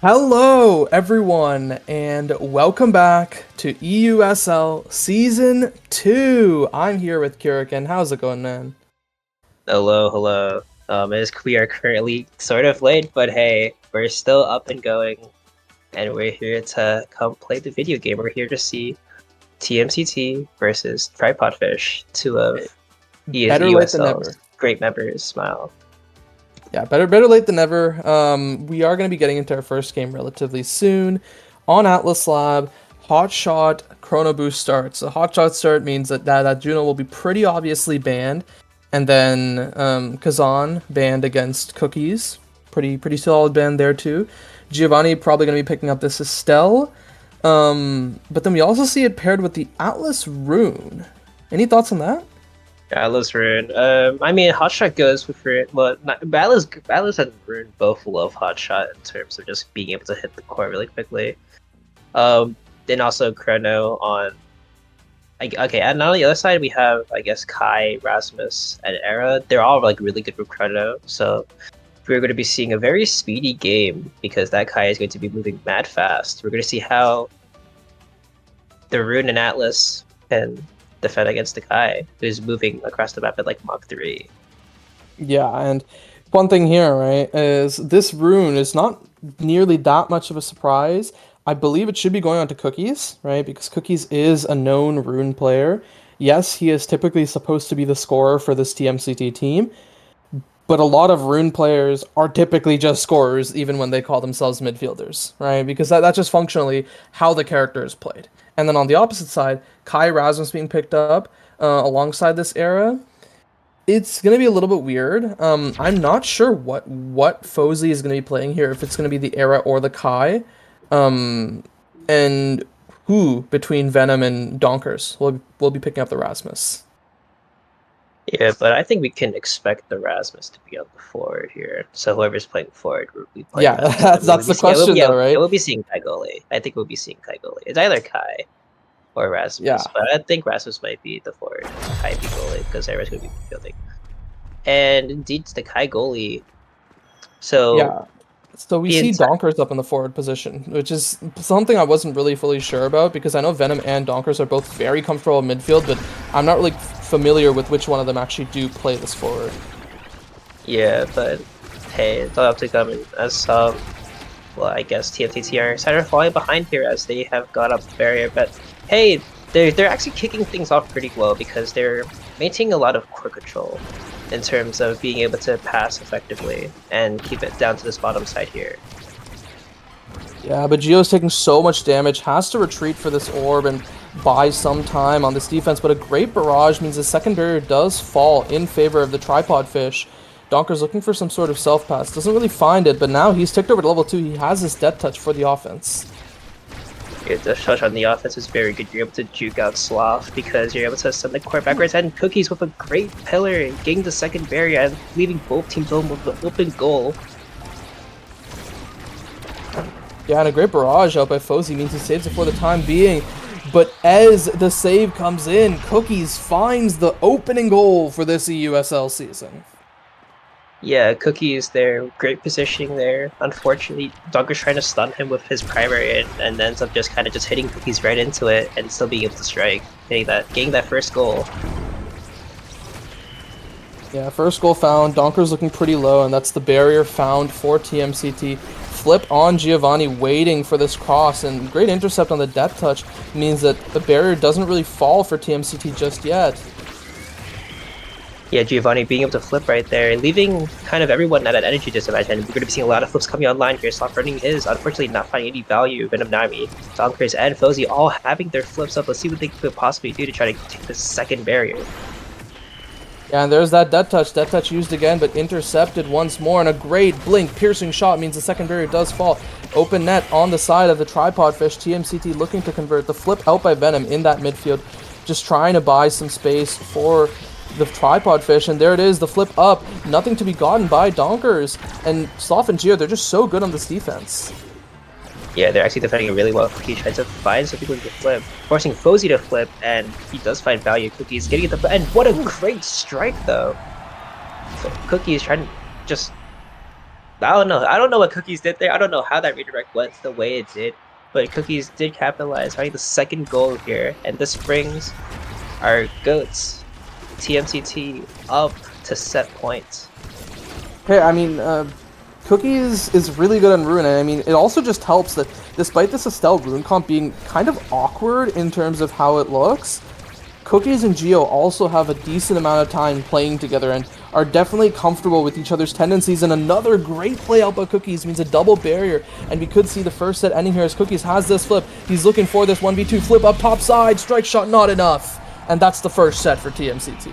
Hello, everyone, and welcome back to EUSL Season 2. I'm here with Kirikin. How's it going, man? Hello, hello. We are currently sort of late, but hey, we're still up and going, and we're here to come play the video game. We're here to see TMCT versus Tripod Fish, two of Better late than EUSL's never. great members. Smile. Yeah, better late than never. We are going to be getting into our first game relatively soon on Atlas Lab. Hot Shot Chrono Boost starts. A Hot Shot start means that Juno will be pretty obviously banned, and then Kazan banned against Cookies. Pretty solid ban there too. Giovanni probably going to be picking up this Estelle. But then we also see it paired with the Atlas Rune. Any thoughts on that? Atlas Rune. I mean, Hotshot goes with Rune. Well, not, Atlas and Rune both love Hotshot in terms of just being able to hit the core really quickly. Then also Chrono on okay, and on the other side we have I guess Kai, Rasmus, and Era. They're all like really good with Chrono, so we're going to be seeing a very speedy game because that Kai is going to be moving mad fast. We're going to see how the Rune and Atlas can defend against the Kai, who's moving across the map at like Mach 3. Yeah, and one thing here, right, is this rune is not nearly that much of a surprise. I believe it should be going on to Cookies, right? Because Cookies is a known rune player. Yes, he is typically supposed to be the scorer for this TMCT team, but a lot of rune players are typically just scorers, even when they call themselves midfielders, right? Because that's just functionally how the character is played. And then on the opposite side, Kai Rasmus being picked up alongside this era, it's gonna be a little bit weird. I'm not sure what Fozy is gonna be playing here, if it's gonna be the Era or the Kai, um, and who between Venom and Donkers will be picking up the Rasmus. Yeah, but I think we can expect the Rasmus to be on the forward here. So whoever's playing forward will be playing Yeah, Rasmus, and that's the question though, right? we'll be seeing Kai goalie. I think we'll be seeing Kai goalie. It's either Kai or Rasmus, Yeah, but I think Rasmus might be the forward, Kai be goalie because everyone's going to be fielding. And indeed, it's the Kai goalie. So yeah. So we the see entire Donkers up in the forward position, which is something I wasn't really fully sure about because I know Venom and Donkers are both very comfortable in midfield, but I'm not really familiar with which one of them actually do play this forward. yeah, but hey, it's all up to come as well, I guess TFTT are kind of falling behind here as they have got up the barrier, but hey, they're actually kicking things off pretty well because they're maintaining a lot of core control in terms of being able to pass effectively and keep it down to this bottom side here. Yeah, but Gio's taking so much damage, has to retreat for this orb and buy some time on this defense, but a great barrage means the second barrier does fall in favor of the tripod fish. Donker's looking for some sort of self-pass, doesn't really find it, but now he's ticked over to level 2, he has his death touch for the offense. Yeah, the touch on the offense is very good. You're able to juke out Sloth because you're able to send the core backwards, and Cookies with a great pillar, getting the second barrier and leaving both teams home with the open goal. Yeah, and a great barrage out by Fozy means he saves it for the time being. But as the save comes in, Cookies finds the opening goal for this EUSL season. Yeah, Cookies there, great positioning there. Unfortunately, Dunker's trying to stun him with his primary and ends up just kind of just hitting Cookies right into it and still being able to strike, getting that first goal. Yeah, first goal found. Donker's looking pretty low, and that's the barrier found for TMCT. Flip on Giovanni, waiting for this cross, and great intercept on the death touch means that the barrier doesn't really fall for TMCT just yet. Yeah, Giovanni being able to flip right there, leaving kind of everyone at an energy disadvantage, and we're going to be seeing a lot of flips coming online here. Stop running his, unfortunately not finding any value. Venom Nami, Donkers, and Fozy all having their flips up. Let's see what they could possibly do to try to take the second barrier. Yeah, and there's that death touch. Death touch used again, but intercepted once more, and a great blink piercing shot means the second barrier does fall. Open net on the side of the tripod fish. TMCT looking to convert. The flip out by Venom in that midfield, just trying to buy some space for the tripod fish, and there it is, the flip up. Nothing to be gotten by Donkers. And Sloth and Gio, they're just so good on this defense. Yeah, they're actually defending it really well. Cookie tries to find some people to flip, forcing Fozy to flip, and he does find value. Cookie's getting it the and what a great strike though. So Cookie is trying to just I don't know. I don't know what Cookies did there. I don't know how that redirect went the way it did, but Cookies did capitalize, finding the second goal here, and this brings our goats TMCT up to set points. Hey, I mean, Cookies is really good on Rune, and I mean, it also just helps that despite this Estelle Rune comp being kind of awkward in terms of how it looks, Cookies and Geo also have a decent amount of time playing together and are definitely comfortable with each other's tendencies, and another great play out by Cookies means a double barrier, and we could see the first set ending here as Cookies has this flip. He's looking for this 1v2 flip up top side, strike shot not enough, and that's the first set for TMCT.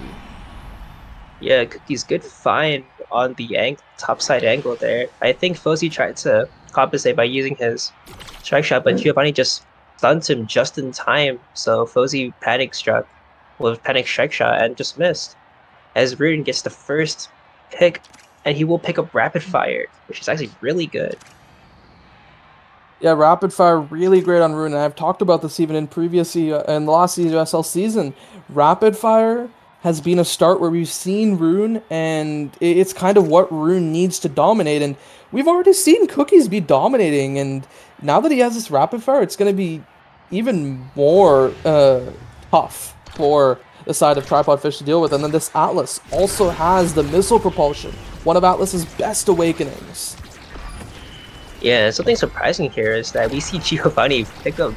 Yeah, Cookie's good find on the top side angle there. I think Fozy tried to compensate by using his strike shot, but Giovanni just stunned him just in time. So Fozy panic struck with panic strike shot and just missed. As Rudin gets the first pick, and he will pick up rapid fire, which is actually really good. Yeah, rapid fire really great on Rune, and I've talked about this even in in the last EUSL season. Rapid fire has been a start where we've seen Rune, and it's kind of what Rune needs to dominate, and we've already seen Cookies be dominating, and now that he has this rapid fire, it's going to be even more tough for the side of Tripod Fish to deal with, and then this Atlas also has the missile propulsion, one of Atlas's best awakenings. Yeah, something surprising here is that we see Giovanni pick up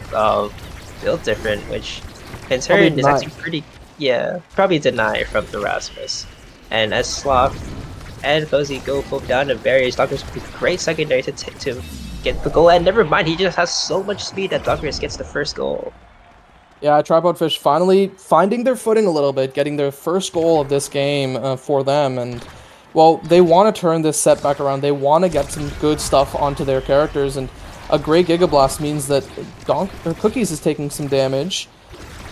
build different, which in turn is actually pretty, yeah, probably deny from the Rasmus. And as Sloth and Fozy go both down to barriers, Dockers with great secondary to get the goal. And never mind, he just has so much speed that Dockers gets the first goal. Yeah, Tripod Fish finally finding their footing a little bit, getting their first goal of this game for them, and well, they want to turn this set back around. They want to get some good stuff onto their characters, and a great Giga Blast means that Cookies is taking some damage.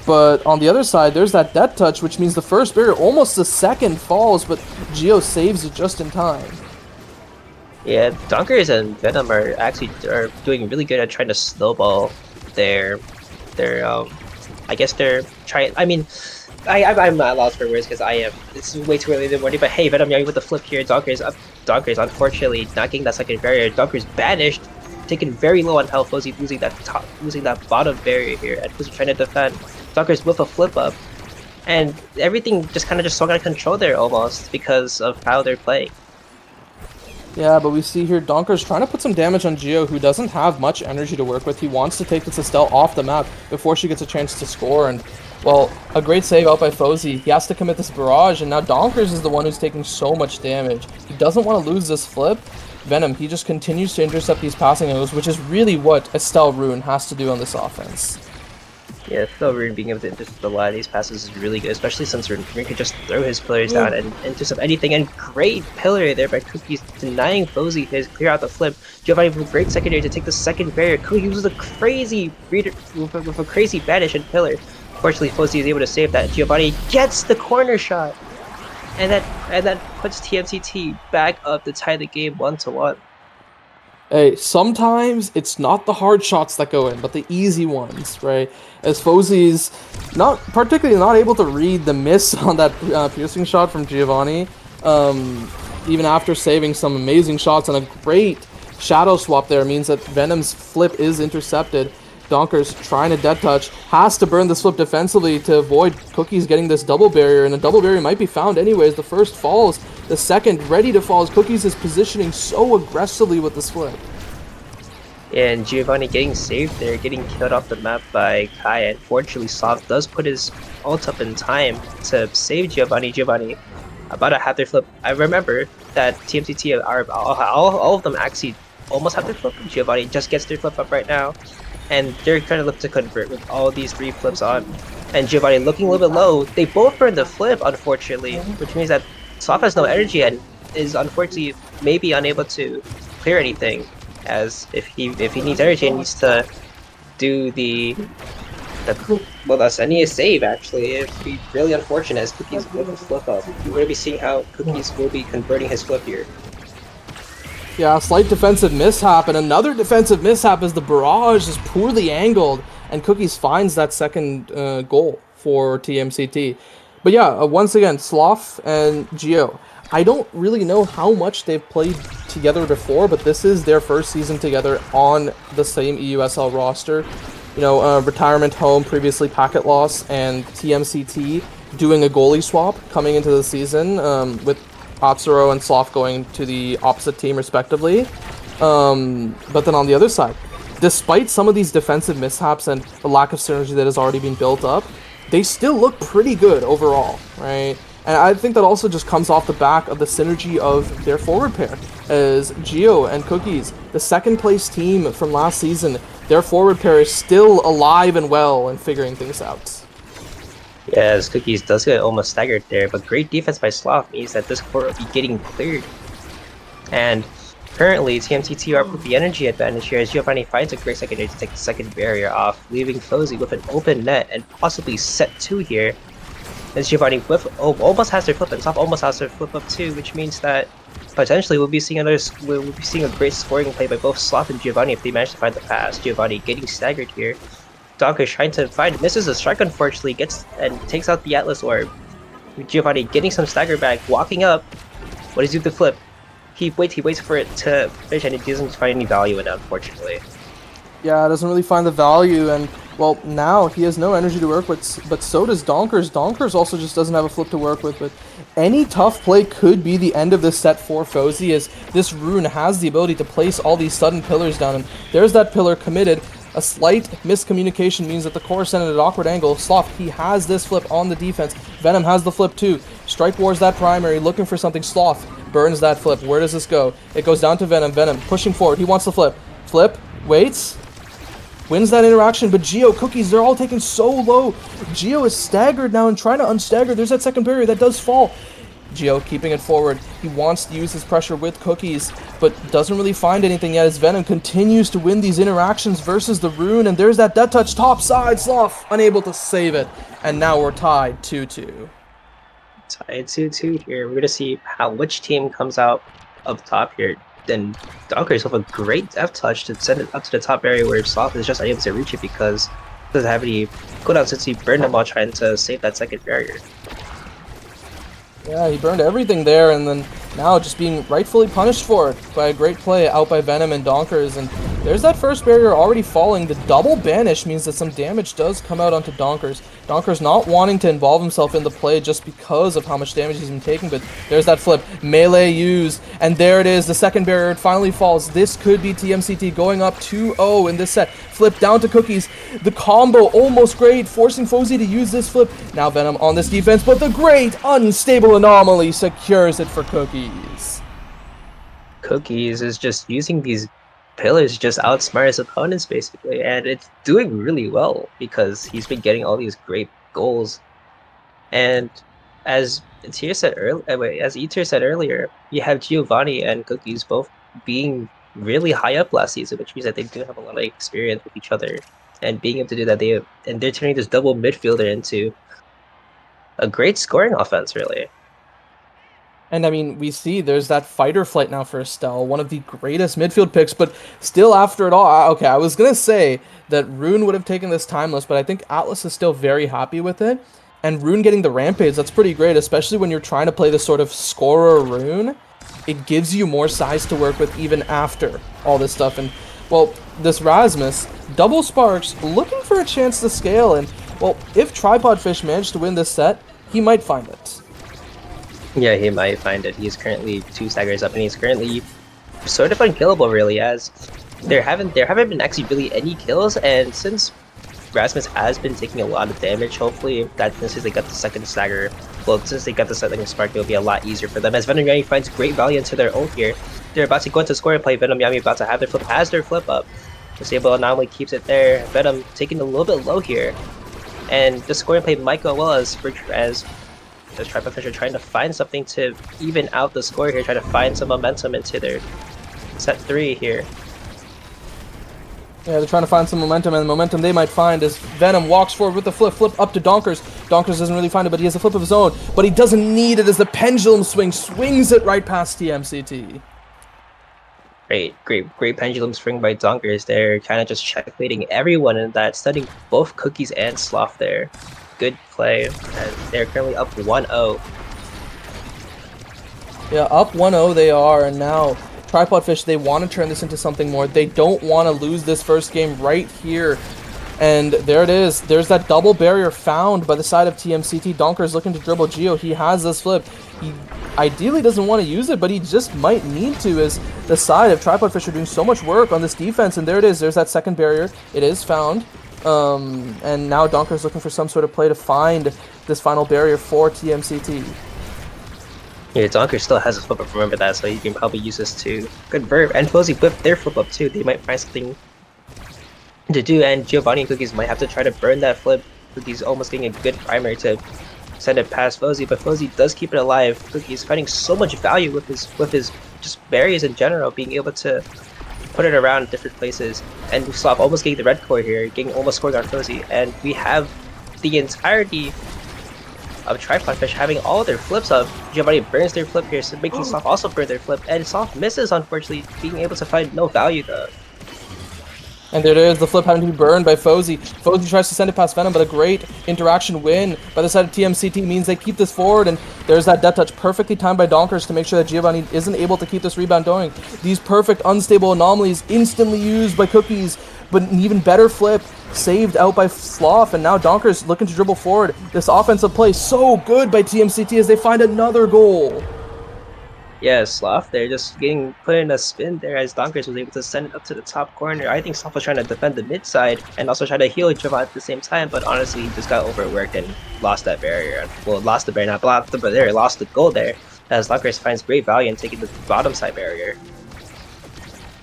But on the other side, there's that Death Touch, which means the first barrier, almost the second, falls, but Geo saves it just in time. Yeah, Donkers and Venom are doing really good at trying to snowball their I guess they're trying. I mean, I'm not lost for words because I am. It's way too early in the morning. But hey, Venom, you're with the flip here. Donkers unfortunately not getting that second barrier. Donkers banished, taken very low on health. Fozy losing that bottom barrier here, and Fozy trying to defend. Donkers with a flip up, and everything just kind of swung out of control there almost because of how they're playing. Yeah, but we see here Donker's trying to put some damage on Geo, who doesn't have much energy to work with. He wants to take this Estelle off the map before she gets a chance to score, and, well, a great save out by Fozy. He has to commit this barrage, and now Donkers is the one who's taking so much damage. He doesn't want to lose this flip. Venom, he just continues to intercept these passing moves, which is really what Estelle Rune has to do on this offense. Yeah, Phil Rune being able to intercept a lot of these passes is really good, especially since Rune could just throw his pillars down and intercept anything. And great pillar there by Cookies, denying Fozy his clear out the flip. Giovanni with a great secondary to take the second barrier. Cookie uses a crazy reader with a crazy banish and pillar. Fortunately, Fozy is able to save that. Giovanni gets the corner shot, and that puts TMCT back up to tie the game 1-1. Hey, sometimes it's not the hard shots that go in, but the easy ones, right? As Fozy's not able to read the miss on that piercing shot from Giovanni, even after saving some amazing shots, and a great shadow swap there means that Venom's flip is intercepted. Donkers trying to dead touch, has to burn this flip defensively to avoid Cookies getting this double barrier, and a double barrier might be found anyways. The first falls, the second ready to fall as Cookies is positioning so aggressively with this flip. And Giovanni getting saved there, getting killed off the map by Kai, and fortunately Soft does put his ult up in time to save Giovanni. Giovanni about to have their flip. I remember that TMCT are all of them actually almost have their flip. Giovanni just gets their flip up right now, and they're trying to look to convert with all these 3 flips on. And Giovanni looking a little bit low. They both burned the flip, unfortunately, which means that Soft has no energy and is unfortunately maybe unable to clear anything. As if he needs energy, he needs to do that's any a save actually. It'd be really unfortunate as Cookies with a flip up. You're going to be seeing how Cookies will be converting his flip here. Yeah, a slight defensive mishap, and another defensive mishap as the barrage is poorly angled, and Cookies finds that second goal for TMCT. But yeah, once again, Sloth and Geo. I don't really know how much they've played together before, but this is their first season together on the same EUSL roster. You know, retirement home, previously packet loss, and TMCT doing a goalie swap coming into the season, with Atsuro and Sloth going to the opposite team respectively. But then on the other side, despite some of these defensive mishaps and the lack of synergy that has already been built up, they still look pretty good overall, right? And I think that also just comes off the back of the synergy of their forward pair, as Gio and Cookies, the second place team from last season, their forward pair is still alive and well and figuring things out. Yes, Cookies does get almost staggered there, but great defense by Sloth means that this court will be getting cleared. And currently, TMTT are with the energy advantage here as Giovanni finds a great secondary to take the second barrier off, leaving Fozy with an open net and possibly set 2 here. As Giovanni almost has their flip and Sloth almost has their flip up too, which means that potentially we'll be seeing a great scoring play by both Sloth and Giovanni if they manage to find the pass. Giovanni getting staggered here. Donker trying to find, misses a strike unfortunately, gets and takes out the Atlas Orb. Giovanni getting some stagger back, walking up. What does he do with the flip? He waits for it to finish and he doesn't find any value in it, unfortunately. Yeah, doesn't really find the value, and well, now he has no energy to work with, but so does Donkers. Donkers also just doesn't have a flip to work with, but any tough play could be the end of this set for Fozy, as this rune has the ability to place all these sudden pillars down, and there's that pillar committed. A slight miscommunication means that the core sent at an awkward angle. Sloth, he has this flip on the defense. Venom has the flip too. Strike Wars that primary, looking for something. Sloth burns that flip. Where does this go? It goes down to Venom. Venom pushing forward. He wants the flip. Flip. Waits. Wins that interaction, but Gio, Cookies, they're all taken so low. Gio is staggered now and trying to unstagger. There's that second barrier that does fall. Gio keeping it forward. He wants to use his pressure with Cookies, but doesn't really find anything yet as Venom continues to win these interactions versus the rune, and there's that death touch top side. Sloth unable to save it, and now we're tied 2-2. Tied 2-2 here. We're going to see which team comes out up top here. Then Donkers with a great death touch to send it up to the top area where Sloth is just unable to reach it because he doesn't have any cooldown since he burned them while trying to save that second barrier. Yeah, he burned everything there, and then now just being rightfully punished for it by a great play out by Venom and Donkers, and there's that first barrier already falling. The double banish means that some damage does come out onto Donkers. Donkers not wanting to involve himself in the play just because of how much damage he's been taking, but there's that flip. Melee used, and there it is. The second barrier, it finally falls. This could be TMCT going up 2-0 in this set. Flip down to Cookies. The combo almost great, forcing Fozy to use this flip. Now Venom on this defense, but the great unstable anomaly secures it for Cookies. Cookies is just using these pillars to just outsmart his opponents basically, and it's doing really well because he's been getting all these great goals. And as Etir said earlier, you have Giovanni and Cookies both being really high up last season, which means that they do have a lot of experience with each other, and being able to do that, they're turning this double midfielder into a great scoring offense, really. And I mean, we see there's that fighter flight now for Estelle, one of the greatest midfield picks, but still after it all, okay, I was going to say that Rune would have taken this timeless, but I think Atlas is still very happy with it. And Rune getting the Rampage, that's pretty great, especially when you're trying to play this sort of scorer Rune. It gives you more size to work with even after all this stuff. And, well, this Rasmus, double Sparks, looking for a chance to scale. And, well, if Tripod Fish managed to win this set, he might find it. Yeah, he might find it. He's currently 2 staggers up, and he's currently sort of unkillable, really, as there haven't been actually really any kills, and since Rasmus has been taking a lot of damage, hopefully, that since they got the second stagger, well, since they got the second spark, it'll be a lot easier for them, as Venom Yami finds great value into their ult here. They're about to go into score and play. Venom Yami about to have their flip, has their flip up. Disable anomaly keeps it there. Venom taking a little bit low here, and the scoring play might go well as the Tripod Fish are trying to find something to even out the score here, trying to find some momentum into their set 3 here. Yeah, they're trying to find some momentum, and the momentum they might find is Venom walks forward with the flip up to Donkers. Donkers doesn't really find it, but he has a flip of his own, but he doesn't need it as the pendulum swings it right past TMCT. Great pendulum swing by Donkers there, kind of just checkmating everyone in that, stunning both Cookies and Sloth there. Good play, and they're currently up 1-0. Yeah, up 1-0 they are, and now Tripod Fish, they want to turn this into something more. They don't want to lose this first game right here. And there it is. There's that double barrier found by the side of TMCT. Donker's looking to dribble Geo. He has this flip. He ideally doesn't want to use it, but he just might need to, as the side of Tripod Fish are doing so much work on this defense. And there it is. There's that second barrier. It is found. And now Donker's looking for some sort of play to find this final barrier for TMCT. Yeah, Donker still has a flip up, remember that, so you can probably use this to convert. And Fuzzy whipped their flip up too. They might find something to do, and Giovanni and Cookies might have to try to burn that flip. Cookies almost getting a good primary to send it past Fuzzy, but Fuzzy does keep it alive. Cookies finding so much value with his just berries in general, being able to put it around different places. And Slop almost getting the red core here, getting almost scored on Fuzzy, and we have the entirety of Tripod Fish having all their flips up. Giovanni burns their flip here, so making Soft also burn their flip, and Soft misses, unfortunately, being able to find no value though. And there it is, the flip having to be burned by Fozy. Fozy tries to send it past Venom, but a great interaction win by the side of TMCT means they keep this forward, and there's that death touch perfectly timed by Donkers to make sure that Giovanni isn't able to keep this rebound going. These perfect unstable anomalies instantly used by Cookies, but an even better flip saved out by Sloth, and now Donkers looking to dribble forward. This offensive play so good by TMCT as they find another goal. Yeah, Sloth there just getting put in a spin there as Donkers was able to send it up to the top corner. I think Sloth was trying to defend the mid side and also try to heal Javon at the same time, but honestly he just got overworked and lost that barrier. Well, lost the barrier, not blocked the barrier, lost the goal there as Donkers finds great value in taking the bottom side barrier.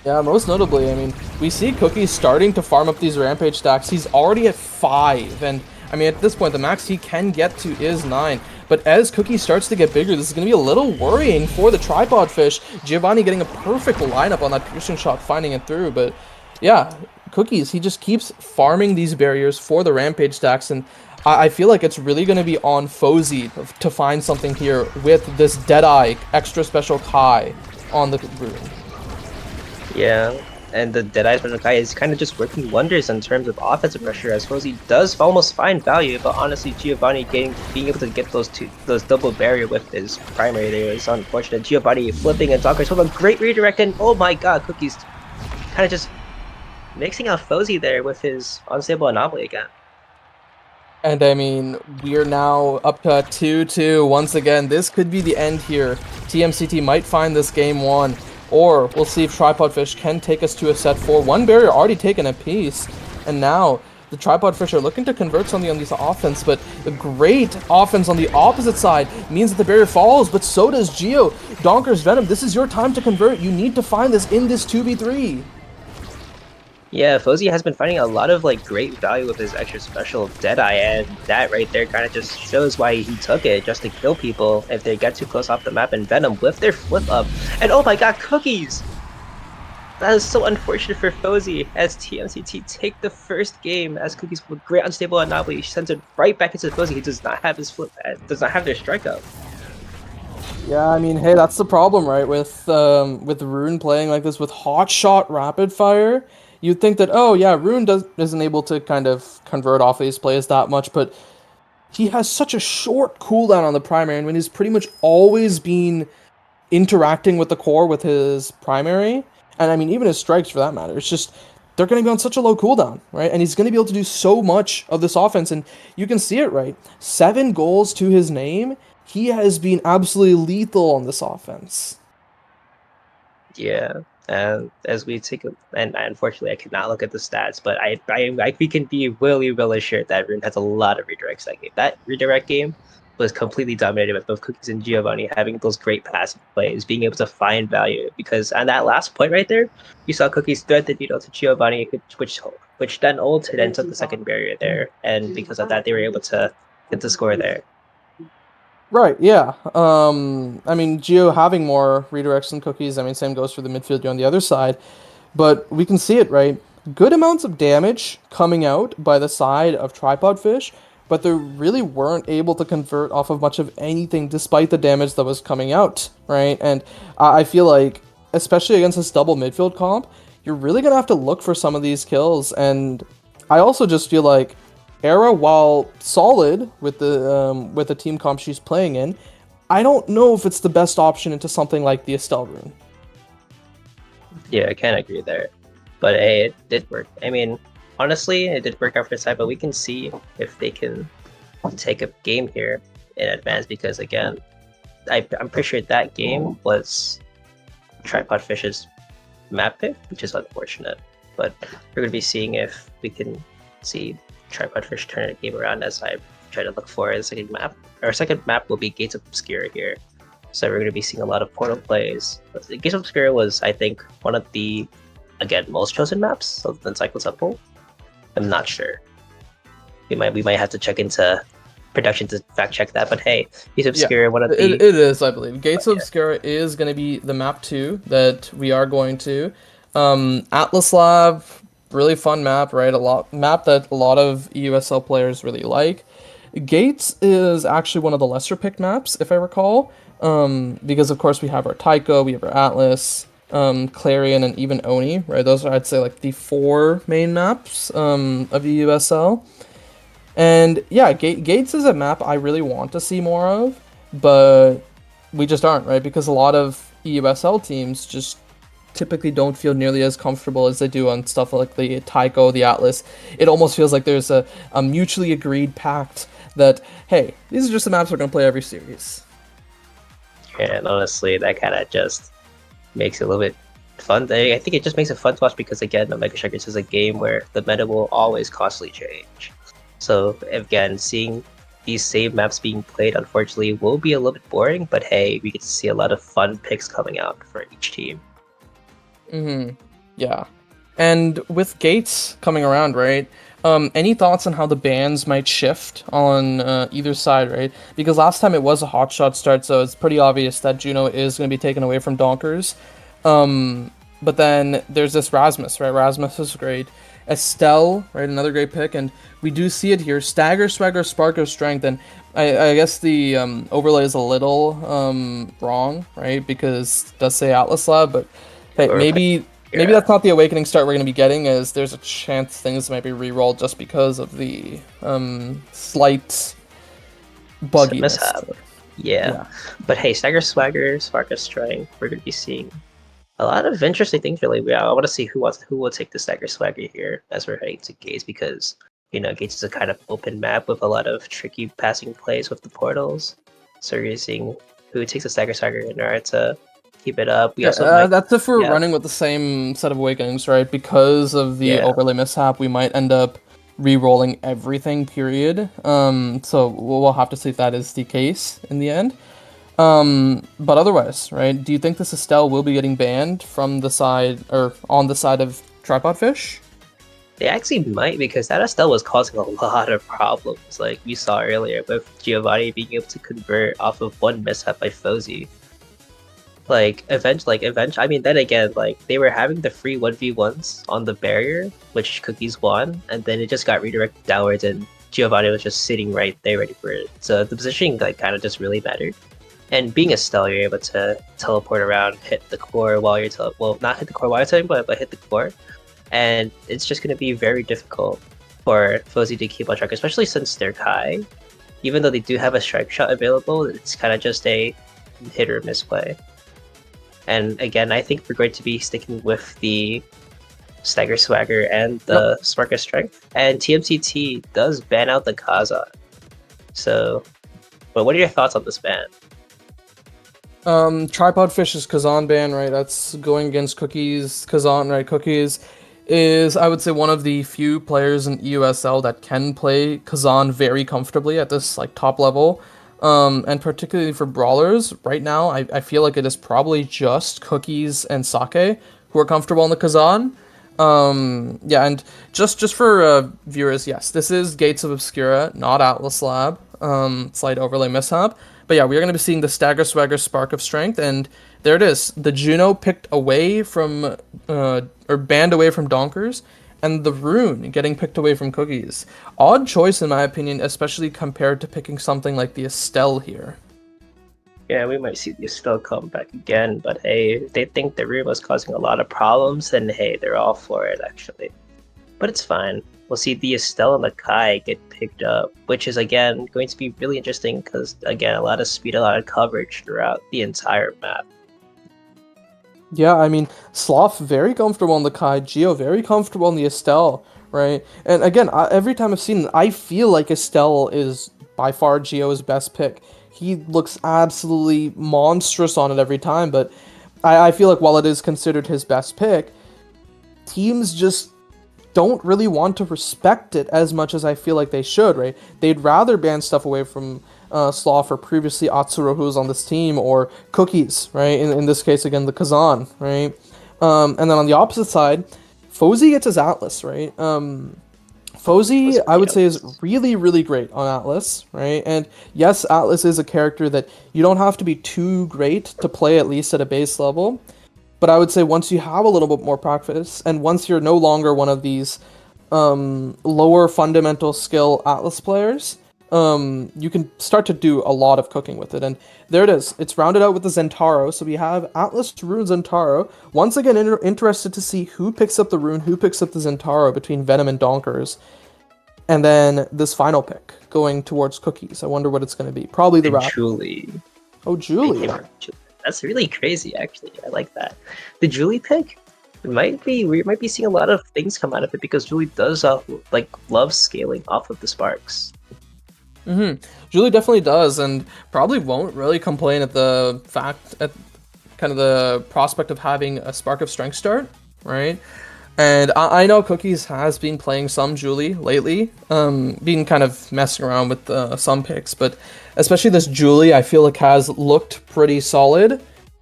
Yeah, most notably, I mean, we see Cookies starting to farm up these Rampage stacks. He's already at 5, and I mean, at this point, the max he can get to is 9. But as Cookie starts to get bigger, this is going to be a little worrying for the Tripod Fish. Giovanni getting a perfect lineup on that piercing shot, finding it through. But yeah, Cookies, he just keeps farming these barriers for the Rampage stacks. And I feel like it's really going to be on Fozy to find something here with this Deadeye extra special Kai on the rune. Yeah, and the Deadeye special Kai is kind of just working wonders in terms of offensive pressure, as Fuzzy does almost find value, but honestly Giovanni being able to get those double barrier with his primary there is unfortunate. Giovanni flipping and Donkers with a great redirect, and oh my god, Cookies kind of just mixing out Fuzzy there with his unstable anomaly again. And I mean, we're now up to 2-2 once again. This could be the end here. TMCT might find this game won. Or we'll see if Tripod Fish can take us to a set 4. One barrier already taken a piece. And now the Tripod Fish are looking to convert something on this offense. But the great offense on the opposite side means that the barrier falls. But so does Geo. Donkers, Venom, this is your time to convert. You need to find this in this 2v3. Yeah, Fuzzy has been finding a lot of like great value with his extra special Deadeye, and that right there kind of just shows why he took it, just to kill people if they get too close off the map. And Venom with their flip up, and oh my god, Cookies! That is so unfortunate for Fuzzy as TMCT take the first game as Cookies with great unstable anomaly. She sends it right back into Fuzzy. He does not have his flip, does not have their strike up. Yeah, I mean, hey, that's the problem, right? With Rune playing like this with hot shot rapid fire. You'd think that, oh yeah, Rune isn't able to kind of convert off these plays that much, but he has such a short cooldown on the primary, and when he's pretty much always been interacting with the core with his primary, and I mean even his strikes for that matter, it's just they're going to be on such a low cooldown, right? And he's going to be able to do so much of this offense, and you can see it, right? 7 goals to his name. He has been absolutely lethal on this offense. Yeah, and as we take a, and unfortunately I cannot look at the stats, but we can be really assured that Rune has a lot of redirects that game. That redirect game was completely dominated with both Cookies and Giovanni having those great passive plays, being able to find value. Because on that last point right there, you saw Cookies thread the needle to Giovanni, which then ulted and took the second barrier there, and because of that they were able to get the score there. Right, yeah. I mean, Geo having more redirects than Cookies, I mean, same goes for the midfielder on the other side. But we can see it, right? Good amounts of damage coming out by the side of Tripod Fish, but they really weren't able to convert off of much of anything despite the damage that was coming out, right? And I feel like, especially against this double midfield comp, you're really going to have to look for some of these kills. And I also just feel like Era, while solid with the team comp she's playing in, I don't know if it's the best option into something like the Estelle rune. Yeah, I can't agree there. But hey, it did work. I mean, honestly, it did work out for the side, but we can see if they can take a game here in advance because, again, I'm pretty sure that game was Tripod Fish's map pick, which is unfortunate. But we're going to be seeing if we can see Tripod Fish turn the game around as I try to look for the second map. Our second map will be Gates of Obscura here. So we're going to be seeing a lot of portal plays. Gates of Obscura was, I think, one of the, again, most chosen maps other than Cycle Temple. I'm not sure. We might have to check into production to fact check that. But hey, Gates of Obscura, one of the... It is, I believe. Gates of Obscura is going to be the map 2 that we are going to. Atlas Lab, really fun map, right? Map that a lot of EUSL players really like. Gates is actually one of the lesser picked maps, if I recall, because of course we have our Tycho, we have our Atlas, Clarion, and even Oni, right? Those are, I'd say, like the 4 main maps of EUSL. And yeah, Gates is a map I really want to see more of, but we just aren't, right? Because a lot of EUSL teams just typically don't feel nearly as comfortable as they do on stuff like the Tycho, the Atlas. It almost feels like there's a mutually agreed pact that, hey, these are just the maps we're going to play every series. And honestly, that kind of just makes it a little bit fun. I think it just makes it fun to watch because, again, Omega Strikers is a game where the meta will always constantly change. So, again, seeing these same maps being played, unfortunately, will be a little bit boring, but hey, we get to see a lot of fun picks coming out for each team. Yeah. And with Gates coming around, right? Any thoughts on how the bans might shift on either side, right? Because last time it was a hotshot start, so it's pretty obvious that Juno is going to be taken away from Donkers. But then there's this Rasmus, right? Rasmus is great. Estelle, right? Another great pick, and we do see it here. Stagger, Swagger, Spark of Strength, and I guess the overlay is a little wrong, right? Because it does say Atlas Lab, but hey, maybe that's not the Awakening start we're going to be getting, as there's a chance things might be re-rolled just because of the slight bugginess. Mishap. Yeah. But hey, Stagger, Swagger, Spark of Strength, we're going to be seeing a lot of interesting things, really. I want to see who will take the Stagger Swagger here as we're heading to Gates, because Gates is a kind of open map with a lot of tricky passing plays with the portals. So we're seeing who takes the Stagger Swagger in order to keep it up. We also that's if we're running with the same set of Awakenings, right? Because of the overlay mishap, we might end up re-rolling everything, period. So we'll have to see if that is the case in the end. But otherwise, right, do you think this Estelle will be getting banned from the side, or on the side of Tripod Fish? They actually might, because that Estelle was causing a lot of problems, like we saw earlier with Giovanni being able to convert off of one mishap by Fozy. Eventually, I mean, then again, they were having the free 1v1s on the barrier, which Cookies won, and then it just got redirected downwards, and Giovanni was just sitting right there ready for it. So the positioning, kind of just really mattered. And being Estelle, you're able to teleport around, hit the core while you're not hit the core while you're teleporting, but hit the core. And it's just going to be very difficult for Fozy to keep on track, especially since they're Kai. Even though they do have a strike shot available, it's kind of just a hit or miss play. And again, I think we're going to be sticking with the Stagger Swagger and the Spark of Strength. And TMCT does ban out the Kazan. So, but what are your thoughts on this ban? Tripod Fish's Kazan ban, right? That's going against Cookies. Kazan, right? Cookies is, I would say, one of the few players in EUSL that can play Kazan very comfortably at this top level. And particularly for brawlers, right now, I feel like it is probably just Cookies and Sake who are comfortable on the Kazan. Yeah, and just for viewers, yes, this is Gates of Obscura, not Atlas Lab. Slight overlay mishap. But yeah, we are going to be seeing the Stagger Swagger Spark of Strength, and there it is. The Juno picked away from, or banned away from Donkers, and the Rune getting picked away from Cookies. Odd choice in my opinion, especially compared to picking something like the Estelle here. Yeah, we might see the Estelle come back again, but hey, if they think the Rune was causing a lot of problems, then hey, they're all for it, actually. but it's fine. We'll see the Estelle and the Kai get picked up, which is again going to be really interesting because again a lot of speed, a lot of coverage throughout the entire map. Yeah, I mean, Sloth very comfortable on the Kai, Geo very comfortable on the Estelle, right? And again, every time I've seen it, I feel like Estelle is by far Geo's best pick. He looks absolutely monstrous on it every time, but I feel like while it is considered his best pick, teams just don't really want to respect it as much as I feel like they should, right? They'd rather ban stuff away from Sloth or previously Atsuro, who was on this team, or Cookies, right? In this case, again, the Kazan, right? And then on the opposite side, Fozy gets his Atlas, right? Fozy, I would say, is really, really great on Atlas, right? And yes, Atlas is a character that you don't have to be too great to play at least at a base level. But I would say once you have a little bit more practice, and once you're no longer one of these lower fundamental skill Atlas players, you can start to do a lot of cooking with it. And there it is. It's rounded out with the Zentaro. So we have Atlas Rune Zentaro. Once again, interested to see who picks up the Rune, who picks up the Zentaro between Venom and Donkers. And then this final pick going towards Cookies. I wonder what it's going to be. Probably the Raptor. Julie. Oh, Julie. That's really crazy, actually. I like that. The Julie pick, we might be seeing a lot of things come out of it because Julie does love scaling off of the sparks. Julie definitely does, and probably won't really complain at the kind of the prospect of having a Spark of Strength start, right? And I know Cookies has been playing some Julie lately, been kind of messing around with some picks, but especially this Julie, I feel like has looked pretty solid.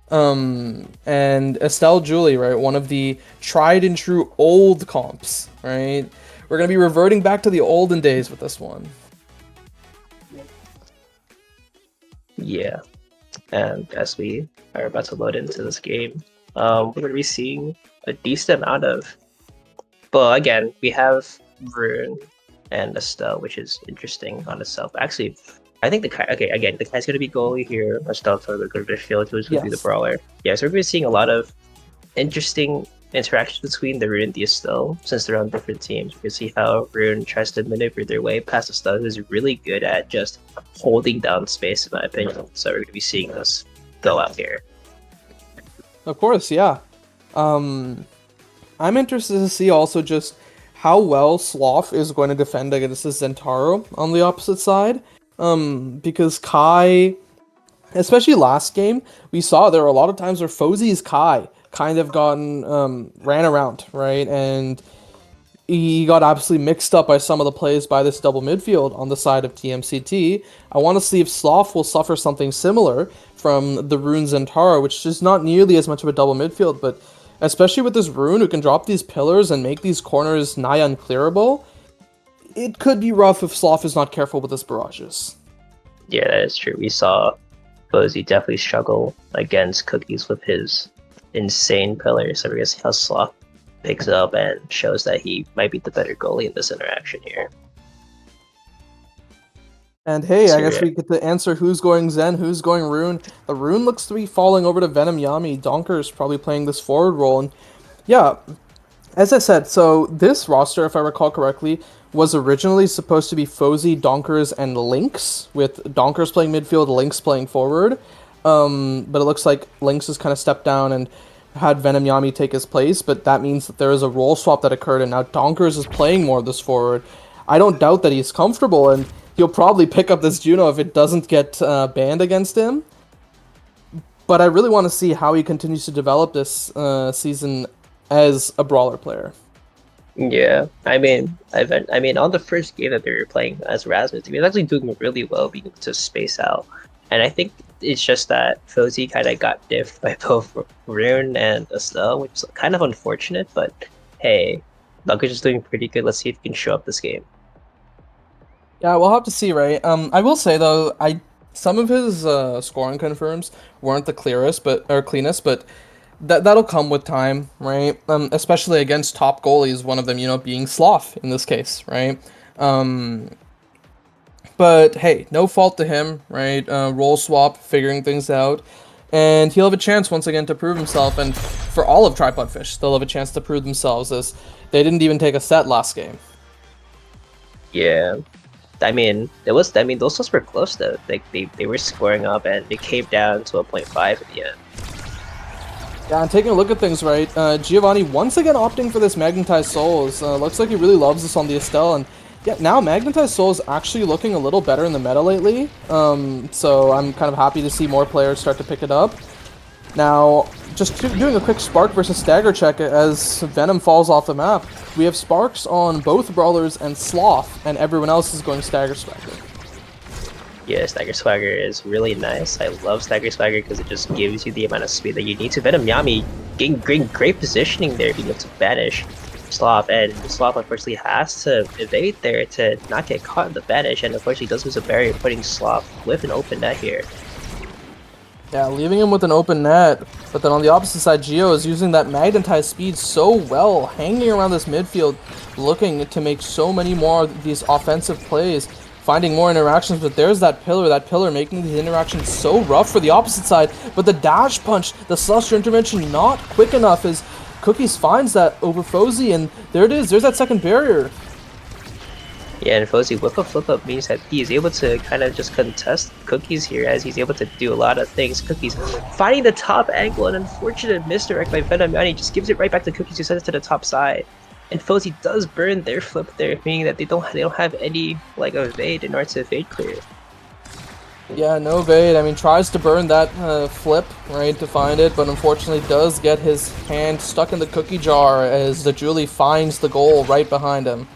And Estelle Julie, right, one of the tried and true old comps, right? We're gonna be reverting back to the olden days with this one. Yeah, and as we are about to load into this game, we're going to be seeing a decent amount of. But again, we have Rune and Estelle, which is interesting on itself. Actually, I think the Kai. Okay, again, the Kai's going to be goalie here. Estelle's going to go to midfield, who's going to be the brawler. Yeah, so we're going to be seeing a lot of interesting interactions between the Rune and the Estelle since they're on different teams. You can see how Rune tries to maneuver their way past Estelle, who's really good at just holding down space, in my opinion. So we're going to be seeing this go out here. Of course, yeah. I'm interested to see also just how well Sloth is going to defend against this Zentaro on the opposite side. Because Kai, especially last game, we saw there were a lot of times where Fozy's Kai kind of gotten ran around, right? And he got absolutely mixed up by some of the plays by this double midfield on the side of TMCT. I want to see if Sloth will suffer something similar from the Rune Zentaro, which is not nearly as much of a double midfield, but especially with this Rune who can drop these pillars and make these corners nigh unclearable, it could be rough if Sloth is not careful with his barrages. Yeah, that is true. We saw Fozy definitely struggle against Cookies with his insane pillars. So we're gonna see how Sloth picks up and shows that he might be the better goalie in this interaction here. And hey, I guess we get to answer who's going Zen, who's going Rune. The Rune looks to be falling over to Venom Yami. Donker's probably playing this forward role. And yeah, as I said, so this roster, if I recall correctly, was originally supposed to be Fozy, Donkers, and Lynx, with Donkers playing midfield, Lynx playing forward. But it looks like Lynx has kind of stepped down and had Venom Yami take his place, but that means that there is a role swap that occurred, and now Donkers is playing more of this forward. I don't doubt that he's comfortable, and he'll probably pick up this Juno if it doesn't get banned against him. But I really want to see how he continues to develop this season as a brawler player. Yeah, I mean, on the first game that they were playing as Rasmus, he was actually doing really well, being able to space out. And I think it's just that Fozy kind of got diffed by both Rune and Estelle, which is kind of unfortunate. But hey, Luggage is doing pretty good. Let's see if he can show up this game. Yeah, we'll have to see, right? I will say though, some of his scoring confirms weren't the cleanest, but that'll come with time, right? Especially against top goalies, one of them, being Sloth in this case, right? But hey, no fault to him, right? Role swap, figuring things out. and he'll have a chance once again to prove himself. And for all of Tripod Fish, they'll have a chance to prove themselves, as they didn't even take a set last game. Yeah. I mean, those sets were close though. They were scoring up, and it came down to a 0.5 at the end. Yeah, and taking a look at things, right, Giovanni once again opting for this Magnetized Souls. Looks like he really loves this on the Estelle, and yeah, now Magnetized Soul is actually looking a little better in the meta lately, so I'm kind of happy to see more players start to pick it up. Now, just doing a quick Spark versus Stagger check as Venom falls off the map. We have Sparks on both Brawlers and Sloth, and everyone else is going Stagger Swagger. Yeah, Stagger Swagger is really nice. I love Stagger Swagger because it just gives you the amount of speed that you need to. Venom Yami getting great positioning there, being able to banish Sloth, and Sloth unfortunately has to evade there to not get caught in the banish, and unfortunately does lose a barrier, putting Sloth with an open net here. Yeah, leaving him with an open net, but then on the opposite side, Geo is using that magnetized speed so well, hanging around this midfield, looking to make so many more of these offensive plays, finding more interactions, but there's that pillar making these interactions so rough for the opposite side, but the dash punch, the Celestial Intervention not quick enough as Cookies finds that over Fozy, and there it is, there's that second barrier. Yeah, and Fozy whip up flip up means that he is able to kind of just contest Cookies here, as he's able to do a lot of things. Cookies finding the top angle, an unfortunate misdirect by Venom, and he just gives it right back to Cookies, who sends it to the top side. And Fozy does burn their flip there, meaning that they don't have any like evade in order to evade clear. Yeah, no evade. I mean, tries to burn that flip, right, to find it, but unfortunately does get his hand stuck in the cookie jar as the Julie finds the goal right behind him.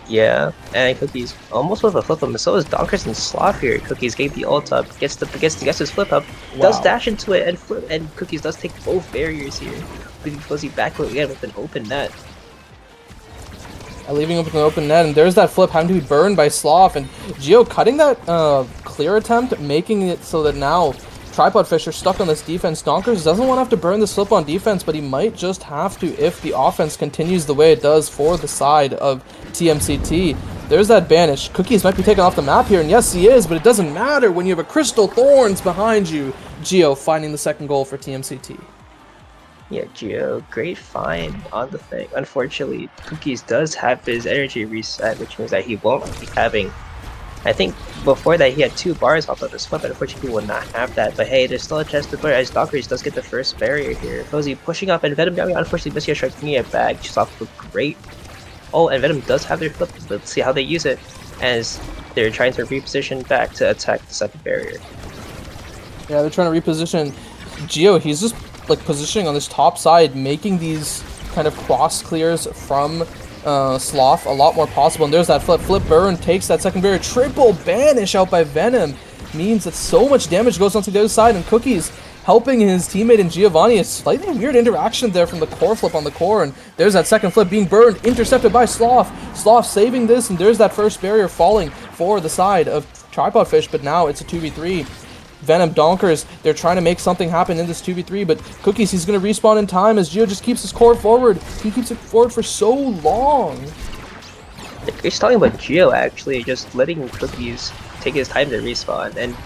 Yeah, and Cookies almost with a flip up, and so is Donkers and Sloth here. Cookies gets the ult up, gets his flip up, does dash into it, and flip, and Cookies does take both barriers here, leaving Fozy back again with an open net. Leaving him with an open net, and there's that flip having to be burned by Sloth, and Geo cutting that clear attempt, making it so that now Tripod Fish are stuck on this defense. Donkers doesn't want to have to burn this flip on defense, but he might just have to if the offense continues the way it does for the side of TMCT. There's that banish. Cookies might be taken off the map here, and yes, he is, but it doesn't matter when you have a Crystal Thorns behind you. Geo finding the second goal for TMCT. Yeah, Geo, great find on the thing. Unfortunately, Cookies does have his energy reset, which means that he won't be having... I think before that he had 2 bars off of his flip, but unfortunately he will not have that. But hey, there's still a chance to play as Donkers does get the first barrier here. Fozy pushing up, and Venom Yami unfortunately missing a strike, bringing it back. She's off with great. Oh, and Venom does have their flip. Let's see how they use it, as they're trying to reposition back to attack the second barrier. Yeah, they're trying to reposition Geo. He's just like positioning on this top side, making these kind of cross clears from Sloth a lot more possible. And there's that flip burn, takes that second barrier, triple banish out by Venom, means that so much damage goes onto the other side, and Cookies helping his teammate in Giovanni. A slightly weird interaction there from the core flip on the core, and there's that second flip being burned, intercepted by Sloth. Sloth saving this, and there's that first barrier falling for the side of Tripod Fish, but now it's a 2v3. Venom, Donkers, they're trying to make something happen in this 2v3, but Cookies, he's going to respawn in time as Geo just keeps his core forward. He keeps it forward for so long. He's talking about Geo actually, just letting Cookies take his time to respawn, and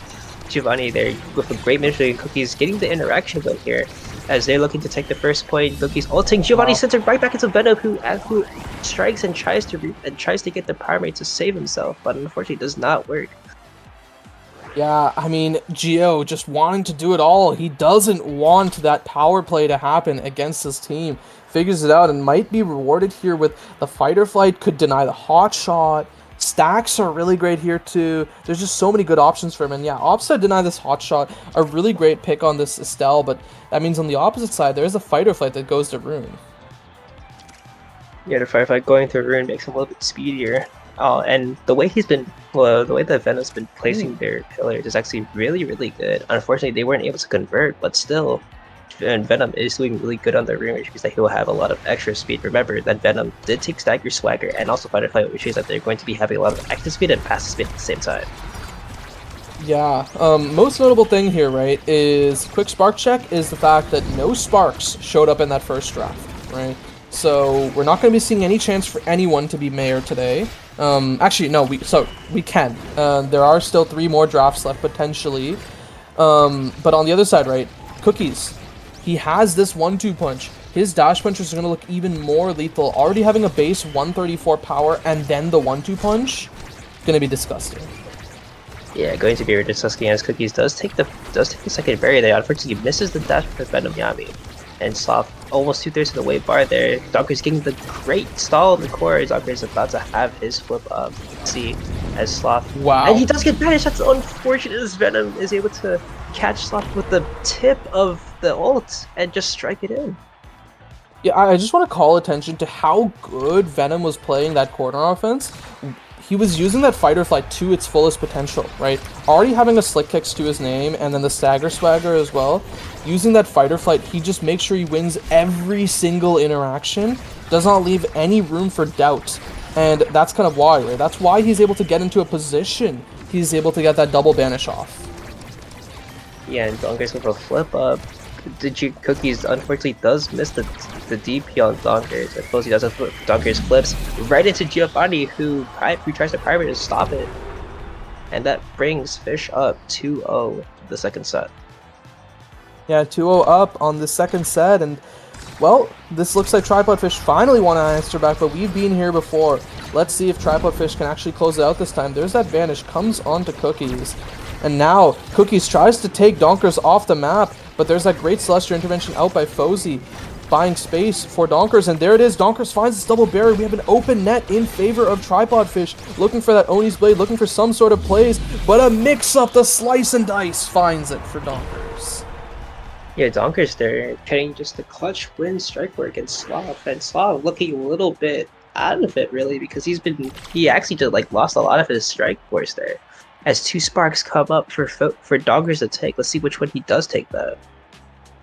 Giovanni there with a great mission, Cookies getting the interaction win here, as they're looking to take the first point. Cookies ulting, Giovanni sends it right back into Venom, who strikes and tries to get the primary to save himself, but unfortunately does not work. Yeah, I mean, Geo just wanting to do it all. He doesn't want that power play to happen against his team. Figures it out and might be rewarded here with the fight or flight, could deny the hot shot. Stacks are really great here too. There's just so many good options for him. And yeah, Opside deny this hot shot. A really great pick on this Estelle, but that means on the opposite side, there is a fight or flight that goes to Rune. Yeah, the firefight going through Rune makes him a little bit speedier. Oh, and the way the way that Venom's been placing their pillars is actually really, really good. Unfortunately, they weren't able to convert, but still, and Venom is doing really good on the Rune, which means that he will have a lot of extra speed. Remember that Venom did take Stagger Swagger and also Fight or Flight, which means that they're going to be having a lot of active speed and passive speed at the same time. Yeah, most notable thing here, right, is quick spark check is the fact that no sparks showed up in that first draft, right? So we're not going to be seeing any chance for anyone to be mayor today. Actually, no, we can. There are still 3 more drafts left potentially. But on the other side, right, Cookies, he has this 1-2 punch. His dash punches are going to look even more lethal. Already having a base 134 power and then the 1-2 punch, going to be disgusting. Yeah, going to be disgusting as Cookies does take the second barrier there. Unfortunately, he misses the dash for Venom Yami. And Sloth almost 2/3 of the way bar there. Donker's getting the great stall in the core. Donker is about to have his flip up. See, as Sloth. Wow. And he does get banished. That's unfortunate as Venom is able to catch Sloth with the tip of the ult and just strike it in. Yeah, I just want to call attention to how good Venom was playing that corner offense. He was using that fight or flight to its fullest potential, right? Already having a slick kicks to his name and then the stagger swagger as well. Using that fight or flight, he just makes sure he wins every single interaction, does not leave any room for doubt. And that's kind of why, right? That's why he's able to get into a position. He's able to get that double banish off. Yeah, and Donker's with a flip up. Cookies unfortunately does miss the DP on Donkers. I suppose he does have Donkers flips right into Giovanni, who tries to private to stop it. And that brings Fish up 2-0 the second set. Yeah, 2-0 up on the second set, and well, this looks like Tripod Fish finally won an answer back, but we've been here before. Let's see if Tripod Fish can actually close it out this time. There's that vanish, comes onto Cookies. And now, Cookies tries to take Donkers off the map, but there's that great Celestial intervention out by Fozy, buying space for Donkers, and there it is. Donkers finds this double barrier. We have an open net in favor of Tripod Fish, looking for that Oni's Blade, looking for some sort of plays, but a mix-up, the slice and dice finds it for Donkers. Yeah, Donkers there, getting just the clutch win strike work against Slav, and Slav looking a little bit out of it, really, because he actually just, like, lost a lot of his strike force there. As 2 sparks come up for Donkers to take. Let's see which one he does take that.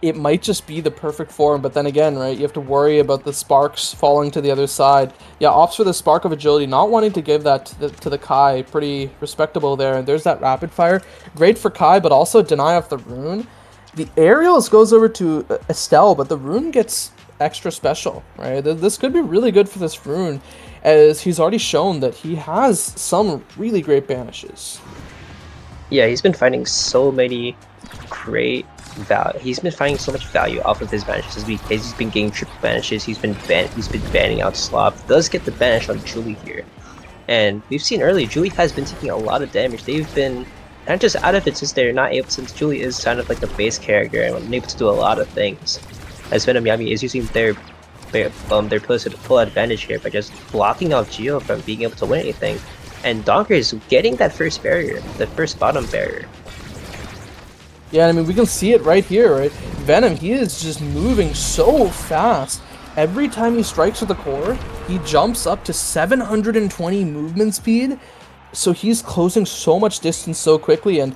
It might just be the perfect form, but then again, right, you have to worry about the sparks falling to the other side. Yeah, opts for the Spark of Agility, not wanting to give that to the Kai. Pretty respectable there. And there's that Rapid Fire. Great for Kai, but also deny off the rune. The Aerials goes over to Estelle, but the rune gets extra special, right? This could be really good for this rune, as he's already shown that he has some really great banishes. Yeah, he's been finding so many great value. He's been finding so much value off of his banishes. He's been getting triple banishes. He's been banning out Slav. Does get the banish on Julie here, and we've seen earlier Julie has been taking a lot of damage. They've been not just out of it since they're not able, since Julie is kind of like the base character and able to do a lot of things. As Venom Yami is using their pillars to full advantage here by just blocking out Geo from being able to win anything. And Donker is getting that first barrier, the first bottom barrier. Yeah, I mean, we can see it right here, right? Venom, he is just moving so fast. Every time he strikes with the core, he jumps up to 720 movement speed. So he's closing so much distance so quickly. And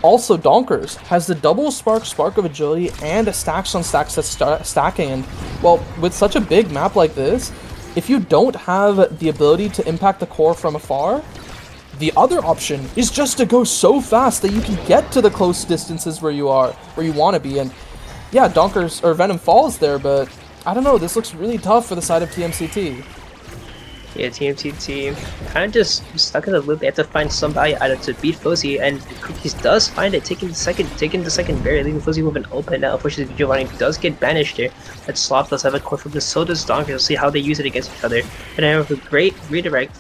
also, Donkers has the double Spark of Agility, and a stacks on stacks that's stacking. And, well, with such a big map like this, if you don't have the ability to impact the core from afar, the other option is just to go so fast that you can get to the close distances where you want to be. And yeah, Donkers or Venom falls there, but I don't know, this looks really tough for the side of TMCT. Yeah, TMCT kind of just stuck in the loop. They have to find somebody either to beat Fozy, and Cookies does find it, taking the second barrier, leaving Fozy with an open net. Unfortunately, Giovanni does get banished here. That Sloth does have a core from this, so does Donkers. We'll see how they use it against each other. And I have a great redirect,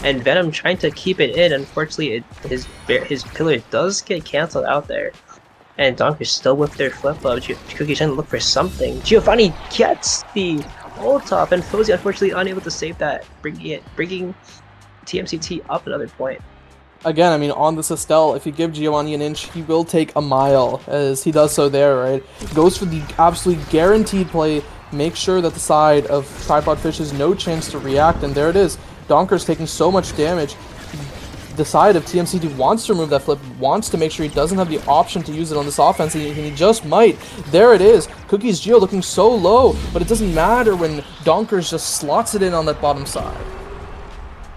and Venom trying to keep it in. Unfortunately, his pillar does get cancelled out there. And Donkers still with their flip up. Cookies trying to look for something. Giovanni gets the ult top, and Fozy unfortunately unable to save that, bringing TMCT up another point. Again, I mean, on this Estelle, if you give Giovanni an inch, he will take a mile, as he does so there, right? Goes for the absolutely guaranteed play, make sure that the side of Tripod Fish has no chance to react, and there it is. Donker's taking so much damage. The side of TMCT wants to remove that flip, wants to make sure he doesn't have the option to use it on this offense, and he just might. There it is. Cookie's Geo looking so low, but it doesn't matter when Donkers just slots it in on that bottom side.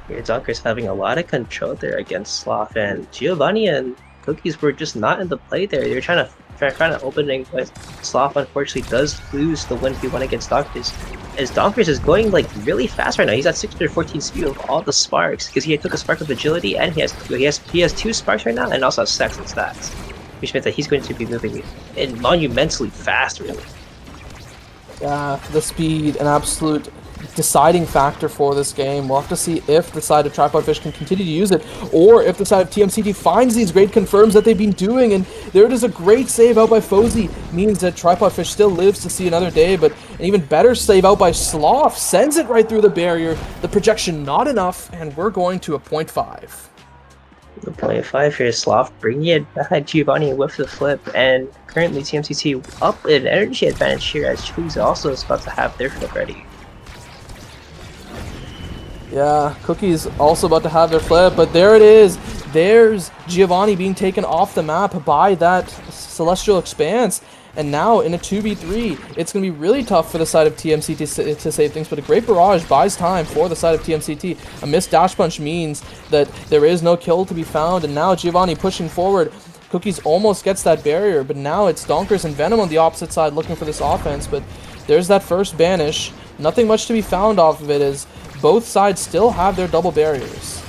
Yeah, Donker's having a lot of control there against Sloth, and Giovanni and Cookies were just not in the play there. They were trying to opening, but Sloth unfortunately does lose the 1v1 against Donkers. As Donkers is going like really fast right now. He's at 614 speed with all the sparks because he took a spark of agility, and he has 2 sparks right now, and also has stacks and stacks. which means that he's going to be moving monumentally fast, really. Yeah, the speed, an absolute deciding factor for this game. We'll have to see if the side of Tripod Fish can continue to use it, or if the side of TMCT finds these great confirms that they've been doing. And there it is, a great save out by Fozy. Means that Tripod Fish still lives to see another day, but an even better save out by Sloth. Sends it right through the barrier. The projection not enough, and we're going to a 0.5. The 0.5 here, Sloth bringing it back. Giovanni with the flip, and currently TMCT up an energy advantage here as Chu's also is about to have their flip ready. Yeah, Cookie's also about to have their flip, but there it is. There's Giovanni being taken off the map by that Celestial Expanse. And now in a 2v3, it's going to be really tough for the side of TMCT to save things, but a great barrage buys time for the side of TMCT. A missed dash punch means that there is no kill to be found, and now Giovanni pushing forward. Cookies almost gets that barrier, but now it's Donkers and Venom on the opposite side looking for this offense, but there's that first banish. Nothing much to be found off of it as both sides still have their double barriers.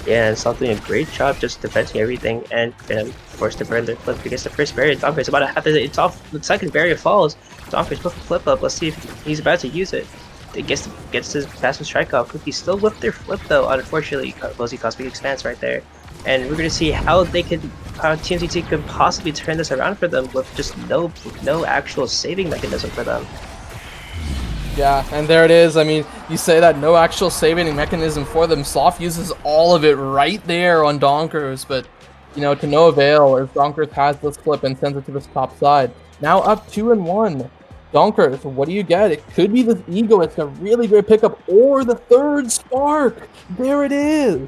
Yeah, and Sloth doing a great job just defending everything, and Venom forced to burn their flip because the first barrier Donker's about to have to, it's off, the second barrier falls. Donker's put the flip up, let's see if he's about to use it. It gets his passive strike off. Cookie still with their flip though, unfortunately. Bozy Cosmic Expanse right there. And we're gonna see how TMCT could possibly turn this around for them with just no actual saving mechanism for them. Yeah, and there it is. I mean, you say that no actual saving mechanism for them. Sloth uses all of it right there on Donkers, but, you know, to no avail as Donkers has this flip and sends it to this top side. Now up 2-1. Donkers, what do you get? It could be this Ego. It's a really great pickup, or the third Spark. There it is.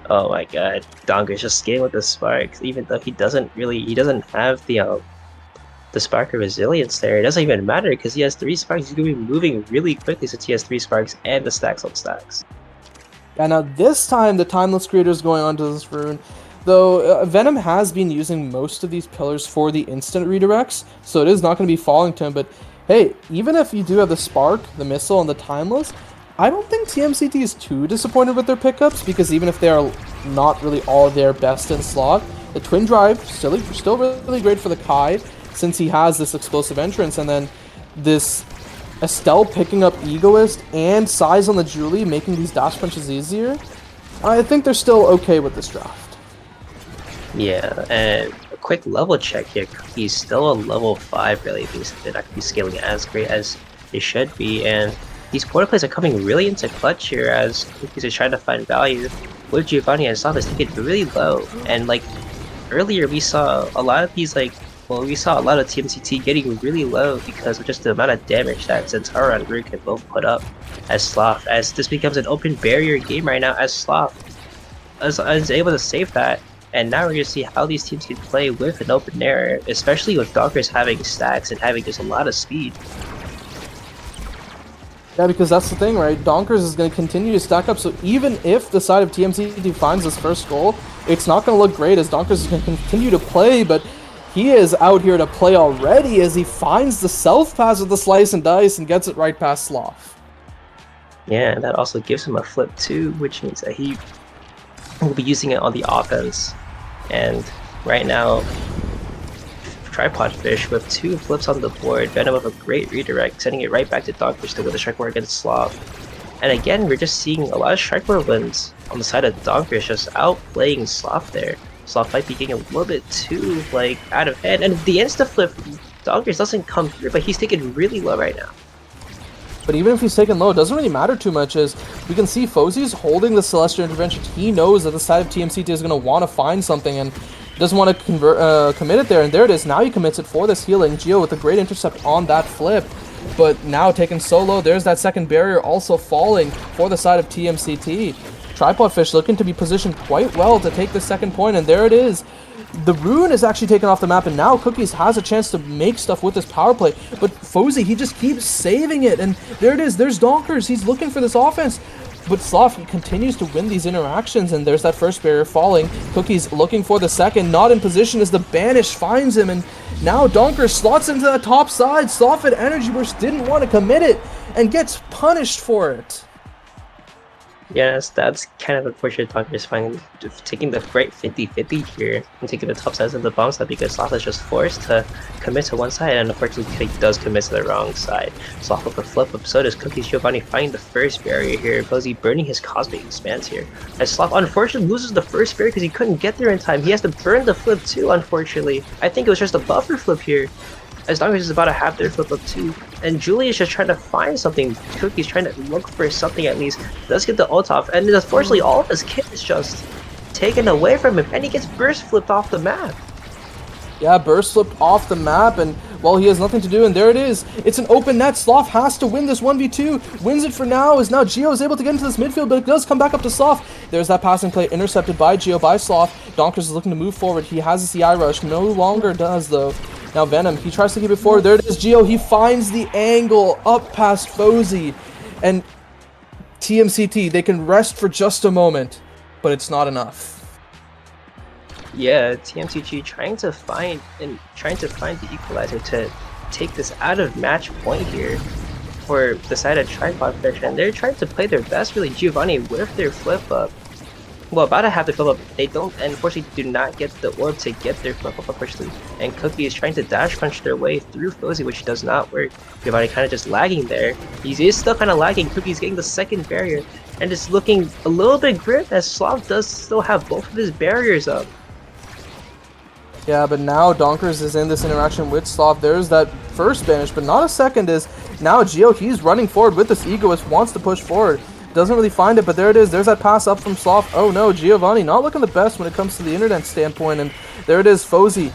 Oh my god, Donker's just skating with the Spark, even though he doesn't have the Spark of Resilience there. It doesn't even matter because he has 3 Sparks. He's going to be moving really quickly since he has 3 Sparks and the stacks on stacks. And now this time the Timeless Creator is going onto this rune. Though Venom has been using most of these pillars for the instant redirects, so it is not going to be falling to him. But hey, even if you do have the Spark, the Missile, and the Timeless, I don't think TMCT is too disappointed with their pickups, because even if they are not really all their best in slot, the Twin Drive still really great for the Kai, since he has this explosive entrance, and then this Estelle picking up Egoist and Size on the Julie, making these dash punches easier. I think they're still okay with this draft. Yeah, and a quick level check here. He's still a level 5, really. They're not going to be scaling as great as they should be, and these quarter plays are coming really into clutch here as Cookies are trying to find value. With Giovanni and Sloth is taking it really low, and like earlier we saw a lot of these we saw a lot of TMCT getting really low because of just the amount of damage that Centaur and Root can both put up as Sloth, as this becomes an open barrier game right now as Sloth is able to save that. And now we're going to see how these teams can play with an open air, especially with Donkers having stacks and having just a lot of speed. Yeah, because that's the thing, right? Donkers is going to continue to stack up, so even if the side of TMCT finds this first goal, it's not going to look great as Donkers is going to continue to play, but he is out here to play already as he finds the self-pass with the slice and dice and gets it right past Sloth. Yeah, and that also gives him a flip too, which means that he will be using it on the offense. And right now, Tripod Fish with 2 flips on the board, Venom with a great redirect, sending it right back to Dogfish to win the strike war against Sloth. And again, we're just seeing a lot of strike war wins on the side of Dogfish, just outplaying Sloth there. Sloth might be getting a little bit too out of hand, and the insta flip Dogfish doesn't come through, but he's taken really low right now. But even if he's taken low, it doesn't really matter too much, as we can see Fozy's holding the Celestial Intervention. He knows that the side of TMCT is going to want to find something and doesn't want to commit it there. And there it is. Now he commits it for this healing. Geo with a great intercept on that flip. But now taken so low, there's that second barrier also falling for the side of TMCT. Tripod Fish looking to be positioned quite well to take the second point, and there it is. The rune is actually taken off the map, and now Cookies has a chance to make stuff with his power play. But Fozy, he just keeps saving it, and there it is. There's Donkers. He's looking for this offense. But Sloth continues to win these interactions, and there's that first barrier falling. Cookies looking for the second, not in position as the Banish finds him, and now Donker slots into the top side. Sloth at Energy Burst didn't want to commit it, and gets punished for it. Yes, that's kind of unfortunate. Doctors finding taking the right 50-50 here and taking the top sides of the bomb side because Sloth is just forced to commit to one side, and unfortunately he does commit to the wrong side. Sloth with the flip up, so does Cookies. Giovanni finding the first barrier here. Posey burning his Cosmic Expanse here. As Sloth unfortunately loses the first barrier because he couldn't get there in time. He has to burn the flip too, unfortunately. I think it was just a buffer flip here, as long as he's about to have their flip up too. And Julie is just trying to find something. Cookie's trying to look for something at least. Does get the ult off, and unfortunately all of his kit is just taken away from him, and he gets burst flipped off the map. Yeah, burst flipped off the map, and well, he has nothing to do, and there it is. It's an open net. Sloth has to win this 1v2. Wins it for now, as now Geo is able to get into this midfield, but it does come back up to Sloth. There's that passing play intercepted by Geo, by Sloth. Donkers is looking to move forward. He has a CI rush. No longer does, though. Now Venom, he tries to keep it forward. There it is, Geo. He finds the angle up past Fozy. And TMCT, they can rest for just a moment, but it's not enough. Yeah, TMCG trying to find the equalizer to take this out of match point here for the side of Tripod Fish, and they're trying to play their best. Really, Giovanni with their flip up. Well, about to have the flip up, they don't, and unfortunately do not get the orb to get their flip up, unfortunately. And Cookie is trying to dash punch their way through Fozy, which does not work. Giovanni kind of just lagging there. He is still kind of lagging. Cookie's getting the second barrier, and it's looking a little bit grim as Sloth does still have both of his barriers up. Yeah, but now Donkers is in this interaction with Sloth. There's that first banish, but not a second. Is now Geo, he's running forward with this Egoist, wants to push forward. Doesn't really find it, but there it is. There's that pass up from Sloth. Oh no, Giovanni not looking the best when it comes to the internet standpoint, and there it is, Fozy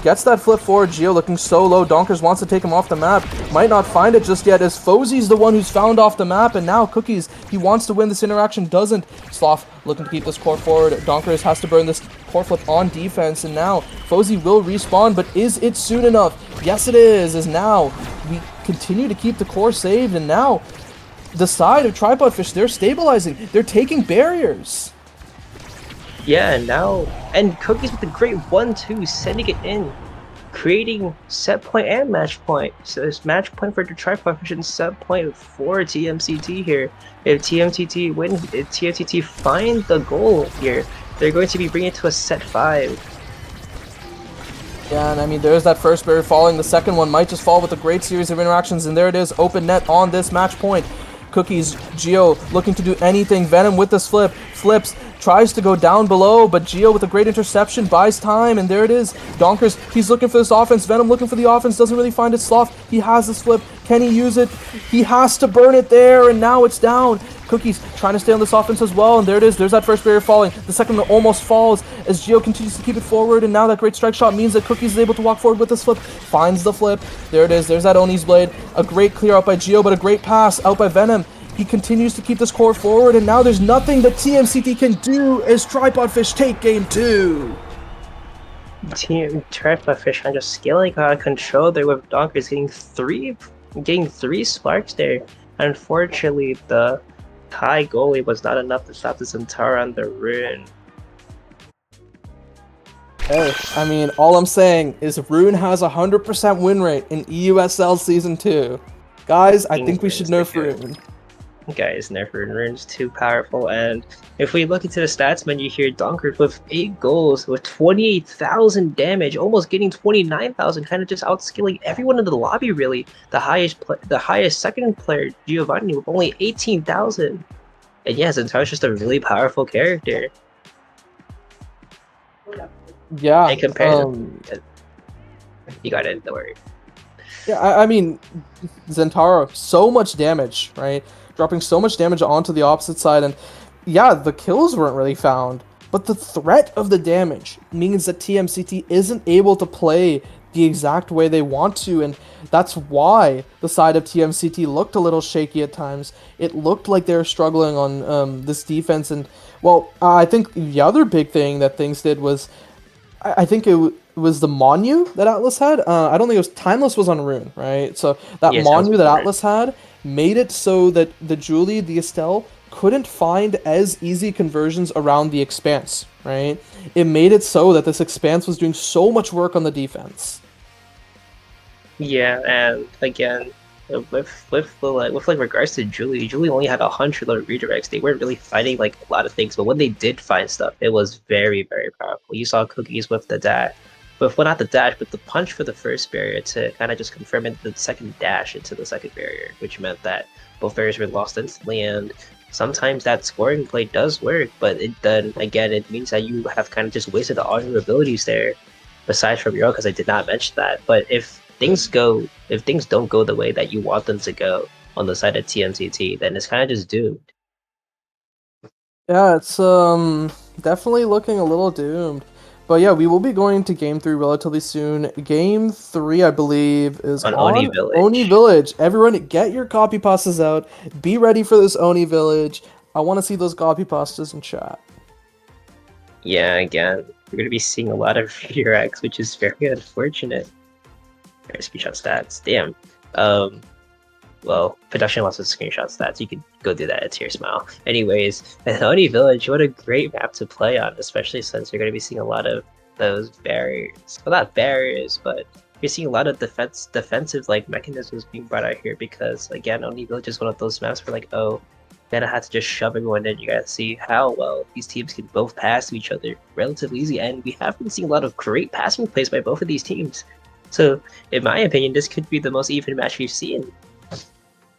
gets that flip forward. Geo looking so low. Donkers wants to take him off the map. Might not find it just yet, as Fozy's the one who's found off the map, and now Cookies, he wants to win this interaction, doesn't. Sloth looking to keep this core forward. Donkers has to burn this core flip on defense, and now Fozy will respawn, but is it soon enough? Yes, it is, as now we continue to keep the core saved, and now the side of Tripod Fish, they're stabilizing. They're taking barriers. Yeah, now, and Cookies with a great 1-2, sending it in, creating set point and match point. So it's match point for the Tripod Fish and set point for TMCT here. If TMCT find the goal here, they're going to be bringing it to a set 5. Yeah, and I mean, there's that first barrier falling. The second one might just fall with a great series of interactions, and there it is, open net on this match point. Cookies, Geo looking to do anything. Venom with this flip, flips, tries to go down below, but Geo with a great interception buys time, and there it is. Donkers, he's looking for this offense. Venom looking for the offense, doesn't really find it. Sloth, he has this flip. Can he use it? He has to burn it there, and now it's down. Cookies trying to stay on this offense as well, and there it is. There's that first barrier falling. The second one almost falls as Geo continues to keep it forward, and now that great strike shot means that Cookies is able to walk forward with this flip. Finds the flip. There it is. There's that Oni's Blade. A great clear out by Geo, but a great pass out by Venom. He continues to keep this core forward, and now there's nothing that TMCT can do as Tripod Fish take game 2. Team Tripod Fish are just scaling out of control there with Donkers getting three sparks there. Unfortunately, the high goalie was not enough to stop the Centaur on the rune. Hey, I mean, all I'm saying is Rune has a 100% win rate in EUSL Season 2. Guys, I think we should nerf Rune. Guys, nerf rune's too powerful, and if we look into the stats menu here, Donkers with 8 goals with 28,000 damage, almost getting 29,000, kind of just outskilling everyone in the lobby really. The highest second player, Giovanni, with only 18,000. And yeah, Centaur's just a really powerful character. Yeah. And compared to, you got it, don't worry. Yeah, I mean, Zentaro, so much damage, right? Dropping so much damage onto the opposite side, and yeah, the kills weren't really found, but the threat of the damage means that TMCT isn't able to play the exact way they want to, and that's why the side of TMCT looked a little shaky at times. It looked like they were struggling on this defense, and well, I think the other big thing that things did was, I think it was the Monu that Atlas had. I don't think it was Timeless was on Rune, right? So that Monu that Atlas had made it so that the Julie, the Estelle, couldn't find as easy conversions around the Expanse, right? It made it so that this Expanse was doing so much work on the defense. Yeah, and again, with regards to Julie only had 100 low redirects. They weren't really finding like a lot of things, but when they did find stuff, it was very powerful. You saw Cookies with the dash, with well not the dash, but the punch for the first barrier to kind of just confirm it the second dash into the second barrier, which meant that both barriers were lost instantly. And sometimes that scoring play does work, but it then again it means that you have kind of just wasted all your abilities there. Besides from your own, because I did not mention that, but if things don't go the way that you want them to go on the side of TMTT, then it's kind of just doomed. Yeah, it's definitely looking a little doomed. But yeah, we will be going to game 3 relatively soon. Game 3, I believe, is On Oni on Oni Village. Village. Everyone get your copy pastas out. Be ready for this Oni Village. I want to see those copy pastas in chat. Yeah, again, we're gonna be seeing a lot of redirects, which is very unfortunate. There's screenshot stats. Damn. Um, well, production lots of screenshot stats. You could go do that at Tear Smile. Anyways, Oni Village, what a great map to play on, especially since you're going to be seeing a lot of those barriers. Well, not barriers, but you're seeing a lot of defensive like mechanisms being brought out here because again, Oni Village is one of those maps where like, oh, then I had to just shove everyone in. You gotta see how well these teams can both pass to each other relatively easy, and we have been seeing a lot of great passing plays by both of these teams. So, in my opinion, this could be the most even match we've seen.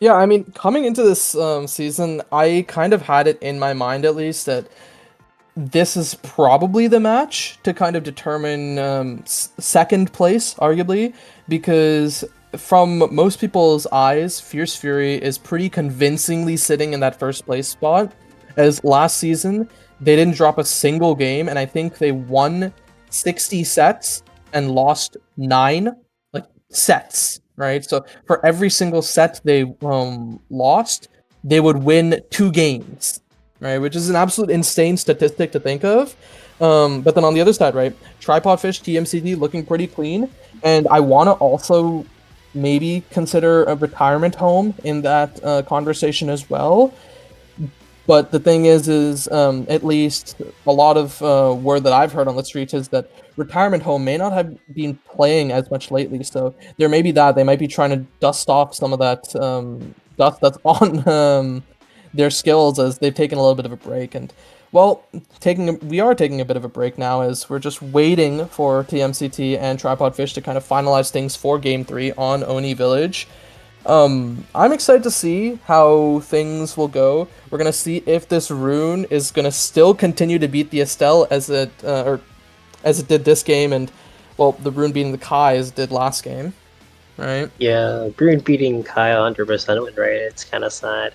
Yeah, I mean, coming into this season, I kind of had it in my mind at least that this is probably the match to kind of determine second place, arguably, because from most people's eyes, Fierce Fury is pretty convincingly sitting in that first place spot. As last season, they didn't drop a single game, and I think they won 60 sets and lost 9 like sets, right? So for every single set they lost, they would win 2 games, right? Which is an absolute insane statistic to think of. But then on the other side, right, Tripod Fish TMCD looking pretty clean, and I want to also maybe consider a retirement home in that conversation as well. But the thing is at least a lot of word that I've heard on the streets is that retirement home may not have been playing as much lately. So there may be that they might be trying to dust off some of that dust that's on their skills as they've taken a little bit of a break. And well, we are taking a bit of a break now as we're just waiting for TMCT and Tripod Fish to kind of finalize things for Game 3 on Oni Village. I'm excited to see how things will go. We're gonna see if this rune is gonna still continue to beat the Estelle as it or as it did this game, and well, the rune beating the Kai as it did last game, right? Yeah, Brune beating Kyle 100% win rate. It's kind of sad.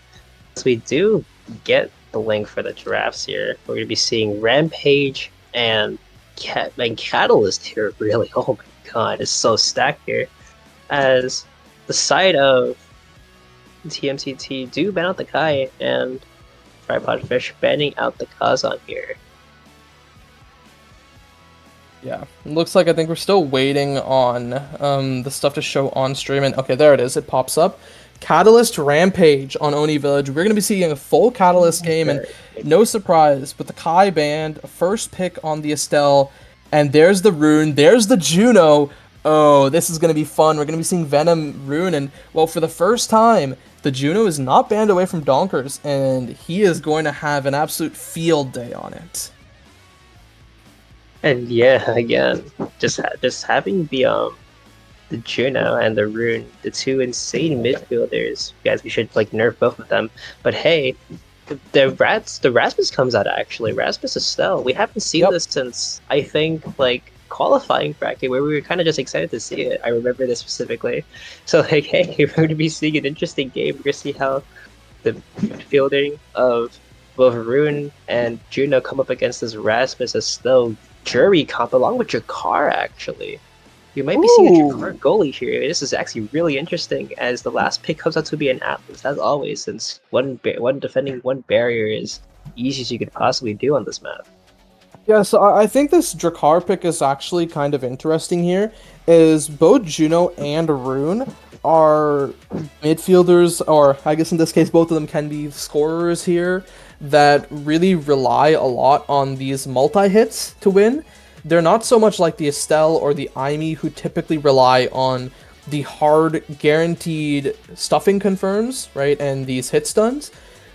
So we do get the link for the drafts here. We're going to be seeing Rampage and Catalyst here. Really, oh my god, it's so stacked here. As the side of TMCT do ban out the Kai and Tripod Fish banning out the Kazan here. Yeah, it looks like I think we're still waiting on the stuff to show on stream. And okay, there it is. It pops up. Catalyst Rampage on Oni Village. We're gonna be seeing a full Catalyst game, and no surprise, with the Kai band, first pick on the Estelle, and there's the rune, there's the Juno. Oh, this is gonna be fun. We're gonna be seeing Venom rune, and well, for the first time, the Juno is not banned away from Donkers, and he is going to have an absolute field day on it. And yeah, again, just having the Juno and the Rune, the two insane midfielders. Guys, we should like nerf both of them. But hey, the Rasmus comes out actually. Rasmus Estelle. We haven't seen this since I think like qualifying bracket where we were kind of just excited to see it. I remember this specifically. So like, hey, we're going to be seeing an interesting game. We're going to see how the midfielding of both Rune and Juno come up against this Rasmus Estelle jury comp along with Jakar actually. You might be seeing a Jakar goalie here. This is actually really interesting as the last pick comes out to be an Atlas, as always, since one defending one barrier is easy as you could possibly do on this map. Yeah, so I think this Drakkar pick is actually kind of interesting here, is both Juno and Rune are midfielders, or I guess in this case both of them can be scorers here, that really rely a lot on these multi-hits to win. They're not so much like the Estelle or the Aimee who typically rely on the hard guaranteed stuffing confirms, right, and these hit stuns,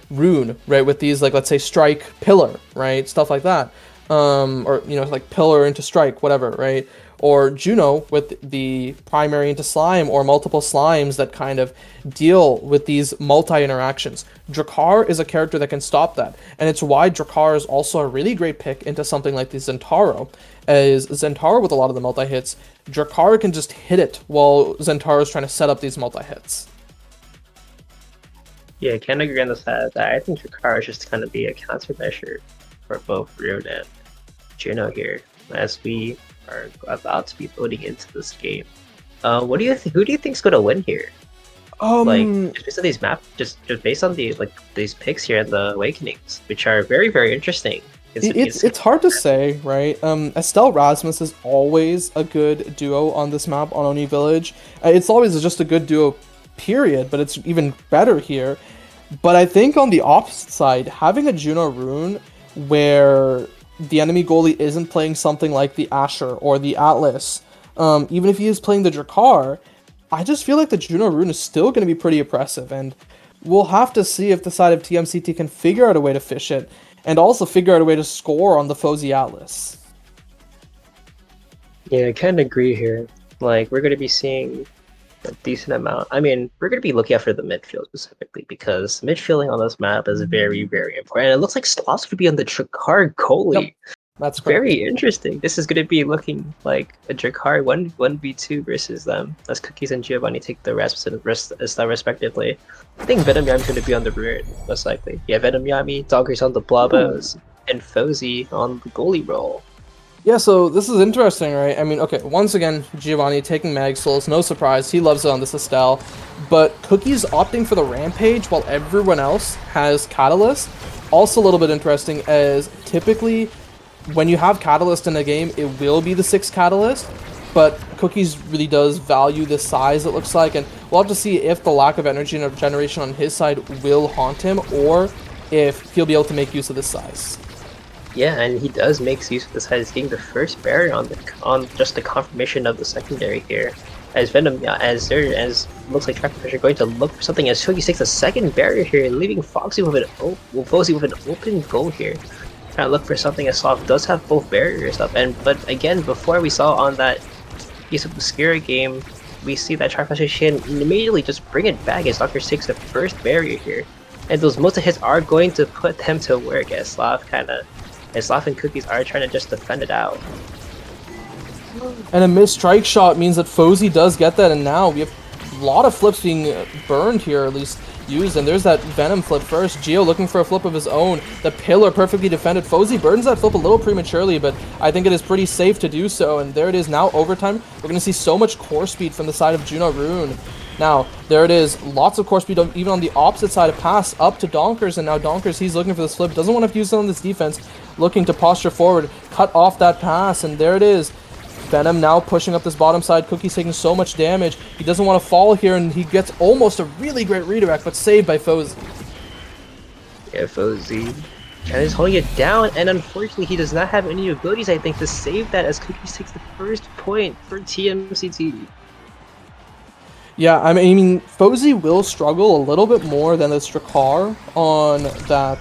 Rune, right, with these, like, let's say strike pillar, right, stuff like that, or like pillar into strike, whatever, right, or Juno with the primary into slime or multiple slimes that kind of deal with these multi interactions. Drakkar is a character that can stop that, and it's why Drakkar is also a really great pick into something like the Zentaro, as Zentaro with a lot of the multi hits, Drakkar can just hit it while Zentaro is trying to set up these multi hits. Yeah, I can agree on the side that I think Drakkar is just going to be a countermeasure for both Rune and Juno here, as we are about to be loading into this game. What do you think? Who do you think's going to win here? Like, just based on these maps, just based on the these picks here in the Awakenings, which are very, very interesting. It's hard to say, right? Estelle Rasmus is always a good duo on this map on Oni Village. It's always just a good duo, period, but it's even better here. But I think on the opposite side, having a Juno Rune where the enemy goalie isn't playing something like the Asher or the Atlas, even if he is playing the Drakkar, I just feel like the Juno Rune is still going to be pretty oppressive, and we'll have to see if the side of TMCT can figure out a way to fish it, and also figure out a way to score on the Fozy Atlas. Yeah, I kind of agree here. Like, we're going to be seeing a decent amount. I mean, we're going to be looking out for the midfield specifically, because midfielding on this map is very, very important. And it looks like Sloth's going to be on the Drakkar goalie. Yep, that's correct. Very interesting. This is going to be looking like a Drakkar 1v2 versus them, as Cookies and Giovanni take the respectively. I think Venom Yami's going to be on the rear, most likely. Yeah, Venom Yami, Doggers on the Blobos, and Fozy on the goalie role. Yeah, so this is interesting, right? I mean, okay, once again, Giovanni taking Mag Souls, no surprise, he loves it on this Estelle, but Cookie's opting for the Rampage while everyone else has Catalyst. Also a little bit interesting, as typically when you have Catalyst in a game, it will be the 6th Catalyst, but Cookies really does value the size, it looks like, and we'll have to see if the lack of energy generation on his side will haunt him, or if he'll be able to make use of this size. Yeah, and he does make use of this size. He's getting the first barrier on just the confirmation of the secondary here. As Venom, as looks like Track Pressure going to look for something, as Shogi takes the second barrier here, leaving Foxy with Foxy with an open goal here. Trying to look for something, as Soft does have both barriers up, but again, before we saw on that piece of the Obscura game, we see that Track Pressure can immediately just bring it back as Doctor takes the first barrier here. And those multi hits are going to put them to work, as Sloth and Cookies are trying to just defend it out. And a missed strike shot means that Fozy does get that, and now we have a lot of flips being burned here, at least used, and there's that Venom flip first. Gio looking for a flip of his own. The pillar perfectly defended. Fozy burns that flip a little prematurely, but I think it is pretty safe to do so, and there it is now overtime. We're going to see so much core speed from the side of Juno Rune. Now, there it is. Lots of core speed even on the opposite side of pass up to Donkers, and now Donkers, he's looking for this flip. Doesn't want to use it on this defense. Looking to posture forward, cut off that pass, and there it is. Venom now pushing up this bottom side. Cookie's taking so much damage. He doesn't want to fall here, and he gets almost a really great redirect, but saved by Fozy. Yeah, Fozy. And he's holding it down, and unfortunately he does not have any abilities, I think, to save that, as Cookies takes the first point for TMCT. Yeah, I mean, Fozy will struggle a little bit more than the Drakkar on that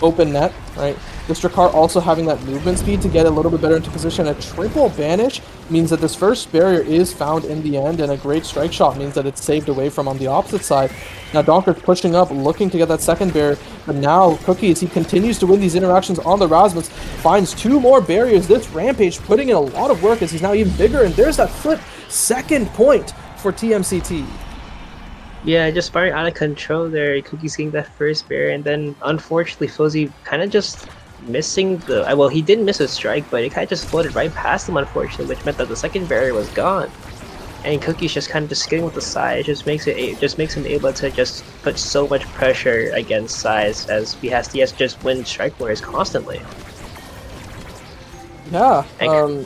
open net, right? The Drakkar also having that movement speed to get a little bit better into position. A triple banish means that this first barrier is found in the end, and a great strike shot means that it's saved away from on the opposite side. Now Donker's pushing up, looking to get that second barrier, but now Cookies, he continues to win these interactions on the Rasmus, finds 2 more barriers. This Rampage putting in a lot of work as he's now even bigger, and there's that flip. Second point for TMCT. Yeah, just firing out of control there. Cookies getting that first barrier, and then unfortunately Fozy kind of just missing the... Well, he didn't miss a strike, but it kind of just floated right past him, unfortunately, which meant that the second barrier was gone. And Cookie's just kind of just getting with the side. It just makes him able to just put so much pressure against size, as he has to just win strike warriors constantly. Yeah,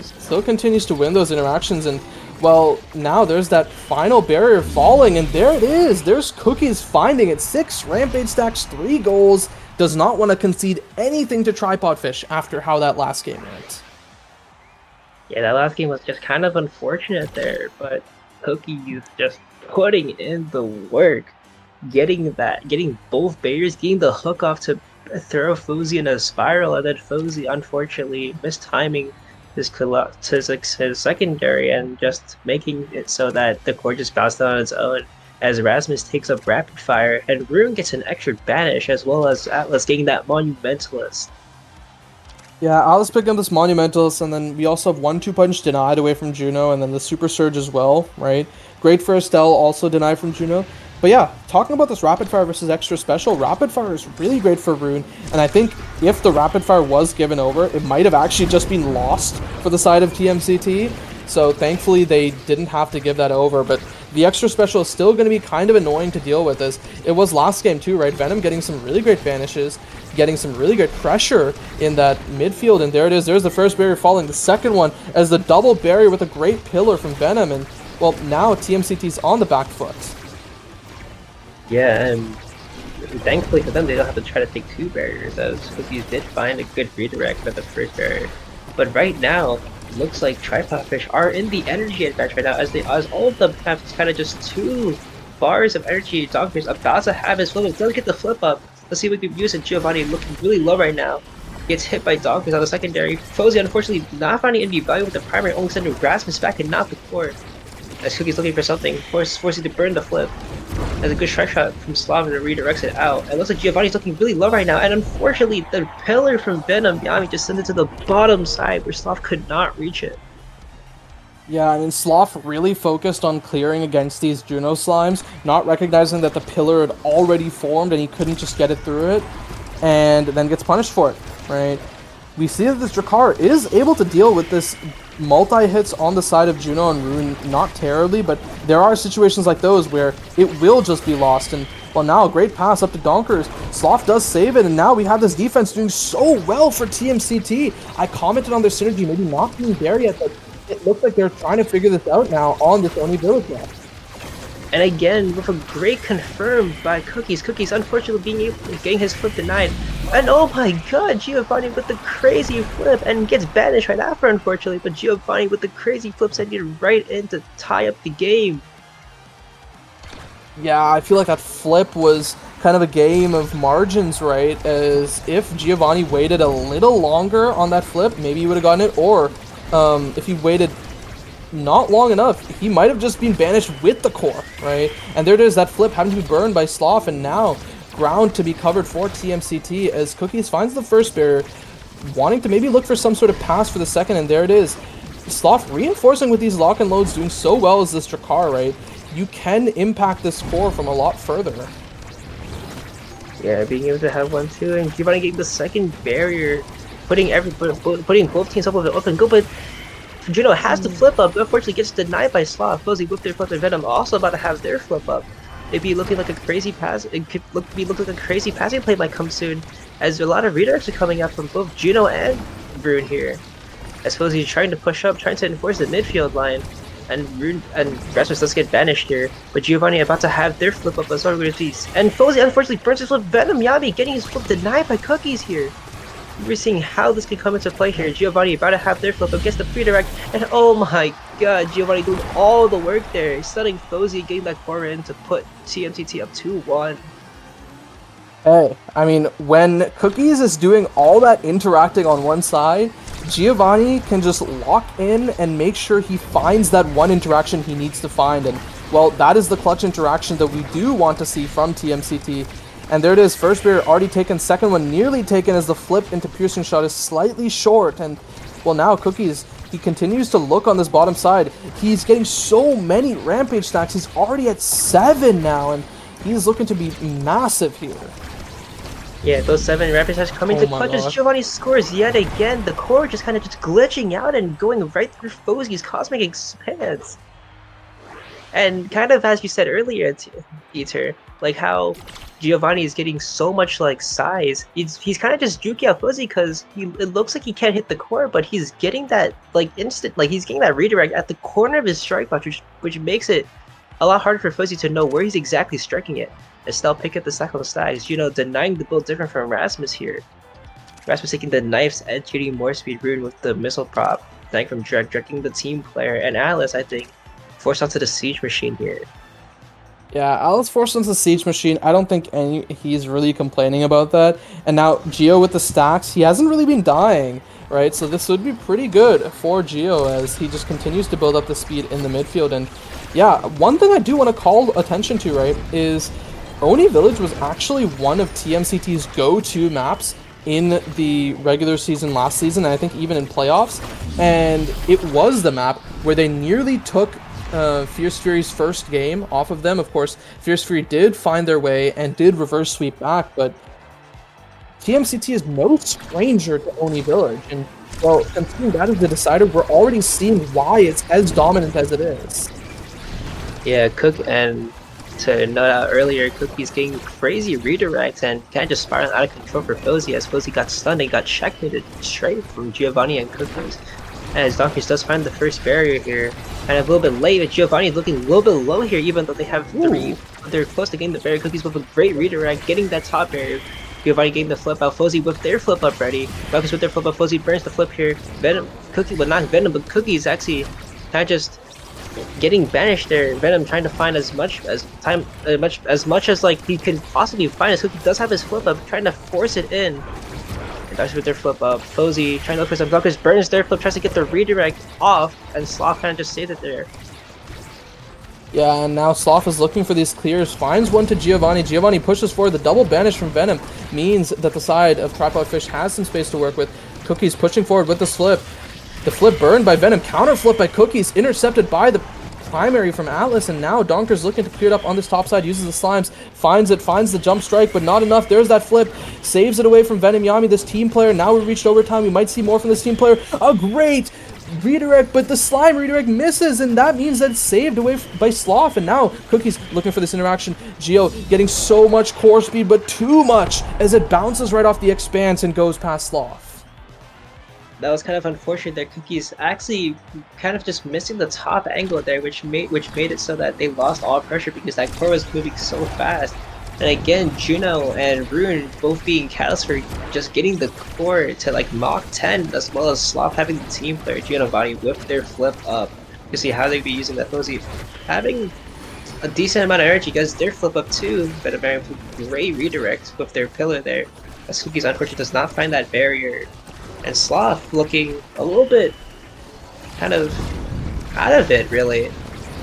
still continues to win those interactions, and well, now there's that final barrier falling, and there it is. There's Cookies finding it. 6 Rampage stacks, 3 goals. Does not want to concede anything to Tripod Fish after how that last game went. Yeah, that last game was just kind of unfortunate there, but Cookie Youth just putting in the work, getting both barriers, getting the hook off to throw Fousey in a spiral, and then Fousey unfortunately mistiming his secondary and just making it so that the core just bounced on its own as Rasmus takes up rapid fire and Rune gets an extra banish as well as Atlas getting that monumentalist. Yeah, Alice picking up this Monumentalist, and then we also have 1-2 punch denied away from Juno, and then the Super Surge as well, right? Great for Estelle, also denied from Juno. But yeah, talking about this Rapid Fire versus Extra Special, Rapid Fire is really great for Rune, and I think if the Rapid Fire was given over, it might have actually just been lost for the side of TMCT. So thankfully they didn't have to give that over, but the Extra Special is still going to be kind of annoying to deal with, as it was last game too, right? Venom getting some really great banishes, getting some really good pressure in that midfield, and there it is. There's the first barrier falling. The second one as the double barrier with a great pillar from Venom, and well, now TMCT's on the back foot. Yeah, and thankfully for them, they don't have to try to take 2 barriers, as Cookies did find a good redirect at the first barrier. But right now, looks like Tripod Fish are in the energy advantage right now, as all of them have kind of just 2 bars of energy. Dogfish about to have his flip up, doesn't get the flip up. Let's see what we can use it. Giovanni looking really low right now. Gets hit by Dogfish on the secondary. Fousey unfortunately not finding any value with the primary, only sending Rasmus back and not the core. As Cookie's looking for something, forcing to burn the flip. Has a good strike shot from Slav and redirects it out. It looks like Giovanni's looking really low right now, and unfortunately the pillar from Venom Yami just sent it to the bottom side where Slav could not reach it. Yeah, I mean, Sloth really focused on clearing against these Juno slimes, not recognizing that the pillar had already formed and he couldn't just get it through it, and then gets punished for it, right? We see that this Drakkar is able to deal with this multi-hits on the side of Juno and Rune, not terribly, but there are situations like those where it will just be lost, and well, now a great pass up to Donkers. Sloth does save it, and now we have this defense doing so well for TMCT. I commented on their synergy maybe not being there yet, but it looks like they're trying to figure this out now on this Oni village map. And again, with a great confirmed by Cookies. Cookies unfortunately getting his flip denied. And oh my god, Giovanni with the crazy flip and gets banished right after, unfortunately. But Giovanni with the crazy flip sending it right in to tie up the game. Yeah, I feel like that flip was kind of a game of margins, right? As if Giovanni waited a little longer on that flip, maybe he would have gotten it, or if he waited not long enough, he might have just been banished with the core, right? And there it is, that flip having to be burned by Sloth, and now ground to be covered for TMCT as Cookies finds the first barrier, wanting to maybe look for some sort of pass for the second, and there it is. Sloth reinforcing with these lock and loads, doing so well as this Drakkar, right? You can impact this core from a lot further. Yeah, being able to have 1-2, and Giovanni getting the second barrier, putting both teams up with an open go, but Juno has the flip up, but unfortunately gets denied by Sloth. Fousey with their flip and Venom also about to have their flip up. It'd be looking like a crazy pass. It could look like a crazy passing play might come soon, as a lot of redirects are coming out from both Juno and Rune here. I suppose he's trying to push up, trying to enforce the midfield line, and Rune and Rasmus does get banished here. But Giovanni about to have their flip up as well. And Fousey unfortunately burns his flip. Venom Yami getting his flip denied by Cookies here. We're seeing how this can come into play here. Giovanni about to have their flip up, gets the redirect, and oh my god, Giovanni doing all the work there, stunning Fousey, getting that core in to put TMTT up 2-1. Hey, I mean, when Cookies is doing all that interacting on one side, Giovanni can just lock in and make sure he finds that one interaction he needs to find, and well, that is the clutch interaction that we do want to see from TMCT. And there it is, first barrier already taken, second one nearly taken as the flip into piercing shot is slightly short, and well, now Cookies, he continues to look on this bottom side. He's getting so many rampage stacks, he's already at 7 now, and he's looking to be massive here. Yeah, those 7 rampage stacks coming to clutch as Giovanni scores yet again. The core just kind of just glitching out and going right through Fousey's Cosmic Expanse. And kind of as you said earlier, Eater, like how Giovanni is getting so much like size. He's kind of just juking out Fousey because it looks like he can't hit the core, but he's getting that like instant, like he's getting that redirect at the corner of his strike box, which makes it a lot harder for Fousey to know where he's exactly striking it. Estelle pick up the stack on the stacks, you know, denying the build different from Rasmus here. Rasmus taking the knife's edge, getting more speed Rune with the missile prop. Thank from directing the team player, and Alice, I think, forced onto the siege machine here. Yeah, Alice forced into the siege machine. I don't think he's really complaining about that. And now Geo with the stacks, he hasn't really been dying, right? So this would be pretty good for Geo as he just continues to build up the speed in the midfield. And yeah, one thing I do want to call attention to, right, is Oni Village was actually one of TMCT's go-to maps in the regular season last season, and I think even in playoffs. And it was the map where they nearly took Fierce Fury's first game off of them. Of course, Fierce Fury did find their way and did reverse sweep back, but TMCT is no stranger to Oni Village. And, well, considering that is the decider, we're already seeing why it's as dominant as it is. Yeah, Cook, and to note out earlier, Cookie's getting crazy redirects and kind of just spiraling out of control for Fozy as Fozy got stunned and got checkmated straight from Giovanni and Cookies. As Donkers does find the first barrier here, and a little bit late, but Giovanni is looking a little bit low here, even though they have 3. They're close to getting the barrier. Cookies with a great redirect, getting that top barrier. Giovanni getting the flip out, Fozy with their flip up ready. Donkers with their flip up, Fozy burns the flip here. Venom, Cookie, but not Venom, but Cookies actually kind of just getting banished there. Venom trying to find as much as like he can possibly find. As Cookie does have his flip up, trying to force it in. Donkers with their flip up. Fozy trying to look for some Donkers, burns their flip, tries to get the redirect off, and Sloth kind of just saved it there. Yeah, and now Sloth is looking for these clears, finds one to Giovanni. Giovanni pushes forward. The double banish from Venom means that the side of Tripod Fish has some space to work with. Cookies pushing forward with this flip. The flip burned by Venom, counter flip by Cookies, intercepted by the primary from Atlas, and now Donker's looking to clear it up on this top side, uses the slimes, finds it, finds the jump strike, but not enough. There's that flip, saves it away from Venom Yami, this team player. Now we reached overtime, we might see more from this team player. A great redirect, but the slime redirect misses, and that means that it's saved away by Sloth, and now Cookie's looking for this interaction. Geo getting so much core speed, but too much, as it bounces right off the expanse and goes past Sloth. That was kind of unfortunate there. Cookies actually kind of just missing the top angle there, which made it so that they lost all pressure because that core was moving so fast. And again, Juno and Rune both being catalysts for just getting the core to like Mach 10, as well as Sloth having the team player Giovanni whip their flip up. You see how they'd be using that Fozy having a decent amount of energy because their flip up too, but a very great redirect with their pillar there. As Cookies unfortunately does not find that barrier. And Sloth looking a little bit kind of out of it, really,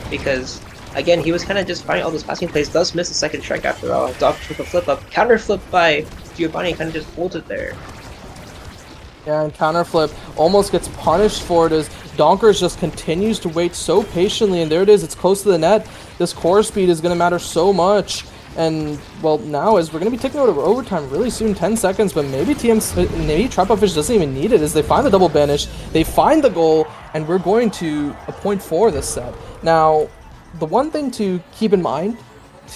because again he was kind of just finding all those passing plays. Does miss the second strike after all. Donkers with a flip up, counter flip by Giovanni, kind of just holds it there. Yeah, and counter flip almost gets punished for it as Donkers just continues to wait so patiently, and there it is. It's close to the net. This core speed is going to matter so much. And, well, now as we're going to be taking over overtime really soon, 10 seconds, but maybe maybe Tripod Fish doesn't even need it as they find the double banish, they find the goal, and we're going to a point 4 this set. Now, the one thing to keep in mind,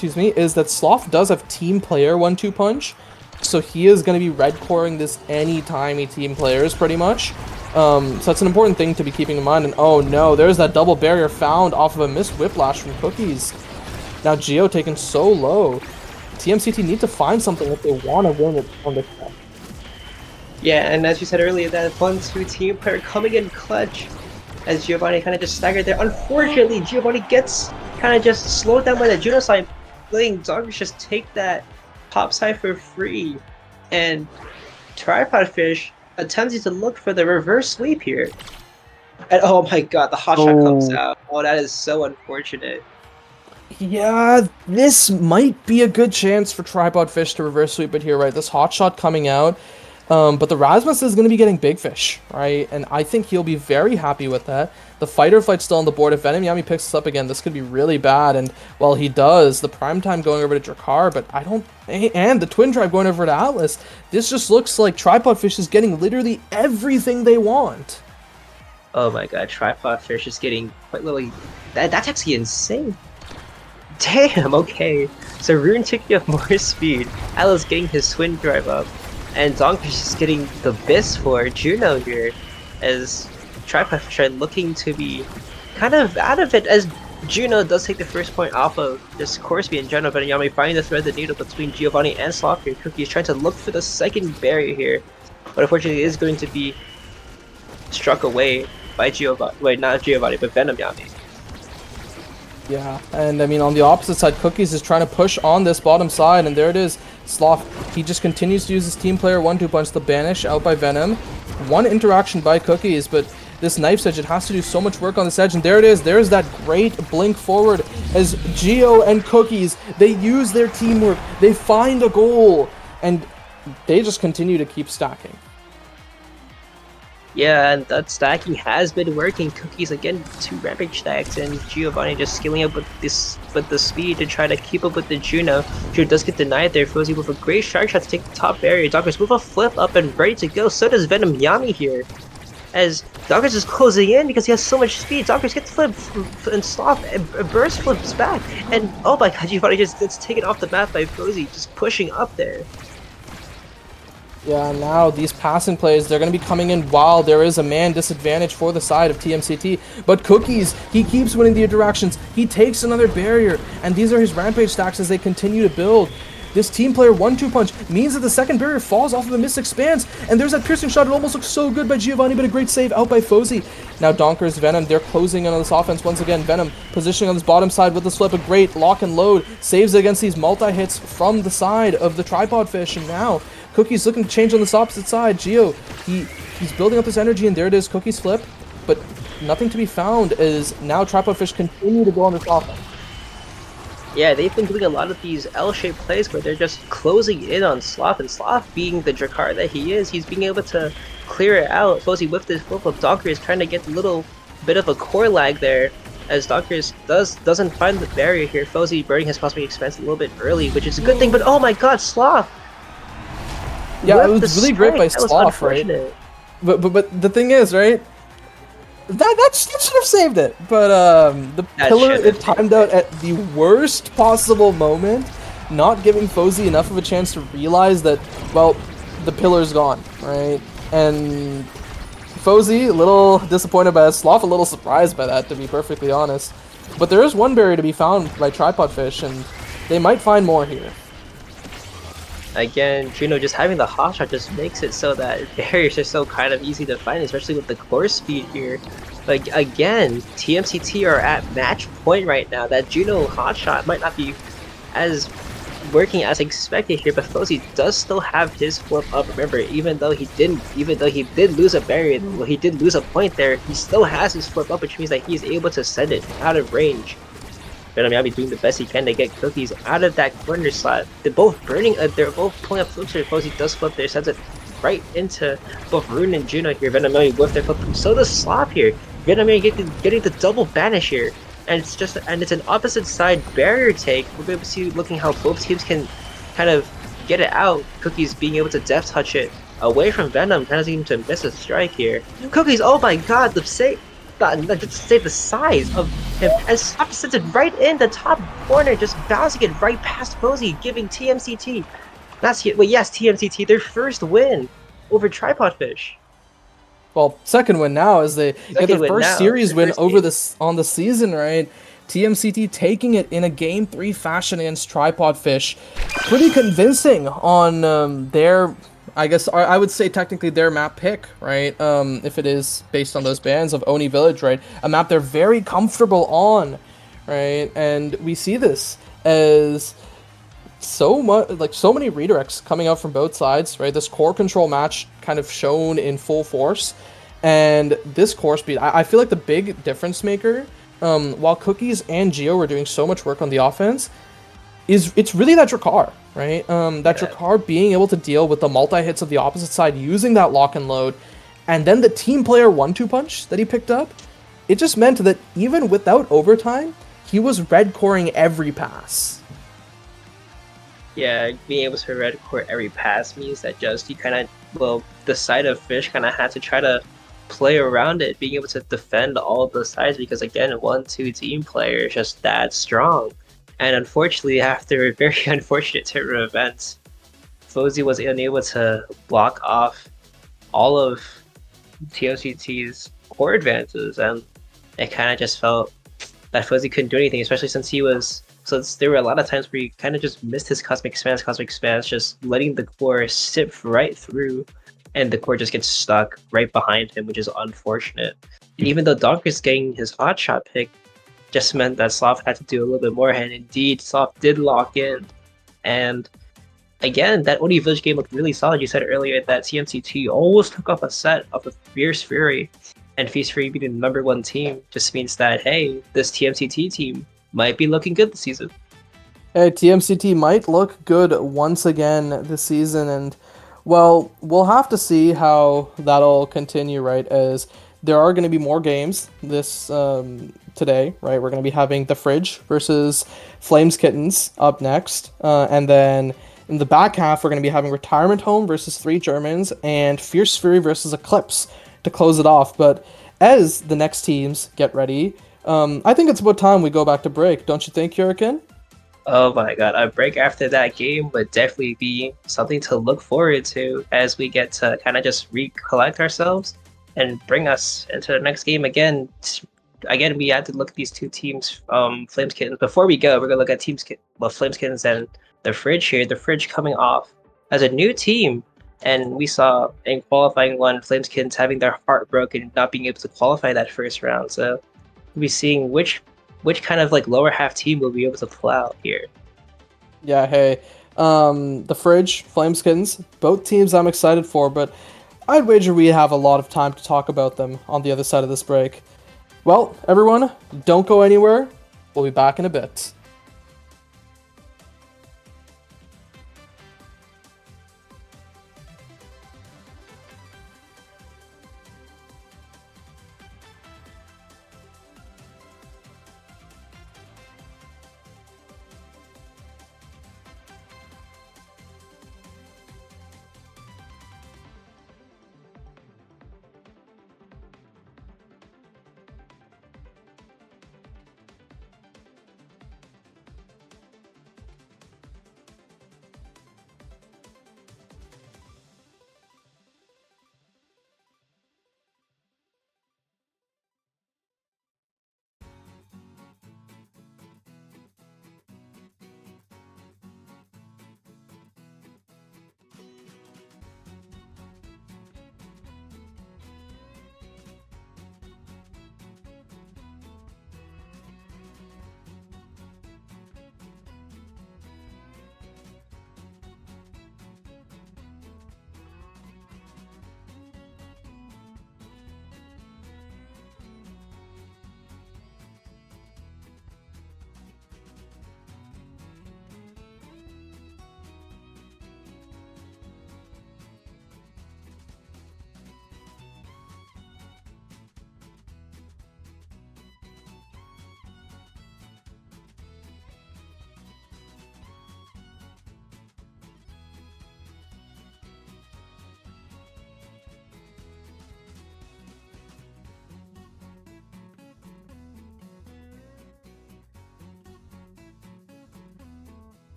is that Sloth does have team player 1-2 punch, so he is going to be red coring this anytime he team players, pretty much. So that's an important thing to be keeping in mind, and oh no, there's that double barrier found off of a missed whiplash from Cookies. Now Geo taken so low. TMCT need to find something if they want to win it on this set. Yeah, and as you said earlier, that 1-2 team player coming in clutch as Giovanni kind of just staggered there. Unfortunately, Giovanni gets kind of just slowed down by the Juno side, letting Donkers just take that top side for free. And Tripod Fish attempting to look for the reverse sweep here. And oh my god, the hot shot comes out. Oh, that is so unfortunate. Yeah, this might be a good chance for Tripod Fish to reverse sweep it here, right? This hot shot coming out. But the Rasmus is going to be getting Big Fish, right? And I think he'll be very happy with that. The fighter fight's still on the board. If Venom Yami picks this up again, this could be really bad. And, well, he does. The prime time going over to Drakar, but I don't... And the Twin Drive going over to Atlas. This just looks like Tripod Fish is getting literally everything they want. Oh my god, Tripod Fish is getting quite literally... That's actually insane. Damn, okay. So Rune taking up more speed, Atlas getting his Twin Drive up, and Donkers just getting the Biss for Juno here, as Tripod Fish are looking to be kind of out of it, as Juno does take the first point off of this core speed in general, but Yami finding the thread the needle between Giovanni and Sloth here. Cookie is trying to look for the second barrier here, but unfortunately it is going to be struck away by Giovanni, wait, not Giovanni, but Venom Yami. Yeah, and I mean, on the opposite side, Cookies is trying to push on this bottom side, and there it is. Sloth, he just continues to use his team player 1-2 punch, the banish out by Venom. One interaction by Cookies, but this knife's edge, it has to do so much work on this edge, and there it is. There's that great blink forward as Geo and Cookies, they use their teamwork, they find a goal, and they just continue to keep stacking. Yeah, and that stacking has been working. Cookies again, 2 rampage stacks, and Giovanni just scaling up with the speed to try to keep up with the Juno. Juno does get denied there. Fuzzy with a great shark shot to take the top barrier. Dockers with a flip up and ready to go. So does Venom Yami here. As Dockers is closing in because he has so much speed. Dockers gets flipped and Sloth and Burst flips back. And oh my god, Giovanni just gets taken off the map by Fuzzy, just pushing up there. Yeah, now these passing plays, they're going to be coming in while there is a man disadvantage for the side of TMCT. But Cookies, he keeps winning the interactions. He takes another barrier, and these are his rampage stacks as they continue to build. This team player 1-2 punch means that the second barrier falls off of a missed expanse, and there's that piercing shot. It almost looks so good by Giovanni, but a great save out by Fozy. Now Donkers, Venom, they're closing in on this offense once again. Venom positioning on this bottom side with this flip, a great lock and load, saves against these multi-hits from the side of the tripod fish, and now Cookie's looking to change on this opposite side. Geo, he's building up his energy, and there it is, Cookie's flip, but nothing to be found as now tripod fish continue to go on this offense. Yeah, they've been doing a lot of these L-shaped plays where they're just closing in on Sloth, and Sloth, being the Drakkar that he is, he's being able to clear it out. Fuzzy with this flip-up, Donker is trying to get a little bit of a core lag there, as Donker doesn't find the barrier here. Fuzzy burning his cosmic expanse a little bit early, which is a good thing, but oh my god, Sloth! Yeah, it was really great by Sloth, right? But the thing is, right? That should have saved it, but the pillar, it timed out at the worst possible moment, not giving Fozy enough of a chance to realize that, well, the pillar's gone, right? And Fozy, a little disappointed by that, Sloth a little surprised by that, to be perfectly honest. But there is one barrier to be found by Tripod Fish, and they might find more here. Again, Juno just having the hotshot just makes it so that barriers are so kind of easy to find, especially with the core speed here. But again, TMCT are at match point right now. That Juno hotshot might not be as working as expected here, but Fozy does still have his flip up. Remember, even though he did lose a barrier, well, he did lose a point there, he still has his flip up, which means that he's able to send it out of range. But I mean, I'll be doing the best he can to get Cookies out of that corner slot. They're both burning, they're both pulling up flips here. Fozy does flip there, sends it right into both Rune and Juno here. Venom with their flip. So does Slop here. Venom getting the double banish here. And it's an opposite side barrier take. We're going to see looking how both teams can kind of get it out. Cookies being able to deft touch it away from Venom, kind of seem to miss a strike here. Cookies, oh my god, the save. Just to say the size of him, and Slop sends it right in the top corner, just bouncing it right past Fozy, giving TMCT, TMCT their first win over Tripod Fish. Well, second win now as they get their first series win over on the season, right? TMCT taking it in a Game 3 fashion against Tripod Fish. Pretty convincing on their, I guess I would say technically their map pick, right? If it is based on those bans of Oni Village, right? A map they're very comfortable on, right? And we see this as so many redirects coming out from both sides, right? This core control match kind of shown in full force, and this core speed. I feel like the big difference maker, while Cookies and Geo were doing so much work on the offense, it's really that Drakkar, right? Drakkar being able to deal with the multi-hits of the opposite side using that lock and load, and then the team player 1-2 punch that he picked up, it just meant that even without overtime, he was red coring every pass. Yeah, being able to red core every pass means that just you kind of, well, the side of Fish kind of had to try to play around it, being able to defend all the sides, because again, 1-2 team player is just that strong. And unfortunately, after a very unfortunate turn of events, Fozy was unable to block off all of TOCT's core advances, and it kind of just felt that Fozy couldn't do anything, especially since there were a lot of times where he kind of just missed his Cosmic Expanse, just letting the core sip right through, and the core just gets stuck right behind him, which is unfortunate. And even though Donker's getting his hot shot pick, just meant that Soft had to do a little bit more, and indeed, Soft did lock in. And again, that OD Village game looked really solid. You said earlier that TMCT almost took off a set of the Fierce Fury, and Fierce Fury being the #1 team just means that, hey, this TMCT team might be looking good this season. Hey, TMCT might look good once again this season, and well, we'll have to see how that'll continue, right? As there are going to be more games this today, right? We're going to be having the Fridge versus Flames Kittens up next, and then in the back half, we're going to be having Retirement Home versus Three Germans and Fierce Fury versus Eclipse to close it off. But as the next teams get ready, I think it's about time we go back to break, don't you think, Hurricane? Oh my god, a break after that game would definitely be something to look forward to as we get to kind of just recollect ourselves and bring us into the next game again. Again, we had to look at these two teams, Flames Kittens. Before we go, we're gonna look at Flames Kittens and the Fridge here. The Fridge coming off as a new team, and we saw in qualifying one, Flames Kittens having their heart broken, not being able to qualify that first round. So we'll be seeing which kind of like lower half team will be able to pull out here. Yeah, hey. The Fridge, Flameskins, both teams I'm excited for, but I'd wager we have a lot of time to talk about them on the other side of this break. Well, everyone, don't go anywhere. We'll be back in a bit.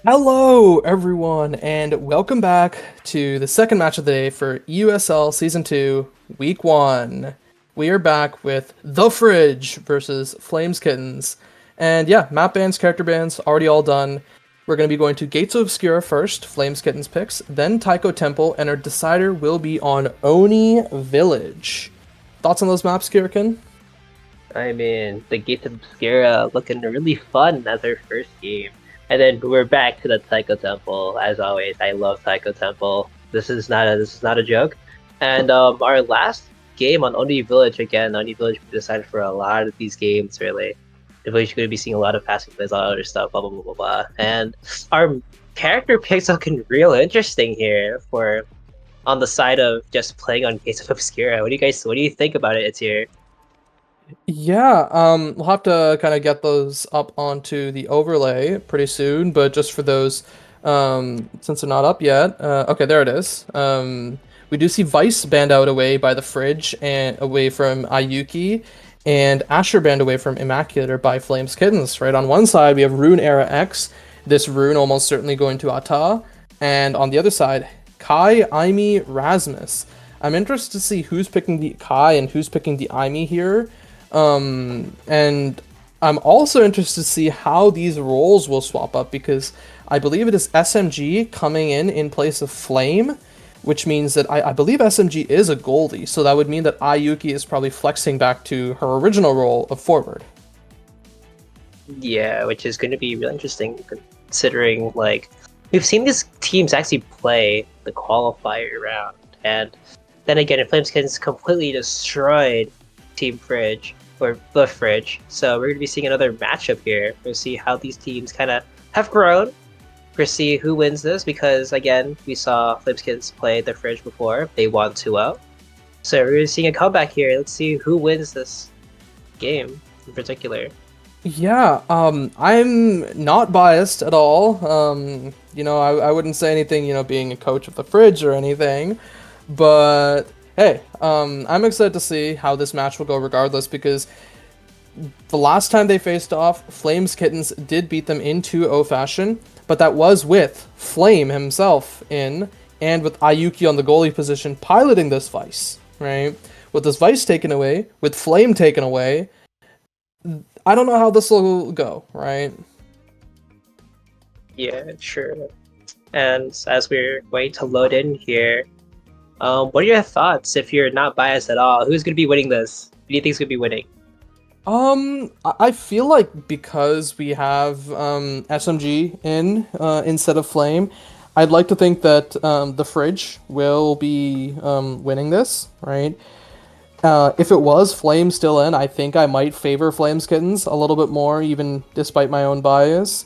Hello, everyone, and welcome back to the second match of the day for EUSL Season 2, Week 1. We are back with The Fridge versus Flames Kittens. And yeah, map bans, character bans, already all done. We're going to be going to Gates of Obscura first, Flames Kittens picks, then Taiko Temple, and our decider will be on Oni Village. Thoughts on those maps, Kirakin? I mean, the Gates of Obscura looking really fun as our first game. And then we're back to the Taiko Temple. As always, I love Taiko Temple. This is not a joke. And our last game on Oni Village again. Oni Village we decided for a lot of these games really. The village you're gonna be seeing a lot of passing plays, a lot of other stuff, blah blah blah blah blah. And our character picks looking real interesting here for on the side of just playing on Gates of Obscura. What do you think about it? It's here. Yeah, we'll have to kind of get those up onto the overlay pretty soon, but just for those, since they're not up yet, okay, there it is. We do see Vice banned out away by the Fridge and away from Ayuki, and Asher banned away from Immaculate or by Flames Kittens, right? On one side, we have Rune Era X, this rune almost certainly going to Ata, and on the other side, Kai, Aimi, Rasmus. I'm interested to see who's picking the Kai and who's picking the Aimi here. And I'm also interested to see how these roles will swap up because I believe it is SMG coming in place of Flame, which means that I believe SMG is a goalie, so that would mean that Ayuki is probably flexing back to her original role of forward. Yeah, which is going to be really interesting considering like we've seen these teams actually play the qualifier round, and then again, if Flames Kittens completely destroyed Team Fridge or the Fridge, so we're going to be seeing another matchup here. We'll see how these teams kind of have grown. We'll see who wins this because again, we saw Flames Kittens play the Fridge before; they won 2-0. So we're seeing a comeback here. Let's see who wins this game in particular. Yeah, I'm not biased at all. I wouldn't say anything, being a coach of the Fridge or anything, but hey, I'm excited to see how this match will go regardless because the last time they faced off, Flames Kittens did beat them in 2-0 fashion, but that was with Flame himself in, and with Ayuki on the goalie position piloting this Vice, right? With this Vice taken away, with Flame taken away, I don't know how this will go, right? Yeah, sure. And as we're waiting to load in here, what are your thoughts if you're not biased at all? Who's going to be winning this? Who do you think is going to be winning? I feel like because we have SMG in instead of Flame, I'd like to think that the Fridge will be winning this, right? If it was Flame still in, I think I might favor Flames Kittens a little bit more, even despite my own bias.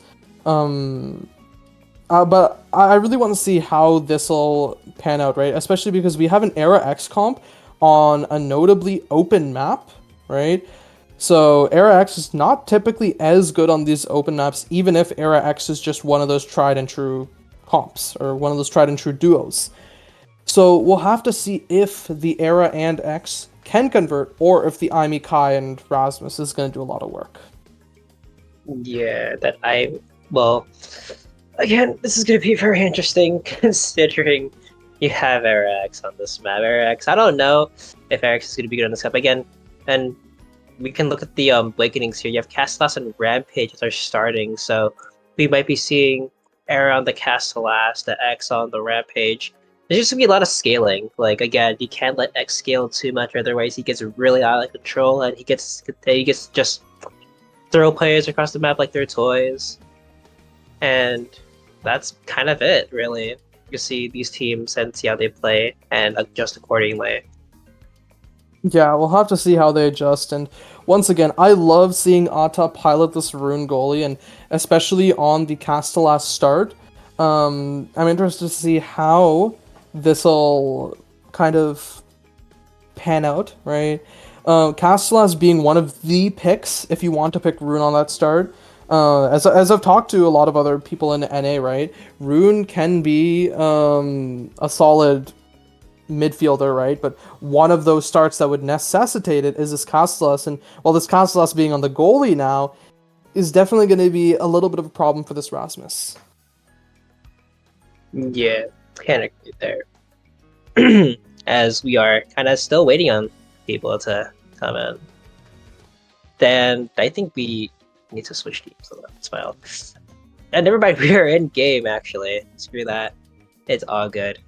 But I really want to see how this will pan out, right? Especially because we have an Era X comp on a notably open map, right? So Era X is not typically as good on these open maps, even if Era X is just one of those tried and true comps, or one of those tried and true duos. So we'll have to see if the Era and X can convert, or if the Aimi Kai and Rasmus is going to do a lot of work. Yeah, well, again, this is going to be very interesting considering you have Arax on this map. Arax, I don't know if Arax is going to be good on this map again. And we can look at the Awakenings here. You have Castellas and Rampage that are starting, so we might be seeing Era on the Castellas, the X on the Rampage. There's just gonna be a lot of scaling. Like again, you can't let X scale too much, otherwise he gets really out of control and he gets just throw players across the map like they're toys. And that's kind of it, really. You see these teams and see how they play and adjust accordingly. Yeah, we'll have to see how they adjust. And once again, I love seeing Ata pilot this Rune goalie, and especially on the Castellas start. I'm interested to see how this'll kind of pan out, right? Castellas being one of the picks if you want to pick Rune on that start. As I've talked to a lot of other people in NA, right? Rune can be a solid midfielder, right? But one of those starts that would necessitate it is this Castellas, and while this Castellas being on the goalie now is definitely going to be a little bit of a problem for this Rasmus. Yeah, kind of agree there. As we are kind of still waiting on people to come in. Then I think we need to switch teams. So that's fine. And never mind, we are in game actually. Screw that. It's all good.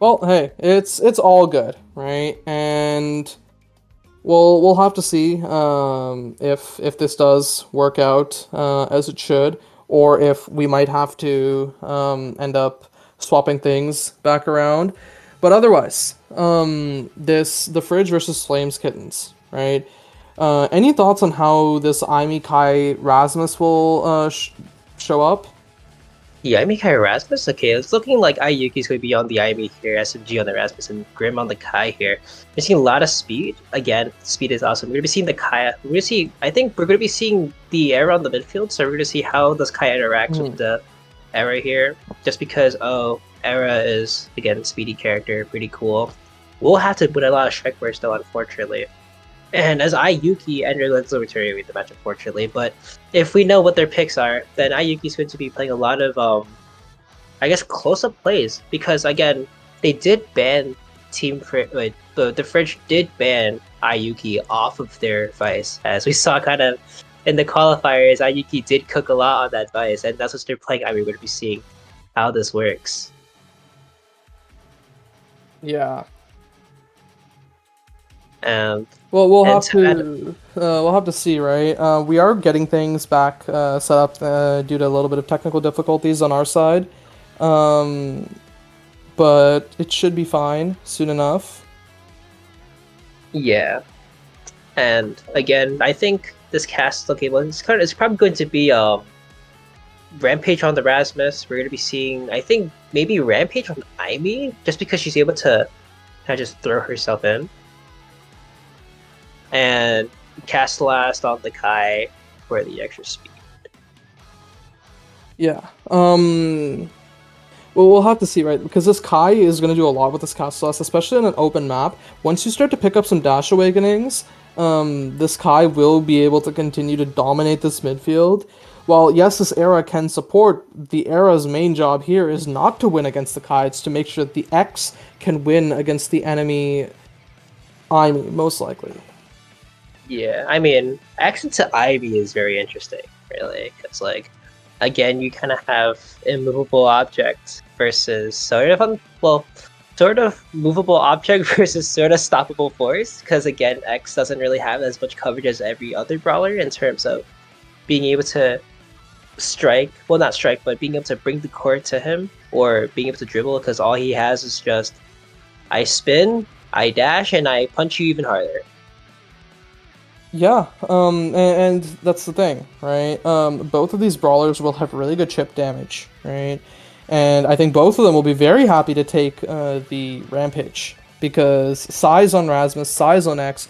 Well, hey, it's all good, right? And we'll have to see if this does work out as it should, or if we might have to end up swapping things back around. But otherwise, the fridge versus flames kittens, right? Any thoughts on how this Aimi Kai Rasmus will show up? Yeah, Aimi Kai Erasmus. Okay, it's looking like Ayuki's going to be on the Aimi here, SMG on the Erasmus, and Grim on the Kai here. We're seeing a lot of speed. Again, speed is awesome. We're going to be seeing the Kai. We're going to see. I think we're going to be seeing the Era on the midfield. So we're going to see how does Kai interacts with the Era here. Just because Era is again speedy character, pretty cool. We'll have to put a lot of strike burst though, unfortunately. And as Ayuki enter Let's Libertarian the match, unfortunately. But if we know what their picks are, then Ayuki's going to be playing a lot of, I guess, close-up plays. Because, again, they did ban the French did ban Ayuki off of their Vice. As we saw kind of in the qualifiers, Ayuki did cook a lot on that Vice. And that's what they're playing. I mean, we're going to be seeing how this works. Yeah. And Well, to we'll have to see, right? We are getting things back set up due to a little bit of technical difficulties on our side, um, but it should be fine soon enough. yeah. And again, I think this cast, okay, well, it's probably going to be Rampage on the Rasmus. We're going to be seeing, I think, maybe Rampage on Aimi, just because she's able to kind of just throw herself in. And cast last on the Kai for the extra speed. Yeah. Well, we'll have to see, right? Because this Kai is going to do a lot with this cast loss, especially in an open map. Once you start to pick up some dash awakenings, this Kai will be able to continue to dominate this midfield. While yes, this era can support, the era's main job here is not to win against the Kai, it's to make sure that the X can win against the enemy Aimi, most likely. Yeah, I mean, Accent to Ivy is very interesting, really, because like, again, you kind of have immovable object versus sort of movable object versus sort of stoppable force. Because again, X doesn't really have as much coverage as every other brawler in terms of being able to strike. Well, not strike, but being able to bring the core to him or being able to dribble. Because all he has is just I spin, I dash, and I punch you even harder. Yeah, and that's the thing, right? Both of these brawlers will have really good chip damage, right? And I think both of them will be very happy to take the Rampage because size on Rasmus, size on X,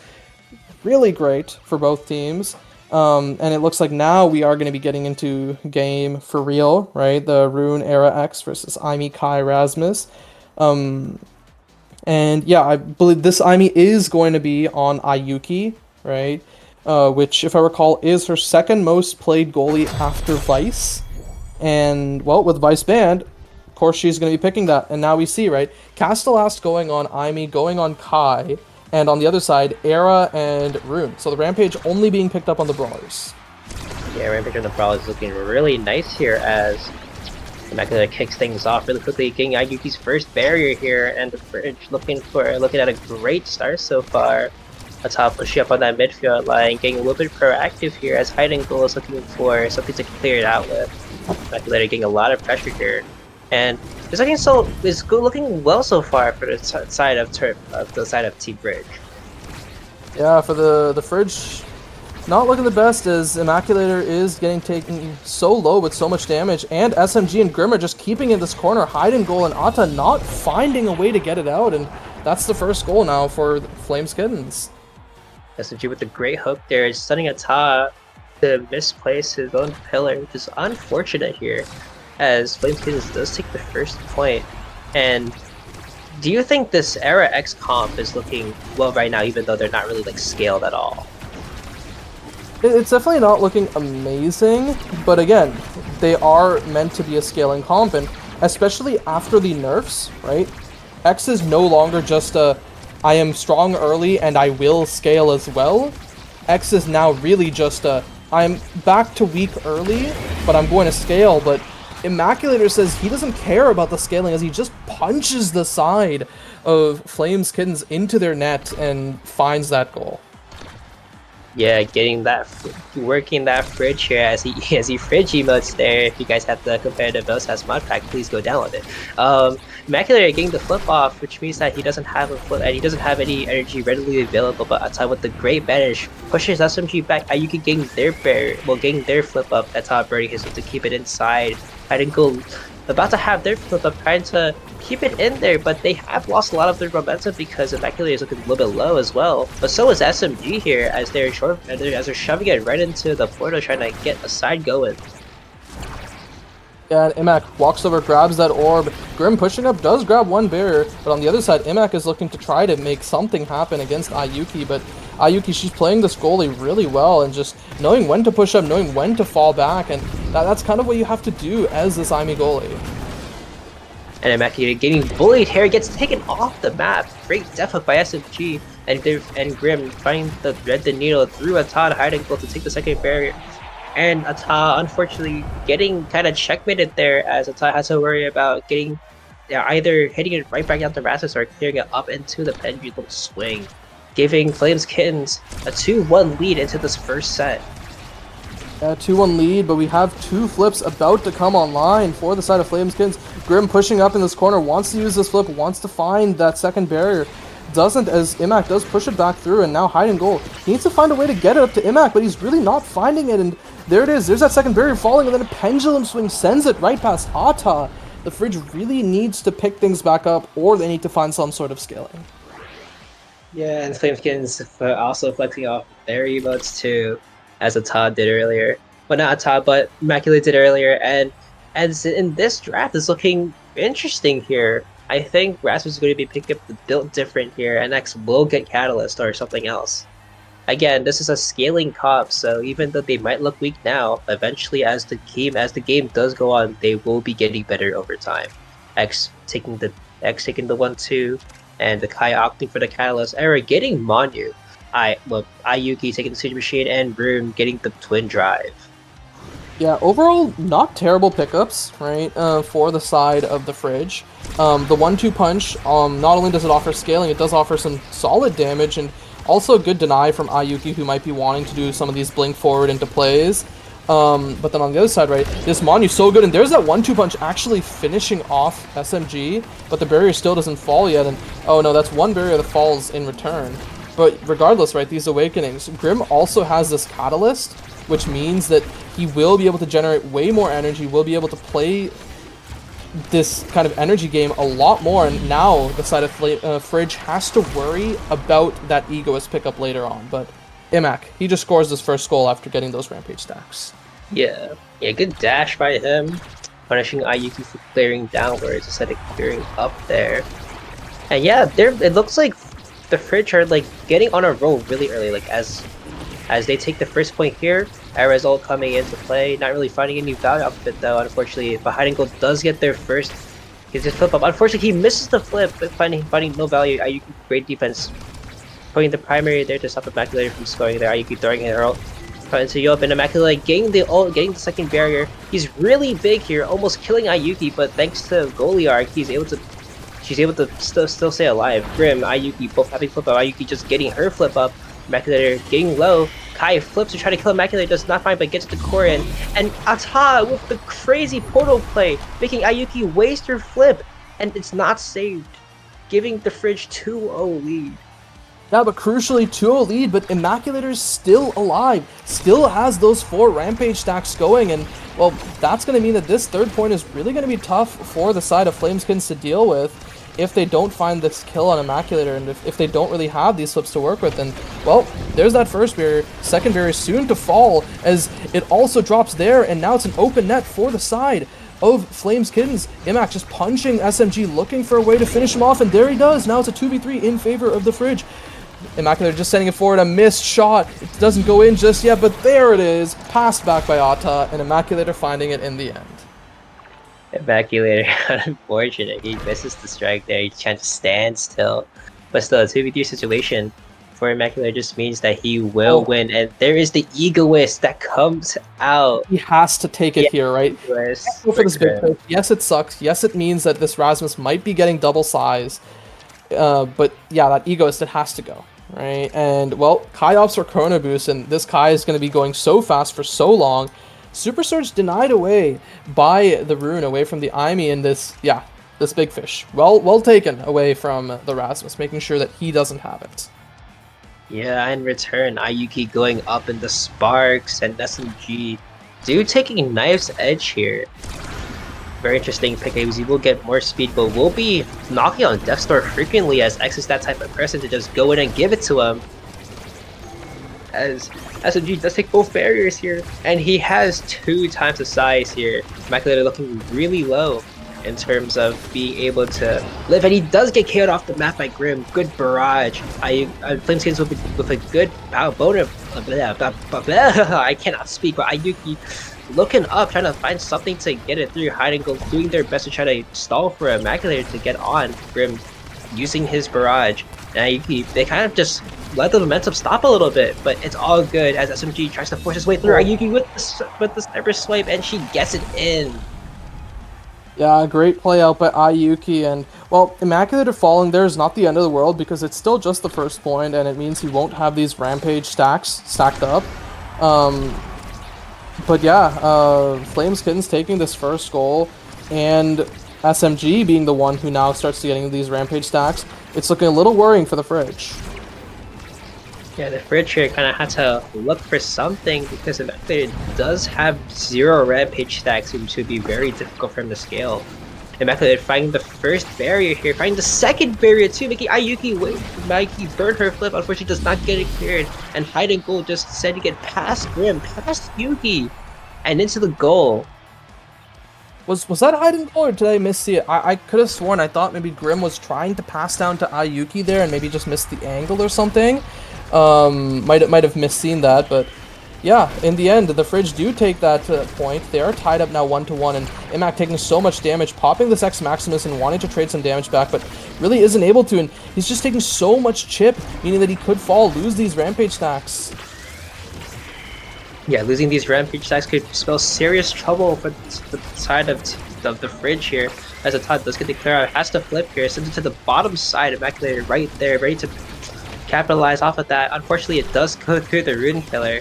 really great for both teams. And it looks like now we are going to be getting into game for real, right? The Rune Era X versus Aimi Kai Rasmus. And yeah, I believe this Aimi is going to be on Ayuki, right? Which, if I recall, is her second most played goalie after Vice. And, well, with Vice banned, of course she's going to be picking that. And now we see, right? Castellast going on Aimi, going on Kai, and on the other side, Era and Rune. So the Rampage only being picked up on the Brawlers. Yeah, Rampage on the Brawl is looking really nice here as Immaculata kicks things off really quickly, getting Ayuki's first barrier here, and the Fridge looking at a great start so far. Atop pushing up on that midfield line, getting a little bit proactive here as Hiding Goal is looking for something to clear it out with. Immaculata getting a lot of pressure here. And it's looking well so far for the side of Team Bridge. Yeah, for the Fridge, not looking the best as Immaculator is getting taken so low with so much damage, and SMG and Grim are just keeping in this corner, Hiding Goal and Atta not finding a way to get it out, and that's the first goal now for Flames Kittens. SMG with the great hook there, stunning Ata to misplace his own pillar, which is unfortunate here, as Flames Kittens does take the first point. And do you think this Era X comp is looking well right now, even though they're not really like scaled at all? It's definitely not looking amazing, but again, they are meant to be a scaling comp, and especially after the nerfs, right? X is no longer just a, I am strong early and I will scale as well. X is now really just a, I'm back to weak early, but I'm going to scale. But Immaculator says he doesn't care about the scaling as he just punches the side of Flames Kittens into their net and finds that goal. Yeah, getting that, working that fridge here as he fridge emotes there. If you guys have the competitive as mod pack, please go download it. Immaculator getting the flip off, which means that he doesn't have a flip and he doesn't have any energy readily available. But outside with the great banish, pushes SMG back. Ayuki getting their bear, well, getting their flip up. That's how burning his to keep it inside. I didn't go. About to have their flip up, trying to keep it in there, but they have lost a lot of their momentum because Immaculator is looking a little bit low as well. But so is SMG here as they're shoving it right into the portal, trying to get a side going. Yeah, and Imac walks over, grabs that orb. Grim pushing up does grab one barrier, but on the other side, Imac is looking to try to make something happen against Ayuki, but Ayuki, she's playing this goalie really well and just knowing when to push up, knowing when to fall back, and that's kind of what you have to do as this Aimi goalie. And Immaculator getting bullied here, gets taken off the map. Great def up by SMG, and Grim finding the needle through Ata hiding goal to take the second barrier. And Ata, unfortunately, getting kind of checkmated there as Ata has to worry about getting either hitting it right back out the Rasmus or clearing it up into the pendulum swing, giving Flames Kittens a 2-1 lead into this first set. 2-1 lead, but we have two flips about to come online for the side of Flames Kittens. Grim pushing up in this corner, wants to use this flip, wants to find that second barrier. Doesn't, as Imac does push it back through, and now hiding goal. He needs to find a way to get it up to Imac, but he's really not finding it, and there it is. There's that second barrier falling, and then a pendulum swing sends it right past Ata. The Fridge really needs to pick things back up, or they need to find some sort of scaling. Yeah, and Flames Kittens also flexing off their emotes too, as Ata did earlier. Well, not Ata, but Immaculate did earlier, and as in this draft is looking interesting here. I think Rasmus is going to be picking up the build different here, and X will get Catalyst or something else. Again, this is a scaling comp, so even though they might look weak now, eventually as the game does go on, they will be getting better over time. X taking the 1-2, and the Kai opting for the Catalyst, Era getting Manu. Ayuki taking the Siege Machine, and Room getting the Twin Drive. Yeah, overall, not terrible pickups, right, for the side of the Fridge. The 1-2 punch, not only does it offer scaling, it does offer some solid damage, and also good deny from Ayuki, who might be wanting to do some of these blink forward into plays. But then on the other side, right, this Manu's so good, and there's that 1-2 punch actually finishing off SMG, but the barrier still doesn't fall yet, and oh no, that's one barrier that falls in return. But regardless, right, these Awakenings, Grim also has this Catalyst, which means that he will be able to generate way more energy, will be able to play this kind of energy game a lot more, and now the side of Fridge has to worry about that Egoist pickup later on. But Imac, he just scores his first goal after getting those Rampage stacks. Yeah, good dash by him, punishing Ayuki for clearing downwards instead of clearing up there. And yeah, it looks like the Fridge are like getting on a roll really early, like as they take the first point here. Era's ult coming into play, not really finding any value off of it though, unfortunately. But Hiding Goal does get their first, gets his flip up. Unfortunately, he misses the flip, but finding no value. Ayuki, great defense, putting the primary there to stop Immaculator from scoring there. Ayuki throwing her ult into Yop, and Immaculator getting the ult, getting the second barrier. He's really big here, almost killing Ayuki, but thanks to Goliarch, she's able to still stay alive. Grim, Ayuki, both having flip up. Ayuki just getting her flip up. Immaculator getting low. Kai flips to try to kill Immaculator, does not find, but gets the core in. And Ata with the crazy portal play, making Ayuki waste her flip, and it's not saved, giving the Fridge 2-0 lead. Yeah, but crucially 2-0 lead, but Immaculator's still alive, still has those 4 Rampage stacks going, and well, that's going to mean that this third point is really going to be tough for the side of Flames Kittens to deal with if they don't find this kill on Immaculator, and if they don't really have these flips to work with. And well, there's that first barrier, second barrier soon to fall as it also drops there, and now it's an open net for the side of Flames Kittens. Imac just punching SMG, looking for a way to finish him off, and there he does. Now it's a 2v3 in favor of the Fridge. Immaculate just sending it forward, a missed shot. It doesn't go in just yet, but there it is. Passed back by Ata, and Immaculator finding it in the end. Evacuator, unfortunate. He misses the strike there. He's trying to stand still. But still, a 2v3 situation for Immaculate just means that he will win. And there is the egoist that comes out. He has to take it here, right? Go for this big push. Yes, it sucks. Yes, it means that this Rasmus might be getting double size. But yeah, that egoist, it has to go, right? And, well, Kai opts for Chrono Boost, and this Kai is going to be going so fast for so long. Super Surge denied away by the rune, away from the Aimi in this, this big fish. Well taken away from the Rasmus, making sure that he doesn't have it. Yeah, in return, Ayuki going up in the Sparks and SMG do taking Knife's Edge here. Very interesting pick. He will get more speed, but will be knocking on Death's Door frequently, as X is that type of person to just go in and give it to him. As SMG does take both barriers here, and he has 2 times the size here. Immaculate looking really low in terms of being able to live, and he does get KO'd off the map by Grim. Good barrage. Flameskins with a good bonus. I cannot speak, but Ayuki looking up, trying to find something to get it through. Hide and go, doing their best to try to stall for Immaculate to get on Grim, using his barrage. And Ayuki, they kind of just let the momentum stop a little bit, but it's all good as SMG tries to force his way through Ayuki with the sniper swipe, and she gets it in. Yeah, great play out by Ayuki, and, well, Immaculate falling there is not the end of the world, because it's still just the first point, and it means he won't have these Rampage stacks stacked up. But yeah, Flameskittens taking this first goal, and SMG being the one who now starts getting these Rampage stacks. It's looking a little worrying for the Fridge. Yeah, the Fridge here kind of had to look for something, because Immaculate does have 0 Rampage stacks, which would be very difficult for him to scale. Immaculate finding the first barrier here, finding the second barrier too, making Ayuki burn her flip. Unfortunately, does not get it cleared, and Hide and Goal just sending it past Grim, past Yuki, and into the goal. Was that Hide and Goal, or did I miss it? I could have sworn I thought maybe Grim was trying to pass down to Ayuki there and maybe just missed the angle or something. Might have misseen that, but yeah, in the end, the Fridge do take that point. They are tied up now 1-1, and Imac taking so much damage, popping this X Maximus and wanting to trade some damage back, but really isn't able to, and he's just taking so much chip, meaning that he could lose these Rampage stacks. Yeah, losing these Rampage stacks could spell serious trouble for the side of the Fridge here, as Todd does get the clear out, has to flip here, sends it to the bottom side, Immaculated right there, ready to capitalize off of that. Unfortunately, it does go through the Rune Killer,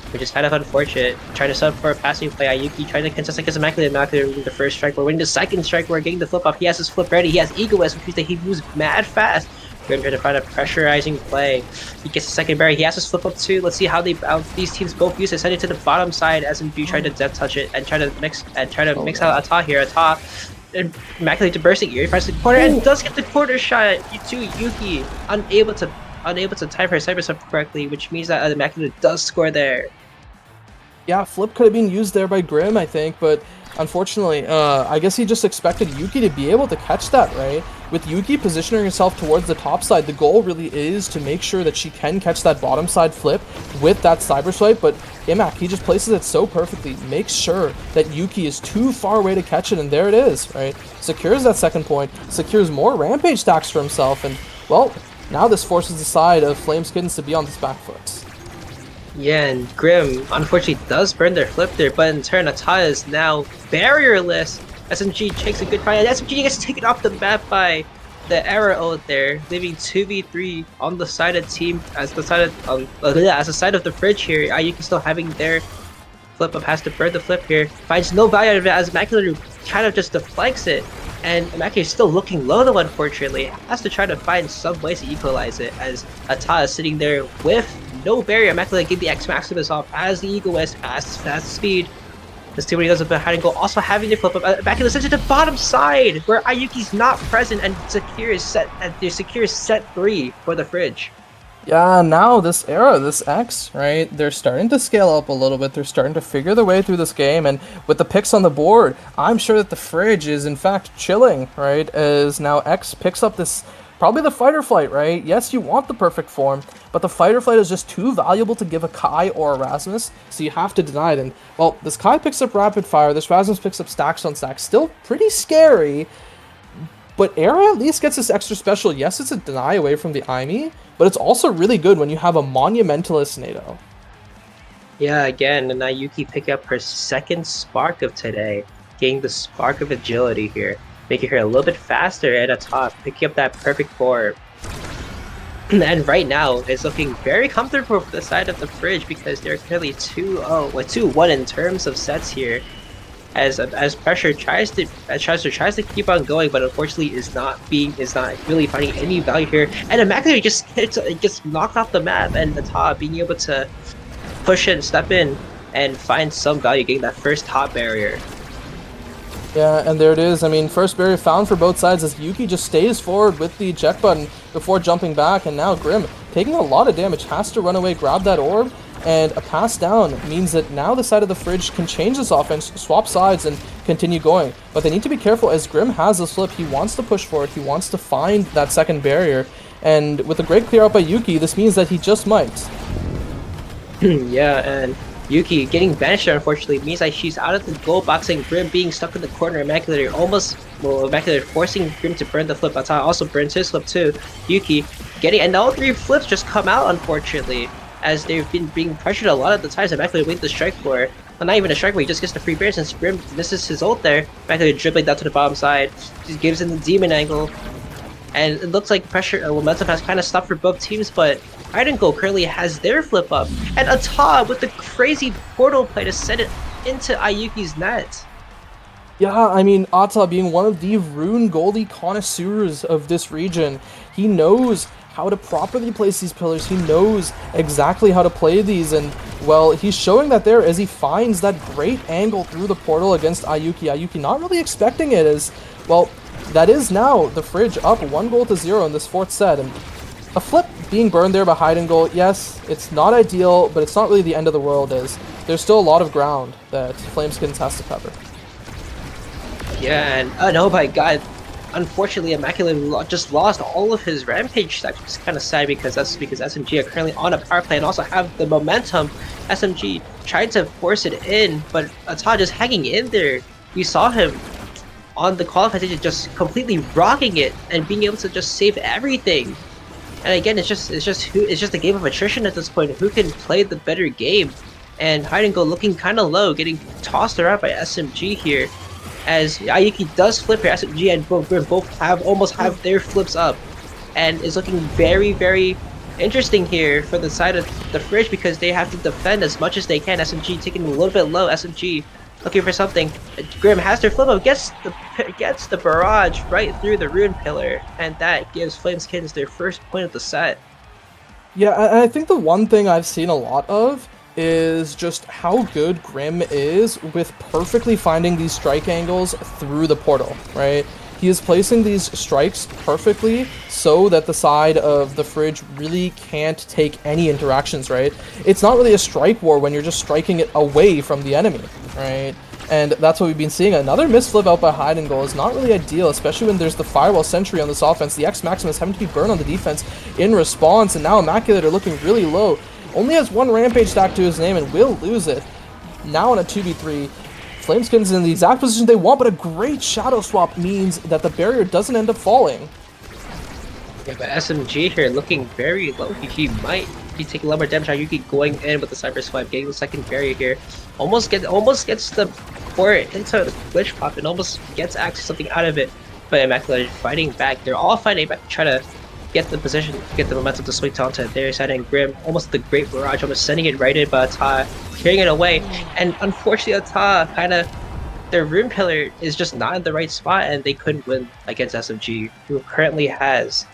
which is kind of unfortunate. Trying to sub for a passing play, Ayuki trying to contest against Immaculate. Winning the first strike, we're winning the second strike, we're getting the flip off. He has his flip ready, he has Egoist, which means that he moves mad fast. Grim trying to find a pressurizing play. He gets the second barrier, he has his flip up too. Let's see how these teams both use it. Send it to the bottom side, SMG trying to death touch it and try to mix out Ata here. Ata Immaculate to bursting ear, he finds the corner and does get the quarter shot to Yuki. Unable to time her cyber sub correctly, which means that Immaculate does score there. Yeah, flip could have been used there by Grim, I think, but unfortunately, I guess he just expected Yuki to be able to catch that, right? With Yuki positioning herself towards the top side, the goal really is to make sure that she can catch that bottom side flip with that cyber swipe, but Imac, he just places it so perfectly, makes sure that Yuki is too far away to catch it, and there it is, right? Secures that second point, secures more Rampage stacks for himself, and, well, now this forces the side of Flameskittens to be on this back foot. Yeah, and Grim unfortunately does burn their flip there, but in turn Ata is now barrierless. SMG takes a good fight, and SMG gets taken off the map by the error ult there, leaving 2v3 on the side of team as the side of the Fridge here. Ayuki still having their flip up, has to burn the flip here, finds no value out of it as Immaculate kind of just deflects it. And Immaculate is still looking low though, unfortunately. Has to try to find some ways to equalize it, as Ata is sitting there with no barrier. Immaculate gave the X Maximus off as the Egoist has fast speed. Let's see what he does with the hide and go. Also having the flip up. Immaculate sends it to the bottom side, where Ayuki's not present, and secures set 3 for the Fridge. Yeah, now this era, this X, right, they're starting to scale up a little bit. They're starting to figure their way through this game, and with the picks on the board, I'm sure that the Fridge is in fact chilling, right, as now X picks up this Probably the fight or flight, right? Yes, you want the perfect form, but the fight or flight is just too valuable to give a Kai or a Rasmus, so you have to deny it. And, well, this Kai picks up rapid fire, this Rasmus picks up stacks on stacks. Still pretty scary, but Era at least gets this extra special. Yes, it's a deny away from the Aimi, but it's also really good when you have a Monumentalist NATO. Yeah, again, and now Yuki picking up her second spark of today, getting the spark of agility here, making her a little bit faster at the top, picking up that perfect form. And right now, it's looking very comfortable for the side of the fridge because they're clearly 2-1 in terms of sets here. As pressure tries to keep on going, but unfortunately is not really finding any value here. And Immaculate just gets knocked off the map, and the top being able to push in, step in, and find some value, getting that first top barrier. Yeah, and there it is. I mean, first barrier found for both sides as Yuki just stays forward with the eject button before jumping back, and now Grim, taking a lot of damage, has to run away, grab that orb, and a pass down means that now the side of the fridge can change this offense, swap sides, and continue going. But they need to be careful as Grim has a slip. He wants to push forward, he wants to find that second barrier, and with a great clear out by Yuki, this means that he just might. Yeah, and Yuki getting banished, unfortunately, means that she's out of the goal box, and Grim being stuck in the corner. Immaculate forcing Grim to burn the flip. Ata also burns his flip too. Yuki getting, and all three flips just come out, unfortunately, as they've been being pressured a lot of the times. Immaculate waiting the strike for, well, not even a strike where he just gets the free bear since Grim misses his ult there. Immaculate dribbling down to the bottom side, just gives in the demon angle. And it looks like pressure momentum has kind of stopped for both teams, but Go currently has their flip up, and Ata with the crazy portal play to send it into Ayuki's net. Yeah, I mean, Ata being one of the rune Goldie connoisseurs of this region, he knows how to properly place these pillars, he knows exactly how to play these, and, well, he's showing that there as he finds that great angle through the portal against Ayuki. Ayuki not really expecting it as, well, that is now the fridge up 1-0 in this fourth set, and a flip being burned there by hide and goal, yes, it's not ideal, but it's not really the end of the world, as there's still a lot of ground that Flameskins has to cover. Yeah, and oh my god, unfortunately Immaculate just lost all of his rampage stacks, which is kind of sad because SMG are currently on a power play and also have the momentum. SMG tried to force it in, but Ata just hanging in there. You saw him on the qualification just completely rocking it and being able to just save everything. And again, it's just a game of attrition at this point. Who can play the better game? And Hide and Go looking kind of low, getting tossed around by SMG here. As Ayuki does flip here, SMG and both almost have their flips up, and it's looking very, very interesting here for the side of the fridge because they have to defend as much as they can. SMG taking a little bit low. SMG looking for something. Grim has their flip up, gets the barrage right through the rune pillar, and that gives Flameskins their first point of the set. Yeah, and I think the one thing I've seen a lot of is just how good Grim is with perfectly finding these strike angles through the portal, right? He is placing these strikes perfectly so that the side of the fridge really can't take any interactions, right? It's not really a strike war when you're just striking it away from the enemy, right? And that's what we've been seeing. Another misflip out by Hide and Goal is not really ideal, especially when there's the Firewall Sentry on this offense. The X-Maximus having to be burned on the defense in response, and now Immaculate are looking really low. Only has one Rampage stack to his name and will lose it. Now in a 2v3, Flameskins in the exact position they want, but a great Shadow Swap means that the barrier doesn't end up falling. Yeah, but SMG here looking very low. He might be taking a lot more damage. Ayuki going in with the Cyber Swipe, getting the second barrier here. Almost gets the port into the glitch pop and almost gets actually something out of it. But Immaculate fighting back. They're all fighting back to try to get the position, get the momentum to swing onto their side, and Grim almost the great barrage, almost sending it right in, but Ata clearing it away. And unfortunately Ata kind of, their rune pillar is just not in the right spot, and they couldn't win against SMG, who currently has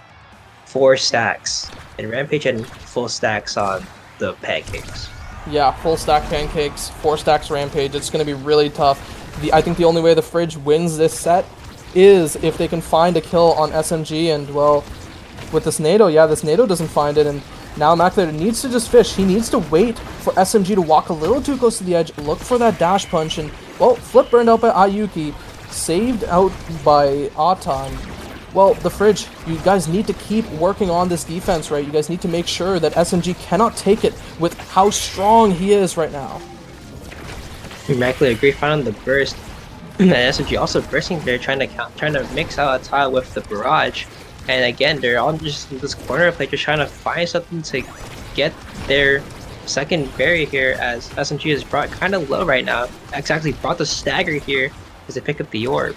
4 stacks in Rampage and full stacks on the Pancakes. Yeah, full stack Pancakes, 4 stacks Rampage. It's going to be really tough. I think the only way the fridge wins this set is if they can find a kill on SMG, and, well, with this NATO, yeah, this NATO doesn't find it, and now Immaculate needs to just fish. He needs to wait for SMG to walk a little too close to the edge, look for that dash punch, and, well, flip burned out by Ayuki, saved out by Ata. well, the Fridge, you guys need to keep working on this defense, right? You guys need to make sure that SMG cannot take it with how strong he is right now. Immaculate agree fine on the burst. And SMG also bursting there, trying to mix out a tile with the barrage. And again, they're all just in this corner play, just trying to find something to get their second barrier here, as SMG is brought kind of low right now. Exactly brought the stagger here as they pick up the orb.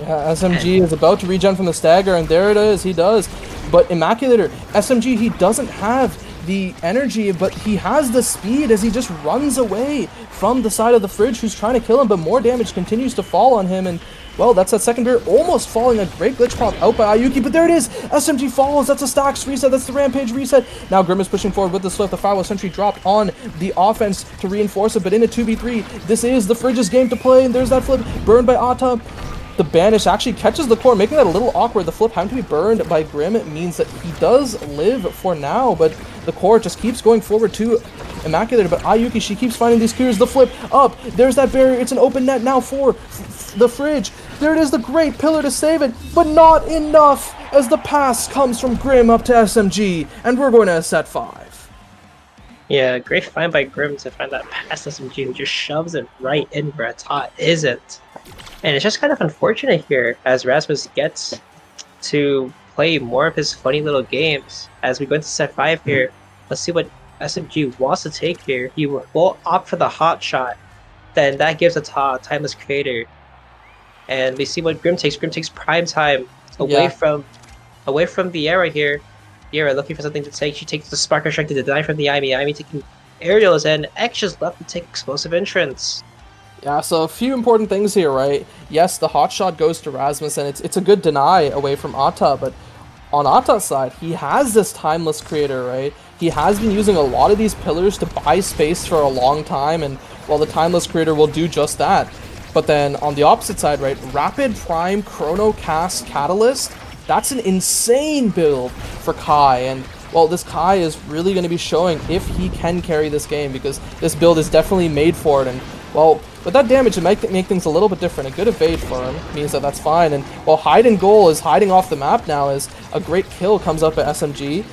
Yeah, SMG is about to regen from the stagger, and there it is, he does. But Immaculator, SMG, he doesn't have the energy, but he has the speed as he just runs away from the side of the Fridge who's trying to kill him, but more damage continues to fall on him, and well, that's that second barrier almost falling. A great glitch pop out by Ayuki, but there it is! SMG falls, that's a stacks reset, that's the Rampage reset. Now Grim is pushing forward with the Swift, the Firewall Sentry dropped on the offense to reinforce it, but in a 2v3, this is the Fridge's game to play, and there's that flip, burned by Ata. The Banish actually catches the core, making that a little awkward. The flip having to be burned by Grim means that he does live for now, but the core just keeps going forward to Immaculator. But Ayuki, she keeps finding these clears. The flip up. There's that barrier. It's an open net now for the Fridge. There it is, the great pillar to save it, but not enough as the pass comes from Grim up to SMG, and we're going to set 5. Yeah, great find by Grim to find that pass SMG, who just shoves it right in where Atat isn't. And it's just kind of unfortunate here as Rasmus gets to play more of his funny little games. As we go into set 5 here, let's see what SMG wants to take here. He will opt for the hot shot. Then that gives Atat Timeless Creator. And we see what Grim takes. Grim takes Prime Time away from the Era here. The Era looking for something to take. She takes the Sparker Strike to deny from the Imi. Imi taking aerials, and X just left to take Explosive Entrance. Yeah, so a few important things here, right? Yes, the hot shot goes to Rasmus, and it's a good deny away from Ata, but on Ata's side, he has this Timeless Creator, right? He has been using a lot of these pillars to buy space for a long time, and well, the Timeless Creator will do just that. But then on the opposite side, right, Rapid Prime Chrono Cast Catalyst, that's an insane build for Kai, and well, this Kai is really going to be showing if he can carry this game, because this build is definitely made for it, and well, with that damage, it might make things a little bit different. A good evade for him means that that's fine. And while Hide and Goal is hiding off the map now as a great kill comes up at SMG.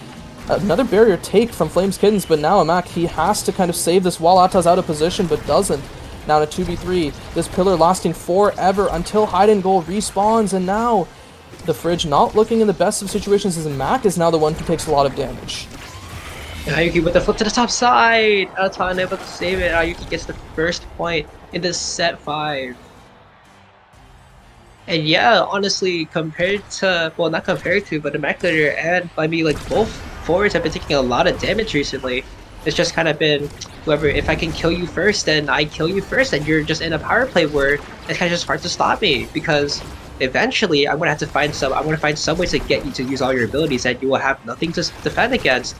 Another barrier take from Flames Kittens, but now Amak, he has to kind of save this while Ata's out of position, but doesn't. Now in a 2v3, this pillar lasting forever until Hide and Goal respawns, and now the Fridge not looking in the best of situations as Mac is now the one who takes a lot of damage. And Ayuki with the flip to the top side! Ata unable to save it. Ayuki gets the first point in this set 5. And yeah, honestly, compared to, well, not compared to, but Immaculator and I mean, like, both forwards have been taking a lot of damage recently. It's just kind of been, whoever, if I can kill you first, then I kill you first, and you're just in a power play where it's kind of just hard to stop me, because eventually I'm gonna have to find some, I'm gonna find some way to get you to use all your abilities, and you will have nothing to defend against.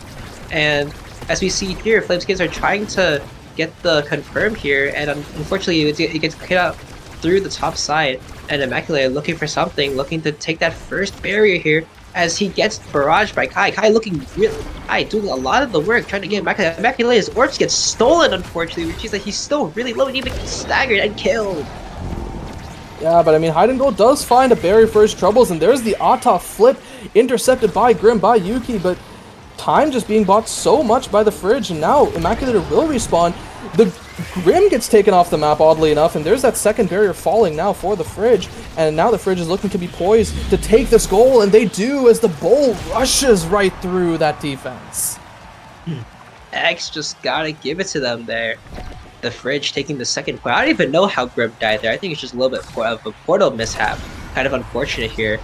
And as we see here, Flames Kids are trying to get the confirm here, and unfortunately it gets hit out through the top side, and Immaculator looking for something, looking to take that first barrier here as he gets barraged by Kai. Kai looking really high, doing a lot of the work, trying to get Immaculator. Immaculator's orbs get stolen, unfortunately, which means that he's still really low and even staggered and killed. Yeah, but I mean, Hide and Goal does find a barrier for his troubles, and there's the Ata flip intercepted by Grim, by Yuki, but time just being bought so much by the Fridge, and now Immaculator will respawn. The Grim gets taken off the map, oddly enough, and there's that second barrier falling now for the Fridge, and now the Fridge is looking to be poised to take this goal, and they do as the Bull rushes right through that defense. X just gotta give it to them there. The Fridge taking the second point. I don't even know how Grim died there. I think it's just a little bit of a portal mishap. Kind of unfortunate here,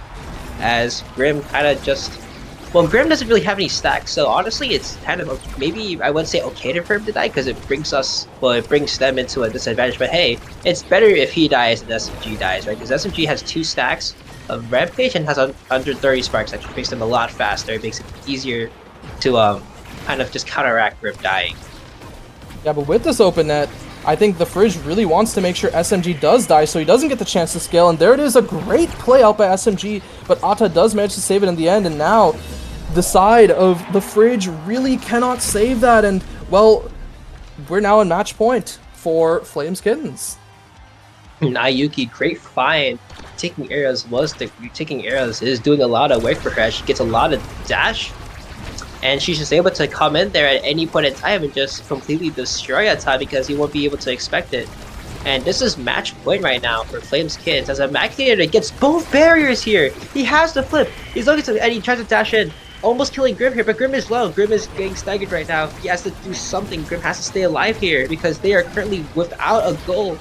as Grim kind of just... Well, Grim doesn't really have any stacks, so honestly, it's kind of, maybe I wouldn't say okay for him to die, because it brings us, well, it brings them into a disadvantage, but hey, it's better if he dies than SMG dies, right? Because SMG has 2 stacks of Rampage and has under 30 sparks, which makes them a lot faster. It makes it easier to kind of just counteract Grim dying. Yeah, but with this open net, I think the Fridge really wants to make sure SMG does die so he doesn't get the chance to scale, and there it is, a great play out by SMG, but Ata does manage to save it in the end, and now the side of the Fridge really cannot save that, and well, we're now in match point for Flames Kittens. Ayuki, great find taking arrows is doing a lot of work for her. She gets a lot of dash, and she's just able to come in there at any point in time and just completely destroy a time because he won't be able to expect it. And this is match point right now for Flames Kids as Immaculate gets both barriers here. He has the flip. He's looking to, and he tries to dash in, almost killing Grim here, but Grim is low. Grim is getting staggered right now. He has to do something. Grim has to stay alive here because they are currently without a goal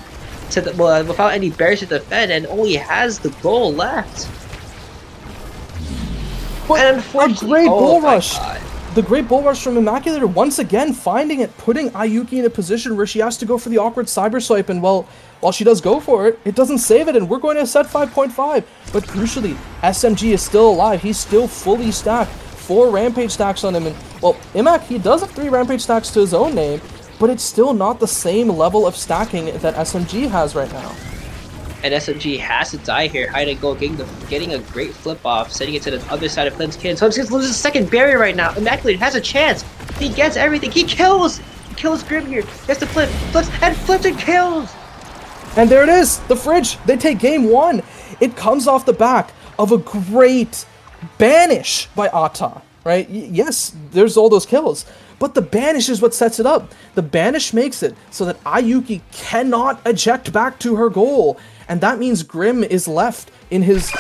without any barriers to defend, and only has the goal left. But And a unfortunately, great bull rush. God. The great bull rush from Immaculator once again finding it, putting Ayuki in a position where she has to go for the awkward cyber swipe, and while she does go for it, it doesn't save it, and we're going to set 5.5. But crucially, SMG is still alive. He's still fully stacked. 4 rampage stacks on him, and well, Immac, he does have 3 rampage stacks to his own name, but it's still not the same level of stacking that SMG has right now. And SMG has to die here. Hide and go, getting a great flip off, sending it to the other side of Flames Kids. Flames Kids loses a second barrier right now. Immaculate has a chance. He gets everything. He kills Grim here. He has to flips and kills. And there it is, the fridge. They take game 1. It comes off the back of a great banish by Ata, right? Yes, there's all those kills, but the banish is what sets it up. The banish makes it so that Ayuki cannot eject back to her goal. And that means Grim is left on his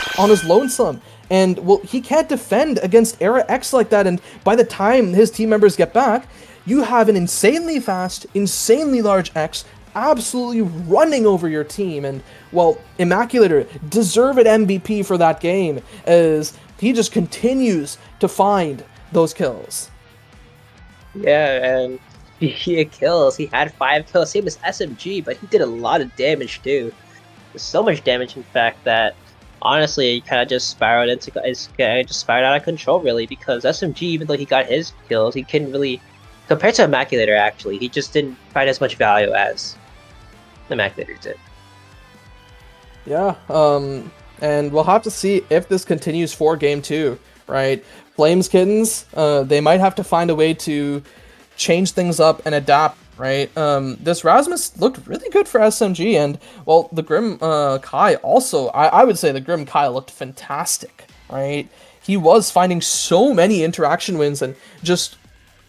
lonesome. And, well, he can't defend against Era X like that, and by the time his team members get back, you have an insanely fast, insanely large X absolutely running over your team. And, well, Immaculator, deserved MVP for that game, as he just continues to find those kills. Yeah, and he kills. He had 5 kills, same as SMG, but he did a lot of damage too. So much damage, in fact, that honestly, he kind of just spiraled out of control, really, because SMG, even though he got his kills, he couldn't really, compared to Immaculator, actually, he just didn't find as much value as Immaculator did. Yeah, and we'll have to see if this continues for game 2, right? Flames Kittens, they might have to find a way to change things up and adapt, right? This Rasmus looked really good for SMG, and, well, the Grim Kai also, I would say the Grim Kai looked fantastic, right? He was finding so many interaction wins, and just,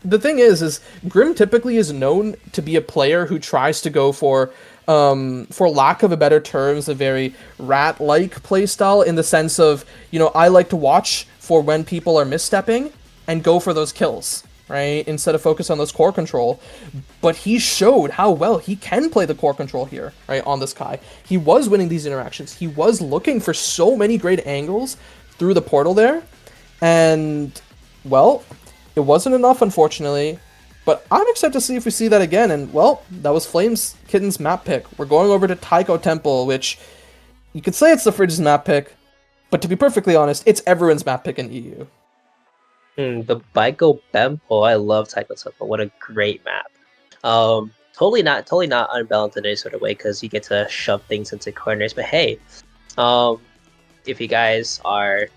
the thing is Grim typically is known to be a player who tries to go for lack of a better terms, a very rat-like playstyle, in the sense of, I like to watch for when people are misstepping and go for those kills, right? Instead of focus on this core control. But he showed how well he can play the core control here, right, on this Kai. He was winning these interactions. He was looking for so many great angles through the portal there. And, well, it wasn't enough, unfortunately. But I'm excited to see if we see that again. And, well, that was Flames Kitten's map pick. We're going over to Taiko Temple, which you could say it's the Fridge's map pick. But to be perfectly honest, it's everyone's map pick in EU. The Baiko Bempo, I love Taiko Temple. What a great map. Totally not unbalanced in any sort of way, because you get to shove things into corners. But hey, if you guys are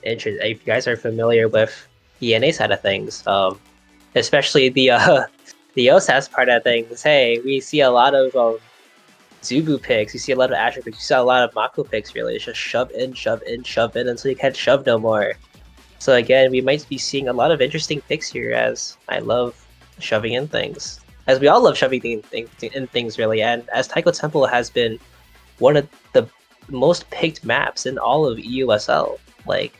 interested, if you guys are familiar with the NA side of things, especially the OSAS part of things, hey, we see a lot of Zubu picks, you see a lot of Asher picks, you see a lot of Mako picks, really. It's just shove in until you can't shove no more. So again, we might be seeing a lot of interesting picks here, as I love shoving in things. As we all love shoving in things, really. And as Taiko Temple has been one of the most picked maps in all of EUSL, like,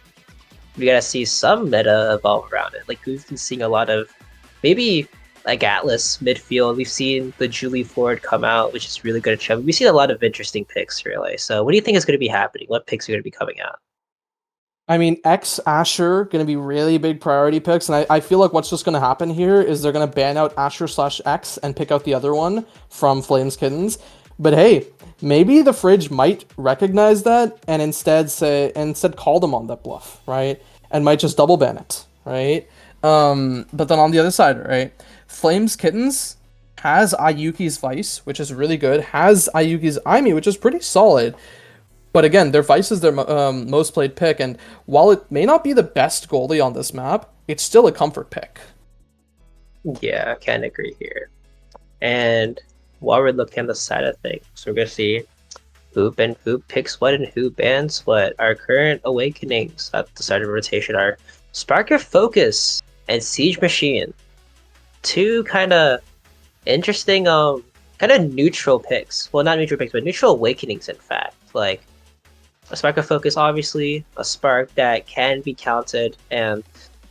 we gotta see some meta evolve around it. Like, we've been seeing a lot of, maybe like Atlas midfield. We've seen the Julie Ford come out, which is really good at shoving. We've seen a lot of interesting picks, really. So what do you think is going to be happening? What picks are going to be coming out? I mean, X Asher going to be really big priority picks, and I feel like what's just going to happen here is they're going to ban out Asher/X and pick out the other one from Flames Kittens. But hey, maybe the Fridge might recognize that and instead call them on that bluff, right? And might just double ban it, right? But then on the other side, right? Flames Kittens has Ayuki's Vice, which is really good, has Ayuki's Aimi, which is pretty solid. But again, their Vice is their most played pick, and while it may not be the best goalie on this map, it's still a comfort pick. Yeah, I can agree here. And while we're looking at the side of things, we're going to see who picks what and who bans what. Our current awakenings at the start of rotation are Spark of Focus and Siege Machine. Two kind of interesting, kind of neutral picks. Well, not neutral picks, but neutral awakenings, in fact. Like, a Spark of Focus, obviously, a spark that can be counted, and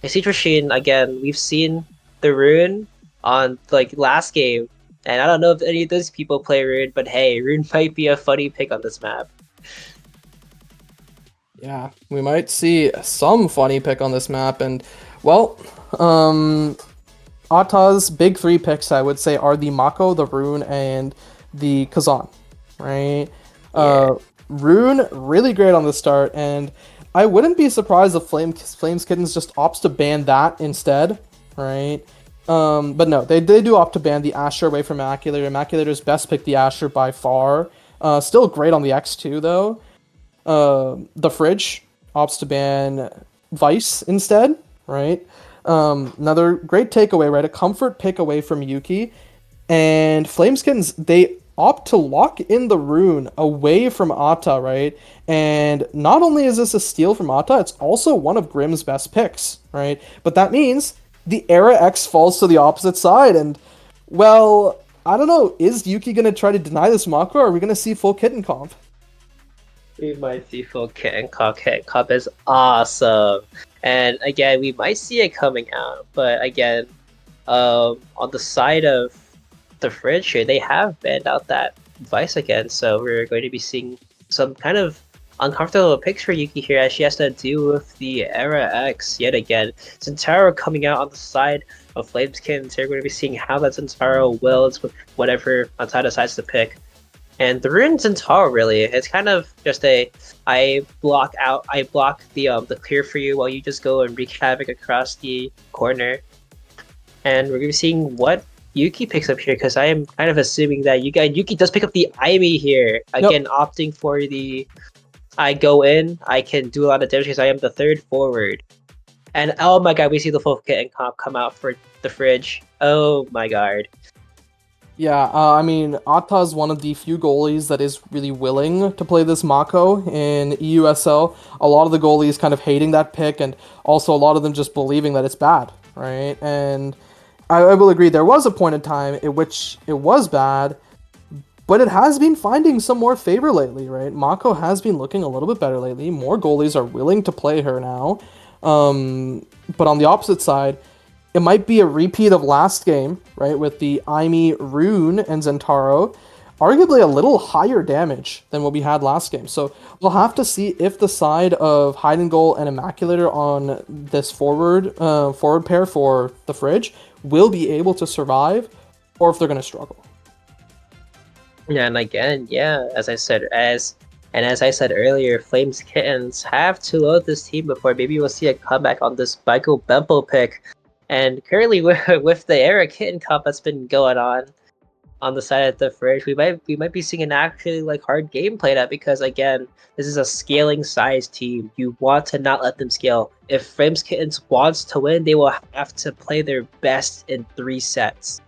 a Siege Machine, again, we've seen the rune on, like, last game, and I don't know if any of those people play rune, but hey, rune might be a funny pick on this map. Yeah, we might see some funny pick on this map, and well, Ata's big three picks, I would say, are the Mako, the Rune, and the Kazan, right? Yeah. Rune, really great on the start, and I wouldn't be surprised if Flames Kittens just opts to ban that instead, right? But no, they do opt to ban the Asher away from Immaculator. Immaculator's best pick the Asher by far. Still great on the X2, though. The Fridge opts to ban Vice instead, right? Another great takeaway, right? A comfort pick away from Yuki. And Flameskittens, they opt to lock in the rune away from Ata, right? And not only is this a steal from Ata, it's also one of Grimm's best picks, right? But that means the Era X falls to the opposite side. And, well, I don't know. Is Yuki going to try to deny this Mako, or are we going to see full kitten comp? We might see full kit and cup. Kit and cup is awesome. And again, we might see it coming out. But again, on the side of the Fridge here, they have banned out that Vice again. So we're going to be seeing some kind of uncomfortable picks for Yuki here as she has to deal with the Era X yet again. Zentaro coming out on the side of Flameskins. You're going to be seeing how that Zentaro wills with whatever Antara decides to pick. And the Rune Zentaro really, it's kind of just a I block the clear for you while you just go and wreak havoc across the corner. And we're gonna be seeing what Yuki picks up here, because I am kind of assuming that Yuki does pick up the Ivy here. Again, Yep. opting for the I go in, I can do a lot of damage because I am the third forward. And oh my god, we see the full kit and comp come out for the Fridge. Oh my god. Yeah, I mean, Ata's one of the few goalies that is really willing to play this Mako in EUSL. A lot of the goalies kind of hating that pick, and also a lot of them just believing that it's bad, right? And I will agree, there was a point in time in which it was bad, but it has been finding some more favor lately, right? Mako has been looking a little bit better lately. More goalies are willing to play her now. But on the opposite side, it might be a repeat of last game, right, with the Aimi, Rune, and Zentaro. Arguably a little higher damage than what we had last game. So we'll have to see if the side of Hide and Goal and Immaculator on this forward pair for the Fridge will be able to survive, or if they're going to struggle. Yeah, and again, yeah, as I said earlier, Flames Kittens have to load this team before maybe we'll see a comeback on this Michael Bempo pick. And currently, with the Era Kitten Cup that's been going on the side of the Fridge, we might be seeing an actually like hard game played out, because again, this is a scaling size team. You want to not let them scale. If Flames Kittens wants to win, they will have to play their best in 3 sets,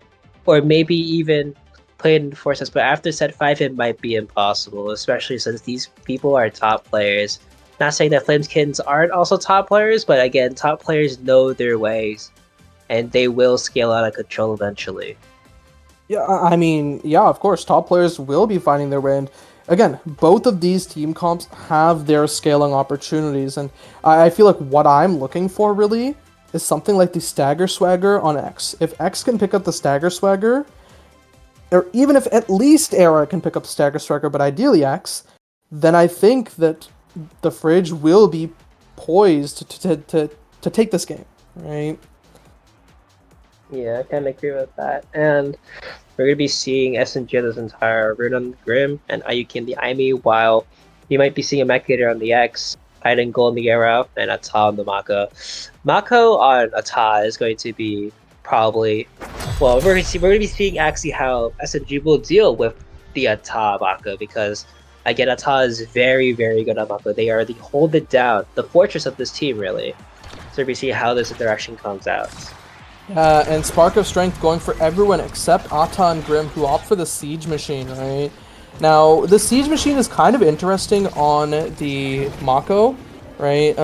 or maybe even play it in 4 sets. But after set 5, it might be impossible, especially since these people are top players. Not saying that Flames Kittens aren't also top players, but again, top players know their ways, and they will scale out of control eventually. Yeah, I mean, yeah, of course, top players will be finding their way. And again, both of these team comps have their scaling opportunities. And I feel like what I'm looking for really is something like the Stagger Swagger on X. If X can pick up the Stagger Swagger, or even if at least Era can pick up Stagger Swagger, but ideally X, then I think that the Fridge will be poised to take this game, right? Yeah, I kind of agree with that. And we're going to be seeing SNG this entire Rune on the Grim and Ayuki in the Aimi, while you might be seeing a Mechanitor on the X, Hide and Goal in the Arrow, and Ata on the Mako. Mako on Ata is going to be probably, well, we're going to be seeing actually how SNG will deal with the Ata Mako, because again, Ata is very, very good on Mako. They are the hold it down, the fortress of this team, really. So we see how this interaction comes out. And Spark of Strength going for everyone except Ata and Grim, who opt for the Siege Machine, right? Now, the Siege Machine is kind of interesting on the Mako, right?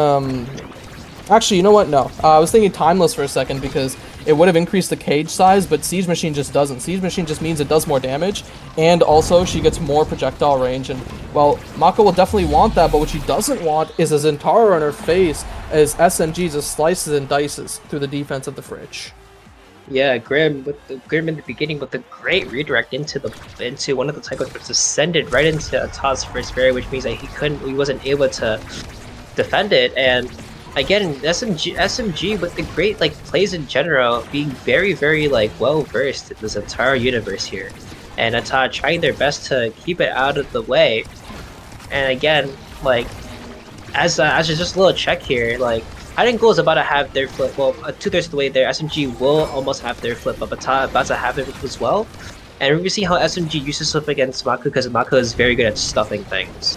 Actually, you know what? No. I was thinking Timeless for a second because it would have increased the cage size, but Siege Machine just doesn't. Siege Machine just means it does more damage, and also she gets more projectile range, and, well, Mako will definitely want that, but what she doesn't want is a Zentaro on her face as SMG just slices and dices through the defense of the Fridge. Yeah, Grim in the beginning with the great redirect into one of the type of descended right into Atah's first barrier, which means that he wasn't able to defend it. And again, SMG with the great like plays in general, being very like well versed in this entire universe here, and Atah trying their best to keep it out of the way. And again, like as just a little check here, like Hiding Goal is about to have their flip. Well, 2/3 of the way there, SMG will almost have their flip, but Atah about to have their flip as well. And we see how SMG uses flip against Mako because Mako is very good at stuffing things.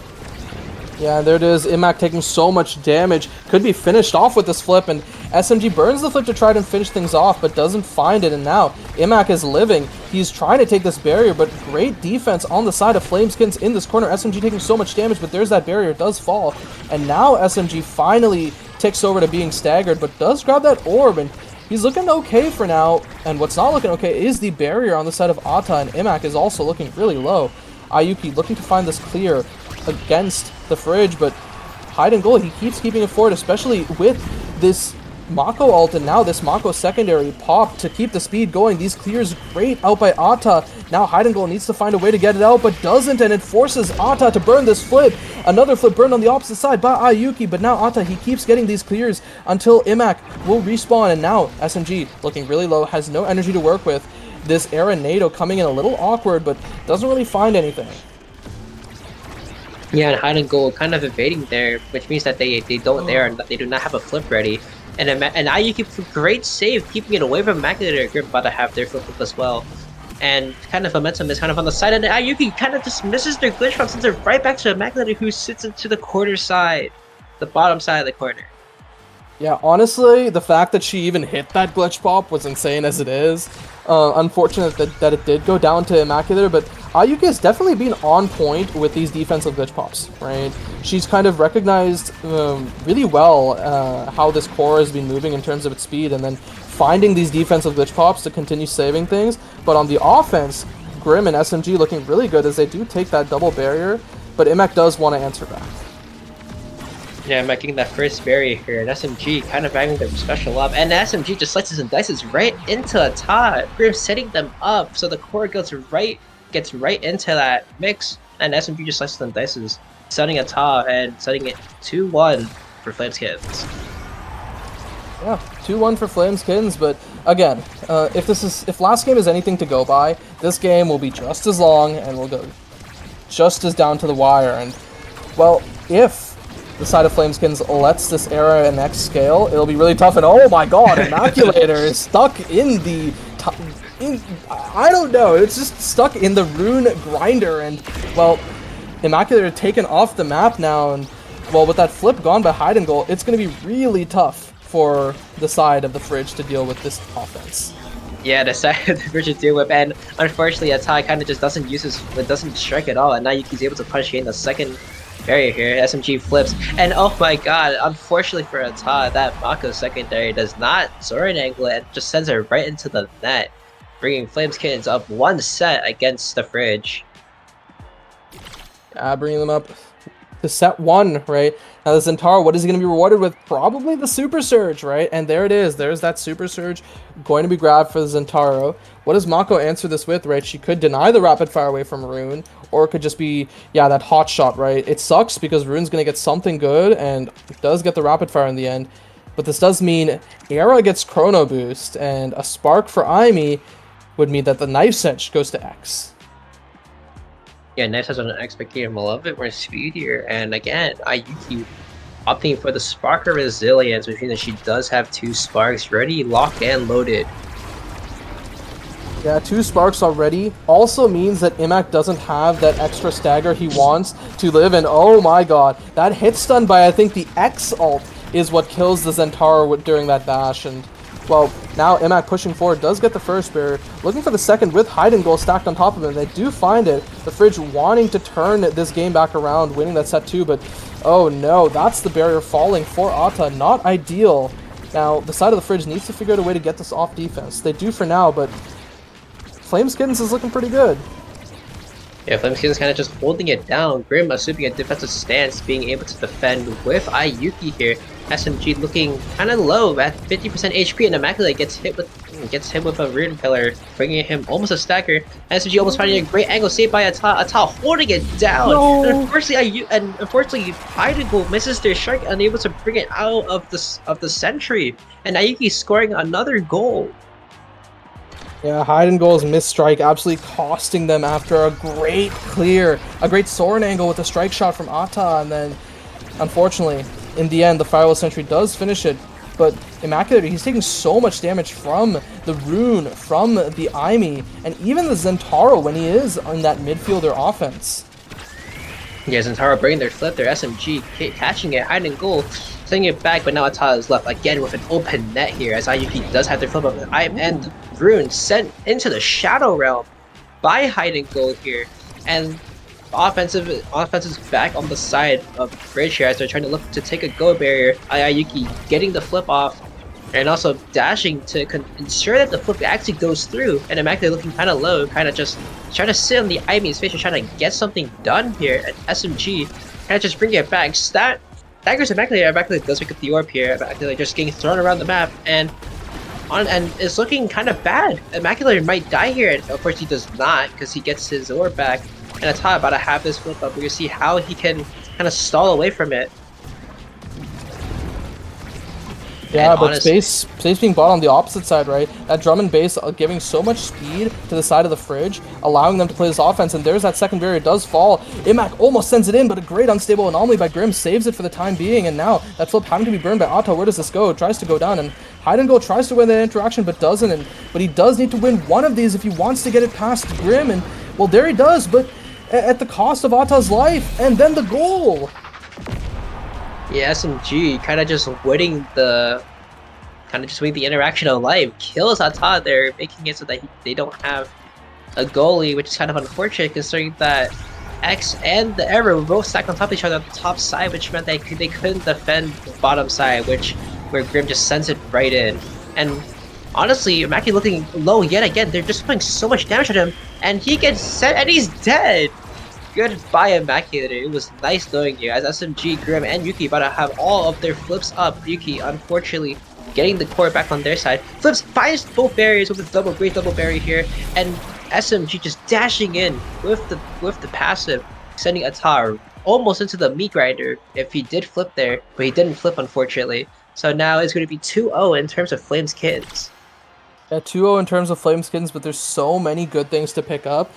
Yeah, there it is. Imak taking so much damage. Could be finished off with this flip, and SMG burns the flip to try to finish things off, but doesn't find it, and now Imak is living. He's trying to take this barrier, but great defense on the side of Flameskins in this corner. SMG taking so much damage, but there's that barrier. It does fall, and now SMG finally ticks over to being staggered, but does grab that orb, and he's looking okay for now. And what's not looking okay is the barrier on the side of Atah, and Imak is also looking really low. Ayuki looking to find this clear against the Fridge, but Hiding Goal, he keeps keeping it forward, especially with this Mako ult, and now this Mako secondary pop to keep the speed going. These clears great out by Atah. Now Hiding Goal needs to find a way to get it out, but doesn't, and it forces Atah to burn this flip. Another flip burned on the opposite side by Ayuki, but now Atah, he keeps getting these clears until Imak will respawn, and now SMG looking really low, has no energy to work with. This Era NATO coming in a little awkward, but doesn't really find anything. Yeah, and Hiding Goal kind of evading there, which means that they do not have a flip ready. And Ayuki, great save, keeping it away from Maculator. Grip about to have their flip as well. And kind of momentum is kind of on the side, and Ayuki kind of just misses their glitch pop, sends it right back to Maculator, who sits into the corner side, the bottom side of the corner. Yeah, honestly, the fact that she even hit that glitch pop was insane as it is. Unfortunate that it did go down to Immaculate, but Ayuki has definitely been on point with these defensive glitch pops, right? She's kind of recognized really well how this core has been moving in terms of its speed, and then finding these defensive glitch pops to continue saving things. But on the offense, Grim and SMG looking really good as they do take that double barrier, but Imak does want to answer back. Yeah, making that first barrier here, and SMG kind of banging their special up, and SMG just slices and dices right into Atah. Grim setting them up so the core gets right into that mix, and SMG just slices and dices, setting Atah and setting it 2-1 for Flameskins. Yeah, 2-1 for Flameskins, but again, if last game is anything to go by, this game will be just as long and will go just as down to the wire. And well, if the side of Flameskins lets this Era and X scale, it'll be really tough. And oh my god, Immaculator is stuck in the... I don't know, it's just stuck in the rune grinder, and, well, Immaculator taken off the map now, and, well, with that flip gone by Hiding Goal, it's going to be really tough for the side of the Fridge to deal with this offense. Yeah, the side of the Fridge to deal with, and unfortunately, Atah kind of just doesn't strike at all, and now he's able to punch in the second barrier here. SMG flips, and oh my god, unfortunately for Atah, that Mako secondary does not Zoran angle it and just sends her right into the net, bringing Flameskins up 1 set against the Fridge. Bringing them up to set 1, right? Now the Zentaro, what is he going to be rewarded with? Probably the Super Surge, right? And there it is. There's that Super Surge going to be grabbed for the Zentaro. What does Mako answer this with, right? She could deny the rapid fire away from Rune, or it could just be, yeah, that hot shot, right? It sucks because Rune's going to get something good, and it does get the rapid fire in the end. But this does mean Era gets Chrono Boost, and a Spark for Aimi would mean that the Knife Edge goes to X. Yeah, Knife has an expected a little bit more speed here, and again, Ayuki opting for the Spark of Resilience, which means that she does have 2 Sparks ready, locked, and loaded. Yeah, 2 Sparks already. Also means that Imak doesn't have that extra stagger he wants to live, and oh my god, that hit stun by, I think, the X ult is what kills the Zentaro during that dash, and, well, Now Imac pushing forward, does get the first barrier, looking for the second with hide and goal stacked on top of him. They do find it. The Fridge wanting to turn this game back around, winning that set 2, but oh no, that's the barrier falling for Ata. Not ideal. Now, the side of the Fridge needs to figure out a way to get this off defense. They do for now, but Flameskittens is looking pretty good. Yeah, Flameskittens kind of just holding it down. Grim assuming a defensive stance, being able to defend with Ayuki here. SMG looking kind of low at 50% HP, and Immaculate gets hit with a rune pillar, bringing him almost a stagger. SMG almost finding a great angle, saved by Ata. Ata holding it down. No. And unfortunately, Idago misses their strike, unable to bring it out of the sentry, and Ayuki scoring another goal. Yeah, hide and goal's missed strike absolutely costing them after a great clear, a great Soren angle with a strike shot from Ata, and then unfortunately, in the end, the Firewall Sentry does finish it. But Immaculate, he's taking so much damage from the Rune, from the Aimi, and even the Zentaro when he is on that midfielder offense. Yeah, Zentaro bringing their flip, their SMG catching it, hiding goal, sending it back, but now Ata is left again with an open net here as Ayuki does have their flip up, and Rune sent into the Shadow Realm by hiding goal here, and offense is back on the side of Fridge here as they're trying to look to take a go barrier. Ayuki getting the flip off and also dashing to ensure that the flip actually goes through, and Immaculate looking kind of low, kind of just trying to sit on the Aimi's face and trying to get something done here at SMG, kind of just bring it back. Daggers Immaculate does pick up the orb here. Immaculate just getting thrown around the map, and it's looking kind of bad. Immaculate might die here, and of course he does not because he gets his orb back. And Ata about to have this flip up. We're gonna see how he can kind of stall away from it. Yeah, and but space being bought on the opposite side, right? That Drummond base giving so much speed to the side of the Fridge, allowing them to play this offense, and there's that second barrier does fall. Imac almost sends it in, but a great unstable anomaly by Grim saves it for the time being, and now that flip having to be burned by Ata. Where does this go? Tries to go down, and Hide and Go tries to win that interaction, but doesn't, but he does need to win one of these if he wants to get it past Grim, and well, there he does, but at the cost of Ata's life, and then the goal! Yeah, SMG kind of just winning the interaction of life, kills Ata there, making it so that they don't have a goalie, which is kind of unfortunate considering that X and the Arrow were both stacked on top of each other on the top side, which meant they couldn't defend the bottom side, where Grim just sends it right in. And honestly, Mackie looking low yet again. They're just putting so much damage on him, and he gets set and he's dead. Goodbye, Immaculate. It was nice knowing you. As SMG, Grim, and Yuki about to have all of their flips up. Yuki, unfortunately, getting the core back on their side. Flips, finds both barriers with a great double barrier here, and SMG just dashing in with the passive, sending Atar almost into the meat grinder if he did flip there, but he didn't flip, unfortunately. So now it's going to be 2-0 in terms of Flameskittens. Yeah, 2-0 in terms of Flameskittens, but there's so many good things to pick up.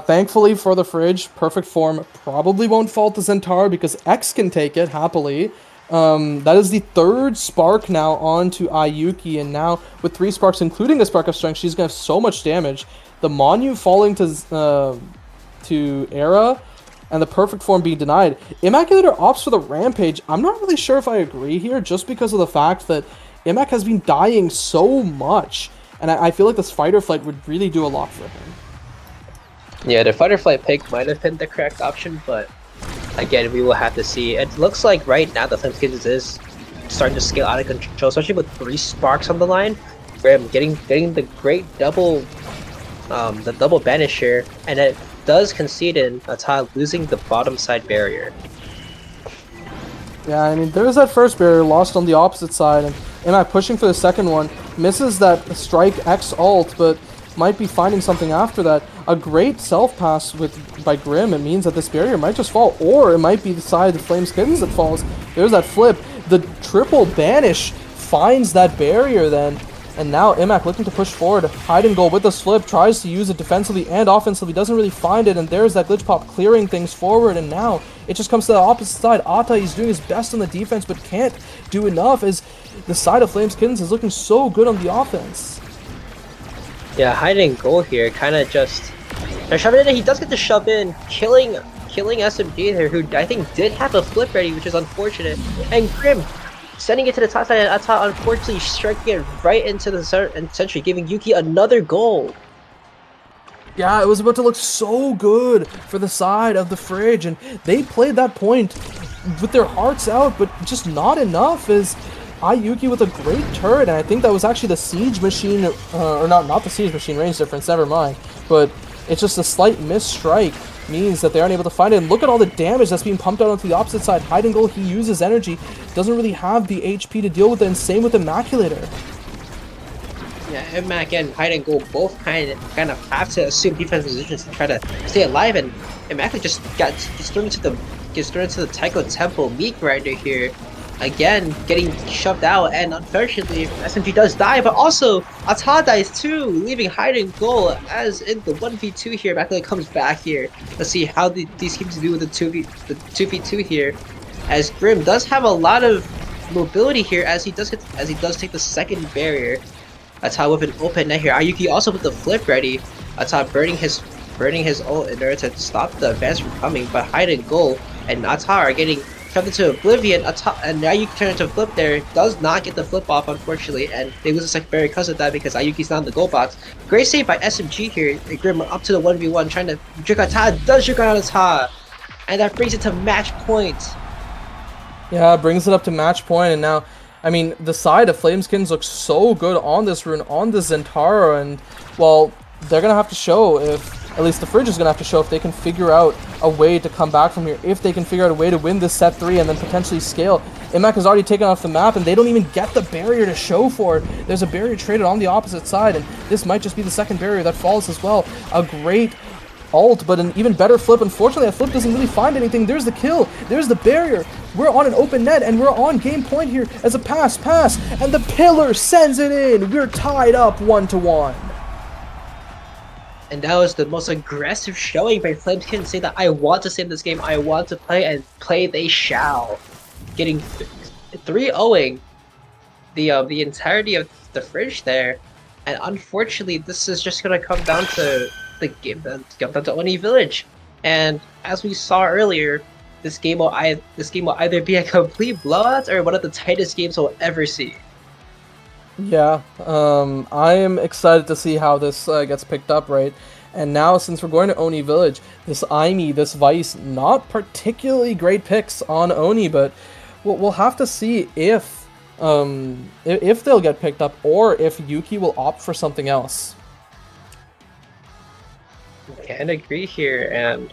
Thankfully for the Fridge, perfect form probably won't fall to Zentaro because X can take it happily. That is the third spark now onto Ayuki, and now with 3 sparks, including a spark of strength, she's gonna have so much damage. The Monu falling to Era, and the perfect form being denied. Immaculator opts for the Rampage. I'm not really sure if I agree here, just because of the fact that Immac has been dying so much, and I feel like this Fight or Flight would really do a lot for him. Yeah, the Fight or Flight pick might have been the correct option, but again, we will have to see. It looks like right now the Flameskittens is starting to scale out of control, especially with 3 sparks on the line. Grim getting the great double, the double banish here, and it does concede in Ata losing the bottom side barrier. Yeah, I mean, there's that first barrier lost on the opposite side, and Imac pushing for the second one, misses that strike X ult, but might be finding something after that. A great self-pass by Grim. It means that this barrier might just fall, or it might be the side of the Flameskittens that falls. There's that flip. The triple banish finds that barrier then, and now Imac looking to push forward. Hide and Go with this flip, tries to use it defensively and offensively, doesn't really find it, and there's that glitch pop clearing things forward, and now it just comes to the opposite side. Ata, he's doing his best on the defense, but can't do enough as the side of Flameskittens is looking so good on the offense. Yeah, Hide and Go here, kind of just shoving in. He does get the shove in, killing SMG here, who I think did have a flip ready, which is unfortunate. And Grim sending it to the top side, and Ata unfortunately striking it right into the century, giving Yuki another goal. Yeah, it was about to look so good for the side of the fridge, and they played that point with their hearts out, but just not enough. As Ayuki with a great turret, and I think that was actually the siege machine, or not the siege machine, range difference, never mind. But it's just a slight miss strike means that they aren't able to find it. And look at all the damage that's being pumped out onto the opposite side. Hide and Goal, he uses energy, doesn't really have the HP to deal with it, and same with Immaculator. Yeah, Mac and Hide and Goal both kind of have to assume defensive positions to try to stay alive, and Mac just gets thrown into the Taiko Temple Meat Grinder here. Again, getting shoved out, and unfortunately, SMG does die, but also Ata dies too, leaving Hide and Goal as in the 1v2 here. Macklin comes back here. Let's see how these teams do with the 2v2 here. As Grim does have a lot of mobility here, as he does take the second barrier. Ata with an open net here. Ayuki also with the flip ready. Ata burning his ult in order to stop the advance from coming, but Hide and Goal and Ata are getting shoved into oblivion. And Ayuki turns into flip there, does not get the flip off unfortunately, and they lose the second barrier because of that because Ayuki's not in the goal box. Great save by SMG here. Grim up to the 1v1 trying to trick Ata, does trick out Ata, and that brings it to match point. Yeah, it brings it up to match point, and now, I mean, the side of Flameskins looks so good on this rune, on the Zentaro, and, well, they're going to have to show if, at least the Fridge is going to have to show if they can figure out a way to come back from here, if they can figure out a way to win this set 3 and then potentially scale. Imac has already taken off the map, and they don't even get the barrier to show for it. There's a barrier traded on the opposite side, and this might just be the second barrier that falls as well. A great ult, but an even better flip. Unfortunately, that flip doesn't really find anything. There's the kill. There's the barrier. We're on an open net, and we're on game point here as a pass, and the pillar sends it in. We're tied up 1-1. And that was the most aggressive showing by Flameskin, saying that I want to save this game, I want to play, and play they shall. Getting 3-0ing the entirety of the Fridge there, and unfortunately, this is just gonna come down to the game, come down to Oni Village. And as we saw earlier, this game will either be a complete blowout or one of the tightest games we'll ever see. Yeah, I am excited to see how this gets picked up, right? And now, since we're going to Oni Village, this Aimi, this Vice, not particularly great picks on Oni, but we'll have to see if they'll get picked up or if Yuki will opt for something else. Can't agree here, and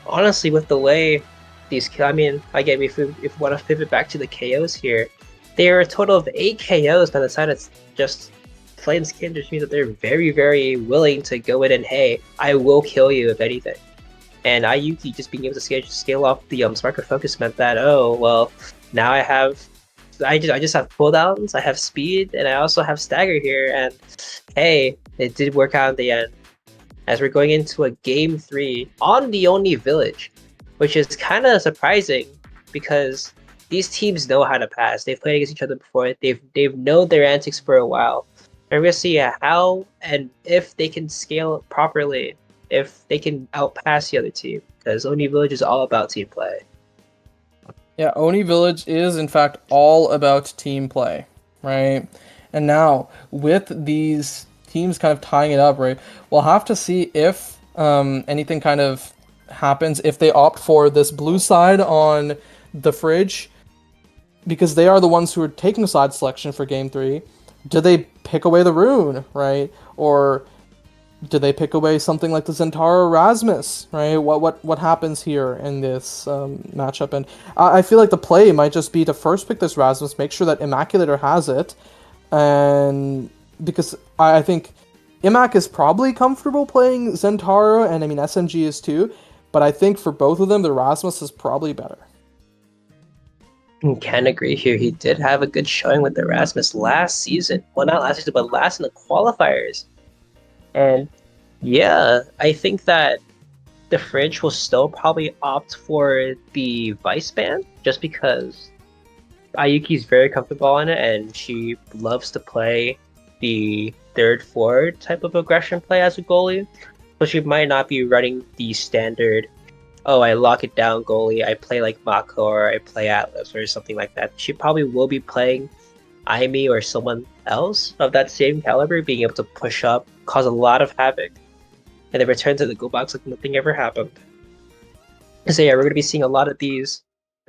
honestly, with the way these, I mean, again, if we want to pivot back to the KOs here, there are a total of 8 KOs by the side. It's just Flameskin just means that they're very, very willing to go in and, hey, I will kill you if anything. And Ayuki just being able to scale off the Spark of Focus meant that, oh, well, now I just have cooldowns, I have speed, and I also have stagger here, and hey, it did work out in the end. As we're going into a game 3 on the Oni Village, which is kind of surprising because these teams know how to pass. They've played against each other before. They've known their antics for a while. And we're gonna see how and if they can scale it properly, if they can outpass the other team, because Oni Village is all about team play. Yeah, Oni Village is in fact all about team play, right? And now with these teams kind of tying it up, right, we'll have to see if anything kind of happens if they opt for this blue side on the Fridge, because they are the ones who are taking side selection for game 3. Do they pick away the rune, right? Or do they pick away something like the Zentaro Rasmus, right? What happens here in this matchup? And I feel like the play might just be to first pick this Rasmus, make sure that Immaculator has it, and because I think Imac is probably comfortable playing Zentaro, and I mean SMG is too, but I think for both of them, the Rasmus is probably better. Can agree here. He did have a good showing with the Erasmus last season. Well, not last season, but last in the qualifiers. And yeah, I think that the Fridge will still probably opt for the Vice Band just because Ayuki's very comfortable on it and she loves to play the third forward type of aggression play as a goalie. So she might not be running the standard oh, I lock it down goalie, I play like Mako or I play Atlas or something like that. She probably will be playing Aimi or someone else of that same caliber, being able to push up, cause a lot of havoc, and then return to the go box like nothing ever happened. So yeah, we're gonna be seeing a lot of these.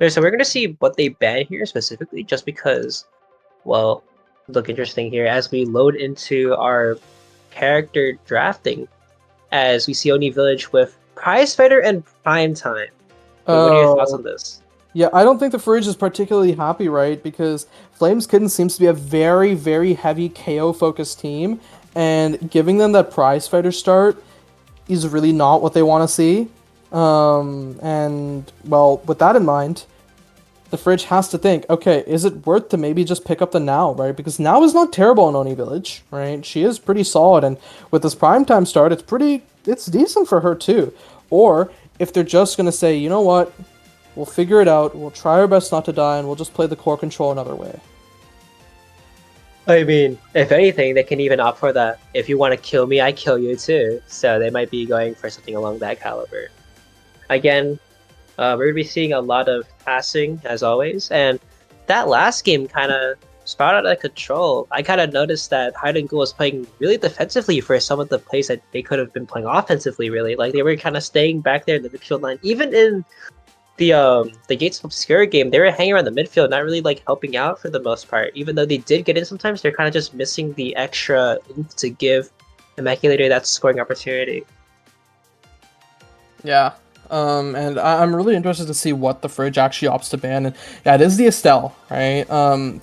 So we're gonna see what they ban here specifically, just because, well, look interesting here as we load into our character drafting, as we see Oni Village with Prize Fighter and Prime Time. What are your thoughts Oh, on this? yeah, I don't think the fridge is particularly happy, right? Because Flames Kitten seems to be a very, very heavy KO focused team, and giving them that prize fighter start is really not what they want to see. And well, with that in mind, the fridge has to think, okay, is it worth to maybe just pick up the Now, right? Because Now is not terrible in Oni Village, right? She is pretty solid, and with this primetime start, it's decent for her too. Or if they're just gonna say, you know what, we'll figure it out, we'll try our best not to die, and we'll just play the core control another way. I mean, if anything, they can even opt for the if you want to kill me, I kill you too. So they might be going for something along that caliber. Again, we're gonna be seeing a lot of passing as always, and that last game kind of spiraled out of control. I kind of noticed that Hide and Go was playing really defensively for some of the plays that they could have been playing offensively. Really, like they were kind of staying back there in the midfield line, even in the Gates of Obscura game, they were hanging around the midfield, not really like helping out for the most part. Even though they did get in sometimes, they're kind of just missing the extra oomph to give Immaculator that scoring opportunity. Yeah. And I'm really interested to see what the fridge actually opts to ban. And yeah, it is the Estelle, right?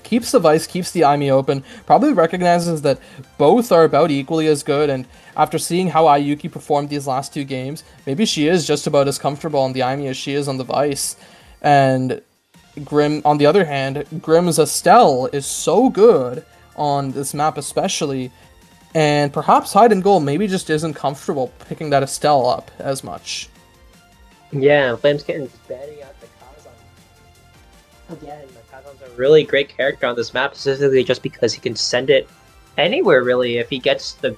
Keeps the Vice, keeps the IME open, probably recognizes that both are about equally as good. And after seeing how Ayuki performed these last two games, maybe she is just about as comfortable on the IME as she is on the Vice. And Grim, on the other hand, Grim's Estelle is so good on this map, especially. And perhaps Hide and Goal maybe just isn't comfortable picking that Estelle up as much. Yeah, Flames getting banning out the Kazan. Again, the Kazan's a really great character on this map, specifically just because he can send it anywhere really if he gets the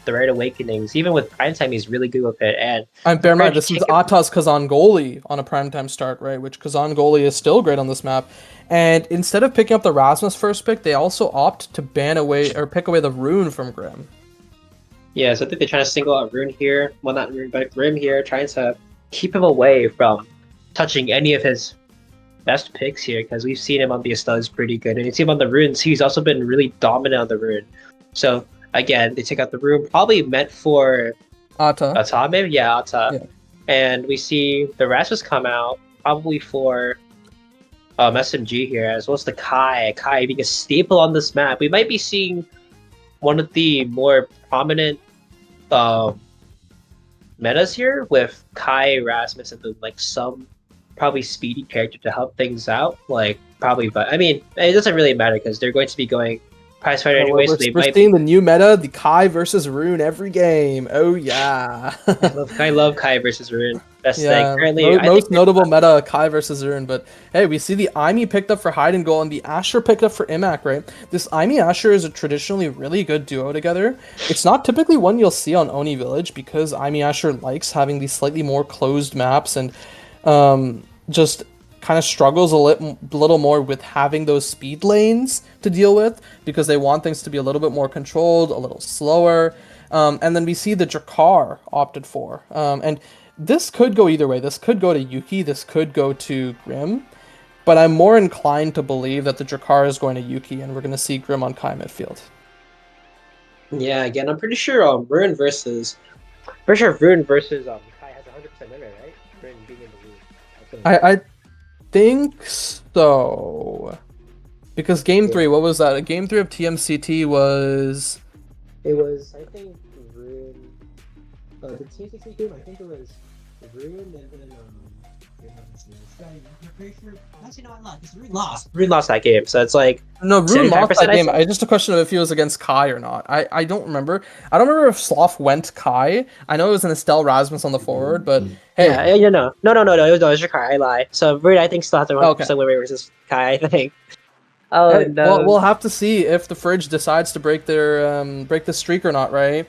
right awakenings. Even with Prime Time, he's really good with it. And And the bear in mind, French this is kick. Ata's Kazan Goli on a primetime start, right? Which Kazan Goli is still great on this map. And instead of picking up the Rasmus first pick, they also opt to ban away or pick away the rune from Grim. Yeah, so I think they're trying to single out Rune here. Well, not Rune, but Grim here, trying to keep him away from touching any of his best picks here, because we've seen him on the Estelle pretty good. And you see him on the Runes, he's also been really dominant on the Rune. So, again, they take out the Rune, probably meant for Ata. Ata, maybe? Yeah, Ata. Yeah. And we see the Rasmus come out, probably for SMG here, as well as the Kai. Kai being a staple on this map. We might be seeing one of the more prominent um, metas here with Kai, Rasmus, and then like some probably speedy character to help things out. Like probably, but I mean, it doesn't really matter because they're going to be going prize fighter Yeah, anyway, so they we're might. seeing the new meta, the Kai versus Rune every game. Oh yeah. I love Kai versus Rune. Best thing Yeah, currently. I think most notable meta Kai versus Rune, but hey, we see the Aimi picked up for Hide and Goal and the Asher picked up for Imac, right? This Aimi Asher is a traditionally really good duo together. It's not typically one you'll see on Oni Village because Aimi Asher likes having these slightly more closed maps and just kind of struggles little more with having those speed lanes to deal with because they want things to be a little bit more controlled, a little slower. And then we see the Drakkar opted for. And this could go either way. This could go to Yuki. This could go to Grim. But I'm more inclined to believe that the Drakkar is going to Yuki, and we're going to see Grim on Kai midfield. yeah. Again, I'm pretty sure Rune versus Rune versus Kai has 100% win rate, right? Rune being in the lead. I think so. Because game Yeah. three, what was that? Game three of TMCT was. It was, I think, Rune. The TCC game, I think it was Rune and then actually, no, I lost. Rune lost. Rune lost that game, so it's like No, Rune lost 75%. that game. It's just a question of if he was against Kai or not. I don't remember. I don't remember if Sloth went Kai. I know it was an Estelle Rasmus on the forward, but hey. Yeah, no. It was your Kai. I lie. So Rune, I think, still has a 100% win rate versus Kai. I think. Oh Hey, well, no. we'll have to see if the fridge decides to break the streak or not, right?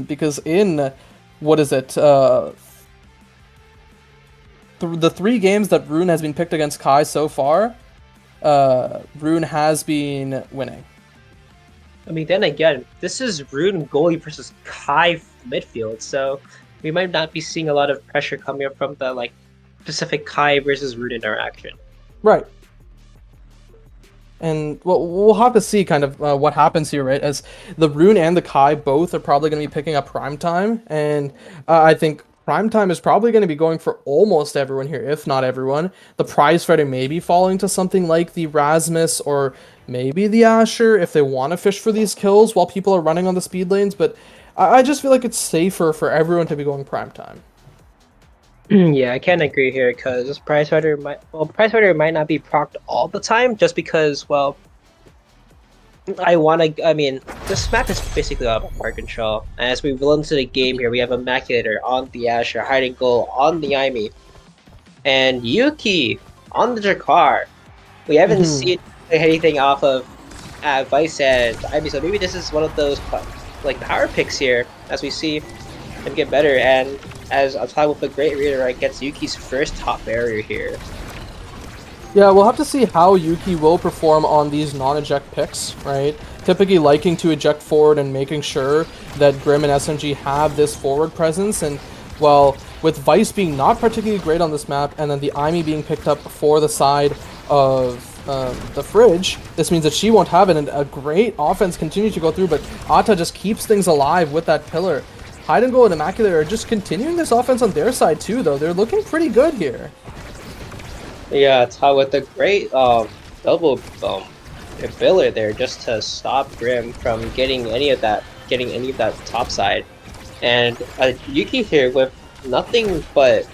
Because in what is it? the 3 games that Rune has been picked against Kai so far, Rune has been winning. I mean, then again, this is Rune goalie versus Kai midfield, so we might not be seeing a lot of pressure coming up from the like specific Kai versus Rune interaction. Right. And well, we'll have to see kind of what happens here, right? As the Rune and the Kai both are probably going to be picking up prime time, and I think prime time is probably going to be going for almost everyone here, if not everyone. The prize fighter may be falling to something like the Rasmus or maybe the Asher if they want to fish for these kills while people are running on the speed lanes, but I just feel like it's safer for everyone to be going prime time. Yeah, I can't agree here because Prize Fighter might not be procced all the time just because, well, I mean, this map is basically all about card control. And as we roll into the game here, we have Immaculator on the Asher, Hiding Goal on the Aimi, and Yuki on the Jakar. We haven't seen anything off of Vice and Aimi, so maybe this is one of those like power picks here as we see him get better. And as a tie with a great redirect gets Yuki's first top barrier here. Yeah, we'll have to see how Yuki will perform on these non-eject picks, right? Typically liking to eject forward and making sure that Grim and SMG have this forward presence. And, well, with Vice being not particularly great on this map, and then the Aimi being picked up for the side of the Fridge, this means that she won't have it, and a great offense continues to go through, but Ata just keeps things alive with that pillar. Hide and Goal and Immaculator are just continuing this offense on their side too, though. They're looking pretty good here. Yeah, it's how with the great double filler there just to stop Grim from getting any of that top side. And Yuki here with nothing but,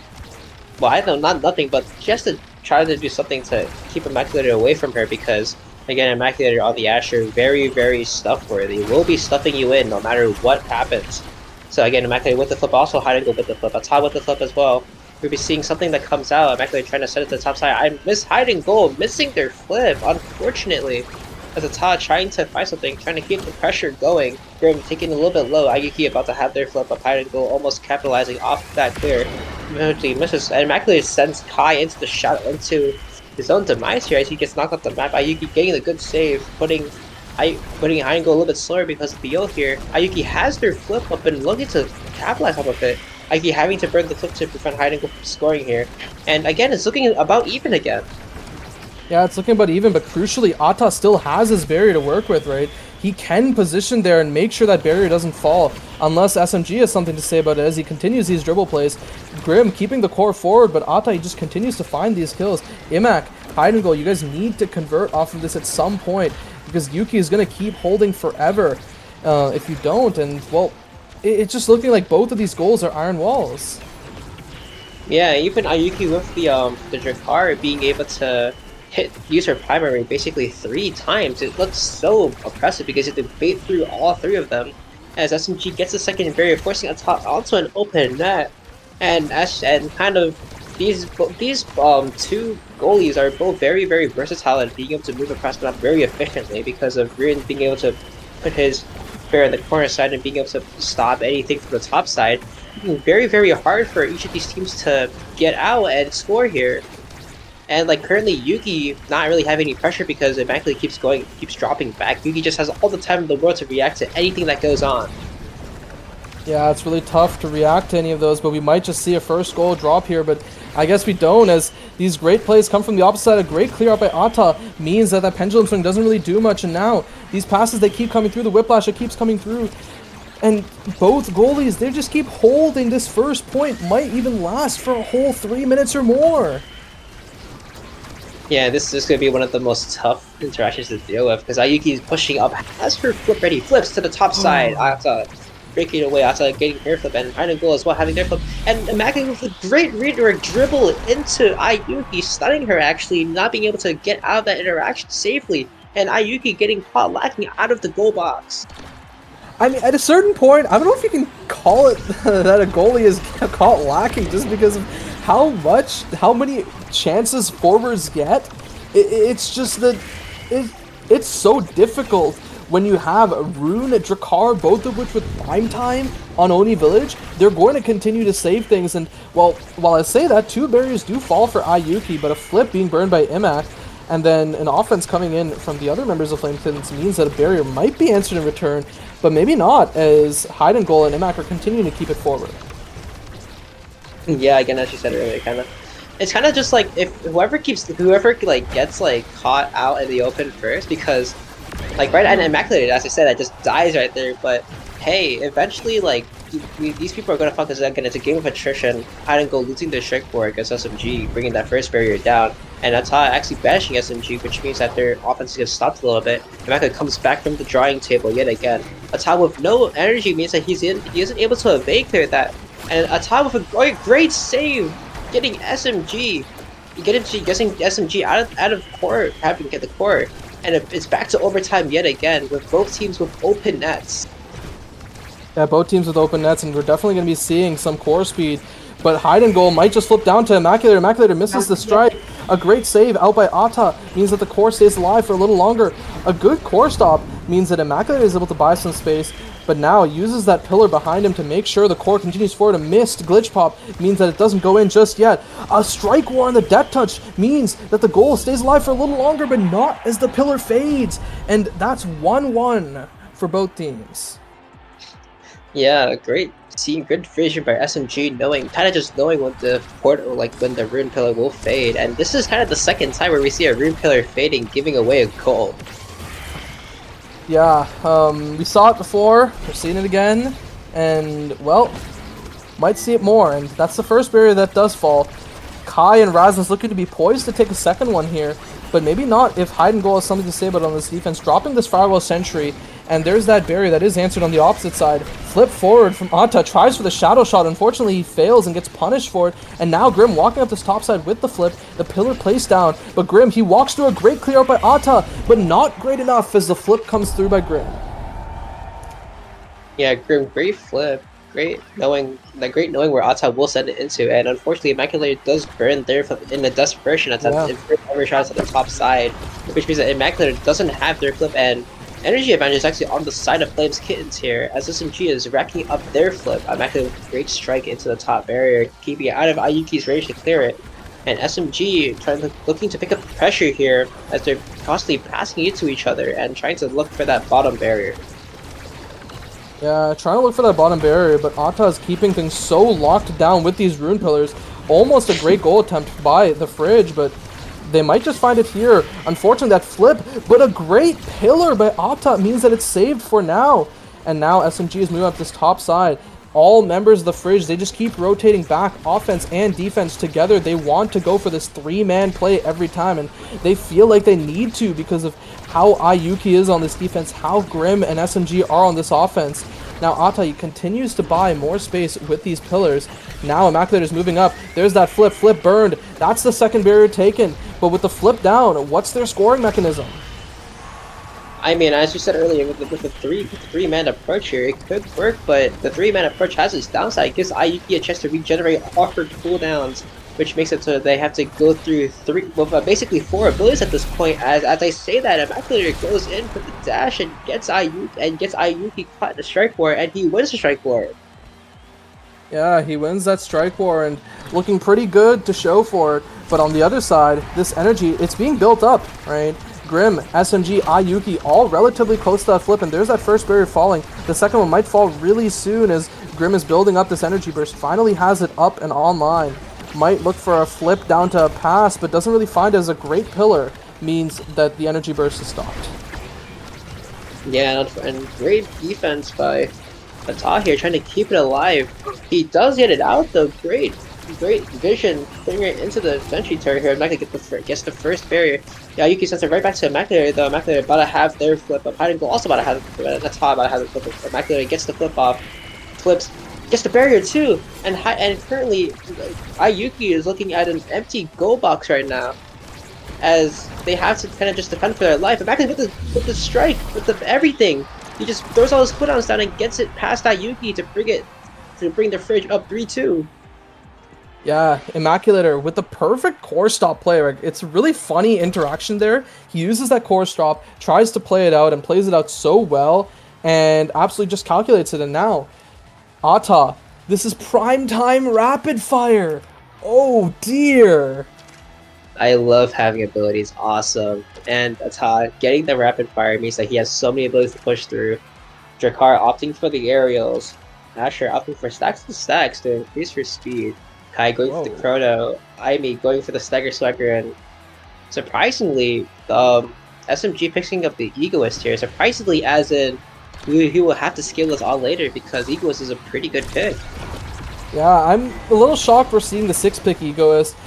well, I know not nothing, but just to try to do something to keep Immaculator away from her, because again, Immaculator on the Asher, very, very stuff worthy. Will be stuffing you in no matter what happens. So again, Immaculator with the flip, also Hide and Go with the flip, Ata with the flip as well. We'll be seeing something that comes out. Immaculator trying to set it to the top side. I miss Hide and Go, missing their flip, unfortunately. As Ata trying to find something, trying to keep the pressure going. Grim taking a little bit low. Ayuki about to have their flip up. Hide and Go almost capitalizing off that clear. Eventually misses, and Immaculator sends Kai into the shot, into his own demise here as he gets knocked off the map. Ayuki getting a good save, putting Hide and Go a little bit slower because of the ult here. Ayuki has their flip up and looking to capitalize off of it. Ayuki having to burn the flip to prevent Hide and Go from scoring here. And again, it's looking about even again. Yeah, it's looking about even, but crucially, Ata still has his barrier to work with, right? He can position there and make sure that barrier doesn't fall, unless SMG has something to say about it as he continues these dribble plays. Grim keeping the core forward, but Ata, he just continues to find these kills. Imac, Hide and Go, you guys need to convert off of this at some point, because Yuki is going to keep holding forever if you don't, and, well, it's just looking like both of these goals are iron walls. Yeah, even Ayuki with the Drakar being able to use her primary basically 3 times. It looks so oppressive because you have to bait through all 3 of them. As SMG gets a second barrier, forcing a top onto an open net, and kind of these 2 goalies are both very, very versatile at being able to move across the map very efficiently because of Rin being able to put his bear in the corner side and being able to stop anything from the top side. Very, very hard for each of these teams to get out and score here. And like currently Yuki not really having any pressure because it actually keeps dropping back. Yuki just has all the time in the world to react to anything that goes on. Yeah, it's really tough to react to any of those, but we might just see a first goal drop here, but I guess we don't, as these great plays come from the opposite side. A great clear out by Ata means that pendulum swing doesn't really do much, and now these passes, they keep coming through, the whiplash, it keeps coming through, and both goalies, they just keep holding this first point, might even last for a whole 3 minutes or more. Yeah, this is going to be one of the most tough interactions to deal with, because Ayuki is pushing up, has her flip ready, flips to the top side, Ata breaking away, Ata getting her flip, and Hide and Go as well having their flip, and Immaculate with a great redirect dribble into Ayuki, stunning her actually, not being able to get out of that interaction safely, and Ayuki getting caught lacking out of the goal box. I mean, at a certain point, I don't know if you can call it that a goalie is caught lacking just because of how many chances forwards get. It's just that it's so difficult when you have Rune, Drakkar, both of which with prime time on Oni Village, they're going to continue to save things. And well, while I say that, 2 barriers do fall for Ayuki, but a flip being burned by Imak, and then an offense coming in from the other members of Flame Kittens means that a barrier might be answered in return, but maybe not, as Hide and Goal and Imak are continuing to keep it forward. Yeah, again, as you said earlier, it's kind of just like if whoever like gets like caught out in the open first, because like right and Immaculate, as I said, that just dies right there. But hey, eventually like these people are gonna fuck us again. It's a game of attrition. Hide and Go losing their strike board against SMG, bringing that first barrier down, and Ata actually banishing SMG, which means that their offense gets stopped a little bit. Immaculate comes back from the drawing table yet again. Ata with no energy means that he isn't able to evade clear that. And Ata with a great save, getting SMG, getting SMG out of court, having to get the court, and it's back to overtime yet again with both teams with open nets. Yeah, both teams with open nets, and we're definitely going to be seeing some core speed. But Hide and Goal might just flip down to Immaculator. Immaculator misses the strike. A great save out by Ata means that the core stays alive for a little longer. A good core stop means that Immaculator is able to buy some space, but now uses that pillar behind him to make sure the core continues forward. A missed glitch pop means that it doesn't go in just yet. A strike war on the death touch means that the goal stays alive for a little longer, but not as the pillar fades. And that's 1-1 for both teams. Yeah, great good vision by SMG, just knowing when the portal, like when the rune pillar will fade, and this is kind of the second time where we see a rune pillar fading, giving away a goal. Yeah, we saw it before, we're seeing it again, and well, might see it more, and that's the first barrier that does fall. Kai and Razan's looking to be poised to take a second one here, but maybe not if Hide and Goal has something to say about on this defense, dropping this Firewall Sentry. And there's that barrier that is answered on the opposite side. Flip forward from Ata, tries for the shadow shot. Unfortunately, he fails and gets punished for it. And now Grim walking up this top side with the flip. The pillar placed down. But Grim, he walks through a great clear out by Ata, but not great enough as the flip comes through by Grim. Yeah, Grim, great flip. Great knowing where Ata will send it into. And unfortunately, Immaculator does burn there in the desperation attempt. Yeah. Every shot at the top side, which means that Immaculator doesn't have their flip, and energy advantage is actually on the side of Flame's Kittens here, as SMG is racking up their flip. Immaculator with a great strike into the top barrier, keeping it out of Ayuki's range to clear it. And SMG looking to pick up pressure here, as they're constantly passing it to each other and trying to look for that bottom barrier. Yeah, trying to look for that bottom barrier, but Ata is keeping things so locked down with these rune pillars. Almost a great goal attempt by the Fridge, but they might just find it here. Unfortunately, that flip, but a great pillar by Ata means that it's saved for now. And now SMG is moving up this top side. All members of the Fridge, they just keep rotating back, offense and defense together. They want to go for this 3-man play every time, and they feel like they need to because of how Ayuki is on this defense, how Grim and SMG are on this offense. Now Ata continues to buy more space with these pillars. Now Immaculator is moving up. There's that flip burned. That's the second barrier taken. But with the flip down, what's their scoring mechanism? I mean, as you said earlier, with the three-man approach here, it could work, but the 3-man approach has its downside. It gives Ayuki a chance to regenerate awkward cooldowns, which makes it so they have to go through basically 4 abilities at this point. As I say that, Immaculator goes in for the dash and gets Ayuki caught in the strike war, and he wins the strike war. Yeah, he wins that strike war and looking pretty good to show for it. But on the other side, this energy, it's being built up, right? Grim, SMG, Ayuki, all relatively close to that flip, and there's that first barrier falling. The second one might fall really soon as Grim is building up this energy burst, finally has it up and online. Might look for a flip down to a pass, but doesn't really find it as a great pillar, means that the energy burst is stopped. Yeah, and great defense by Ata here, trying to keep it alive. He does get it out though, great vision, putting it into the sentry turret here. Immaculator gets the first barrier. Yeah, Yuki sends it right back to Immaculator, though. Immaculator about to have their flip up. Hide and Goal also about to have it. That's how about to have the flip up. Immaculator gets the flip off, flips, gets the barrier too, and currently Ayuki is looking at an empty goal box right now, as they have to kind of just defend for their life. Immaculator with the strike, with everything, he just throws all his cooldowns down and gets it past Ayuki to bring the Fridge up 3-2. Yeah, Immaculator with the perfect core stop play. Like, it's a really funny interaction there. He uses that core stop, tries to play it out, and plays it out so well, and absolutely just calculates it. And now, Ata, this is prime time rapid fire. Oh dear. I love having abilities, awesome. And Ata getting the rapid fire means that he has so many abilities to push through. Drakkar opting for the aerials. Asher opting for stacks and stacks to increase her speed. Kai going for the Whoa. chrono. Aimi going for the stagger swagger, and surprisingly, SMG picking up the egoist here. Surprisingly, as in he will have to scale this all later because egoist is a pretty good pick. Yeah, I'm a little shocked we're seeing the 6-pick Egoist.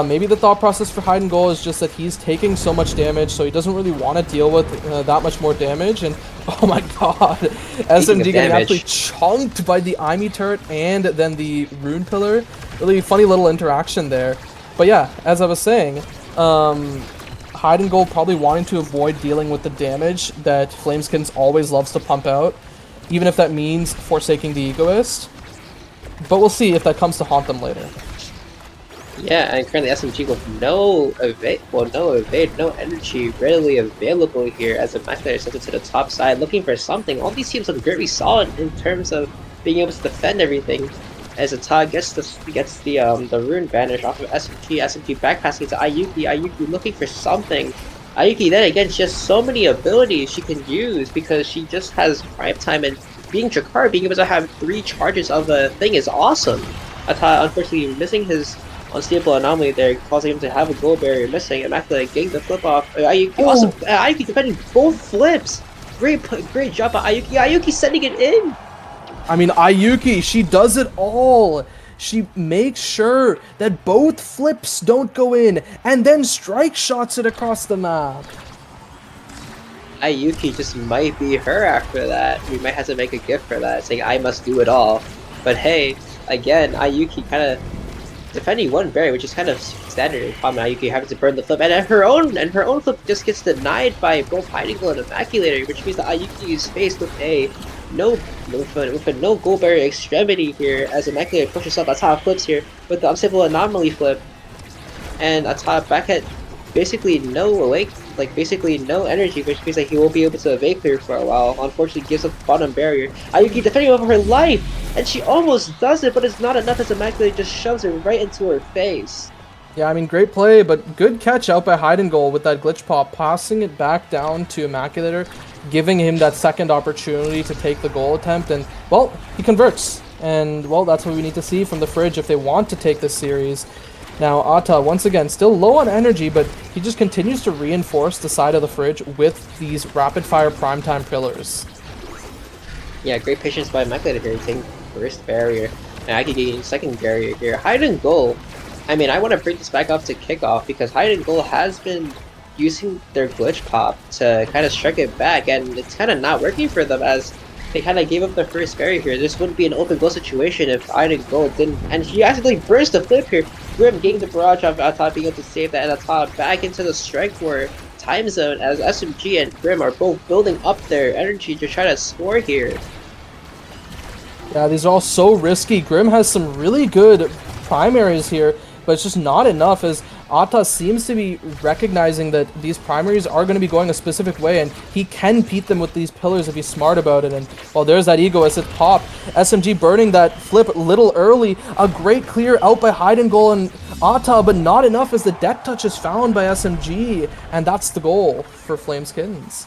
Maybe the thought process for Hide and Goal is just that he's taking so much damage, so he doesn't really want to deal with that much more damage. And oh my god, Speaking of SMG getting absolutely damage, chunked by the Imi turret and then the Rune Pillar. Really funny little interaction there. But yeah, as I was saying, Hide and Goal probably wanting to avoid dealing with the damage that Flameskins always loves to pump out, even if that means forsaking the Egoist. But we'll see if that comes to haunt them later. yeah, and currently SMG with no evade, no energy readily available here as a Maculator sends it to the top side, looking for something. All these teams look very solid in terms of being able to defend everything. As Ata gets the rune banish off of SMG backpassing to Ayuki looking for something. Ayuki then again, she has so many abilities she can use because she just has prime time, and being Drakkar, being able to have 3 charges of a thing is awesome. Ata unfortunately missing his unstable anomaly there, causing him to have a gold barrier missing. Immaculate getting the flip off. Ayuki also Ayuki defending both flips. Great job by Ayuki. Ayuki sending it in. I mean, Ayuki, she does it all. She makes sure that both flips don't go in, and then strike shots it across the map. Ayuki just might be her after that. We might have to make a gift for that, saying I must do it all. But hey, again, Ayuki kind of defending one berry, which is kind of standard in common. Ayuki having to burn the flip, and her own flip just gets denied by both Hiding Goal and Immaculator, which means that Ayuki is faced with a with a no goal barrier extremity here as Immaculator pushes up Ata flips here with the unstable anomaly flip, and Ata back at basically no awake, like basically no energy, which means that he won't be able to evade clear for a while. Unfortunately, gives up the bottom barrier. Ayuki defending over her life, and she almost does it, but it's not enough as Immaculator just shoves it right into her face. Yeah, I mean, great play, but good catch out by Hide and Goal with that glitch pop, passing it back down to Immaculator, giving him that second opportunity to take the goal attempt, and, well, he converts. And, well, that's what we need to see from the Fridge if they want to take this series. Now, Ata, once again, still low on energy, but he just continues to reinforce the side of the Fridge with these rapid-fire primetime pillars. Yeah, great patience by Immaculator here, taking first barrier, and Ayuki getting second barrier here. Hide and Goal. I mean, I want to bring this back up to kickoff because Hide and Goal has been using their glitch pop to kind of strike it back, and it's kind of not working for them as they kind of gave up their first barrier here. This wouldn't be an open goal situation if Hide and Goal didn't, and she accidentally burst the flip here. Grim getting the barrage off Ata, being able to save that, and Ata back into the strike war time zone as SMG and Grim are both building up their energy to try to score here. Yeah, these are all so risky. Grim has some really good primaries here, but it's just not enough as Ata seems to be recognizing that these primaries are going to be going a specific way, and he can beat them with these pillars if he's smart about it. And well, there's that egoist at pop. SMG burning that flip a little early. A great clear out by Hide and Goal and Ata, but not enough as the death touch is found by SMG, and that's the goal for Flameskins.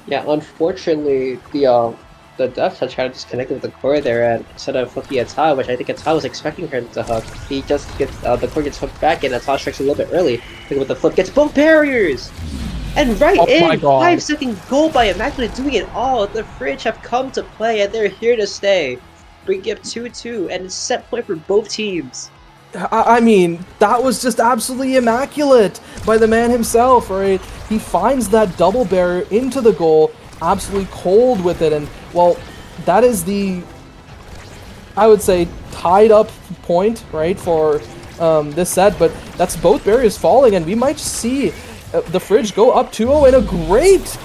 Yeah, unfortunately, the death touch kind of disconnected with the core there, and instead of hooking Ata, which I think Ata was expecting her to hook, he just gets the core gets hooked back, and Ata strikes a little bit early. Look with the flip, gets both barriers, and right Oh my in god. 5-second goal by Immaculate doing it all. The Fridge have come to play, and they're here to stay. Bring up 2-2, and it's set point for both teams. I mean, that was just absolutely immaculate by the man himself, right? He finds that double barrier into the goal, absolutely cold with it, and, well, that is the, I would say, tied up point, right, for this set, but that's both barriers falling, and we might see the Fridge go up 2-0 in a great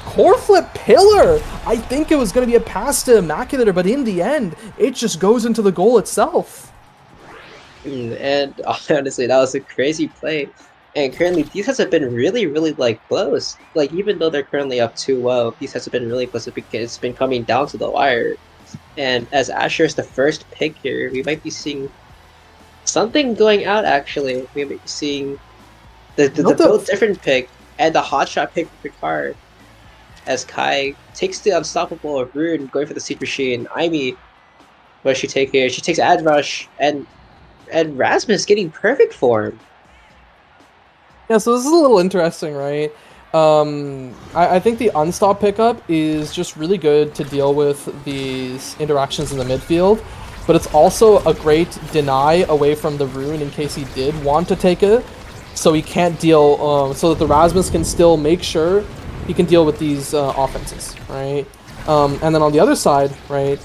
core flip pillar. I think it was going to be a pass to Immaculator, but in the end, it just goes into the goal itself. And honestly, that was a crazy play. And currently, these sets have been really, really like close. Like even though they're currently up 2-0, these sets have been really close. It's been coming down to the wire. And as Asher is the first pick here, we might be seeing something going out. Actually, we might be seeing the Note build that different pick and the hotshot pick for Picard. As Kai takes the unstoppable of Rune, going for the Seed Machine. Aimee, what does she take here? She takes Ad Rush and Rasmus getting perfect form. Yeah, so this is a little interesting, right? I think the unstop pickup is just really good to deal with these interactions in the midfield, but it's also a great deny away from the rune in case he did want to take it, so he can't deal, so that the Rasmus can still make sure he can deal with these offenses, right? And then on the other side, right,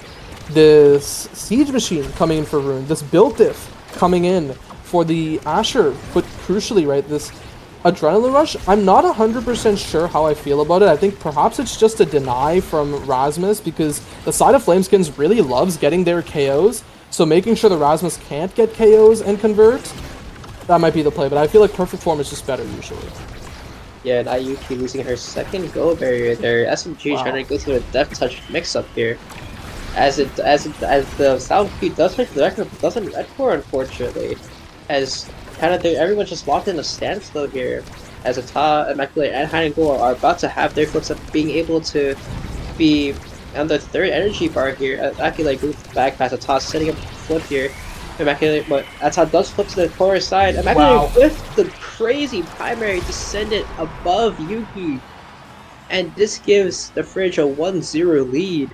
this Siege Machine coming in for rune, this build diff coming in for the Asher, but crucially, right, this Adrenaline Rush, I'm not 100% sure how I feel about it. I think perhaps it's just a deny from Rasmus because the side of Flameskins really loves getting their KOs, so making sure the Rasmus can't get KOs and convert, that might be the play, but I feel like Perfect Form is just better usually. Yeah, and Ayuki losing her second goal barrier there. SMG trying to Wow. go through a Death Touch mix-up here. As the sound feed does make the record, but doesn't red core, unfortunately. As kind of everyone's just locked in a standstill here. As Ata, Immaculate, and Heinengul are about to have their flips up, being able to be on the third energy bar here. Immaculate goes back past Ata, setting up the flip here. Immaculate, but Ata does flip to the core side. Immaculate Wow. with the crazy primary to send it above Yuki. And this gives the Fridge a 1-0 lead.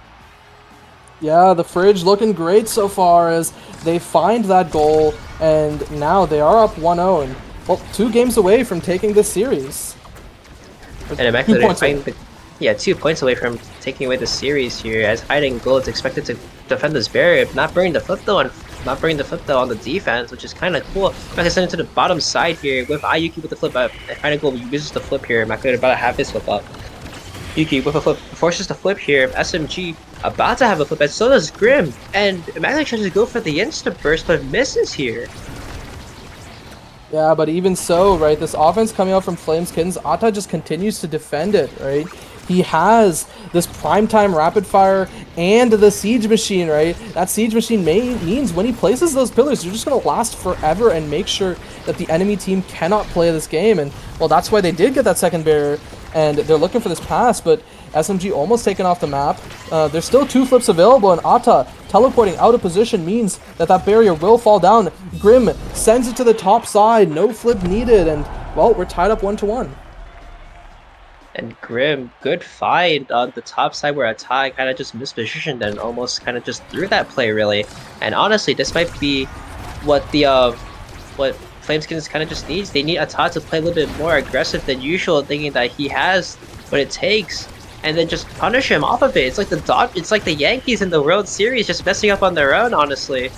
Yeah, the Fridge looking great so far as they find that goal, and now they are up 1-0, and, well, 2 games away from taking this series. Or And two Immaculate points away. find the 2 points away from taking away the series here, as Hiding Gold is expected to defend this barrier, not burning the flip though, on the defense, which is kind of cool. Immaculate sending to the bottom side here with Ayuki with the flip up. Hiding Gold uses the flip here. Immaculate about to have his flip up. Yuki with a flip forces the flip here. SMG about to have a flip, and so does Grim. And Immaculate tries to go for the insta burst, but misses here. Yeah, but even so, right, this offense coming out from Flameskins, Ata just continues to defend it, right? He has this primetime rapid fire and the siege machine, right? That siege machine means when he places those pillars, they're just going to last forever and make sure that the enemy team cannot play this game. And, well, that's why they did get that second barrier, and they're looking for this pass, but SMG almost taken off the map. There's still 2 flips available, and Ata teleporting out of position means that that barrier will fall down. Grim sends it to the top side, no flip needed, and, well, we're tied up 1-1. And Grim, good find on the top side where Atai kind of just mispositioned and almost kind of just threw that play, really. And honestly, this might be what the what Flameskins kind of just needs. They need Atai to play a little bit more aggressive than usual, thinking that he has what it takes, and then just punish him off of it. It's like the Yankees in the World Series just messing up on their own, honestly.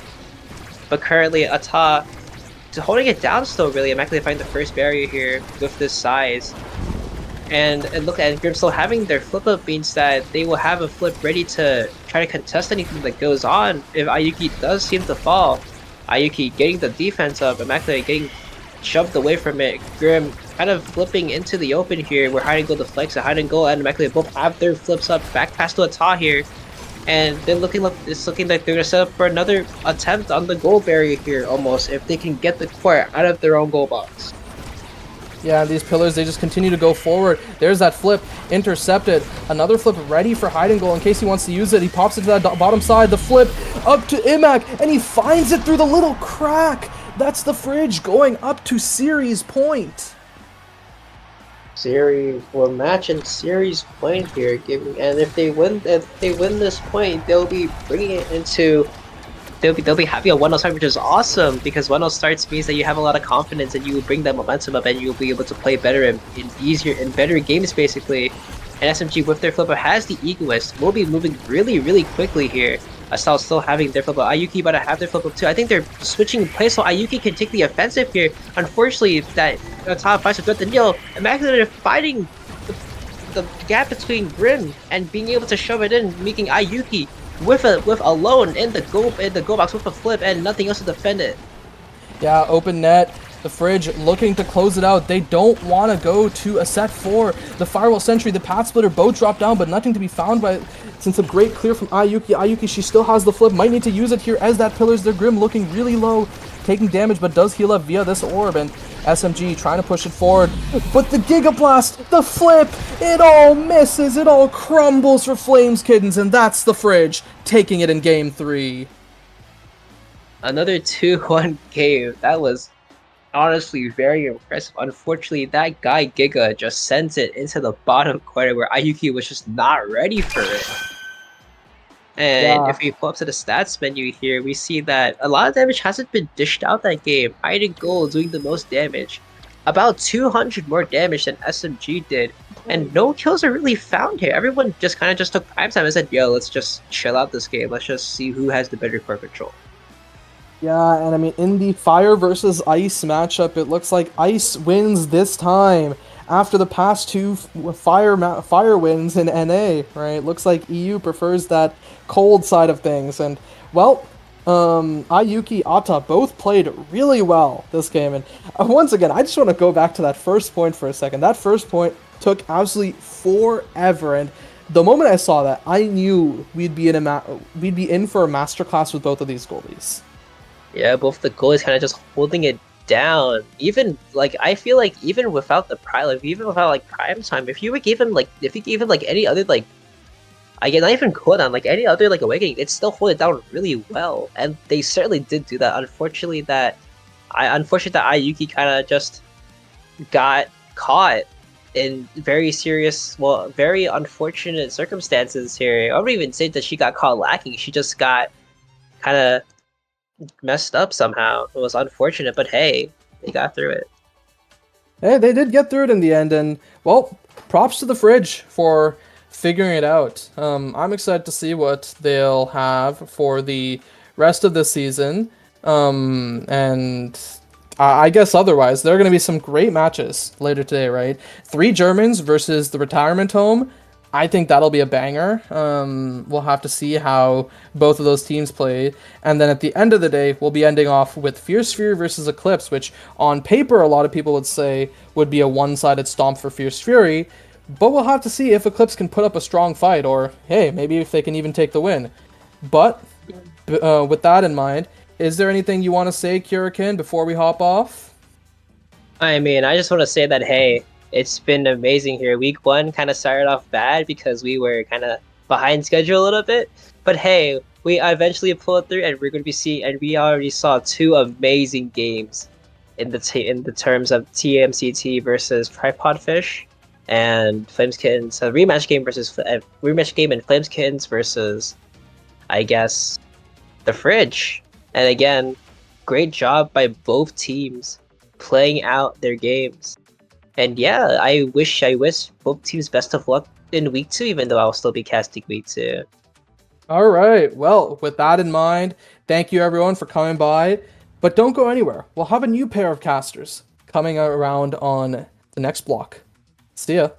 But currently, Ata holding it down still, really. I'm actually finding the first barrier here with this size. And look at Grim still having their flip up means that they will have a flip ready to try to contest anything that goes on if Ayuki does seem to fall. Ayuki getting the defense up, Immaculate getting shoved away from it. Grim kind of flipping into the open here where Hiding Goal deflects it. Hiding Goal and Immaculate both have their flips up back past to Ata here. And they're it's looking like they're gonna set up for another attempt on the goal barrier here almost if they can get the core out of their own goal box. Yeah, these pillars, they just continue to go forward. There's that flip, intercepted. Another flip ready for Hiding Goal in case he wants to use it. He pops it to that bottom side. The flip up to Imac, and he finds it through the little crack. That's the Fridge going up to series point. Series will match in series point here, and if they win this point, they'll be bringing it into. They'll be having a 1-0 start, which is awesome because 1-0 starts means that you have a lot of confidence and you will bring that momentum up and you'll be able to play better in easier and better games basically. And SMG with their flip up has the Egoist, will be moving really quickly here. Astal still having their flip up. Ayuki about to have their flip up too. I think they're switching plays so Ayuki can take the offensive here. Unfortunately, that top fights with the Neil, Immaculate fighting the gap between Grim and being able to shove it in, making Ayuki with alone in the goal box with a flip and nothing else to defend it. Yeah, open net. The Fridge looking to close it out. They don't want to go to a set 4. The Firewall Sentry, the Path Splitter both drop down, but nothing to be found by since a great clear from Ayuki. Ayuki, she still has the flip. Might need to use it here as that Pillars their Grim looking really low, taking damage, but does heal up via this orb. And SMG trying to push it forward. But the Giga Blast, the flip, it all misses. It all crumbles for Flames Kittens, and that's the Fridge taking it in game 3. Another 2-1 game. That was honestly very impressive. Unfortunately, that guy Giga just sends it into the bottom corner where Ayuki was just not ready for it. And Yeah, if we pull up to the stats menu here, we see that a lot of damage hasn't been dished out that game. Hiding Gold doing the most damage. About 200 more damage than SMG did. And no kills are really found here. Everyone just kind of just took prime time and said, yo, let's just chill out this game. Let's just see who has the better core control. yeah, and I mean, in the Fire versus Ice matchup, it looks like Ice wins this time after the past two Fire wins in NA, right? Looks like EU prefers that cold side of things, and well, Ayuki, Ata both played really well this game, and once again, I just want to go back to that first point for a second. That first point took absolutely forever, and the moment I saw that, I knew we'd be in for a masterclass with both of these goalies. Yeah, both the goalies kind of just holding it down. Even like I feel like even without the prime, like even without like prime time, if you gave him like any other like I get not even cooldown, like any other like awakening, it still hold it down really well. And they certainly did do that. Unfortunately that Ayuki kind of just got caught in very serious, well, very unfortunate circumstances here. I wouldn't even say that she got caught lacking. She just got kind of messed up somehow. It was unfortunate, but hey, they got through it. Hey, they did get through it in the end, and well, props to the Fridge for figuring it out. I'm excited to see what they'll have for the rest of the season. And I guess otherwise, there are going to be some great matches later today, right? 3 Germans versus the Retirement Home. I think that'll be a banger. We'll have to see how both of those teams play. And then at the end of the day, we'll be ending off with Fierce Fury versus Eclipse, which on paper, a lot of people would say would be a one-sided stomp for Fierce Fury. But we'll have to see if Eclipse can put up a strong fight, or hey, maybe if they can even take the win. But with that in mind, is there anything you want to say, Kurakin, before we hop off? I mean, I just want to say that hey, it's been amazing here. Week 1 kind of started off bad because we were kind of behind schedule a little bit, but hey, we eventually pulled through, and we're going to be seeing, and we already saw 2 amazing games in the terms of TMCT versus Tripod Fish and Flames Kittens, a rematch game in Flames Kittens versus, I guess, the Fridge. And again, great job by both teams playing out their games. And yeah, I wish both teams best of luck in week 2, even though I'll still be casting week 2. All right. Well, with that in mind, thank you everyone for coming by. But don't go anywhere. We'll have a new pair of casters coming around on the next block. See ya.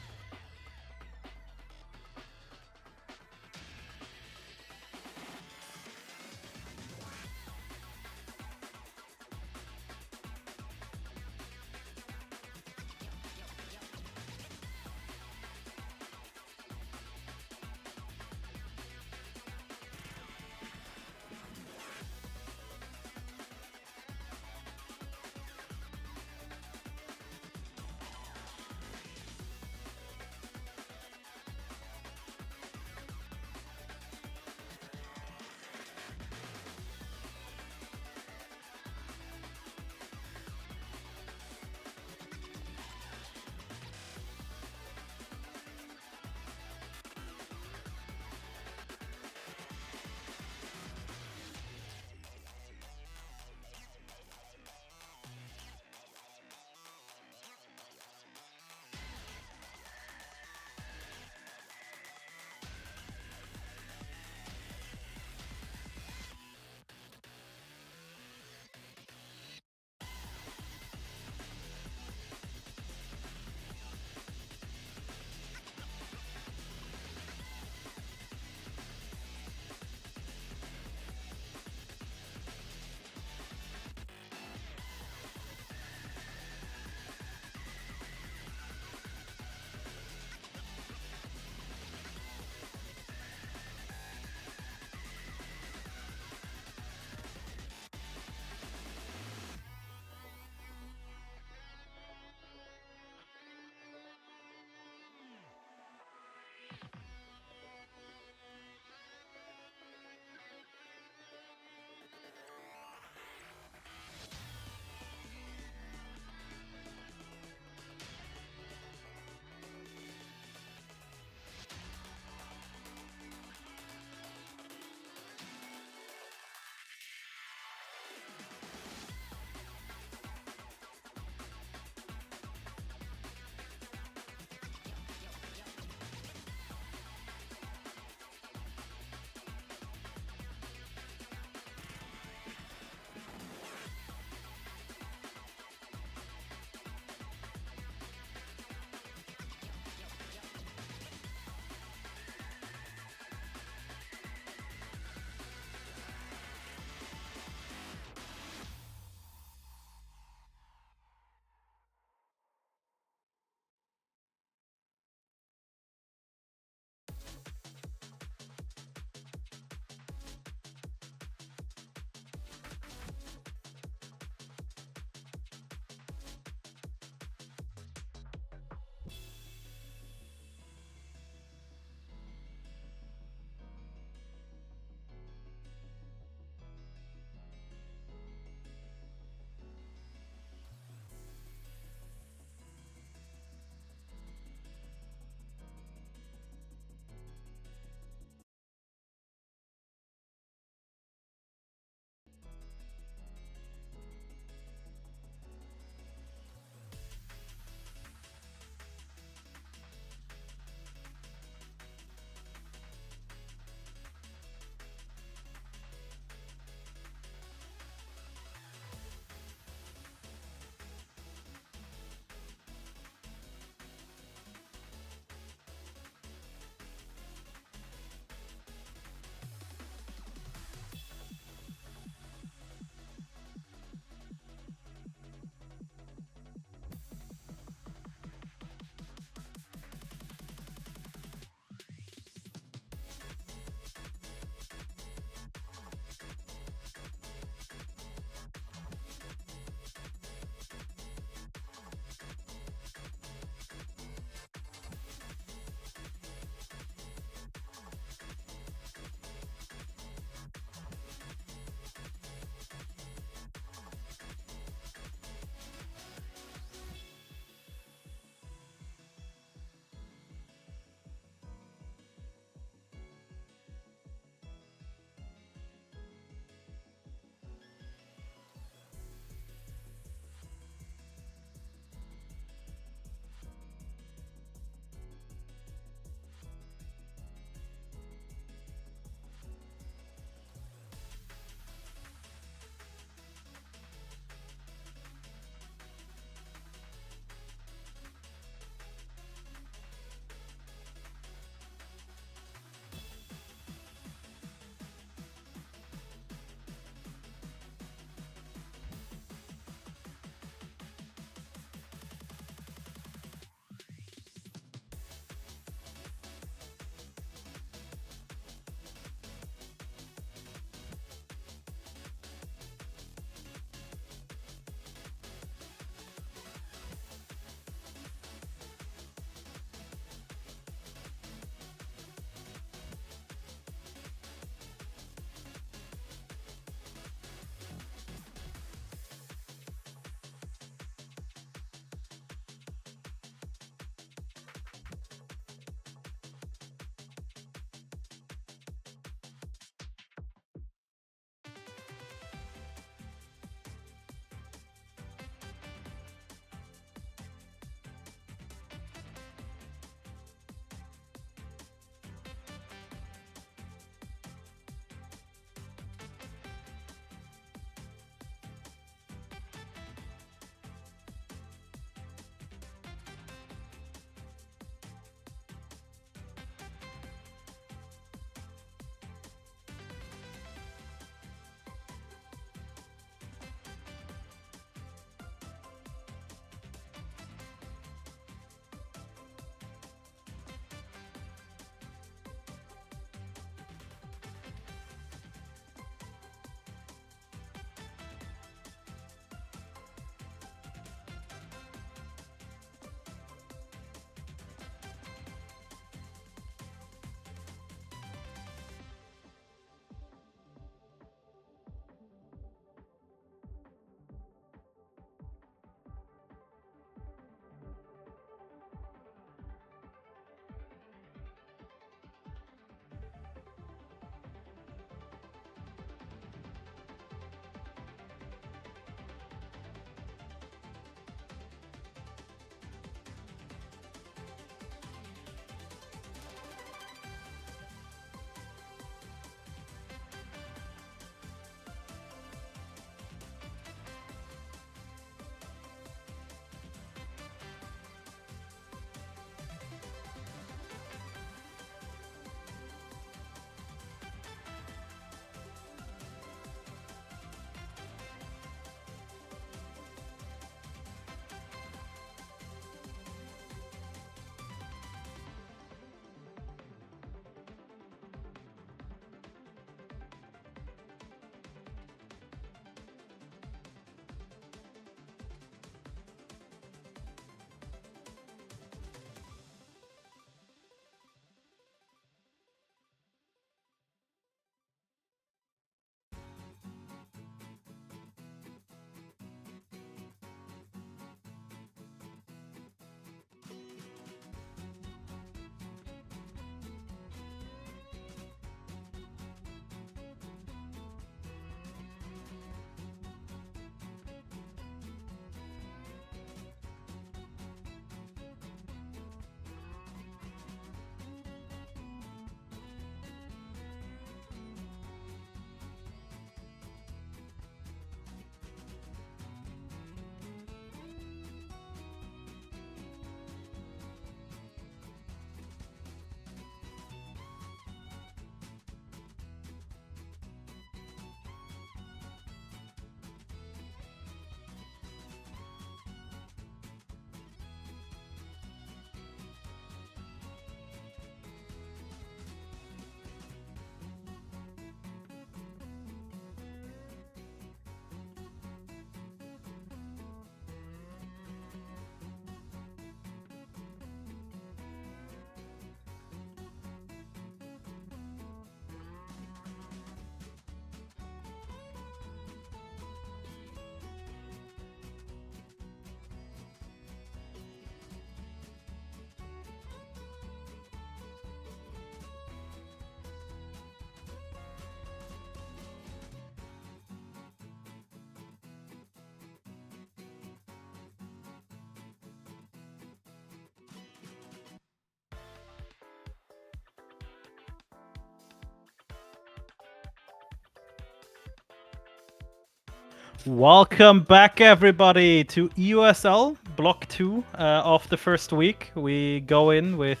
Welcome back, everybody, to EUSL Block 2 of the first week. We go in with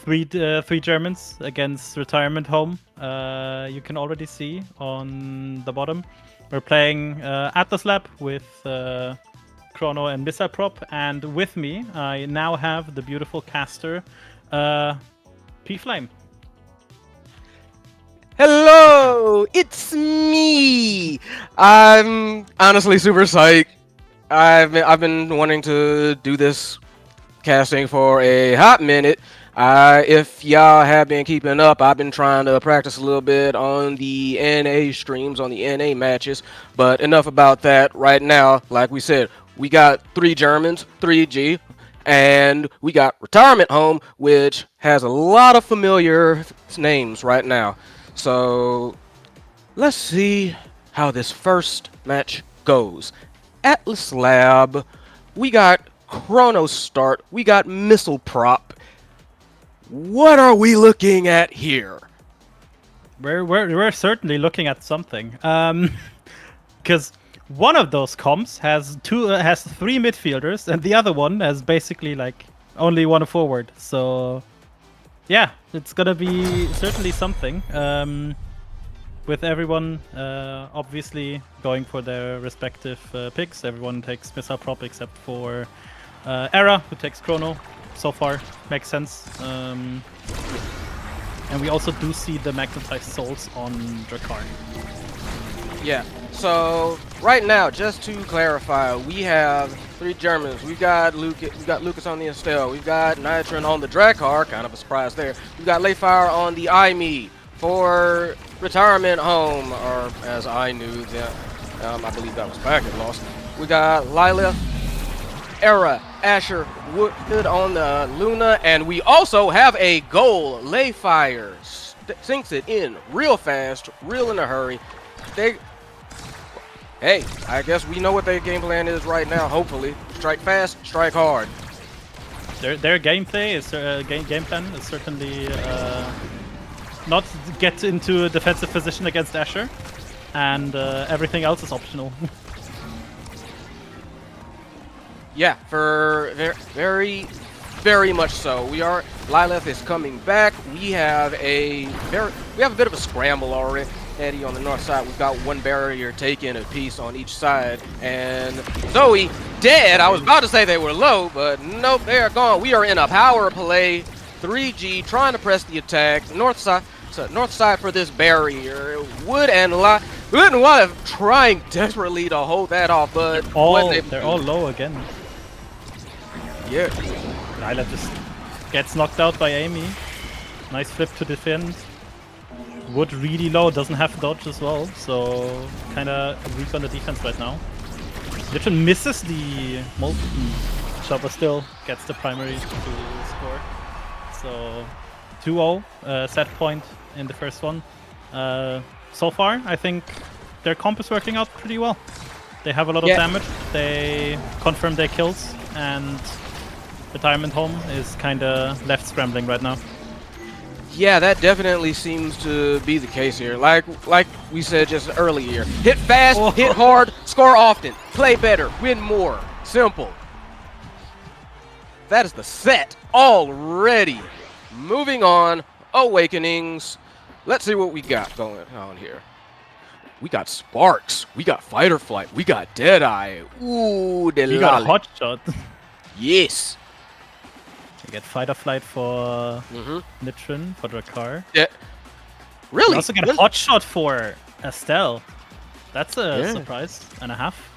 three Germans against Retirement Home. You can already see on the bottom. We're playing Atlas Lab with Chrono and Missile Prop, and with me, I now have the beautiful caster, P-Flame. Hello, it's me. I'm honestly super psyched. I've been wanting to do this casting for a hot minute. If y'all have been keeping up, I've been trying to practice a little bit on the NA streams, on the NA matches. But enough about that right now. Like we said, we got 3 Germans, 3G, and we got Retirement Home, which has a lot of familiar names right now. So let's see how this first match goes. Atlas Lab, we got Chrono Start, we got Missile Prop. What are we looking at here? We're certainly looking at something. Because one of those comps has 3 midfielders, and the other one has basically like only one forward. So yeah, it's gonna be certainly something. With everyone obviously going for their respective picks. Everyone takes Missile Prop except for Era, who takes Chrono. So far, makes sense. And we also do see the Magnetized Souls on Drakkar. Yeah, so right now, just to clarify, we have 3 Germans. We've got Lucas on the Estelle. We've got Nitron on the Drakkar, kind of a surprise there. We've got Layfire on the IME for Retirement Home, or as I knew, I believe that was Packet Lost. We got Lilith, Era, Asher, Wood on the Luna, and we also have a goal. Layfire sinks it in real fast, real in a hurry. Hey, I guess we know what their game plan is right now. Hopefully, strike fast, strike hard. Their gameplay is game plan is certainly not get into a defensive position against Asher, and everything else is optional. Yeah, for very, very much so. Lilith is coming back. We have a bit of a scramble already. Eddie on the north side, we've got 1 barrier taken a piece on each side, and Zoe dead. I was about to say they were low, but nope, they are gone. We are in a power play. 3G trying to press the attack. North side for this barrier. Wood and Lilith trying desperately to hold that off, but they're all low again. Yeah. Nyla just gets knocked out by Amy. Nice flip to defend. Wood really low, doesn't have dodge as well, so kind of weak on the defense right now. Litron misses the molten shot, but still gets the primary to score. So 2-0 set point in the first one. So far, I think their comp is working out pretty well. They have a lot of damage, they confirm their kills, and Retirement Home is kind of left scrambling right now. Yeah, that definitely seems to be the case here. Like we said just earlier, hit fast, hit hard, score often, play better, win more. Simple. That is the set already. Moving on, Awakenings. Let's see what we got going on here. We got Sparks, we got Fight or Flight, we got Deadeye. Ooh, You got a hot shot. Yes. You get Fight or Flight for Litron, for Drakkar. Yeah. Really? You also get a hot shot for Estelle. That's a surprise and a half.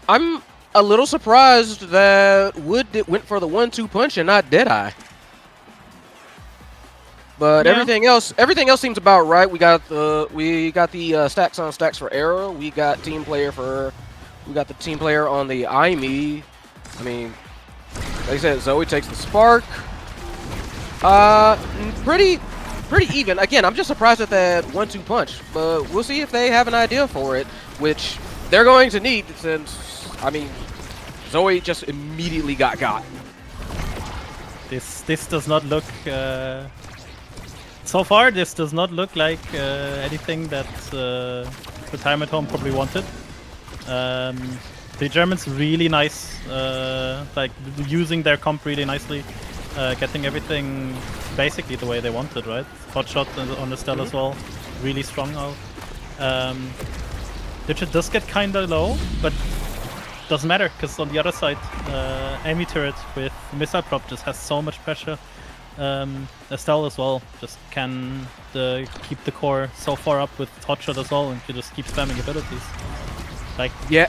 I'm a little surprised that Wood went for the 1-2 punch and not Deadeye. But everything else seems about right. We got the stacks on stacks for Era. We got the team player on the IME. I mean, like I said, Zoe takes the Spark. Pretty even. Again, I'm just surprised at that 1-2 punch, but we'll see if they have an idea for it, which they're going to need since, I mean, Zoe just immediately got. This does not look. So far, this does not look like anything that Retirement Home probably wanted. The Germans really nice, like using their comp really nicely, getting everything basically the way they wanted, right? Hot shot on the Stell as well, really strong out. Digit does get kinda low, but doesn't matter because on the other side, Amy turret with missile prop just has so much pressure. Estelle as well just can keep the core so far up with hotshot as well, and you just keep spamming abilities. Like, Yeah.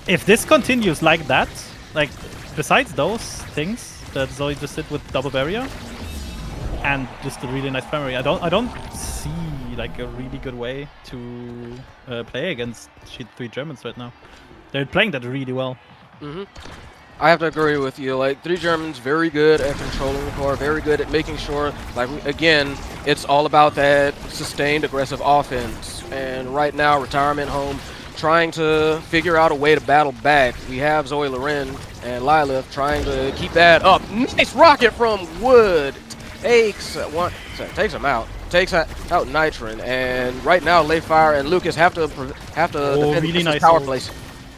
if this continues like that, like besides those things that Zoe just did with double barrier and just a really nice primary, I don't see like a really good way to play against 3 Germans right now. They're playing that really well. I have to agree with you. Like, 3 Germans, very good at controlling the core, very good at making sure, like, again, it's all about that sustained aggressive offense. And right now, Retirement Home trying to figure out a way to battle back. We have Zoe Loren and Lilith trying to keep that up. Nice rocket from Wood. Takes him out. Takes out Nitron. And right now, Layfire and Lucas have to defend really nice power ult. place.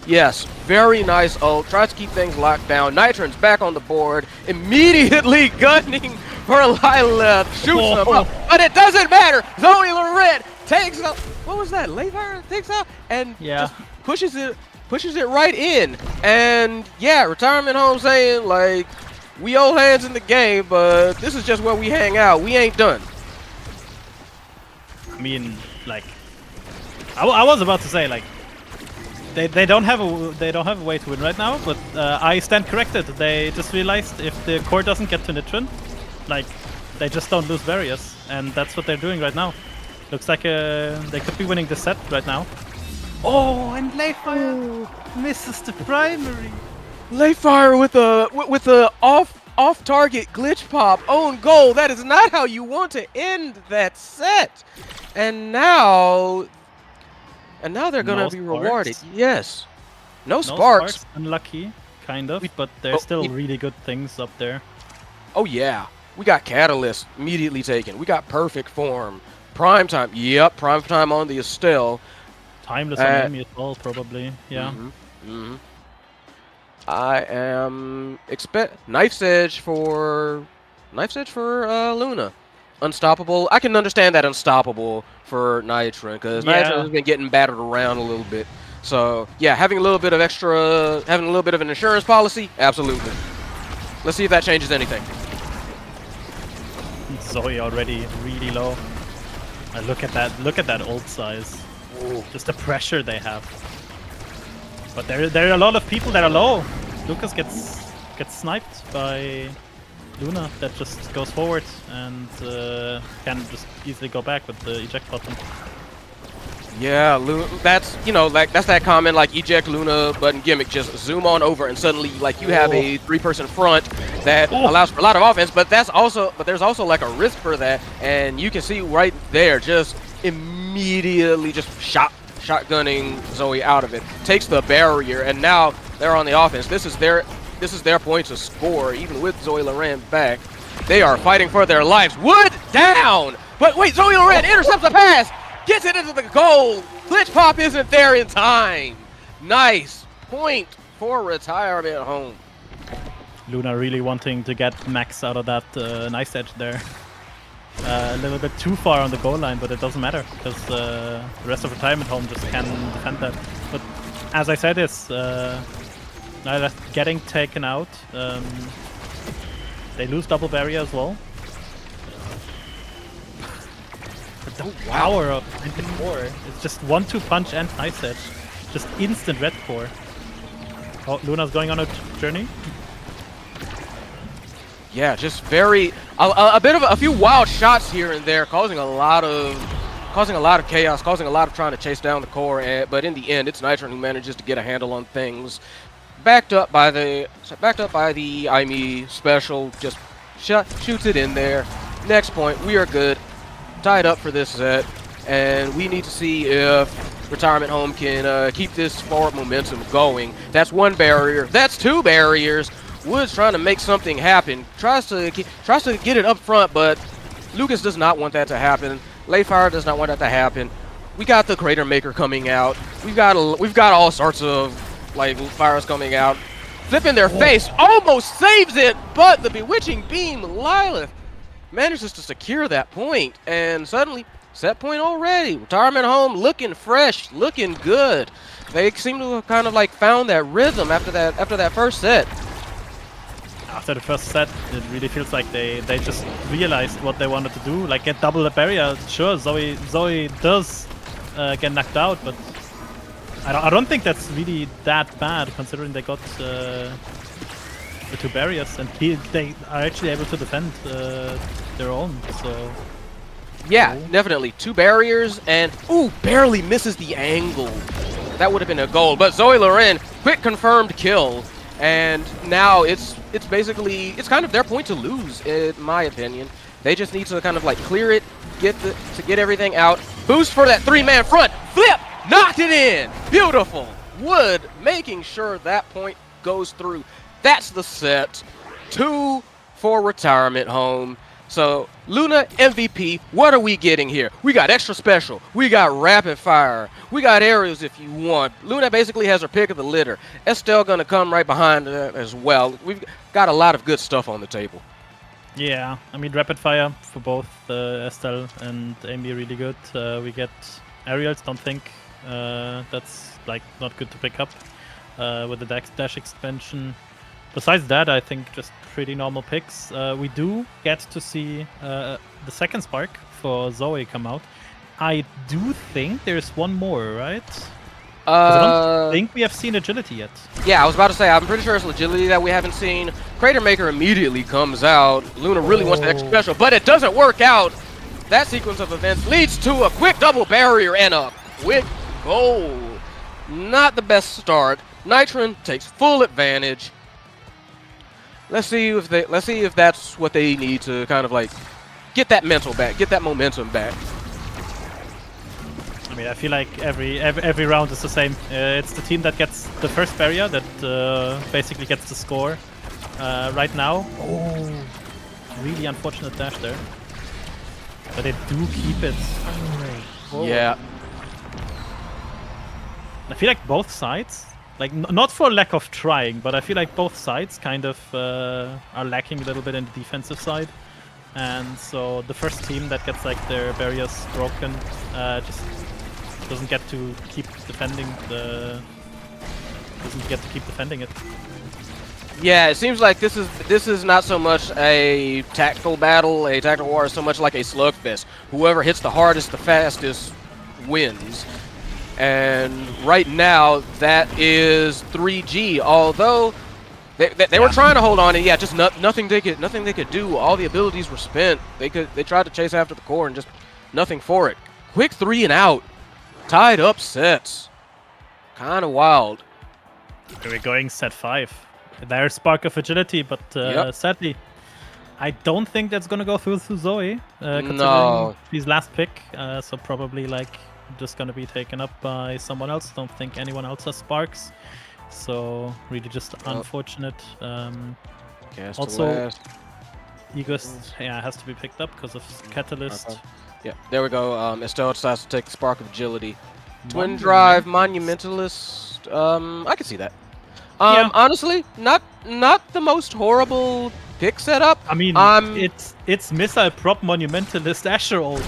Yes, very nice ult. Tries to keep things locked down. Nitron's back on the board. Immediately gunning for Lilith. Shoots him up. But it doesn't matter. Zoe Loren takes out. What was that? Layfire takes out and just pushes it right in. And yeah, Retirement Home saying like, we old hands in the game, but this is just where we hang out. We ain't done. I mean, like, I was about to say like, they don't have a way to win right now, but I stand corrected. They just realized if the core doesn't get to Nitron, like, they just don't lose barriers, and that's what they're doing right now. Looks like they could be winning the set right now. Oh, and Layfire misses the primary. Layfire with a off target glitch pop, own goal. That is not how you want to end that set. And now they're gonna be rewarded. Yes. No sparks. Unlucky, kind of, but there's still really good things up there. Oh yeah. We got Catalyst immediately taken. We got Perfect Form. Prime time. Yep, prime time on the Estelle. Timeless on Amy as well, probably. Yeah. I am Knife's Edge for Luna. Unstoppable. I can understand that unstoppable for Nitron because Nitron has been getting battered around a little bit. So yeah, having a little bit of an insurance policy, absolutely. Let's see if that changes anything. Zoe already really low. Look at that ult size. Ooh. Just the pressure they have. But there are a lot of people that are low. Lucas gets sniped by Luna that just goes forward and can just easily go back with the eject button. Yeah, that's that's that common like eject Luna button gimmick. Just zoom on over and suddenly like you have a 3-person front that allows for a lot of offense. But there's also like a risk for that, and you can see right there just immediately just shotgunning Zoe out of it. Takes the barrier, and now they're on the offense. This is their point to score, even with Zoe Loren back. They are fighting for their lives. Wood down! But wait, Zoe Loren intercepts the pass! Gets it into the goal! Glitch pop isn't there in time! Nice point for Retirement Home. Luna really wanting to get max out of that nice edge there. A little bit too far on the goal line, but it doesn't matter because the rest of Retirement Home just can defend that. But as I said, it's getting taken out. They lose double barrier as well. But the power of 94 is just 1-2 punch and nice edge. Just instant red core. Oh, Luna's going on a journey. Yeah, just a few wild shots here and there, causing a lot of chaos, causing a lot of trying to chase down the core. But in the end, it's Nitron who manages to get a handle on things. Backed up by the IME special, just shoots it in there. Next point, we are good, tied up for this set, and we need to see if Retirement Home can keep this forward momentum going. That's 1 barrier. That's 2 barriers. Wood's trying to make something happen. Tries to get it up front, but Lucas does not want that to happen. Layfire does not want that to happen. We got the Crater Maker coming out. we've got all sorts of like fires coming out. Flip in their face, almost saves it, but the bewitching beam, Lilith manages to secure that point, and suddenly set point already. Retirement home looking fresh, looking good. They seem to have kind of like found that rhythm after that first set. After the first set, it really feels like they just realized what they wanted to do. Like get double the barrier. Sure, Zoe does get knocked out, but I don't think that's really that bad considering they got the 2 barriers and they are actually able to defend their own. So yeah, definitely 2 barriers and ooh, barely misses the angle. That would have been a goal, but Zoe Loren, quick confirmed kill, and now it's basically kind of their point to lose in my opinion. They just need to kind of like clear it, get everything out. Boost for that 3-man front, flip, knocked it in, beautiful. Wood making sure that point goes through. That's the set. 2 for retirement home. So Luna MVP, what are we getting here? We got extra special, we got rapid fire, we got aerials if you want. Luna basically has her pick of the litter. Estelle gonna come right behind her as well. We've got a lot of good stuff on the table. yeah, I mean rapid fire for both Estelle and Amy really good. We get aerials. Don't think that's like not good to pick up with the dash expansion. Besides that, I think just pretty normal picks. We do get to see the second spark for Zoe come out. I do think there's one more, right? 'Cause I don't think we have seen agility yet. Yeah, I was about to say, I'm pretty sure it's agility that we haven't seen. Crater Maker immediately comes out. Luna really wants the extra special, but it doesn't work out. That sequence of events leads to a quick double barrier and a quick goal. Not the best start. Nitron takes full advantage. Let's see if that's what they need to kind of like get that mental back, get that momentum back. I mean, I feel like every round is the same. It's the team that gets the first barrier that basically gets the score right now. Oh, really unfortunate dash there. But they do keep it. Oh. Yeah. I feel like both sides, like not for lack of trying, but I feel like both sides kind of are lacking a little bit in the defensive side. And so the first team that gets like their barriers broken just doesn't get to keep defending it. Yeah, it seems like this is not so much a tactical battle, a tactical war, so much like a slugfest. Whoever hits the hardest, the fastest wins. And right now, that is 3G. Although they were trying to hold on, and yeah, just nothing they could do. All the abilities were spent. They tried to chase after the core, and just nothing for it. Quick 3 and out, tied up sets. Kind of wild. We're going set 5. There's spark of agility, but sadly, I don't think that's gonna go through Zoe. Considering his last pick, so probably like just gonna be taken up by someone else. Don't think anyone else has sparks, so really just unfortunate. Also, EUSL has to be picked up because of Catalyst. Yeah, there we go. Estelle decides to take the spark of agility. Twin Drive, Monumentalist. I can see that. Honestly, not the most horrible pick setup. I mean, it's missile prop Monumentalist Asher ult.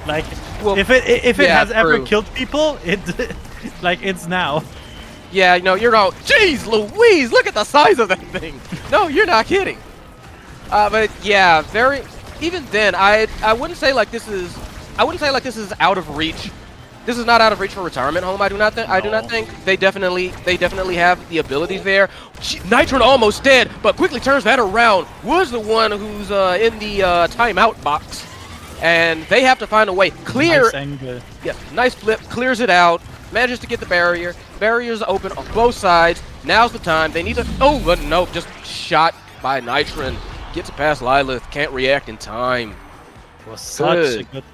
Like, well, if it has ever killed people, it's now. Yeah, you know, you're all, jeez Louise, look at the size of that thing. No, you're not kidding. But yeah, even then, I wouldn't say like this is out of reach. This is not out of reach for retirement home. I do not think they definitely have the abilities there. Nitron almost dead, but quickly turns that around. Was the one who's in the timeout box, and they have to find a way clear. Nice angle. Yeah, nice flip, clears it out, manages to get the barrier. Barriers open on both sides. Now's the time. They need to. Oh, but no, just shot by Nitron. Gets past Lilith. Can't react in time. It was such a good,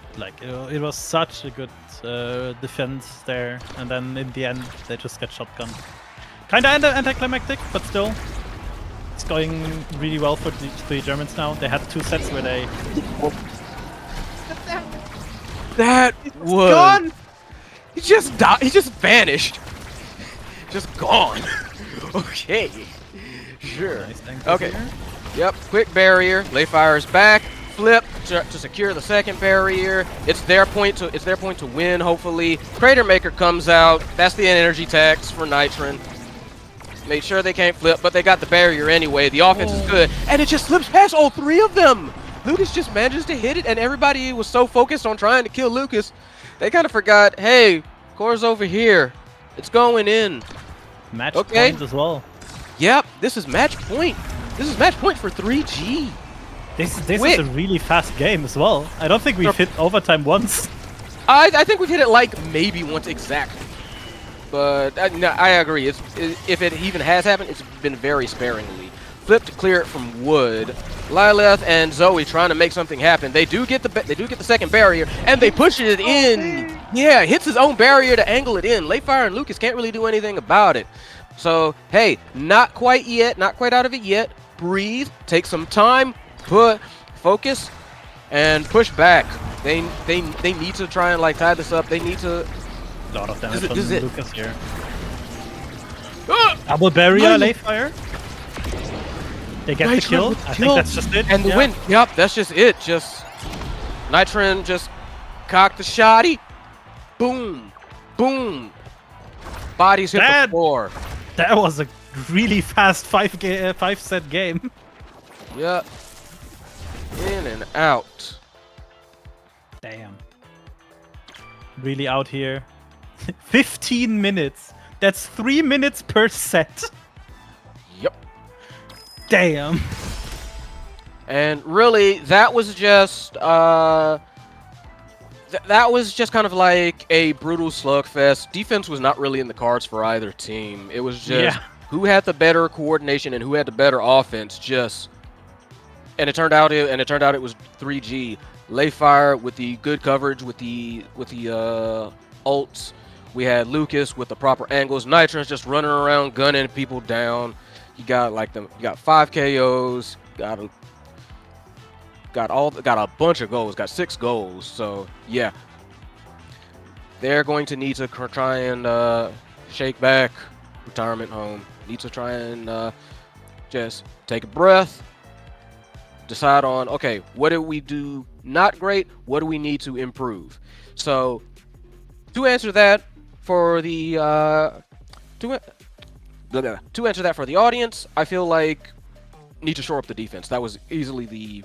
it was such a good defense there, and then in the end they just get shotgunned. Kinda anticlimactic, but still, it's going really well for the Germans now. They had 2 sets where they. That was. Gone. He just died. He just vanished. Just gone. Okay. Sure. Nice angle Okay. here. Yep. Quick barrier. Layfire is back. Flip to secure the second barrier. It's their point to win. Hopefully, Crater Maker comes out. That's the energy tax for Nitron. Make sure they can't flip, but they got the barrier anyway. The offense is good, and it just slips past all three of them. Lucas just manages to hit it, and everybody was so focused on trying to kill Lucas, they kind of forgot. Hey, core's over here. It's going in. Match Okay. point as well. Yep. This is match point. This is match point for 3G. This is Quick. a really fast game as well. I don't think we've hit overtime once. I think we've hit it like maybe once exactly. But no, I agree. If it even has happened, it's been very sparingly. Flip to clear it from wood. Lilith and Zoe trying to make something happen. They do get the second barrier, and they push it in. Yeah, hits his own barrier to angle it in. Layfire and Lucas can't really do anything about it. So hey, not quite yet. Not quite out of it yet. Breathe. Take some time. Focus, and push back. They need to try and like tie this up. They need to. A lot of damage This on is it. Lucas here. Double barrier, Layfire. They get the Nitron kill. with I kill. think that's just it. And the Yeah. win. Yep, that's just it. Just Nitron just cocked the shotty. Boom. Boom. Bodies hit the floor. That was a really fast 5-set game. Yep. In and out. Damn. Really out here. 15 minutes. That's 3 minutes per set. Yep. Damn. And really, that was just that was just kind of like a brutal slugfest. Defense was not really in the cards for either team. It was just who had the better coordination and who had the better offense. And it turned out it was 3G. Layfire with the good coverage with the ults. We had Lucas with the proper angles. Nitron's just running around gunning people down. You got 5 KOs. Got a bunch of goals. Got 6 goals. So yeah, they're going to need to try and shake back. Retirement home. Need to try and just take a breath. Decide on, okay, what do we do not great? What do we need to improve? So to answer that for the to answer that for the audience, I feel like need to shore up the defense. That was easily the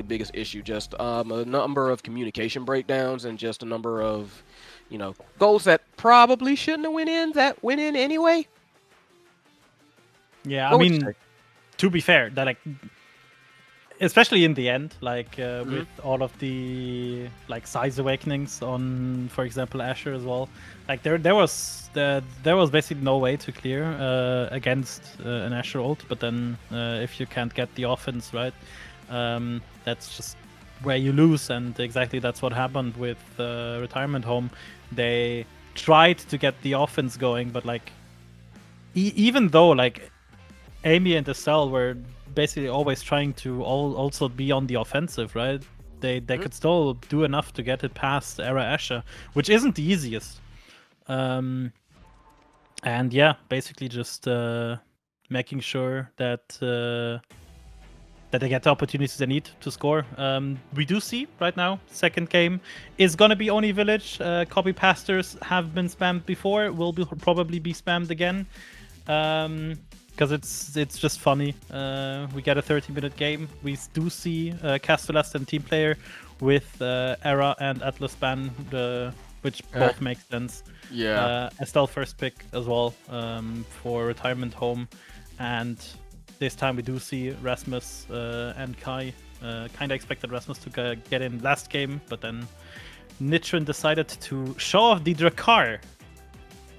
biggest issue. Just a number of communication breakdowns and just a number of goals that probably shouldn't have went in that went in anyway. Yeah, What I would you mean, say? to be fair, that especially in the end, with all of the size awakenings on, for example, Asher as well. There was basically no way to clear against an Asher ult, but then if you can't get the offense right, that's just where you lose, and exactly that's what happened with Retirement Home. They tried to get the offense going, but even though Amy and Estelle were basically always trying to also be on the offensive, right? They could still do enough to get it past Era Asher, which isn't the easiest. And yeah, basically just making sure that they get the opportunities they need to score. We do see right now, second game is gonna be Oni Village. Copy pastors have been spammed before, will probably be spammed again. Because it's just funny. We get a 30-minute game. We do see Castellast and team player with Era and Atlas ban, which both make sense. Yeah. Estelle first pick as well for Retirement Home, and this time we do see Rasmus and Kai. Kind of expected Rasmus to get in last game, but then Nitron decided to show off the Drakkar,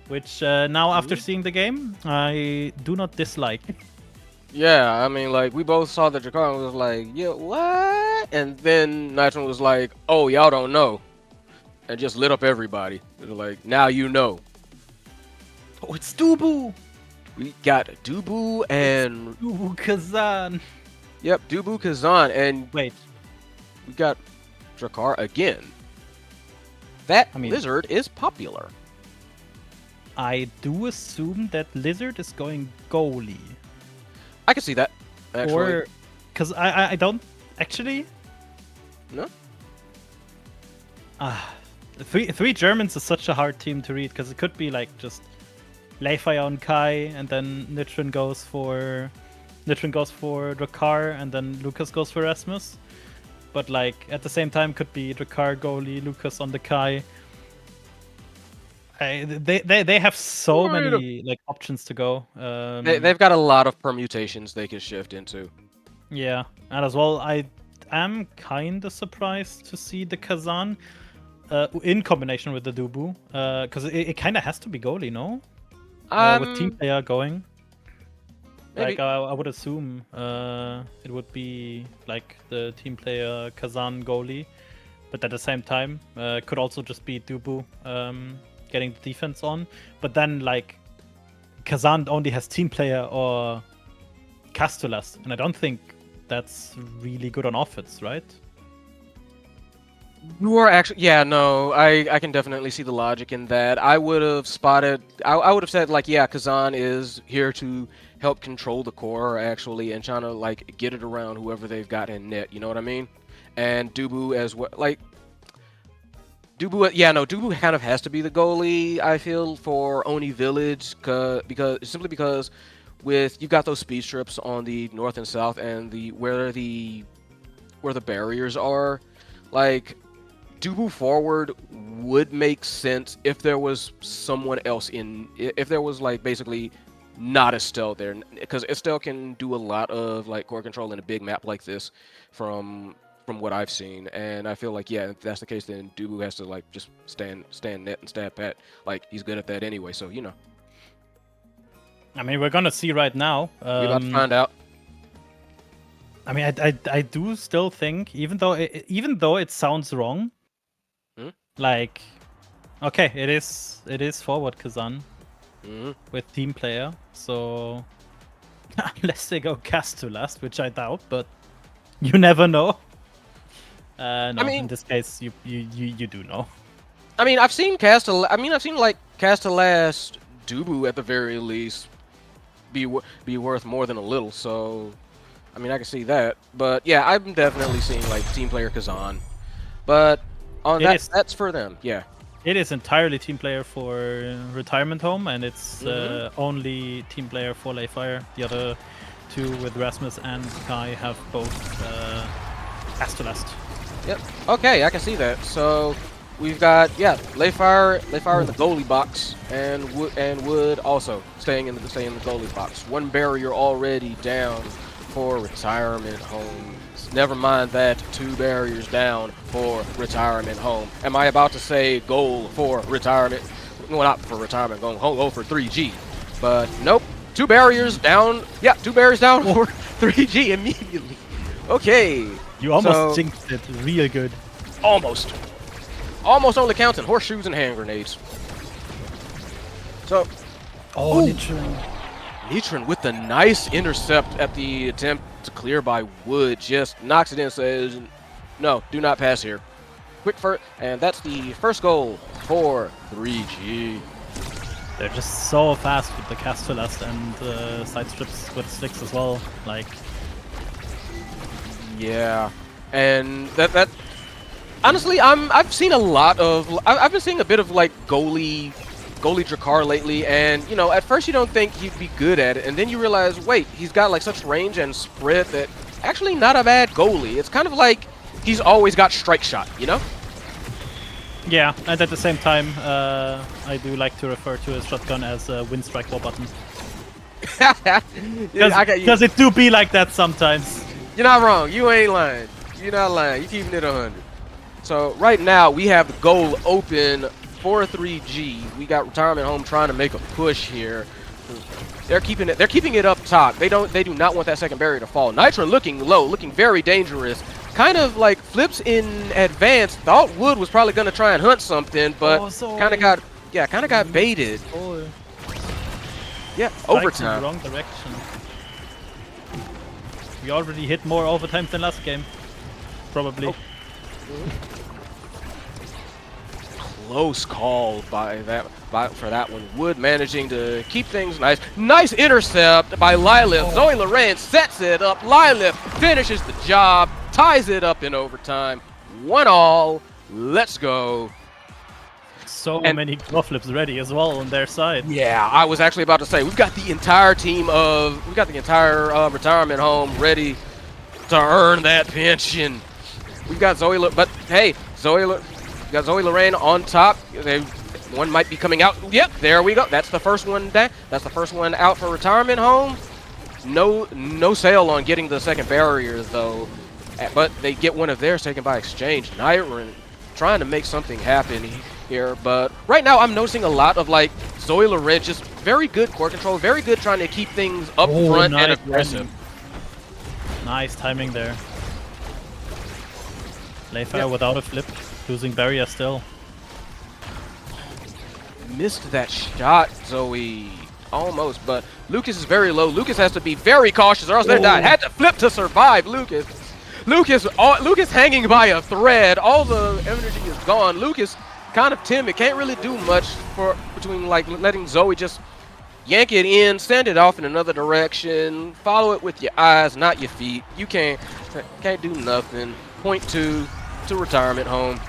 which now after seeing the game, I do not dislike. Yeah, I mean, we both saw the Drakkar and was like, yeah, what? And then Nitron was like, oh, y'all don't know. And just lit up everybody. It was like, now you know. Oh, it's Dubu! We got Dubu and... Dubu Kazan! Yep, Dubu Kazan. And wait, we got Drakkar again. that I mean- Lizard is popular. I do assume that Lizard is going goalie. I can see that. Actually, Or, because I don't actually. No? Three Germans is such a hard team to read because it could be like just Leifai on Kai, and then Nitrin goes for Drakkar, and then Lucas goes for Rasmus. But like at the same time, could be Drakkar goalie, Lucas on the Kai. They have so Wait a- many like options to go. they've got a lot of permutations they can shift into. Yeah, and as well, I am kind of surprised to see the Kazan in combination with the Dubu, because it kind of has to be goalie, no? With team player going. Maybe. Like I would assume it would be like the team player Kazan goalie, but at the same time could also just be Dubu getting the defense on. But then like Kazan only has team player or Castellas, and I don't think that's really good on offense, right? You are actually, yeah, no, I can definitely see the logic in that. I would have spotted, I would have said like, yeah, Kazan is here to help control the core actually, and trying to like get it around whoever they've got in net. You know what I mean? And Dubu as well, like Dubu, yeah, no, Dubu kind of has to be the goalie. I feel for Oni Village, because with you've got those speed strips on the north and south, and where the barriers are, like. Dubu forward would make sense if there was someone else if there was like basically not Estelle there, because Estelle can do a lot of like core control in a big map like this from what I've seen, and I feel like yeah, if that's the case, then Dubu has to like just stand net and stab pat, like he's good at that anyway, so you know. I mean, we're gonna see right now. We're about to find out. I mean, I do still think, even though it sounds wrong, like, okay, it is forward Kazan with team player. So unless they go cast to last, which I doubt, but you never know. No, I mean, in this case, you do know. I mean, I've seen like cast to last Dubu at the very least be worth more than a little. So, I mean, I can see that. But yeah, I'm definitely seeing like team player Kazan. But on that's for them. Yeah. It is entirely team player for Retirement Home, and it's only team player for Leifire. The other two with Rasmus and Kai have both cast to last. Yep. Okay, I can see that. So we've got Leifire in the goalie box, and Wood also staying in the goalie box. One barrier already down for Retirement Home. Never mind that, 2 barriers down for Retirement Home. Am I about to say goal for Retirement? Well, not for Retirement, going go for 3G. But nope, 2 barriers down. Yeah, 2 barriers down for 3G immediately. Okay. You almost jinxed it real good. Almost. Almost only counting horseshoes and hand grenades. So. Oh, Nitrin. Nitrin with the nice intercept at the attempt to clear by Wood, just knocks it in, says, no, do not pass here. Quick first, and that's the first goal for 3G. They're just so fast with the Castellas and side strips with slicks as well. Like, yeah, and that honestly, I've seen a lot of I've been seeing a bit of like goalie Drakkar lately, and you know, at first you don't think he'd be good at it, and then you realize, wait, he's got like such range and spread that actually not a bad goalie. It's kind of like he's always got strike shot, you know? yeah, and at the same time, I do like to refer to his shotgun as a win strike war button. Because it do be like that sometimes. You're not wrong. You ain't lying. You're not lying. You're keeping it 100. So right now we have the goal open for 3G. We got Retirement Home trying to make a push here. They're keeping it up top. They do not want that second barrier to fall. Nitro looking low, looking very dangerous. Kind of like flips in advance. Thought Wood was probably gonna try and hunt something, but kind of got baited. Yeah, overtime. In the wrong direction. We already hit more overtime than last game, probably. close call for that one. Wood managing to keep things nice. Nice intercept by Lilith. Zoe Lorraine sets it up. Lilith finishes the job, ties it up in overtime. 1-all. Let's go. So many claw flips ready as well on their side. Yeah, I was actually about to say we've got the entire retirement home ready to earn that pension. We've got but hey, we got Zoe Lorraine on top. One might be coming out. Yep, there we go. That's the first one. That's the first one out for retirement home. No sale on getting the second barriers though, but they get one of theirs taken by exchange. Nyron trying to make something happen here, but right now I'm noticing a lot of like Zoe Lorraine just very good core control, very good trying to keep things up front and aggressive. Nice timing there. Layfire without a flip, losing barrier still. Missed that shot, Zoe. Almost, but Lucas is very low. Lucas has to be very cautious or else they die. Had to flip to survive, Lucas. Lucas hanging by a thread. All the energy is gone. Lucas kind of timid. Can't really do much between like letting Zoe just yank it in, send it off in another direction. Follow it with your eyes, not your feet. You can't do nothing. Point to retirement home.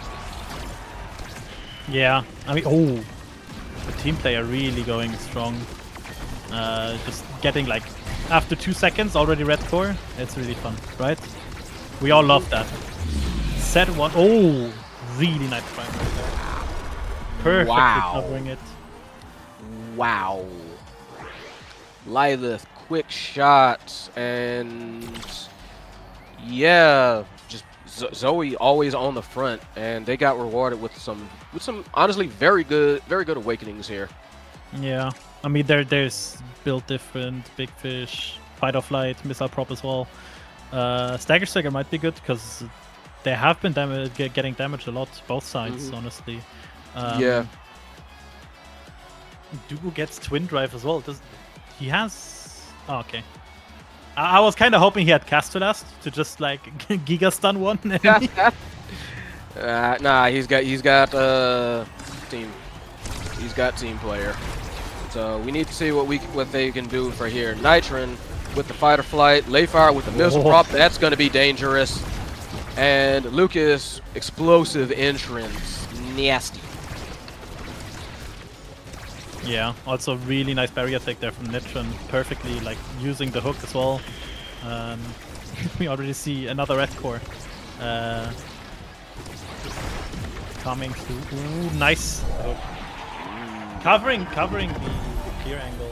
Yeah, I mean, the team player really going strong. Just getting like after 2 seconds already red core. It's really fun, right? We all love that. Set one. Oh, really nice prime right there. Perfectly covering it. Wow. Lilith, quick shots, and yeah, just Zoe always on the front, and they got rewarded with some honestly very good awakenings here. Yeah, I mean there's build different, big fish, fight or flight, missile prop as well. Stagger Stagger might be good because they have been getting damaged a lot, both sides, honestly. Yeah. Dugu gets Twin Drive as well. He has... Oh, okay. I was kind of hoping he had Castellast to just like Giga stun one enemy. Nah, he's got team player. So we need to see what they can do for here. Nitron with the fight or flight, Layfire with the missile prop. That's going to be dangerous. And Lucas explosive entrance, nasty. Yeah, also really nice barrier take there from Nitron, perfectly like using the hook as well. We already see another red core coming through. Ooh, nice hook. Covering the clear angle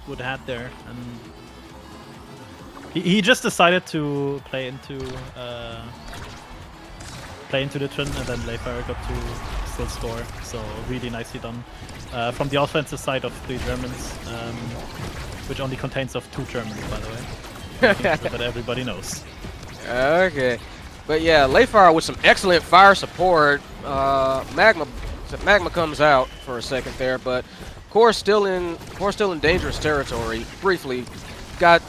Wood had there, and he just decided to play into the Trin, and then Layfire got to still score. So really nicely done from the offensive side of the Germans, which only contains of 2 Germans, by the way, so that everybody knows. Okay, but yeah, Layfire with some excellent fire support. Magma comes out for a second there, but Core still in dangerous territory. Briefly, we've got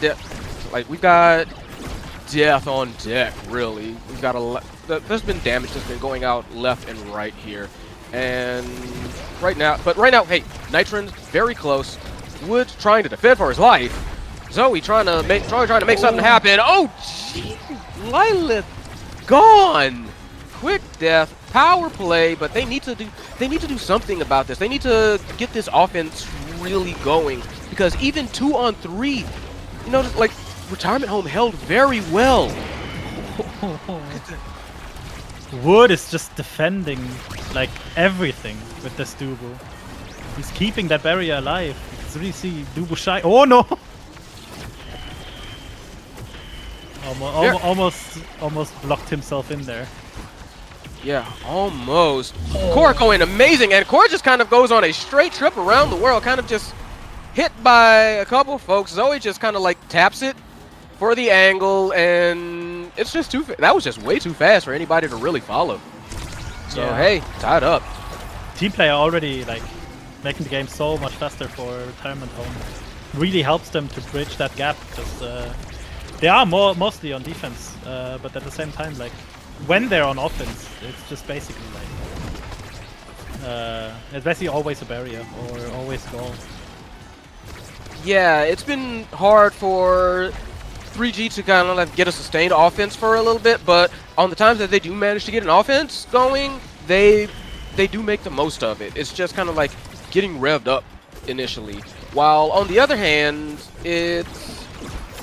death on deck. Really, we've got a lot. There's been damage that's been going out left and right here, and right now, hey, Nitron's very close. Wood trying to defend for his life. Zoe trying to make something happen. Oh, jeez, Lilith gone. Quick death, power play, but they need to do something about this. They need to get this offense really going, because even 2-on-3, you know, like retirement home held very well. Wood is just defending like everything with this Dubu. He's keeping that barrier alive. You can really see Dubu shy. Oh no! Almost blocked himself in there. Yeah, almost. Core going amazing, and Core just kind of goes on a straight trip around the world, kind of just hit by a couple folks. Zoe just kind of like taps it for the angle, and it's just that was just way too fast for anybody to really follow. So yeah. Hey, tied up. Team player already like making the game so much faster for retirement home. Really helps them to bridge that gap, because they are mostly on defense, but at the same time, like when they're on offense, it's just basically like It's basically always a barrier or always goal. Yeah, it's been hard for 3G to kind of like get a sustained offense for a little bit, but on the times that they do manage to get an offense going, they do make the most of it. It's just kind of like getting revved up initially. While on the other hand, it's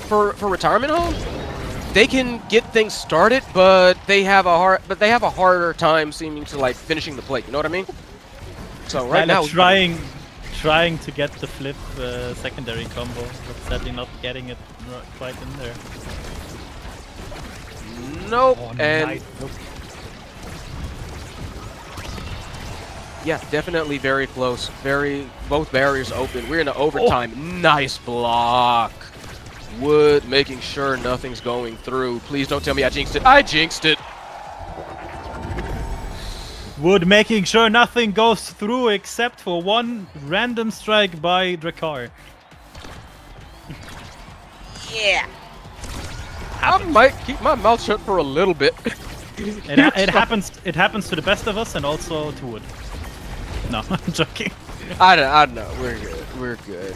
for retirement home, they can get things started, but they have a harder time seeming to like finishing the plate. You know what I mean? So right now, trying to get the flip secondary combo, but sadly not getting it quite in there. nope, Oh, and nice. Nope. yeah, definitely very close. Both barriers open. We're in an overtime. Oh. Nice block. Wood making sure nothing's going through. Please don't tell me I jinxed it. I jinxed it. Wood making sure nothing goes through except for one random strike by Drakkar. Yeah. I might keep my mouth shut for a little bit. It happens. It happens to the best of us, and also to Wood. No, I'm joking. I know. We're good. We're good.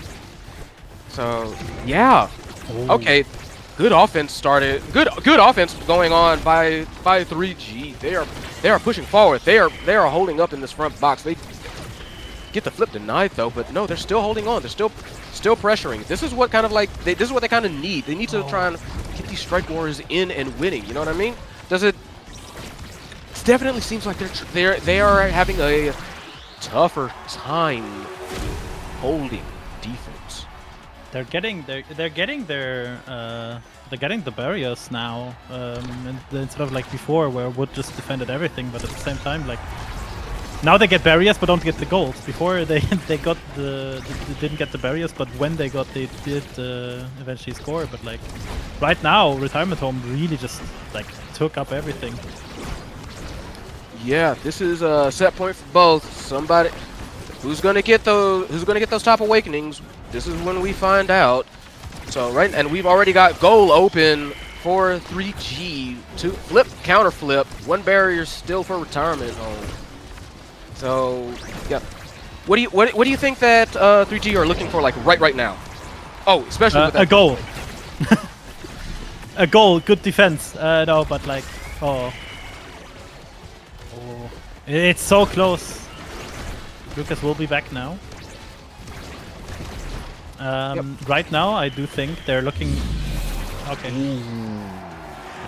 So yeah. Oh. Okay. Good offense started. Good offense going on by 3G. They are pushing forward. They are holding up in this front box. They get the flip denied though, but no, they're still holding on. They're still pressuring. This is what kind of like this is what they kind of need. They need to try and get these strike wars in and winning. You know what I mean? It definitely seems like they are having a tougher time holding defense. They're getting the barriers now, instead of like before where Wood just defended everything, but at the same time like now they get barriers but don't get the goals. Before they didn't get the barriers, but when they did eventually score. But like right now, Retirement Home really just like took up everything. Yeah, this is a set point for both. Somebody who's gonna get those top awakenings. This is when we find out. So and we've already got goal open for 3G to flip, counter flip. One barrier still for Retirement Home. So yeah, what do you think that 3G are looking for like right now? Oh, especially with that a goal. A goal, good defense. No, but like it's so close. Lucas will be back now. Right now, I do think they're looking. Okay.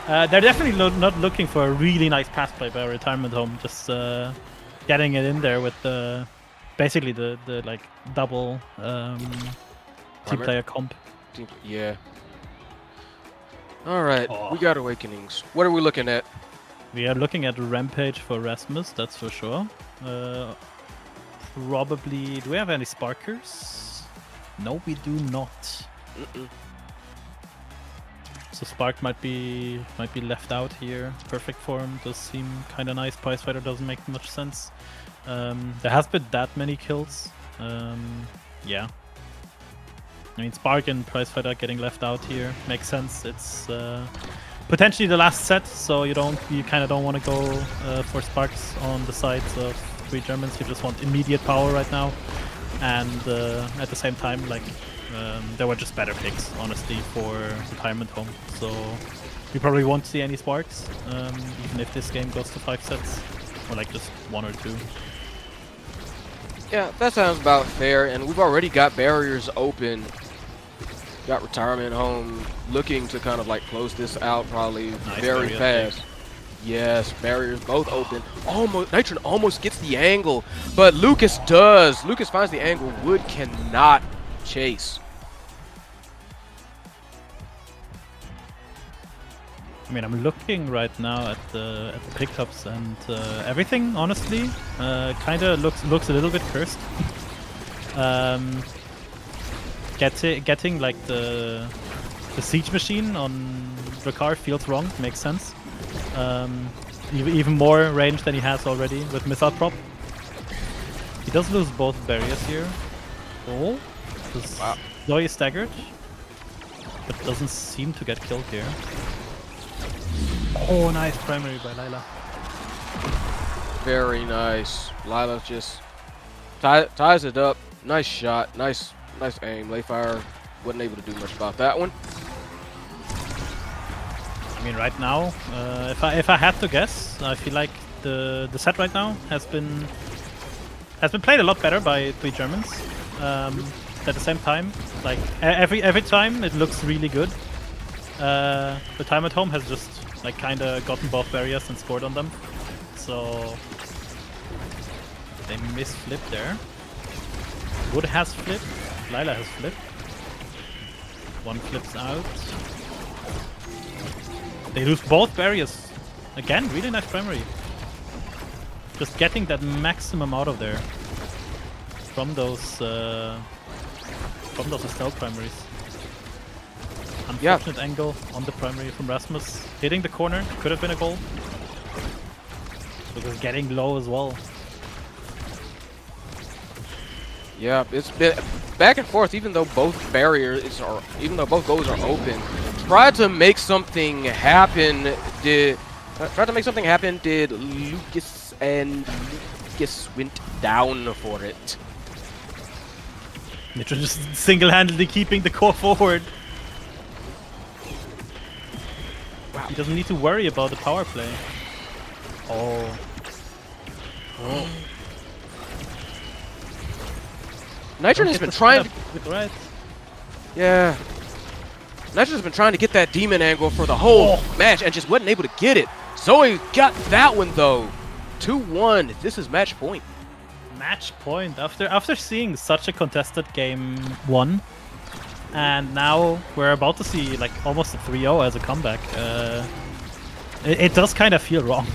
They're definitely not looking for a really nice pass play by Retirement Home. Just getting it in there with basically the like double team player comp. Yeah. All right, we got awakenings. What are we looking at? We are looking at Rampage for Rasmus, that's for sure. Probably. Do we have any Sparkers? No, we do not. So Spark might be left out here. Perfect form does seem kind of nice. Prize Fighter doesn't make much sense. There has been that many kills. Yeah. I mean, Spark and Prize Fighter getting left out here makes sense. It's potentially the last set, so you kind of don't want to go for Sparks on the sides of 3 Germans. You just want immediate power right now, and at the same time, like there were just better picks, honestly, for Retirement Home. So we probably won't see any Sparks, even if this game goes to 5 sets, or like just 1 or 2. Yeah, that sounds about fair, and we've already got barriers open. Got Retirement Home looking to kind of like close this out probably very fast. Yes, barriers both open. Almost Nitron almost gets the angle, but Lucas does. Lucas finds the angle. Wood cannot chase. I mean, I'm looking right now at the pickups, and everything honestly kind of looks a little bit cursed. Getting like the siege machine on Drakkar feels wrong. Makes sense. Even more range than he has already with missile prop. He does lose both barriers here. Oh, wow. Zoe is staggered, but doesn't seem to get killed here. Oh, nice primary by Layla. Very nice. Lila just ties it up. Nice shot. Nice aim. Layfire wasn't able to do much about that one. I mean, right now, if I had to guess, I feel like the set right now has been played a lot better by 3 Germans. At the same time, like every time it looks really good. The time at home has just like kind of gotten both barriers and scored on them. So they misflip there. Wood has flipped. Lila has flipped. One flips out. They lose both barriers. Again, really nice primary. Just getting that maximum out of there from those Estelle primaries. Unfortunate angle on the primary from Rasmus. Hitting the corner could have been a goal. Because getting low as well. Yeah, it's been back and forth. Even though both goals are open, tried to make something happen. Did Lucas, and Lucas went down for it. Nitro just single-handedly keeping the core forward. Wow. He doesn't need to worry about the power play. Oh. Nitro has been trying to... Right. Yeah. Nitro has been trying to get that demon angle for the whole match and just wasn't able to get it. Zoe got that one though. 2-1. This is match point. Match point after seeing such a contested game 1, and now we're about to see like almost a 3-0 as a comeback. It does kind of feel wrong,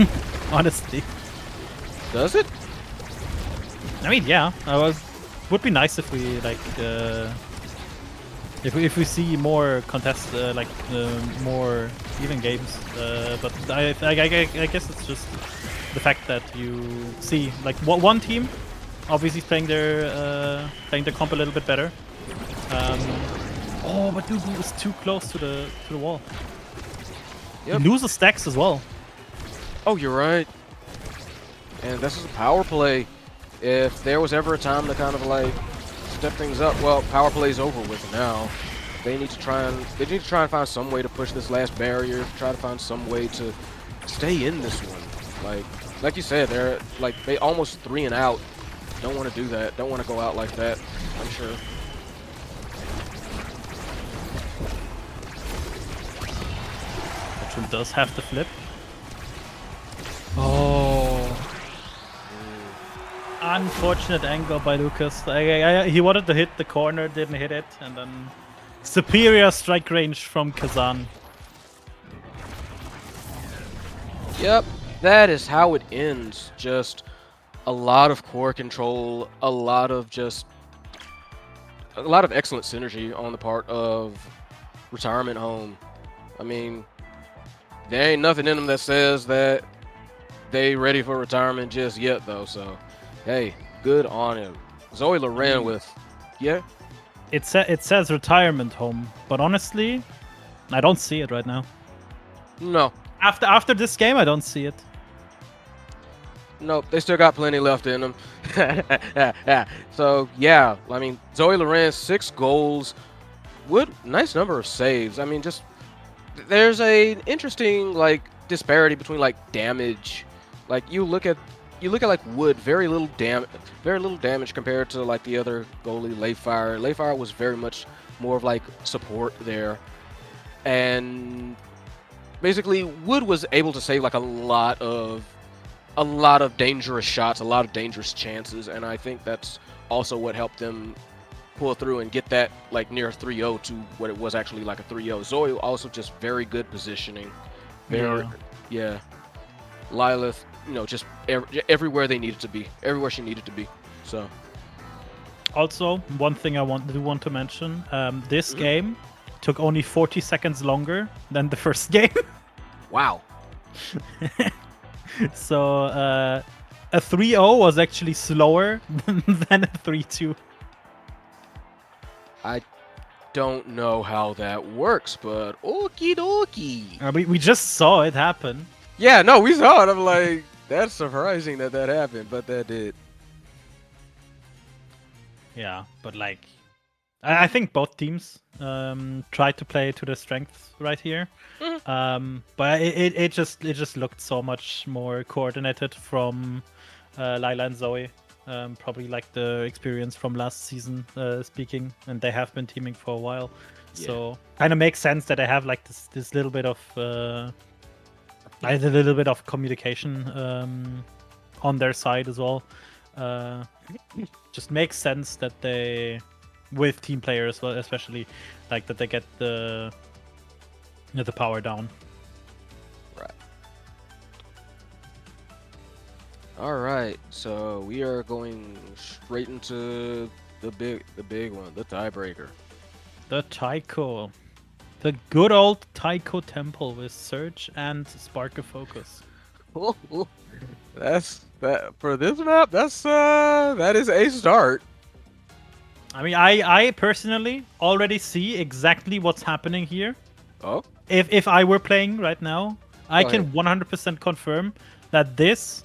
honestly. Does it? I mean, yeah. Would be nice if we like if we see more more even games. But I guess it's just the fact that you see like one team obviously playing their comp a little bit better. Oh, but Dubu is too close to the wall. Yep. He loses stacks as well. Oh, you're right. And this is a power play. If there was ever a time to kind of like step things up, well, power play's over with now. They need to try and find some way to push this last barrier. Try to find some way to stay in this one. Like you said, they almost 3 and out. Don't want to do that. Don't want to go out like that. I'm sure. Which one does have to flip? Oh. Unfortunate angle by Lucas. He wanted to hit the corner, didn't hit it, and then superior strike range from Kazan. Yep, that is how it ends. Just a lot of core control, a lot of excellent synergy on the part of Retirement Home. I mean, there ain't nothing in them that says that they ready for retirement just yet, though. So, hey, good on him. Zoe Loren with, yeah. It says Retirement Home, but honestly, I don't see it right now. No. After this game, I don't see it. Nope, they still got plenty left in them. So, yeah, I mean, Zoe Loren, 6 goals. Nice number of saves. I mean, just there's an interesting like disparity between like damage. Like you look at like Wood, very little damage compared to like the other goalie, Layfire. Layfire was very much more of like support there, and basically Wood was able to save like a lot of dangerous shots, a lot of dangerous chances, and I think that's also what helped them pull through and get that like near 3-0 to what it was actually like a 3-0. Zoe also just very good positioning. Yeah. Lilith, just everywhere they needed to be, everywhere she needed to be. So. Also, one thing I want to mention: this game took only 40 seconds longer than the first game. Wow. So a 3-0 was actually slower than a 3-2. I don't know how that works, but okie dokie. We just saw it happen. Yeah, no, we saw it. I'm like, That's surprising that happened, but that did. Yeah, but like, I think both teams tried to play to their strengths right here. But it just looked so much more coordinated from Lila and Zoe. Probably like the experience from last season speaking, and they have been teaming for a while. Yeah. So kind of makes sense that they have like this little bit of like a little bit of communication on their side as well. Just makes sense that they, with team players, well, especially, like that they get the power down. Right. All right. So we are going straight into the big one, the tiebreaker. The Taiko. The good old Taiko Temple with Surge and Spark of Focus. That's that for this map. That is a start. I mean, I personally already see exactly what's happening here. Oh, If I were playing right now, I Go can ahead. 100% confirm that this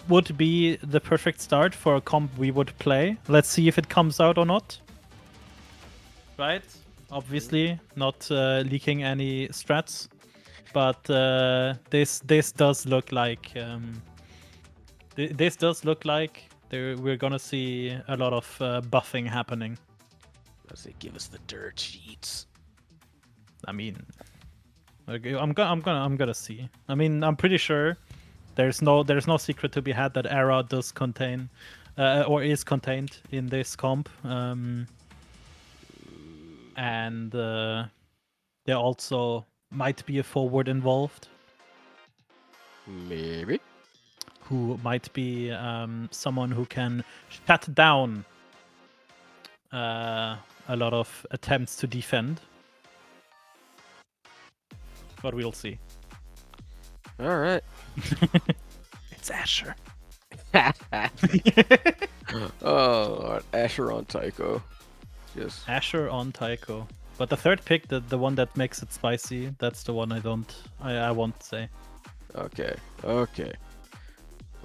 would be the perfect start for a comp we would play. Let's see if it comes out or not. Right? Obviously, not leaking any strats, but this does look like this does look like we're gonna see a lot of buffing happening. let's say give us the dirt sheets. I mean, okay, I'm gonna see. I mean, I'm pretty sure there's no secret to be had that Era does contain or is contained in this comp, and there also might be a forward involved Maybe. who might be someone who can shut down a lot of attempts to defend. But we'll see. All right. It's Asher. Oh, Asher on Tycho. Just Asher on Taiko. But the third pick, the one that makes it spicy, that's the one I won't say. okay. Okay.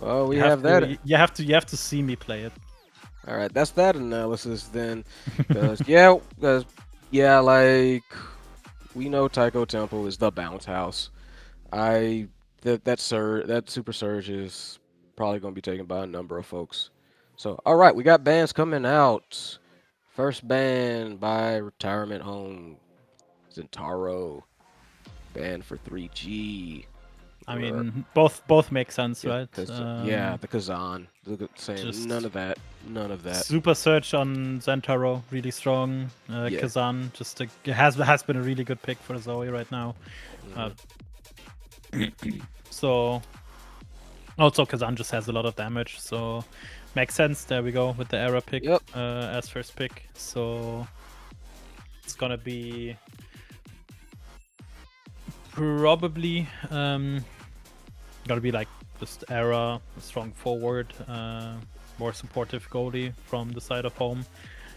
Well, we You have that. You have to see me play it. All right, that's that analysis then. Because yeah, like we know Tycho Temple is the bounce house. That super surge is probably gonna be taken by a number of folks. So all right, we got bans coming out. First ban by Retirement Home, Zentaro. Ban for 3G. I mean, both make sense, right? The Kazan. Saying just- none of that. None of that. Super Search on Zentaro, really strong. Yeah. Kazan just has been a really good pick for Zoe right now. So also Kazan just has a lot of damage, so makes sense. There we go with the Era pick Yep. as first pick. So it's gonna be probably gonna be like just Era, a strong forward, more supportive goalie from the side of home.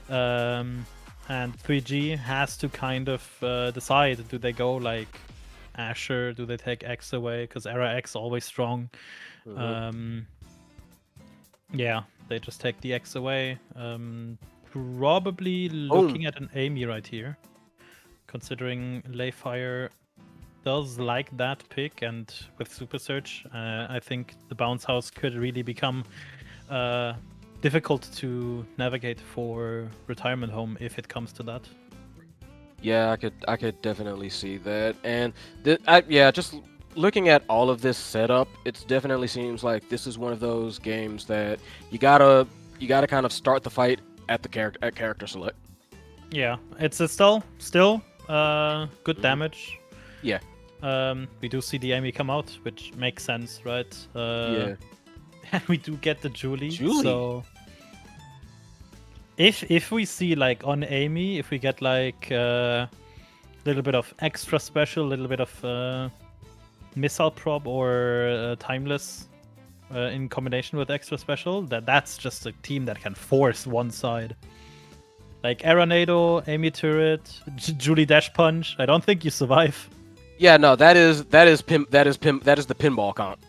And 3G has to kind of decide, do they go like Asher, do they take X away? Because Era X always strong. Yeah, they just take the X away. Probably looking at an Amy right here, considering Layfire does like that pick, and with Super Search, I think the bounce house could really become difficult to navigate for Retirement Home if it comes to that. Yeah, I could definitely see that. And just looking at all of this setup, it definitely seems like this is one of those games that you gotta kind of start the fight at character select. Yeah, it's still good damage. Yeah. We do see the Amy come out, which makes sense, right? Yeah. And we do get the Julie. Julie. So if we see like on Amy, if we get like a little bit of extra special, a little bit of missile prob or timeless in combination with extra special, that's just a team that can force one side. Like Aranado, Amy turret, Julie dash punch. I don't think you survive. Yeah, no, that is the pinball comp.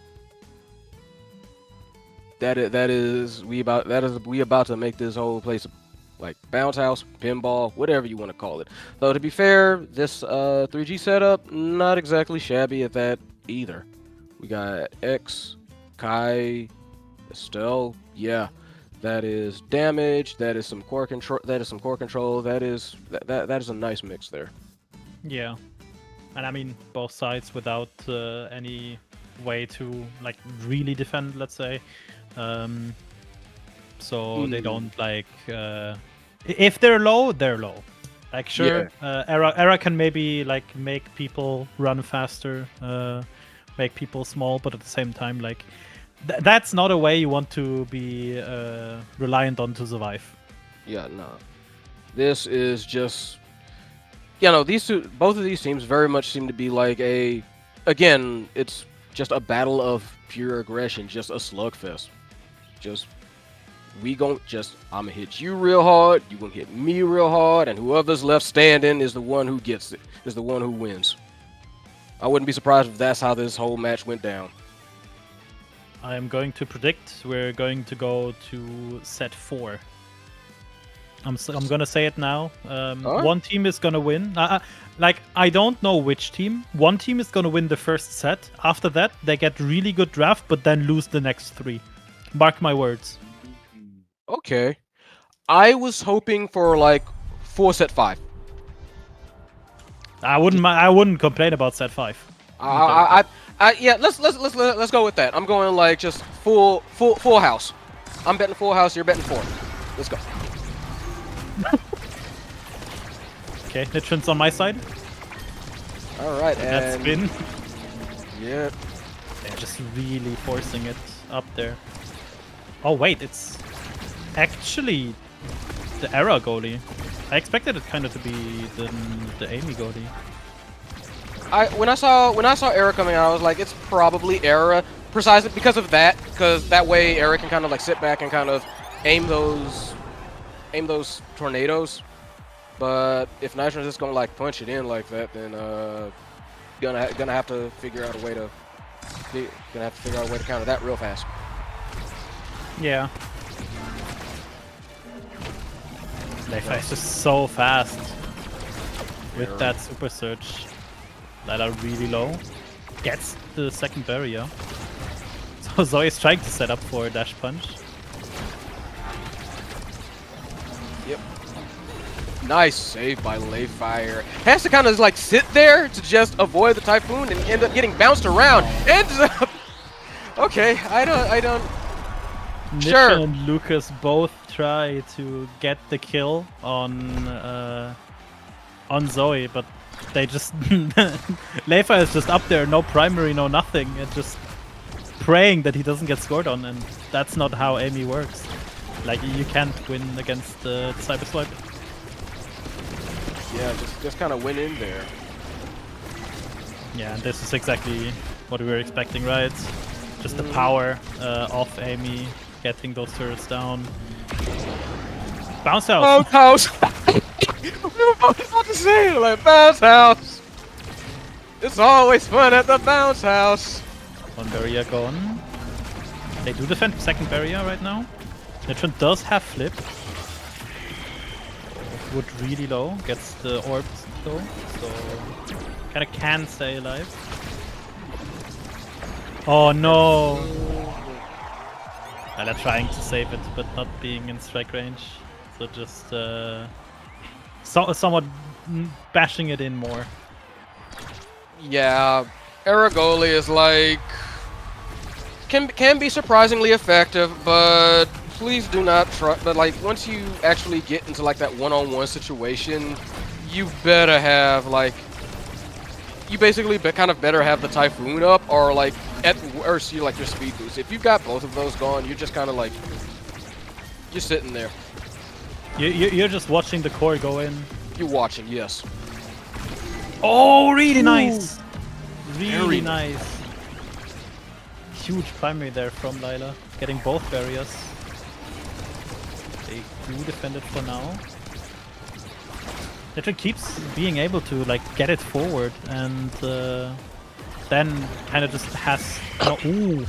that is we about to make this whole place like bounce house, pinball, whatever you want to call it. Though to be fair, this 3G setup not exactly shabby at that either. We got X, Kai, Estelle. Yeah, that is damage. That is some core control. That is some core control. That is a nice mix there. Yeah, and I mean both sides without any way to like really defend, let's say. So they don't like if they're low, they're low. Like sure, Era can maybe like make people run faster, make people small, but at the same time, like that's not a way you want to be reliant on to survive. Yeah, no. This is just, you know, both of these teams very much seem to be like again, it's just a battle of pure aggression, just a slugfest. I'm gonna hit you real hard, you gonna hit me real hard, and whoever's left standing is the one who gets it, is the one who wins. I wouldn't be surprised if that's how this whole match went down. I am going to predict we're going to go to set 4. I'm gonna say it now. One team is gonna win. I don't know which team. One team is gonna win the first set. After that, they get really good draft, but then lose the next 3. Mark my words. Okay. I was hoping for like 4 set 5. I wouldn't complain about set 5. Yeah, let's go with that. I'm going like just full house. I'm betting full house, you're betting 4. Let's go. Okay, Nitron's on my side. Alright, That and spin. yeah. They're just really forcing it up there. Oh wait, it's actually the Era goalie. I expected it kind of to be the Amy goalie. When I saw Era coming out, I was like, it's probably Era, precisely because of that, because that way Era can kind of like sit back and kind of aim those tornadoes. But if Nitron's just gonna like punch it in like that, then gonna have to figure out a way to counter that real fast. Yeah. Leifa is just so fast with that super surge. Lila really low. Gets the second barrier. So Zoe is trying to set up for a dash punch. Yep. Nice save by Leifa. Has to kind of like sit there to just avoid the typhoon and end up getting bounced around. Ends up. Okay, I don't. Nitro Sure. and Lucas both try to get the kill on Zoe, but they just Leifa is just up there, no primary, no nothing, and just praying that he doesn't get scored on, and that's not how Amy works. Like you can't win against the Cyber Swipe. Yeah, just kind of went in there. Yeah, and this is exactly what we were expecting, right? Just the power of Amy getting those turrets down. Bounce house. Bounce house. I was about to say, like, bounce house. It's always fun at the bounce house. One barrier gone. They do defend second barrier right now. Nitron does have flip. Wood really low. Gets the orbs though, so kinda can stay alive. Oh no! They're trying to save it, but not being in strike range. So just somewhat bashing it in more. Yeah, Aragoli is like can be surprisingly effective, but please do not try. But like once you actually get into like that one-on-one situation, you better have like basically kind of better have the Typhoon up, or like at worst you like your speed boost. If you've got both of those gone, you're just kind of like you're sitting there. You're just watching the core go in. You're watching, yes. Oh, really nice. Very Really nice. Huge primary there from Lila, getting both barriers. They do defend it for now. Nitron keeps being able to like get it forward, and then kind of just has. Ooh.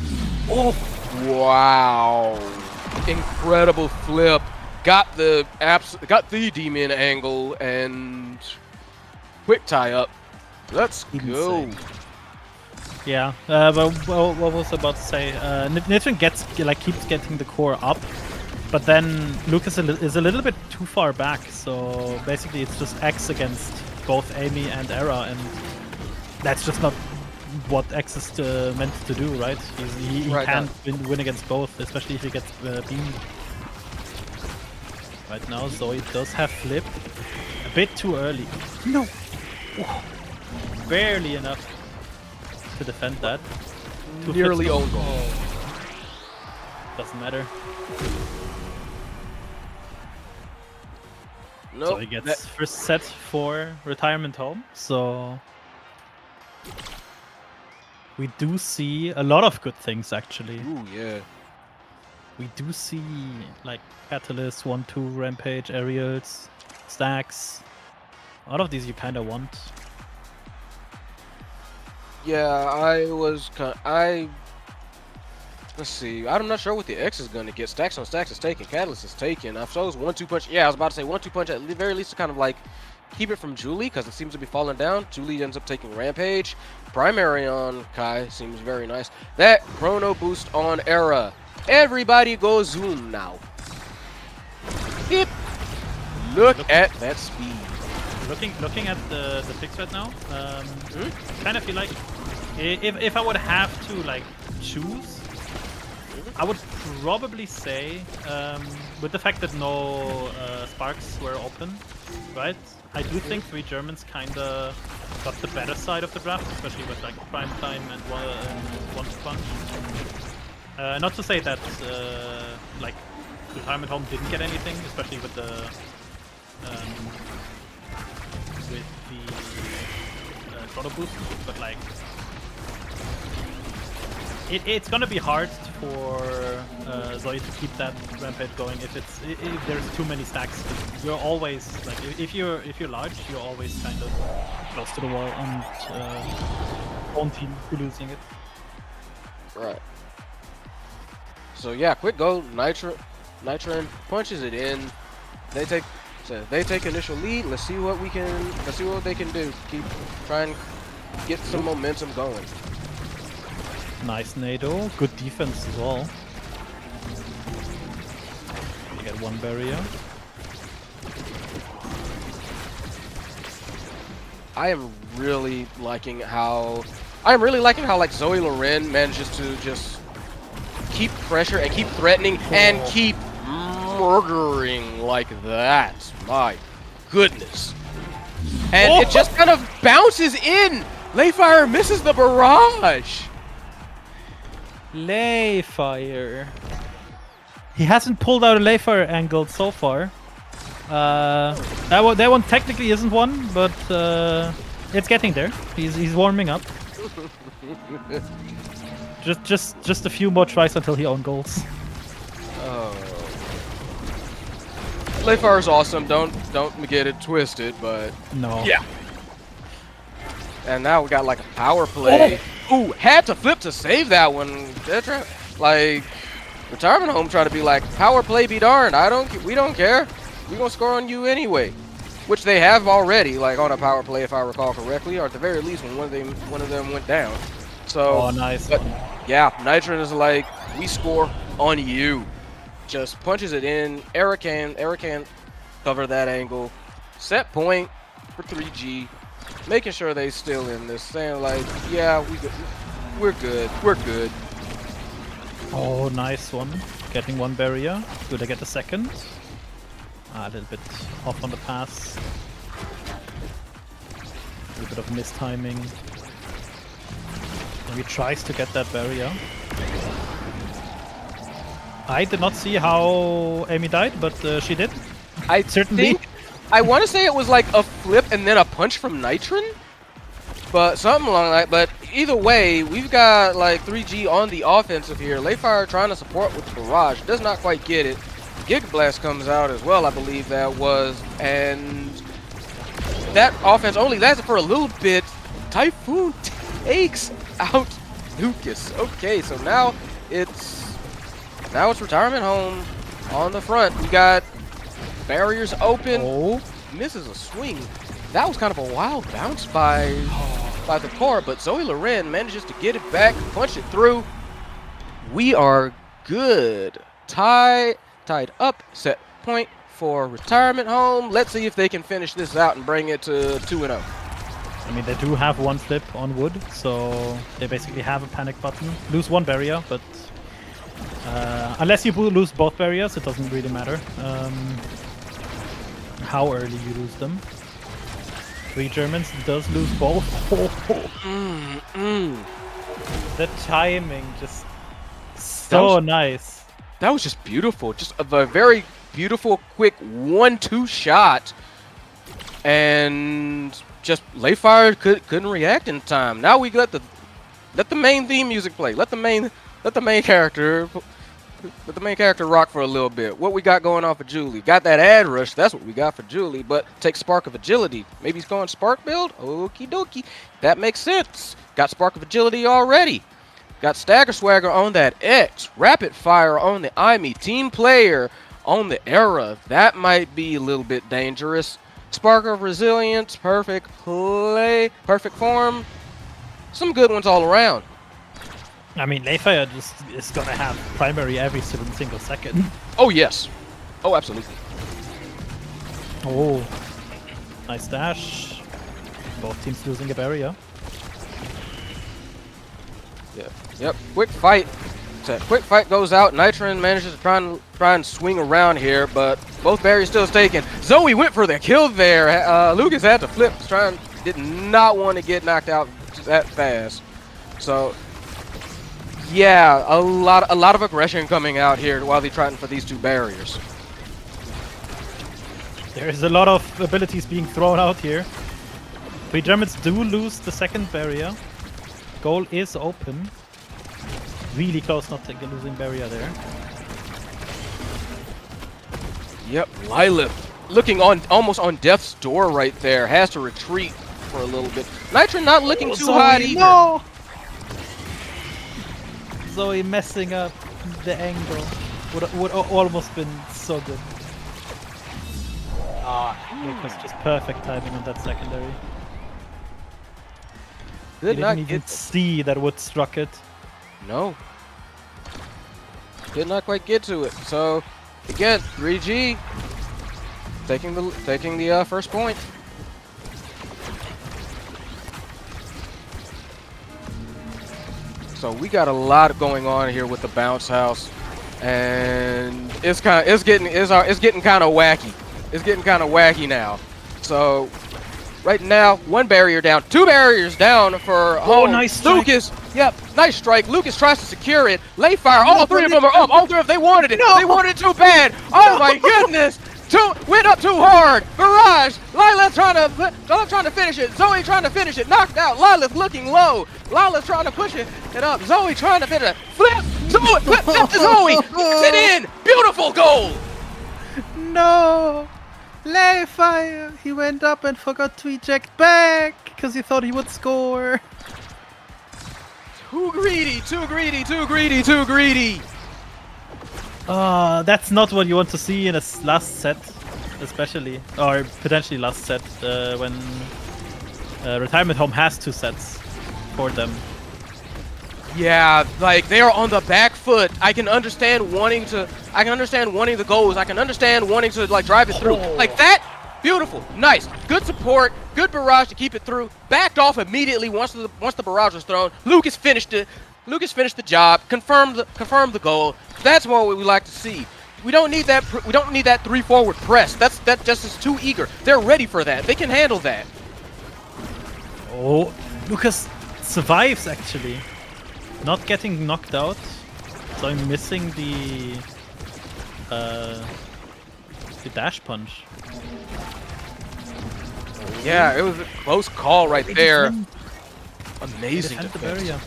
Oh, Wow. Incredible flip. Got the demon angle and quick tie up. Let's go. Insane. Yeah, but what was I about to say? Nitrin keeps getting the core up, but then Lucas is a little bit too far back. So basically, it's just X against both Amy and Era, and that's just not what X is meant to do, right? He can't win against both, especially if he gets beamed. Right now, Zoe does have flip a bit too early. No, barely enough to defend that. Nearly own goal. Doesn't matter. Nope. So he gets first set for retirement home. So we do see a lot of good things actually. Ooh, yeah. We do see like Catalyst, 1-2, Rampage, Aerials, Stacks. A lot of these you kind of want. Yeah, let's see. I'm not sure what the X is going to get. Stacks on Stacks is taken. Catalyst is taken. I suppose 1-2 punch. Yeah, I was about to say 1-2 punch at the very least to kind of like keep it from Julie because it seems to be falling down. Julie ends up taking Rampage. Primary on Kai seems very nice. That chrono boost on Era. Everybody go zoom now. Yep. Look at that speed. Looking at the picks right now, kind of feel like if I would have to like choose, I would probably say with the fact that no sparks were open, right? I do think 3 Germans kind of got the better side of the draft, especially with like prime time and one punch. Not to say that like retirement home didn't get anything, especially with the chrono boost, but like it's gonna be hard for Zoe to keep that rampage going if there's too many stacks. You're always like if you're large, you're always kind of close to the wall and own team losing it. Right. So yeah, quick go. Nitrin punches it in. They take initial lead. Let's see what they can do. Keep trying to get some momentum going. Nice NATO. Good defense as well. You get 1 barrier. I am really liking how like Zoe Loren manages to just keep pressure and keep threatening and keep murdering like that. My goodness. And it just kind of bounces in. Layfire misses the barrage. Layfire. He hasn't pulled out a Layfire angle so far. That one technically isn't one, but it's getting there. He's warming up. just a few more tries until he own goals. Oh. Layfire is awesome. Don't get it twisted, but no. Yeah. And now we got like a power play. Ooh, had to flip to save that one. Like retirement home trying to be like power play be darned. We don't care. We gonna score on you anyway, which they have already, like on a power play if I recall correctly, or at the very least when one of them went down. So. Oh, nice. But yeah, Nitrin is like we score on you. Just punches it in. Era can cover that angle. Set point for 3G. Making sure they still in this. Saying like, yeah, we're good. Oh, nice one. Getting 1 barrier. Do they get the second? A little bit off on the pass. A little bit of mistiming. And he tries to get that barrier. I did not see how Amy died, but she did. I certainly. I want to say it was like a flip and then a punch from Nitrin, but something along that. But either way, we've got like 3G on the offensive here. Layfire trying to support with the barrage, does not quite get it. Giga Blast comes out as well, I believe that was, and that offense only lasted for a little bit. Typhoon takes out Lucas. Okay, so now it's Now it's retirement home on the front. We got barriers open. Oh, Misses a swing. That was kind of a wild bounce by the core, but Zoe Loren manages to get it back, punch it through. We are good. Tied up. Set point for retirement home. Let's see if they can finish this out and bring it to 2-0. I mean, they do have one flip on wood, so they basically have a panic button. Lose one barrier, but unless you lose both barriers, it doesn't really matter how early you lose them. 3 Germans does lose both. The timing just so nice. That was just beautiful. Just a very beautiful, quick 1-2 shot, and just Layfire couldn't react in time. Now we let the main theme music play. Let the main character rock for a little bit. What we got going on for Julie? Got that ad rush. That's what we got for Julie. But take Spark of Agility. Maybe he's going Spark build. Okie dokie. That makes sense. Got Spark of Agility already. Got Stagger Swagger on that X. Rapid Fire on the IME. Team Player on the Era. That might be a little bit dangerous. Spark of Resilience. Perfect play. Perfect form. Some good ones all around. I mean, Layfire just is gonna have primary every single second. Oh, yes. Oh, absolutely. Oh, nice dash. Both teams losing a barrier. Yep. Quick fight. So quick fight goes out. Nitron manages to try and swing around here, but both barriers still taken. Zoe went for the kill there. Lucas had to flip. Did not want to get knocked out that fast. So yeah, a lot of aggression coming out here while they're trying for these 2 barriers. There is a lot of abilities being thrown out here. 3 Germans do lose the second barrier. Goal is open. Really close not to losing barrier there. Yep, Lilith looking almost on death's door right there. Has to retreat for a little bit. Nitron not looking too hot either. No! Zoe messing up the angle. Would almost been so good. Lucas just perfect timing on that secondary. Did not Didn't even get see that Wood struck it. No. Did not quite get to it. So again, 3G taking the first point. So we got a lot going on here with the bounce house, and it's getting kind of wacky. It's getting kind of wacky now. So right now, 1 barrier down, 2 barriers down for nice strike. Lucas. Yep, nice strike. Lucas tries to secure it. Layfire, all 3 of them are up. All 3 of them, they wanted it. No. They wanted it too bad. Oh my goodness. Went up too hard. Barrage. Lilith trying to finish it. Zoe trying to finish it. Knocked out. Lilith looking low. Lilith trying to push it up. Zoe trying to finish it. Flip. Zoe. Flip to Zoe. Gets it in. Beautiful goal. No! Layfire! He went up and forgot to eject back because he thought he would score. Too greedy. Too greedy. Too greedy. Too greedy. That's not what you want to see in a last set, especially, or potentially last set, when Retirement Home has 2 sets for them. Yeah, like they are on the back foot. I can understand wanting the goals. I can understand wanting to like drive it through. Like that, beautiful, nice, good support, good barrage to keep it through. Backed off immediately once the barrage was thrown. Lucas finished it. Lucas finished the job. Confirmed the goal. That's what we like to see. We don't need that. We don't need that 3 forward press. That just is too eager. They're ready for that. They can handle that. Oh, Lucas survives actually, not getting knocked out. So I'm missing the dash punch. Yeah, it was a close call right there. Amazing Defend the defense. barrier.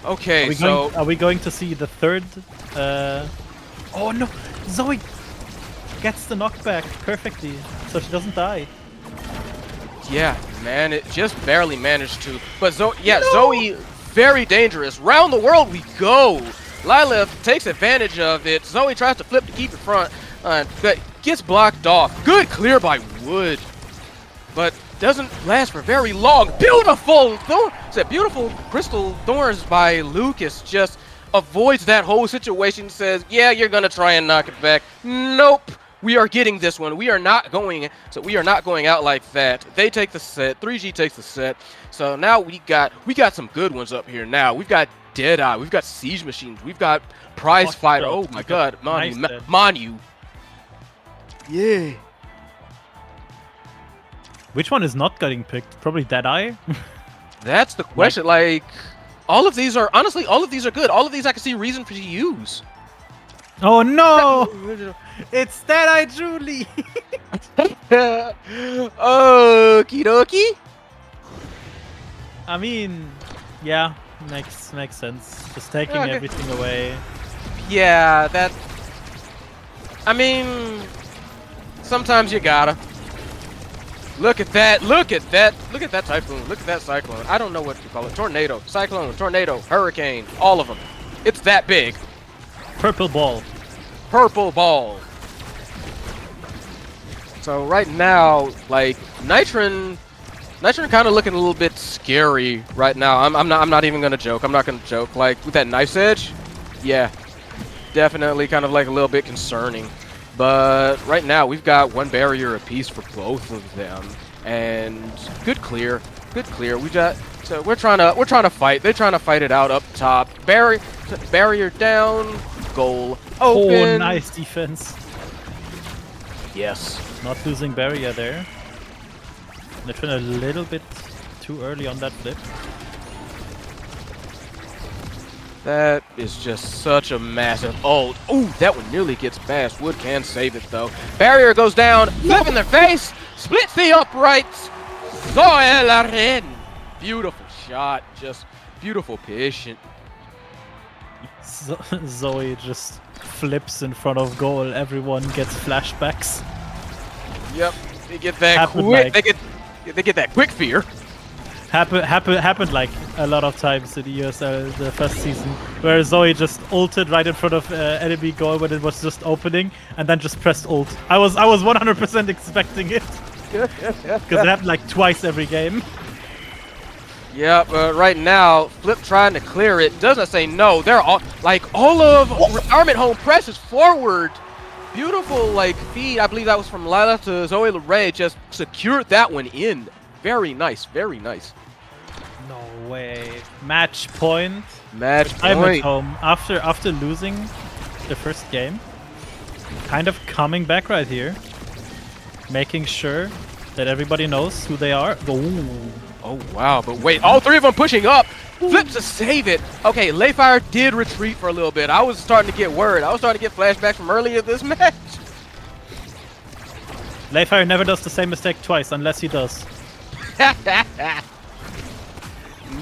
Okay, Are we going to see the third? Oh no! Zoe gets the knockback perfectly, so she doesn't die. yeah, man, it just barely managed to. But Zoe, yeah, no! Zoe, very dangerous. Round the world we go. Lila takes advantage of it. Zoe tries to flip to keep it front, but gets blocked off. Good clear by Wood, but doesn't last for very long. Beautiful beautiful crystal thorns by Lucas. Just avoids that whole situation. Says, yeah, you're gonna try and knock it back. Nope. We are getting this one. We are not going out like that. They take the set. 3G takes the set. So now we got some good ones up here now. We've got Deadeye. We've got Siege Machines. We've got Prize Fighter. Oh my god. Manu. Yeah. Which one is not getting picked? Probably Deadeye? That's the question. Like, all of these are good. All of these I can see reason for you to use. Oh no! It's Deadeye Julie! Okie dokie. I mean, yeah, makes sense. Just taking Okay. everything away. Yeah, that. I mean, sometimes you gotta. Look at that! Look at that! Look at that typhoon! Look at that cyclone! I don't know what to call it. Tornado, cyclone, tornado, hurricane, all of them. It's that big. Purple ball. Purple ball. So right now, like Nitron kind of looking a little bit scary right now. I'm not even gonna joke. I'm not gonna joke. Like with that knife's edge, yeah, definitely kind of like a little bit concerning. But right now we've got one barrier apiece for both of them, and good clear. So we're trying to fight. They're trying to fight it out up top. Barrier down. Goal open. Oh, nice defense. Yes. Not losing barrier there. Nitron a little bit too early on that flip. That is just such a massive ult. Ooh, that one nearly gets past. Wood can save it though. Barrier goes down. Flip in their face. Splits the uprights. Zoe. Beautiful shot. Just beautiful patient. Zoe just flips in front of goal. Everyone gets flashbacks. Yep. They get that Happened quick. like- They get that quick fear. Happened like a lot of times in EUSL the first season, where Zoe just ulted right in front of enemy goal when it was just opening, and then just pressed ult. I was 100% expecting it, because it happened like twice every game. Yeah, but right now, Flip trying to clear it. Doesn't say no. They're all of Retirement Home presses forward. Beautiful feed. I believe that was from Lila to Zoe LeRae. Just secured that one in. Very nice. Very nice. No way. Match point. Match I'm at point. home after losing the first game. Kind of coming back right here, making sure that everybody knows who they are. Ooh. Oh wow! But wait, all three of them pushing up. Flip to save it. Okay, Layfire did retreat for a little bit. I was starting to get worried. I was starting to get flashbacks from earlier this match. Layfire never does the same mistake twice, unless he does.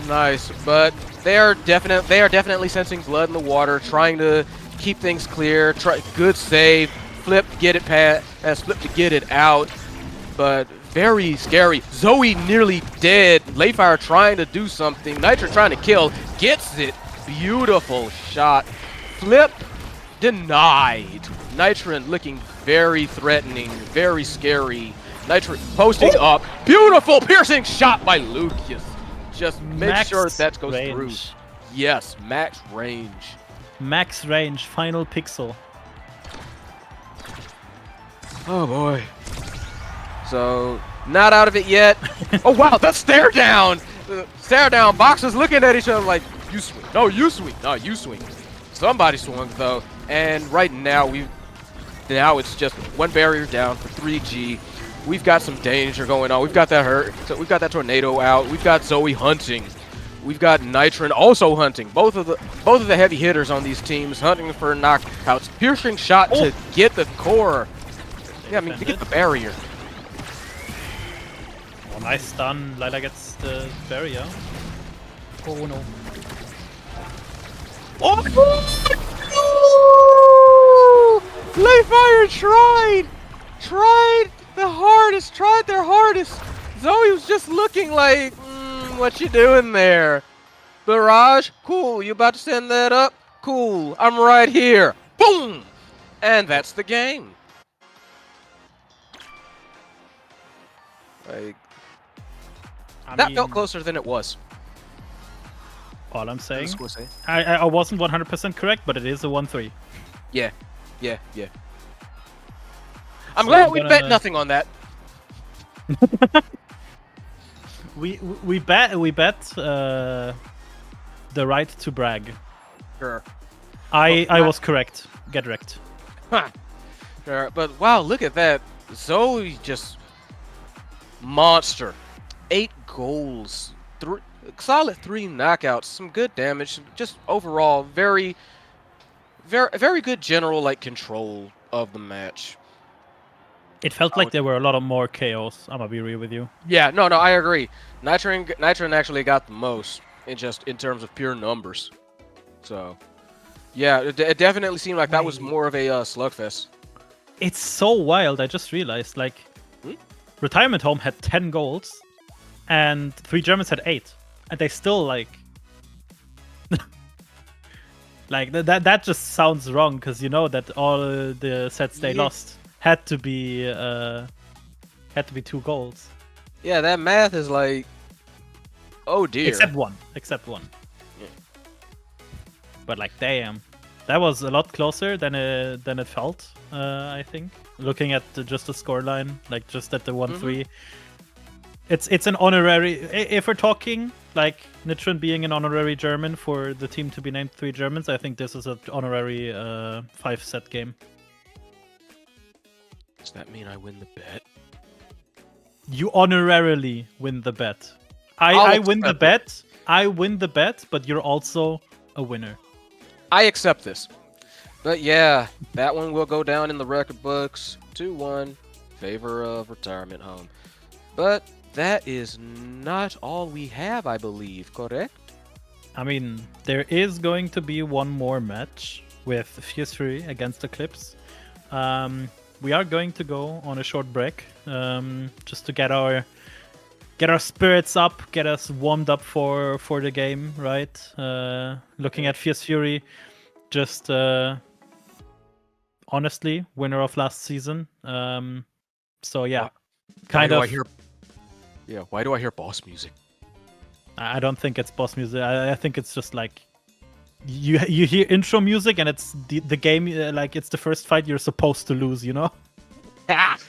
Nice, but they are definitely sensing blood in the water, trying to keep things clear. Good save. Flip to get it past, Flip to get it out, but very scary. Zoe nearly dead. Layfire trying to do something. Nitro trying to kill. Gets it. Beautiful shot. Flip denied. Nitron looking very threatening, very scary. Nitro posting up. Beautiful piercing shot by Lucas. Just make Max sure that goes range. through. Yes, max range. Max range, final pixel. Oh boy. So, not out of it yet. Oh wow, the stare down! Stare down, boxers looking at each other like, you swing. No, you swing. No, you swing. Somebody swung though. And right now, it's just one barrier down for 3G. We've got some danger going on. We've got that tornado out. We've got Zoe hunting. We've got Nitron also hunting. Both of the heavy hitters on these teams hunting for knockouts. Piercing shot to get the core. Yeah, I mean to get the barrier. Oh, nice stun. Lila gets the barrier. Oh no. Oh! Layfire tried their hardest. Zoe was just looking like, what you doing there? Barrage, cool. You about to send that up? Cool. I'm right here. Boom. And that's the game. Like, I that mean, felt closer than it was. all I'm saying, That's what I say. I wasn't 100% correct, but it is a 1-3. Yeah. I'm So glad I'm we gonna- bet nothing on that. We bet the right to brag. Sure. I was correct. Get wrecked. Huh. Sure. But wow, look at that. Zoe just monster. 8 goals. Solid 3 knockouts. Some good damage. Just overall, very good general like control of the match. It felt like there were a lot of more KOs. I'm gonna be real with you. Yeah, no, I agree. Nitron actually got the most in terms of pure numbers. So, yeah, it definitely seemed like that was Wait. more of a slugfest. It's so wild. I just realized, like, Retirement Home had 10 goals, and 3 Germans had 8, and they still like, like that just sounds wrong because you know that all the sets they lost had to be 2 goals. Yeah, that math is like, oh dear. Except one. Yeah. But like, damn, that was a lot closer than it felt. I think looking at just the scoreline, like just at the 1-3, it's an honorary. If we're talking like Nitron being an honorary German for the team to be named 3 Germans, I think this is an honorary 5-set game. Does that mean I win the bet? You honorarily win the bet. I I'll win the accept bet. I win the bet, but you're also a winner. I accept this. But yeah, that one will go down in the record books. 2-1, favor of Retirement Home. But that is not all we have, I believe, correct? I mean, there is going to be one more match with Fierce Fury against Eclipse. We are going to go on a short break, just to get our spirits up, get us warmed up for the game, right? Looking at Fierce Fury, just honestly, winner of last season. So yeah, Why do I hear boss music? I don't think it's boss music. I think it's just like you hear intro music and it's the game, like it's the first fight you're supposed to lose, you know? But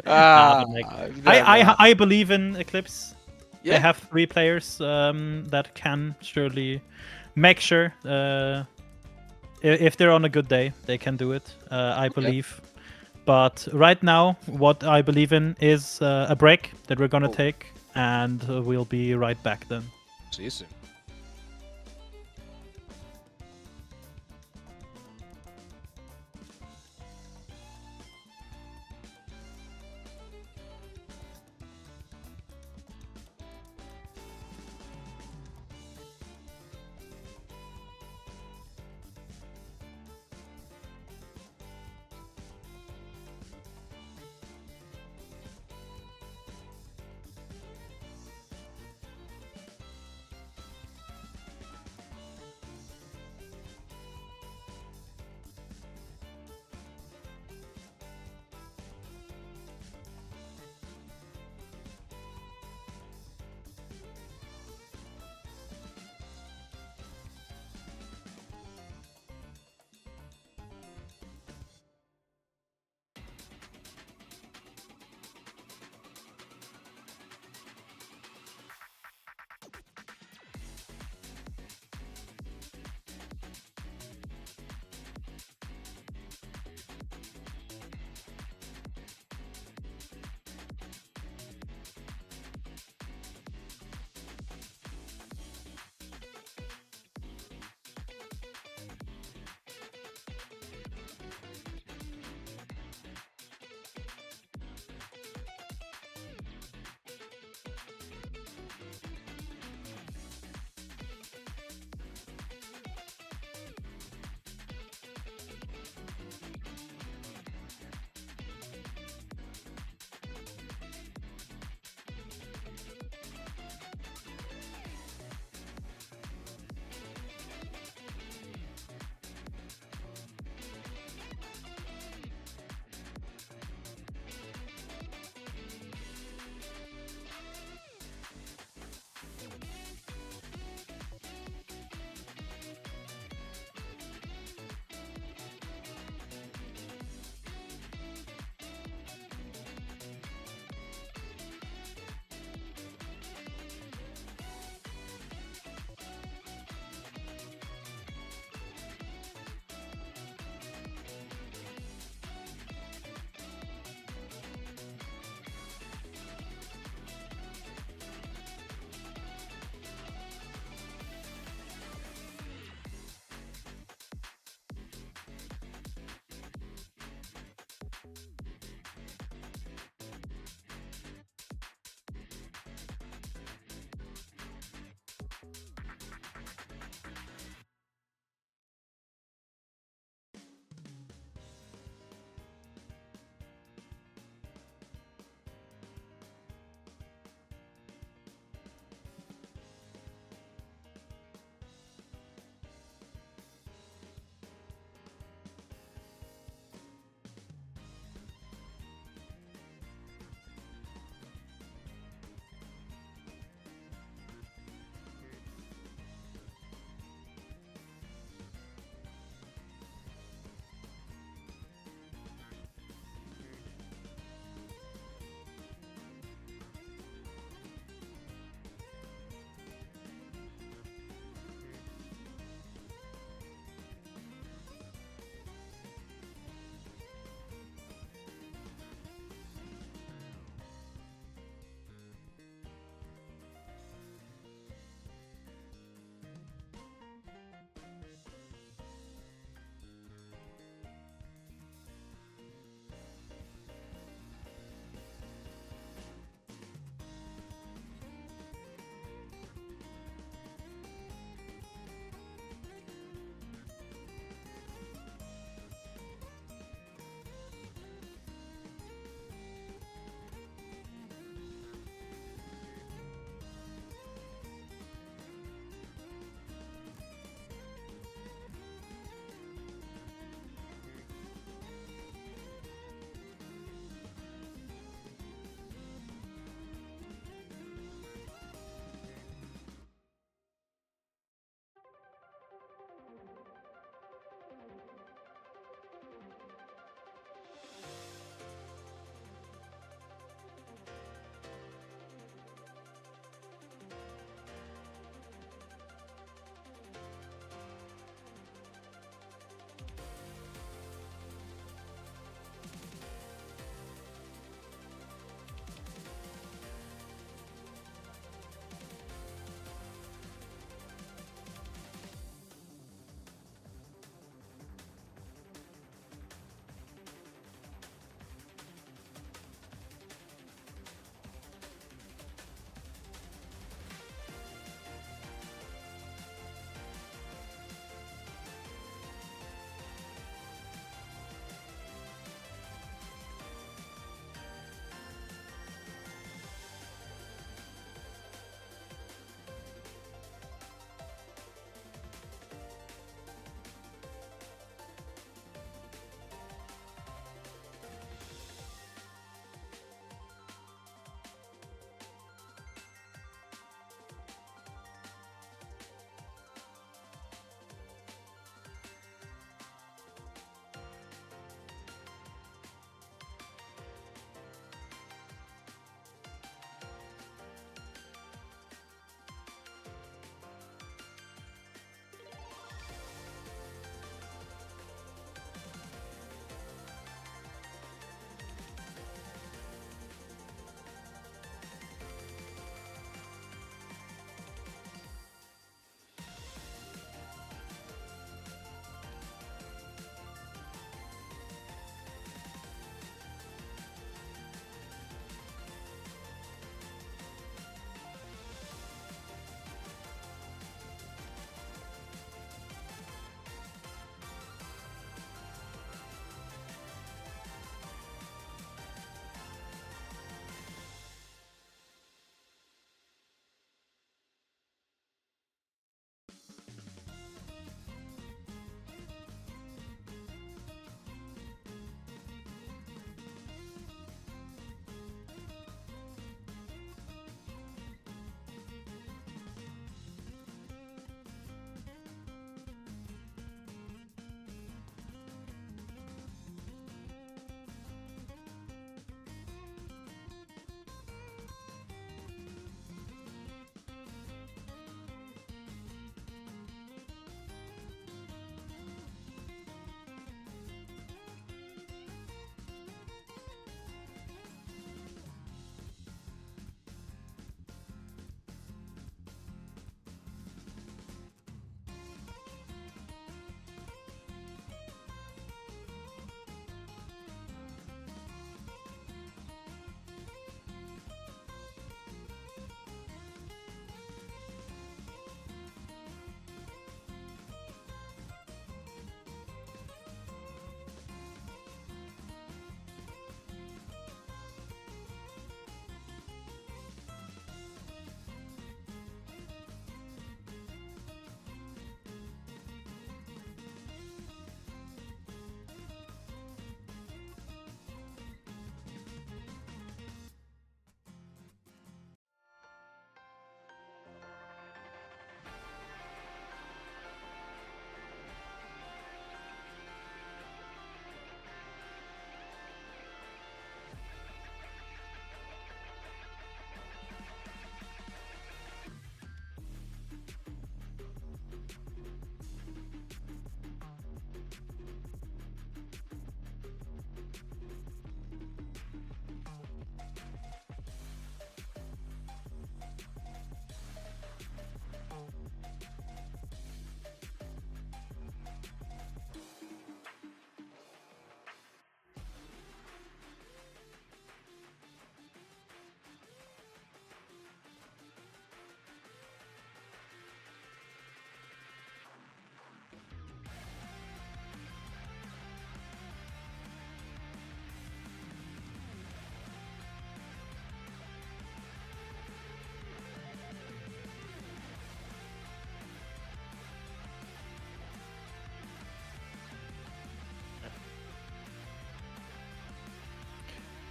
like, I believe in Eclipse. Yeah. They have 3 players that can surely make sure if they're on a good day, they can do it. I believe. But right now, what I believe in is a break that we're gonna take, and we'll be right back then. See you soon.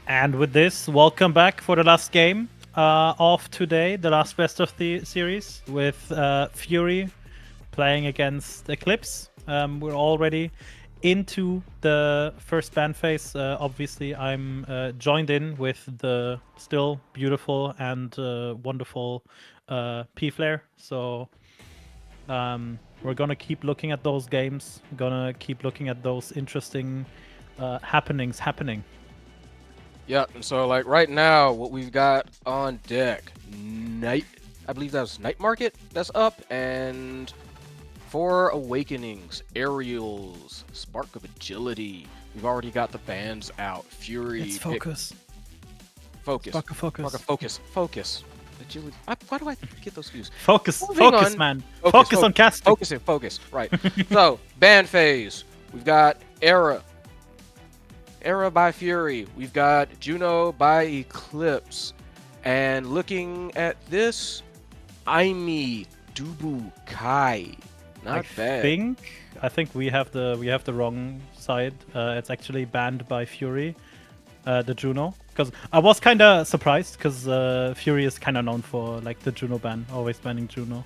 And with this, welcome back for the last game of today, the last best of the series with Fury playing against Eclipse. We're already into the first ban phase. Obviously, I'm joined in with the still beautiful and wonderful P-Flare. So we're gonna keep looking at those games. We're gonna keep looking at those interesting happenings happening. Yep. And so like right now, what we've got on deck, I believe that was Night Market that's up, and 4 Awakenings, Aerials, Spark of Agility. We've already got the bans out. Fury. It's focus. Focus. Spark of focus. Spark of focus. Focus. Agility. Why do I get those confused? Focus. Moving Focus, on. man. Focus, Focus on casting. Focus and focus. Right. So, ban phase. We've got Era. Era by Fury. We've got Juno by Eclipse. And looking at this, Aimi, Dubu, Kai. Not bad. I think we have the wrong side. It's actually banned by Fury, the Juno. Because I was kind of surprised because Fury is kind of known for like the Juno ban, always banning Juno.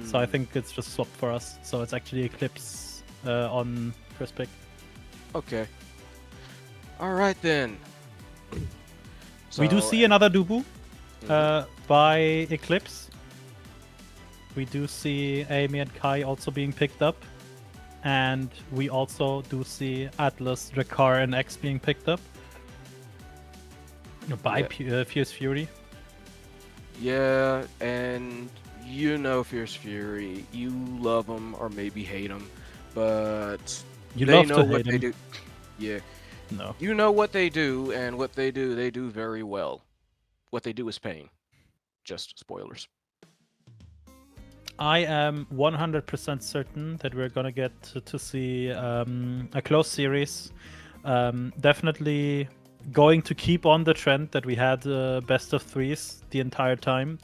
So I think it's just swapped for us. So it's actually Eclipse on first pick. Okay. All right then. We do see another Dubu by Eclipse. We do see Amy and Kai also being picked up. And we also do see Atlas, Drakar, and X being picked up by Fierce Fury. Yeah, and you know Fierce Fury. You love them or maybe hate them, but You they love know to what hate they him. do. Yeah, No. you know what they do, and what they do very well. What they do is pain. Just spoilers. I am 100% certain that we're gonna get to see a close series. Definitely going to keep on the trend that we had best of threes the entire time,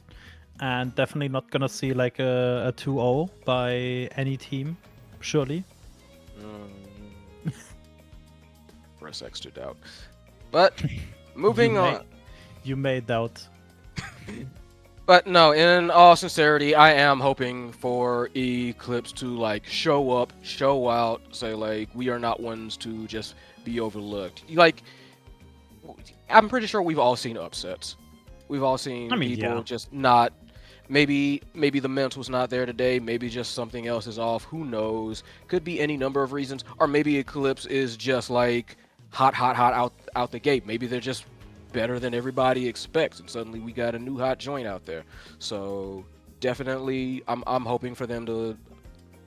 and definitely not gonna see like a 2-0 by any team, surely. Press X to doubt. But moving on. You may doubt. But no, in all sincerity, I am hoping for Eclipse to like show up, show out, say like we are not ones to just be overlooked. Like, I'm pretty sure we've all seen upsets. We've all seen people just not. Maybe the mental's not there today. Maybe just something else is off. Who knows? Could be any number of reasons. Or maybe Eclipse is just like hot out the gate. Maybe they're just better than everybody expects, and suddenly we got a new hot joint out there. So definitely, I'm hoping for them to.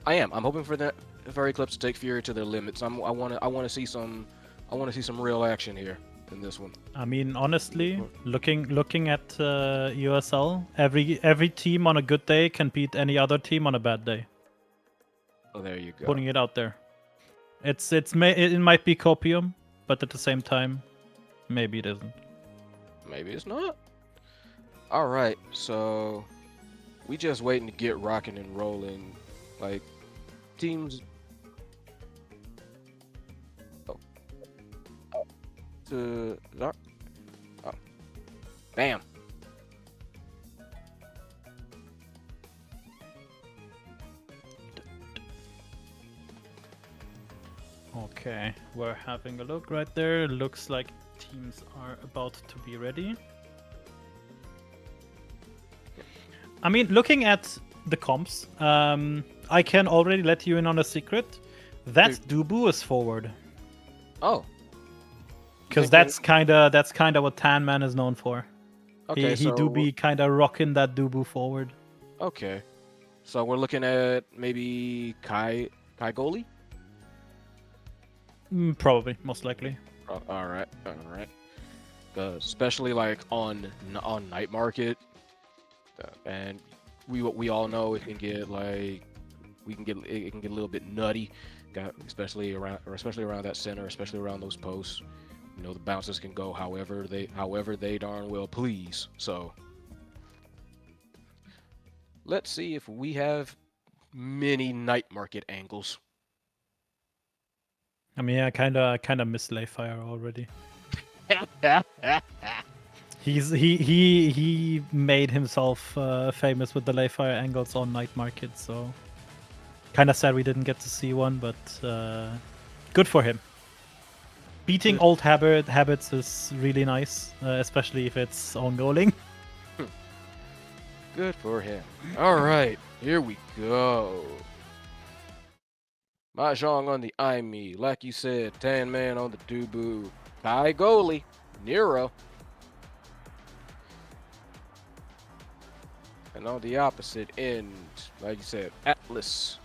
I'm hoping for Eclipse to take Fury to their limits. I want to see some real action here in this one. I mean, honestly, looking at EUSL, every team on a good day can beat any other team on a bad day. Oh, there you go. Putting it out there. It might be copium, but at the same time, maybe it isn't. Maybe it's not. All right, so we just waiting to get rocking and rolling, like teams. Bam. Okay, we're having a look right there. Looks like teams are about to be ready. I mean, looking at the comps, I can already let you in on a secret. That Dubu is forward. Oh. Because that's kinda what Tan Man is known for. Okay, he do be kinda rocking that Dubu forward. Okay. So we're looking at maybe Kai goalie? Probably, most likely. All right. Especially like on night market, and we all know it can get it can get a little bit nutty, especially around that center, especially around those posts. You know, the bounces can go however they darn well please. So let's see if we have many night market angles. I mean, I kinda miss Layfire already. He made himself famous with the Layfire angles on Night Market, so kind of sad we didn't get to see one, but good for him. Beating old habits is really nice, especially if it's ongoing. Good for him. All right, here we go. Mahjong on the Aimi, like you said, Tan Man on the Dubu, Kai goalie, Nero. And on the opposite end, like you said, Atlas,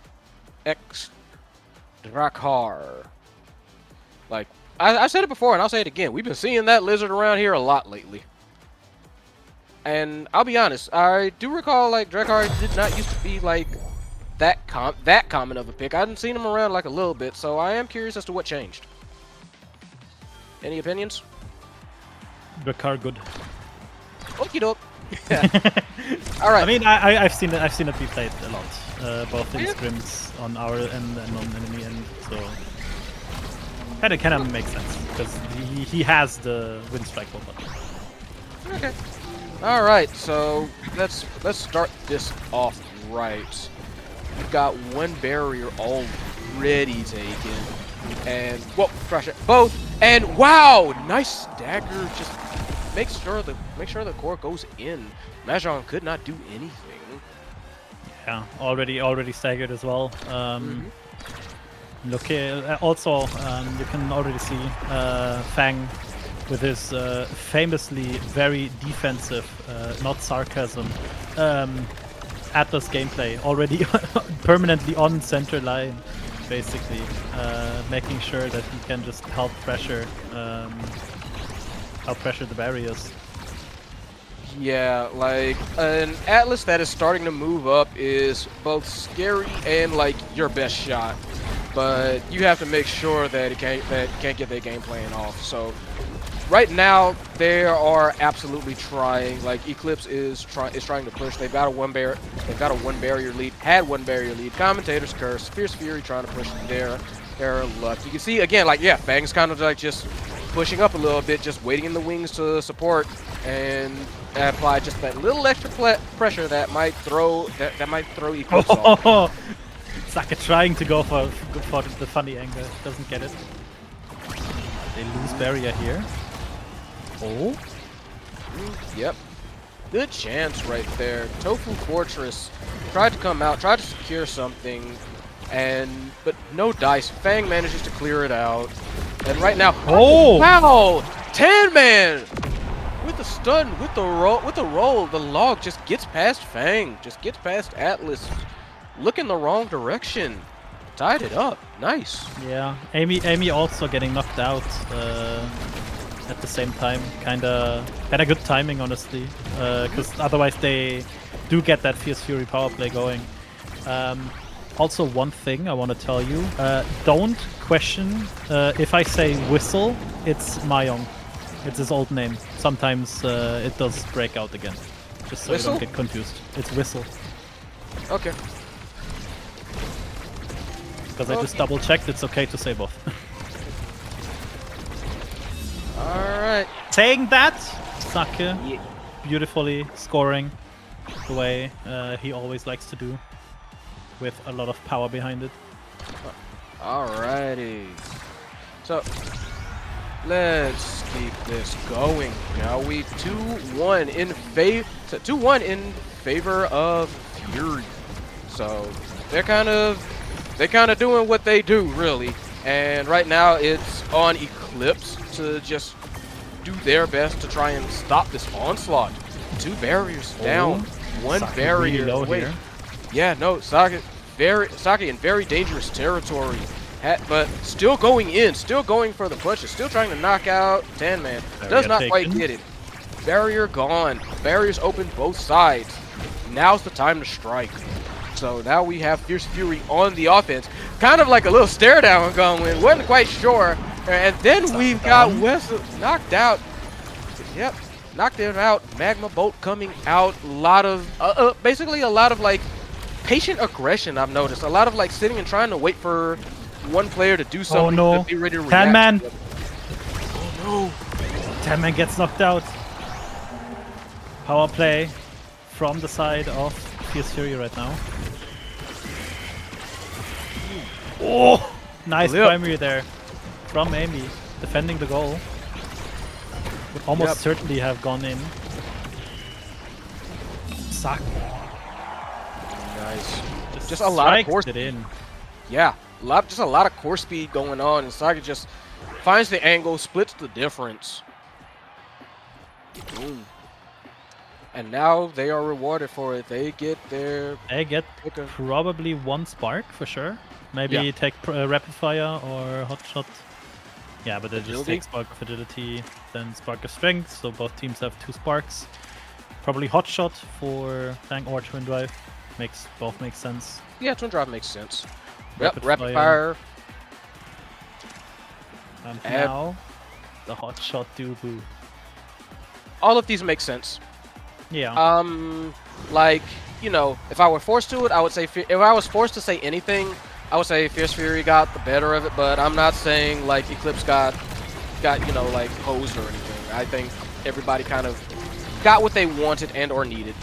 X, Drakkar. Like, I said it before and I'll say it again. We've been seeing that lizard around here a lot lately. And I'll be honest, I do recall like Drakkar did not used to be like that common of a pick. I hadn't seen him around like a little bit, so I am curious as to what changed. Any opinions? Drakkar good. Okie doke. All right. I mean, I've seen it be played a lot, both in scrims on our end and on enemy end. So it kind of makes sense because he has the wind strike button. Okay. All right. So let's start this off right. We've got one barrier already taken, and whoa, crush it both, and wow, nice dagger. Just make sure the core goes in. Mahjong could not do anything. Yeah, already staggered as well. Look here, also you can already see Fang with his famously very defensive, not sarcasm, Atlas gameplay already permanently on center line, basically making sure that he can just help pressure the barriers. Yeah, like an Atlas that is starting to move up is both scary and like your best shot, but you have to make sure that it can't get their game plan off. So right now they are absolutely trying. Like Eclipse is trying to push. They've got a one barrier lead. Had one barrier lead. Commentator's Curse. Fierce Fury trying to push their luck. You can see again, like yeah, Fang's kind of like just pushing up a little bit, just waiting in the wings to support and apply just that little extra pressure that might throw Eclipse off. Saka trying to go for the funny angle, doesn't get it. They lose barrier here. Oh. Yep. Good chance right there. Tofu Fortress tried to come out, tried to secure something, but no dice. Fang manages to clear it out. And right now, oh wow! Tan Man with the stun, with the roll, the log just gets past Fang, just gets past Atlas. Look in the wrong direction. Tied it up. Nice. Yeah, Amy also getting knocked out at the same time. Kinda good timing, honestly, because otherwise they do get that Fierce Fury power play going. Also, one thing I want to tell you: don't question if I say whistle. It's Mayong. It's his old name. Sometimes it does break out again. Just so Whistle? you don't get confused. It's whistle. Okay. Because I just double checked. It's okay to say both. All right. Saying that, Sake beautifully scoring the way he always likes to do, with a lot of power behind it. Alrighty. So let's keep this going, shall we? 2-1 in favor of Fury. So they're kind of doing what they do, really. And right now it's on Eclipse to just do their best to try and stop this onslaught. 2 barriers down, 1 Sake barrier really low away. here. Yeah, no, Sake in very dangerous territory, but still going in, still going for the pushes, still trying to knock out Tan Man. Does not quite get it. Barrier gone. Barriers open both sides. Now's the time to strike. So now we have Fierce Fury on the offense. Kind of like a little stare down going. Wasn't quite sure. And then we've got Wesley knocked out. Yep, knocked him out. Magma Bolt coming out. A lot of, basically a lot of like patient aggression. I've noticed a lot of like sitting and trying to wait for one player to do something. Oh no! To be ready to Tan react Man. to it. Oh no! Tan gets knocked out. Power play from the side of Fierce Fury right now. Oh! Nice primary there from Amy, defending the goal. Would almost certainly have gone in. Suck. Nice. Just a lot of course. It in. Yeah, just a lot of course speed going on, and Saki just finds the angle, splits the difference. Boom. And now they are rewarded for it. They get their... They get probably 1 spark for sure. Maybe take rapid fire or hot shot. Yeah, but they just take spark of agility, then spark of strength. So both teams have 2 sparks. Probably hot shot for Fang or twin drive. Both make sense. Yeah, twin drive makes sense. Rapid fire. And now the hot shot Dubu. All of these make sense. Yeah. Like, you know, if I were forced to it, I would say if I was forced to say anything, I would say Fierce Fury got the better of it, but I'm not saying like Eclipse got you know, like hosed or anything. I think everybody kind of got what they wanted and or needed.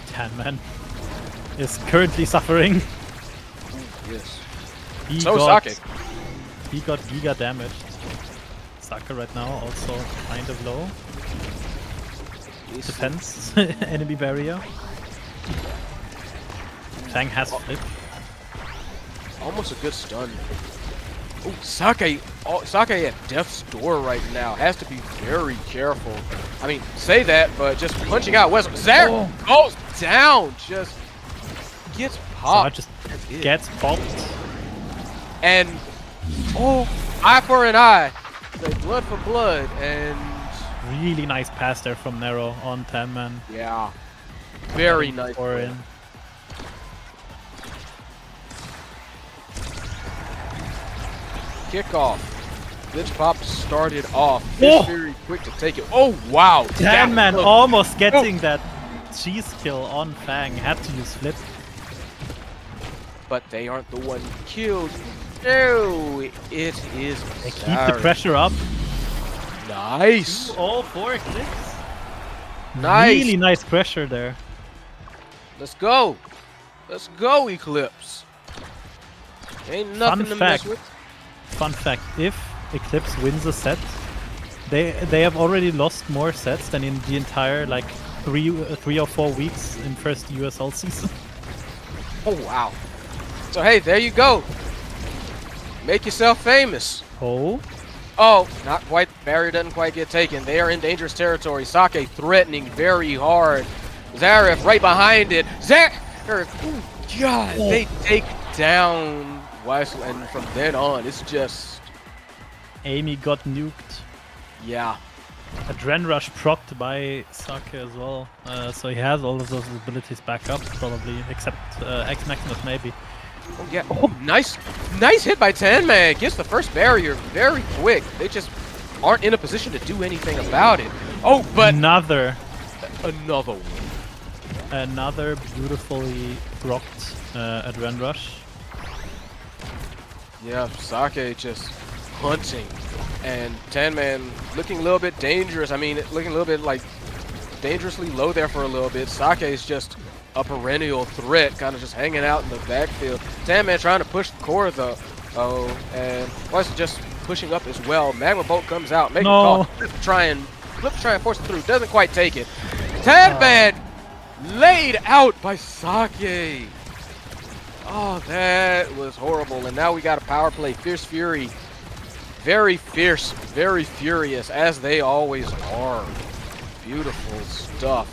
Tan is currently suffering. Yes. He got giga damaged. Saka right now also kind of low. Defense enemy barrier. Fang has flip. Almost a good stun. Oh, Sake at death's door right now. Has to be very careful. I mean, say that, but just punching out West. Zare goes down. Just gets popped. So just gets popped. And eye for an eye. Like blood for blood. And really nice pass there from Nero on Tan. Yeah. Very nice. Kickoff. Glitch Pop started off. Very quick to take it. Oh wow! Tan almost getting that cheese kill on Fang. Had to use flip. But they aren't the one killed. No, it is. They keep the pressure up. Nice. All 4 clicks. Nice. Really nice pressure there. Let's go. Let's go, Eclipse. Ain't nothing to mess with. Fun fact, if Eclipse wins a set, they have already lost more sets than in the entire like 3 or 4 weeks in first EUSL season. Oh wow. So hey, there you go. Make yourself famous. Oh, not quite. Barrier doesn't quite get taken. They are in dangerous territory. Sake threatening very hard. Zaref right behind it. They take down Weissel, and from then on, it's just... Amy got nuked. Yeah. Adren Rush procced by Sake as well. So he has all of those abilities back up, probably, except X Maximus maybe. Oh yeah. Oh, nice hit by Tan. Gets the first barrier very quick. They just aren't in a position to do anything about it. Oh, but another one. Another beautifully procced Adren Rush. Yeah, Sake just hunting, and Tan looking a little bit dangerous. I mean, looking a little bit like dangerously low there for a little bit. Sake is just a perennial threat, kind of just hanging out in the backfield. Tan trying to push the core though. And Weissel just pushing up as well. Magma Bolt comes out, making a call. Flip try and force it through. Doesn't quite take it. Tan laid out by Sake. Oh, that was horrible. And now we got a power play. Fierce Fury. Very fierce, very furious, as they always are. Beautiful stuff.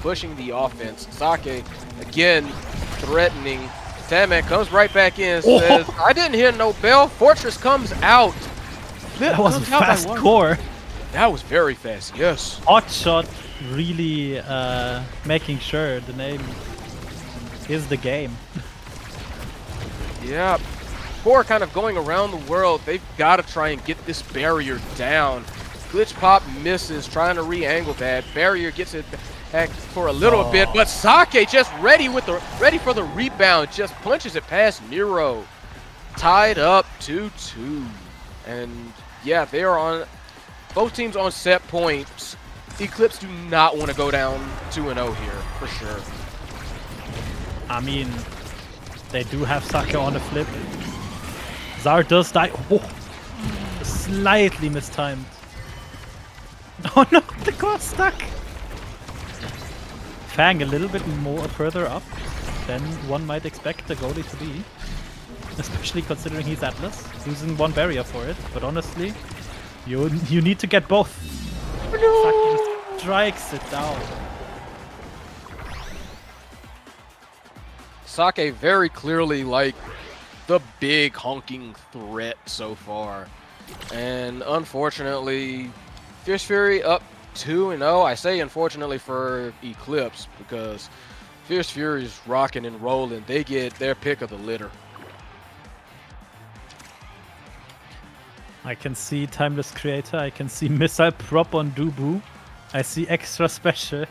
Pushing the offense. Sake, again, threatening. Tan comes right back in. Says, I didn't hear no bell. Fortress comes out. That was a fast core. That was very fast, yes. Hot shot really making sure the name is the game. Yeah. Core kind of going around the world. They've got to try and get this barrier down. Glitch Pop misses, trying to re-angle that. Barrier gets it back for a little bit, but Sake just ready for the rebound. Just punches it past Nero. Tied up 2-2. And yeah, they are on both teams on set points. Eclipse do not want to go down 2-0 here, for sure. I mean, they do have Sake on the flip. Zar does die. Oh, slightly mistimed. Oh no, the core's stuck. Fang a little bit more further up than one might expect the goalie to be. Especially considering he's Atlas, using one barrier for it. But honestly, you need to get both. No. Sake just strikes it down. Sake very clearly like the big honking threat so far. And unfortunately, Fierce Fury up 2-0. I say unfortunately for Eclipse because Fierce Fury's rocking and rolling. They get their pick of the litter. I can see Timeless Creator, I can see Missile Prop on Dubu, I see Extra Special.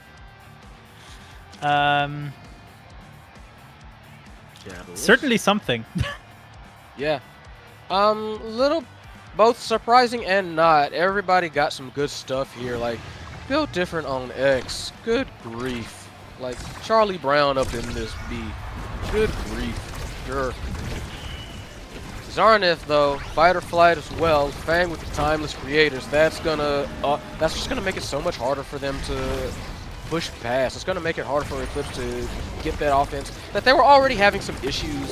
Certainly something. Yeah. Little both surprising and not. Everybody got some good stuff here, like built different on X. Good grief. Like Charlie Brown up in this B. Good grief. Sure. Zarnith though, fight or flight as well. Fang with the Timeless Creators. That's just gonna make it so much harder for them to push past. It's gonna make it harder for Eclipse to get that offense that they were already having some issues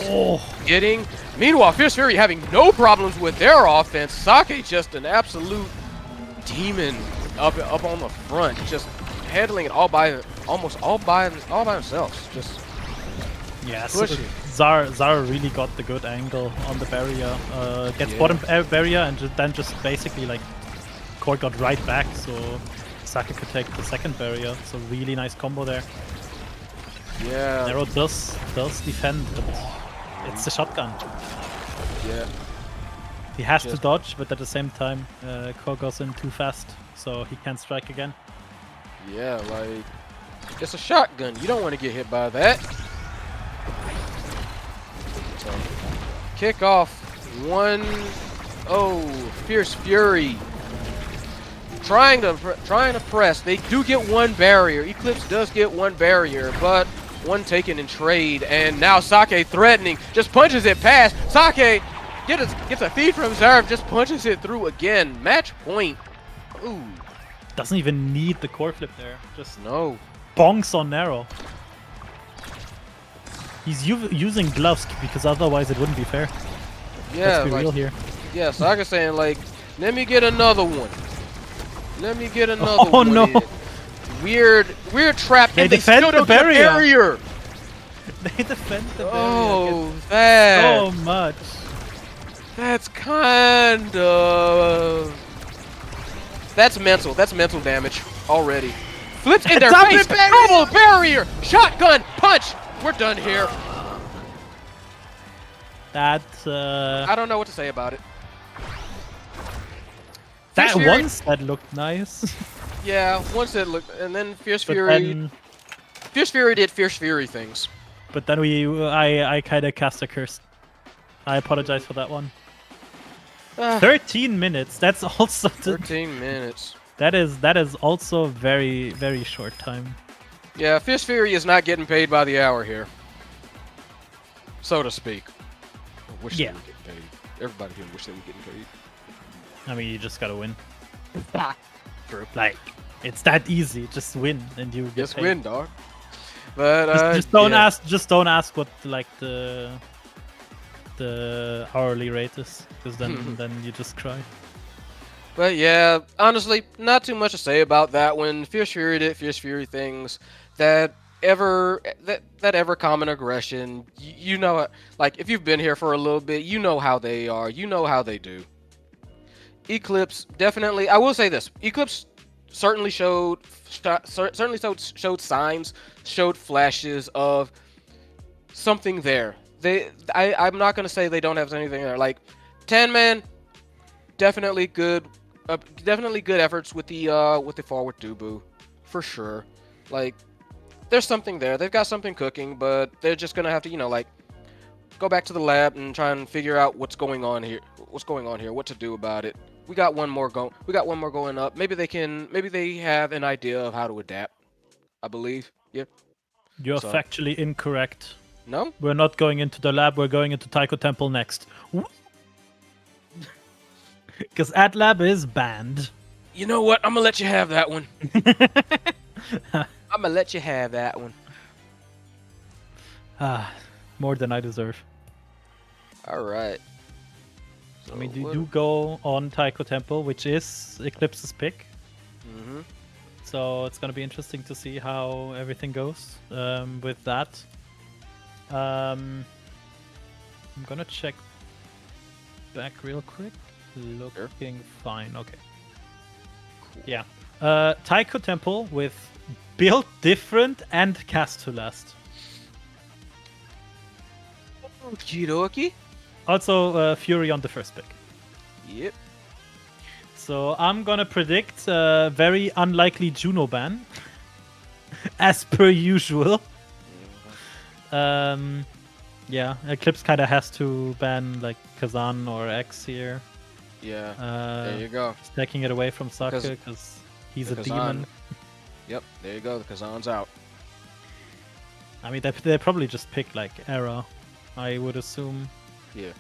getting. Meanwhile, Fierce Fury having no problems with their offense. Sake just an absolute demon up on the front, just handling it almost all by themselves. Just pushing. Zara really got the good angle on the barrier. Gets bottom barrier and then just basically like Core got right back, so Sake could take the second barrier. So really nice combo there. Yeah. Nero does defend, but it's the shotgun. Yeah. He has to dodge, but at the same time, Core goes in too fast, so he can't strike again. Yeah, like it's a shotgun. You don't want to get hit by that. So, kick off 1-0. Fierce Fury trying to press. They do get one barrier. Eclipse does get one barrier, but one taken in trade. And now Sake threatening, just punches it past. Sake gets a feed from Zarv, just punches it through again. Match point. Ooh. Doesn't even need the core flip there. Just bonks on Nero. He's using gloves because otherwise it wouldn't be fair. Yeah, let's be real here. Yeah, Saka's saying like, let me get another one. Let me get another one. Oh no! Weird trap. They defend the barrier. They defend the barrier. Oh, that. So much. That's kind of. That's mental. That's mental damage already. Flips in their face. Double barrier. Shotgun punch. We're done here. That. I don't know what to say about it. That once that looked nice. Yeah, once it looked, and then Fierce Fury. Fierce Fury did Fierce Fury things. But then I kind of cast a curse. I apologize for that one. 13 minutes. That's also 13 minutes. That is also very, very short time. Yeah, Fierce Fury is not getting paid by the hour here, so to speak. I wish they were getting paid. Everybody here wish they were getting paid. I mean, you just gotta win. True. Like, it's that easy. Just win, and you get just paid. win, dog. But just don't ask. Just don't ask what like the hourly rate is, because then you just cry. But yeah, honestly, not too much to say about that one. Fierce Fury did Fierce Fury things. That ever common aggression. You know, like if you've been here for a little bit, you know how they are. You know how they do. Eclipse definitely. I will say this: Eclipse certainly showed signs, showed flashes of something there. I'm not gonna say they don't have anything there. Like Tan Man, definitely good efforts with the forward Dubu, for sure. Like there's something there. They've got something cooking, but they're just gonna have to, like go back to the lab and try and figure out what's going on here. What to do about it. We got one more going. We got one more going up. Maybe they can. Maybe they have an idea of how to adapt. I believe. Yeah. You're So- factually incorrect. No. We're not going into the lab. We're going into Taiko Temple next. Because at lab is banned. You know what? I'm gonna let you have that one. I'm gonna let you have that one. More than I deserve. All right. I mean, you do go on Taiko Temple, which is Eclipse's pick. Mm-hmm. So it's going to be interesting to see how everything goes with that. I'm going to check back real quick. Looking fine. Okay. Cool. Yeah. Taiko Temple with build different and cast to last. Okie dokie. Also, Fury on the first pick. Yep. So I'm gonna predict very unlikely Juno ban, as per usual. Yeah, Eclipse kind of has to ban like Kazan or X here, Yeah. There you go. taking it away from Saka Because because he's the a Kazan- demon. Yep. There you go. The Kazan's out. I mean, they probably just pick like Era, I would assume, Yeah.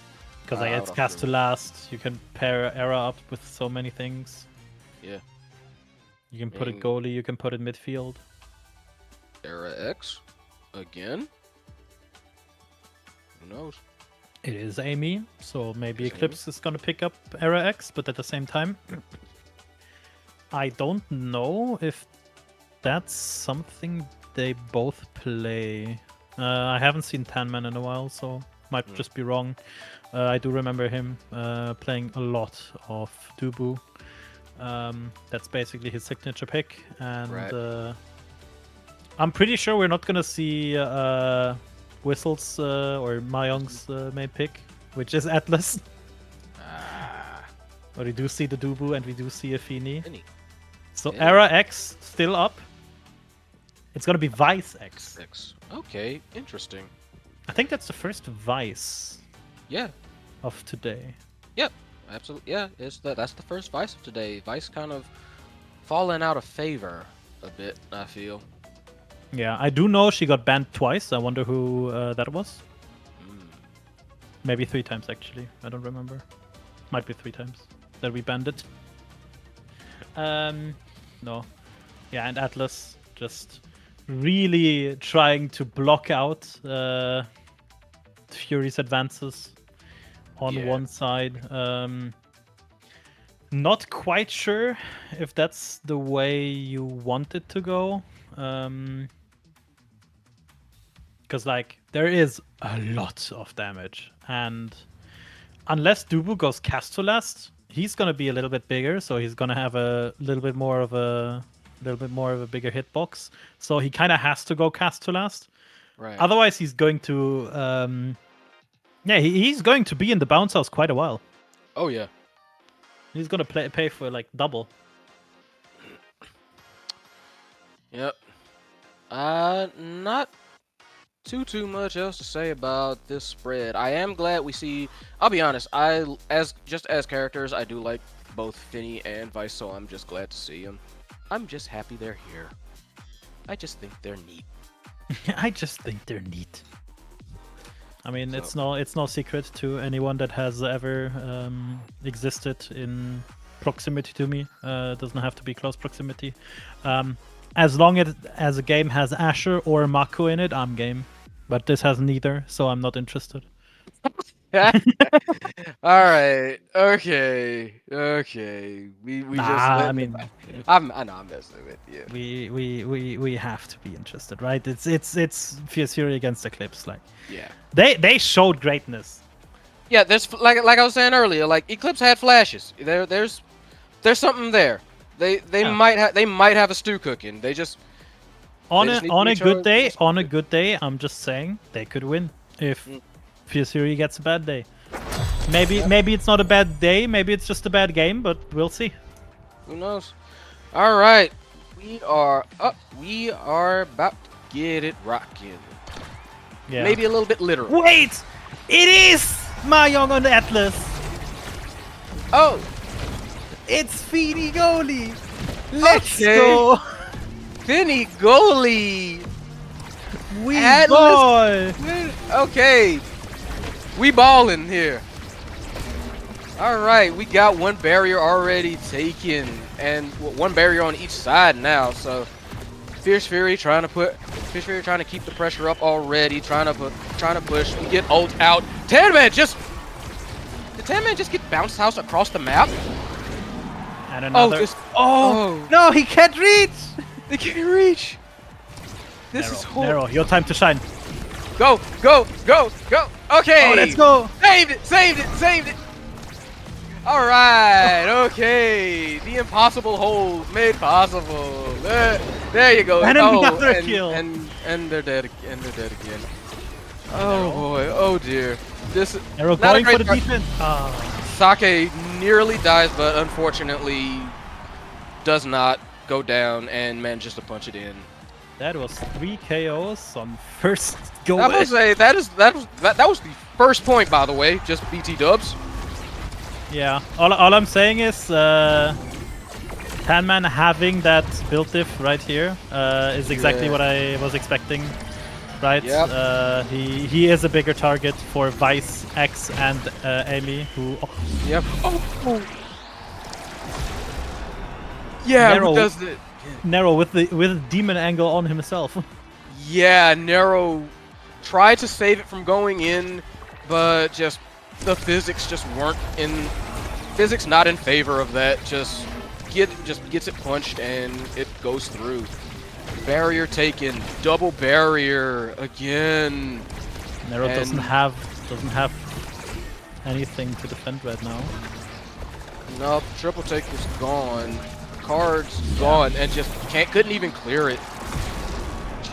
because I it's would cast to assume. last. You can pair Era up with so many things. Yeah. You can put it Meaning- goalie. You can put it midfield. Era X. Again. Who knows? It is Amy, so maybe It's Eclipse is gonna pick up Era X, but at the same time, I don't know if that's something they both play. I haven't seen Tanman in a while, so might just be wrong. I do remember him playing a lot of Dubu. That's basically his signature pick, and Right. I'm pretty sure we're not gonna see Whistle's or Mayong's main pick, which is Atlas. But we do see the Dubu and we do see a Fini. Any. So Yeah. Era X still up. It's gonna be Vice X. X. Okay. Interesting. I think that's the first Vice Yeah. of today. Yep. Absolutely. Yeah. That's the first Vice of today. Vice kind of fallen out of favor a bit. I feel. Yeah, I do know she got banned twice. I wonder who that was. Maybe 3 times actually. I don't remember. Might be 3 times that we banned it. No. Yeah, and Atlas just really trying to block out Fury's advances on Yeah. one side. Not quite sure if that's the way you want it to go. Because, like, there is a lot of damage. And unless Dubu goes cast to last, he's going to be a little bit bigger. So he's going to have a little bit more of a bigger hitbox. So he kind of has to go cast to last. Right. Otherwise, he's going to... yeah, he's going to be in the bounce house quite a while. Oh yeah. He's going to pay for, like, double. Yep. Not too much else to say about this spread. I am glad we see. I'll be honest. As characters, I do like both Finny and Vice, so I'm just glad to see them. I'm just happy they're here. I just think they're neat. I just think they're neat. I mean, So- it's no secret to anyone that has ever existed in proximity to me. Doesn't have to be close proximity. As long as a game has Asher or Mako in it, I'm game. But this has neither, so I'm not interested. All right. Okay. We Nah, just. I mean, I know I'm messing with you. we have to be interested, right? It's Fierce Fury against Eclipse. Like Yeah. they showed greatness. Yeah. There's like I was saying earlier. Like Eclipse had flashes. There's something there. They Yeah. might have a stew cooking. They just. On They a just need on to a be good shown- day, just- on a good day, I'm just saying they could win if Fierce Fury gets a bad day. Maybe it's not a bad day, maybe it's just a bad game, but we'll see. Who knows? All right. We are up. We are about to get it rocking. Yeah. Maybe a little bit literal. Wait! It is Mahjong on Atlas! Oh. It's Feeny Goalie! Let's Okay. go! Finny goalie. We Atlas- ball! Okay. We ballin' here. Alright, we got one barrier already taken. And one barrier on each side now, so Fierce Fury trying to keep the pressure up already, trying to push. We get ult out. Tanman just did Tanman just get bounce house across the map? And another. Oh, No, he can't reach! they can't reach. This is horrible. Nero, your time to shine. Go, go, go, go. Okay. Oh, let's go! Saved it, saved it, saved it. All right, okay. The impossible hold made possible. There you go. And another kill. And they're dead. And they're dead again. Oh boy. Oh dear. This Nero not a going for the great defense. Sake nearly dies, but unfortunately does not go down and manages to punch it in. That was 3 KOs on first go. I must say that was the first point, by the way. Just BT dubs. Yeah. All I'm saying is Tanman having that build diff right here is exactly Yeah. what I was expecting. Right? Yep. He is a bigger target for Vice, X, and Amy, who. Yep. Oh. Yeah, Nero. who does it? Nero with the demon angle on himself. Yeah, Nero tried to save it from going in, but just the physics just weren't in. Physics not in favor of that. Just gets it punched and it goes through. Barrier taken, double barrier again. Nero And- doesn't have anything to defend right now. Nope, triple take was gone. Cards gone, and just couldn't even clear it.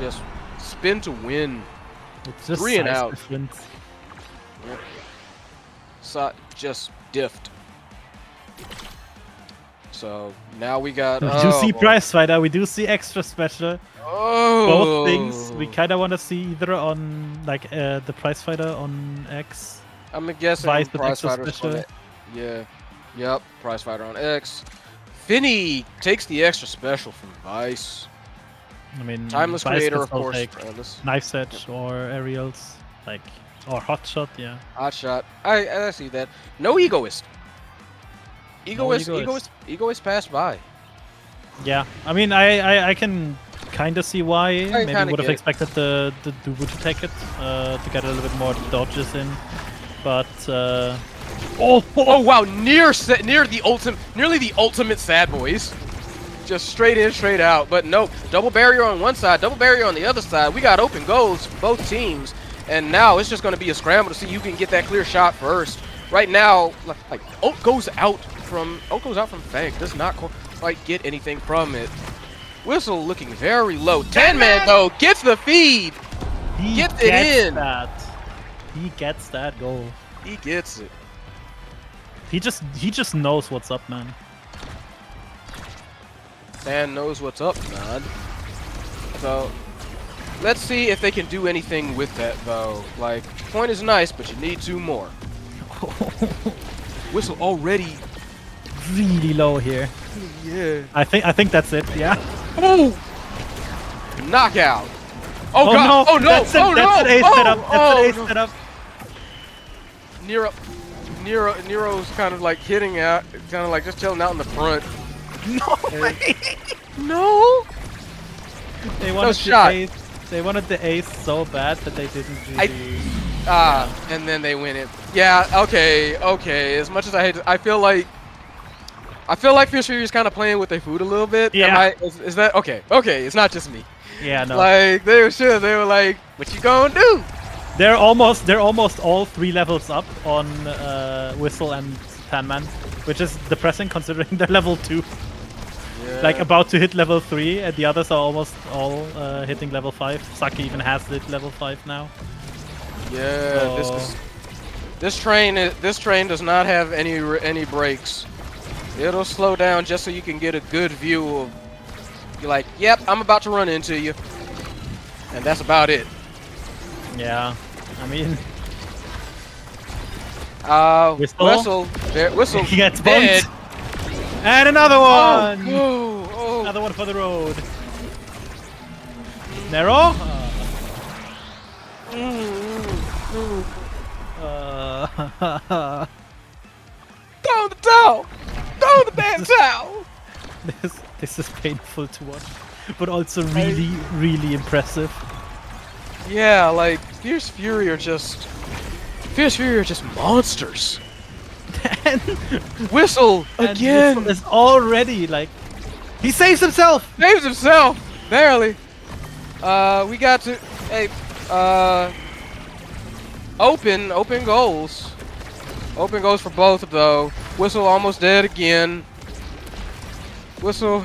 Just spin to win. It's just 3 and size out. difference. Yep. Just diffed. So now we got. We do see prize fighter. We do see extra special. Oh. Both things we kind of want to see either on like the prize fighter on X. I'm guessing Vice with prize extra fighter's special. on it. Yeah. Yep. Prize fighter on X. Finny takes the extra special from Vice. I mean, Timeless Vice creator, can of still course. take Timeless. knife edge or aerials, like or hot shot. Yeah. Hot shot. I see that. No egoist. Egoist passed by. Yeah. I mean, I can kind of see why. Maybe kinda would have get it. expected the Dubu to take it to get a little bit more dodges in, but. Oh wow! Nearly the ultimate sad boys. Just straight in, straight out. But nope. Double barrier on one side, double barrier on the other side. We got open goals for both teams, and now it's just going to be a scramble to see who can get that clear shot first. Right now, like ult goes out from Fang. Does not quite get anything from it. Whistle looking very low. Tanman though gets the feed. He Gets it gets in. that. He gets that goal. He gets it. He just knows what's up, man. Dan knows what's up, man. So, let's see if they can do anything with that, though. Like, point is nice, but you need 2 more. Whistle already. Really low here. Yeah. I think that's it. Yeah. Oh! Knockout. Oh, Oh god. no! Oh no! That's Oh no! That's an ace Oh, setup. That's oh, an ace no. setup. Nero's kind of like hitting out, kind of like just chilling out in the front. No way. No. They wanted shot. the ace. They wanted the ace so bad that they didn't really. And then they win it. Yeah. Okay. Okay. As much as I hate, I feel like Fierce Fury is kind of playing with their food a little bit. Yeah. Is that okay? Okay. It's not just me. Yeah, no. Like they were like, what you gonna do? They're almost all 3 levels up on Whistle and Tanman, which is depressing considering they're level 2. Yeah. Like about to hit level 3, and the others are almost all hitting level 5. Saki even has hit level 5 now. Yeah. So- This train does not have any brakes. It'll slow down just so you can get a good view of. You're like, yep, I'm about to run into you, and that's about it. Yeah, I mean, Whistle He gets dead. And another one! Oh. Another one for the road. Nero? Throw the towel! Throw the damn towel! This is painful to watch, but also really impressive. Yeah, like Fierce Fury are just monsters. And Whistle again. Whistle is already like he saves himself. Saves himself barely. We got to open goals. Open goals for both though. Whistle almost dead again. Whistle,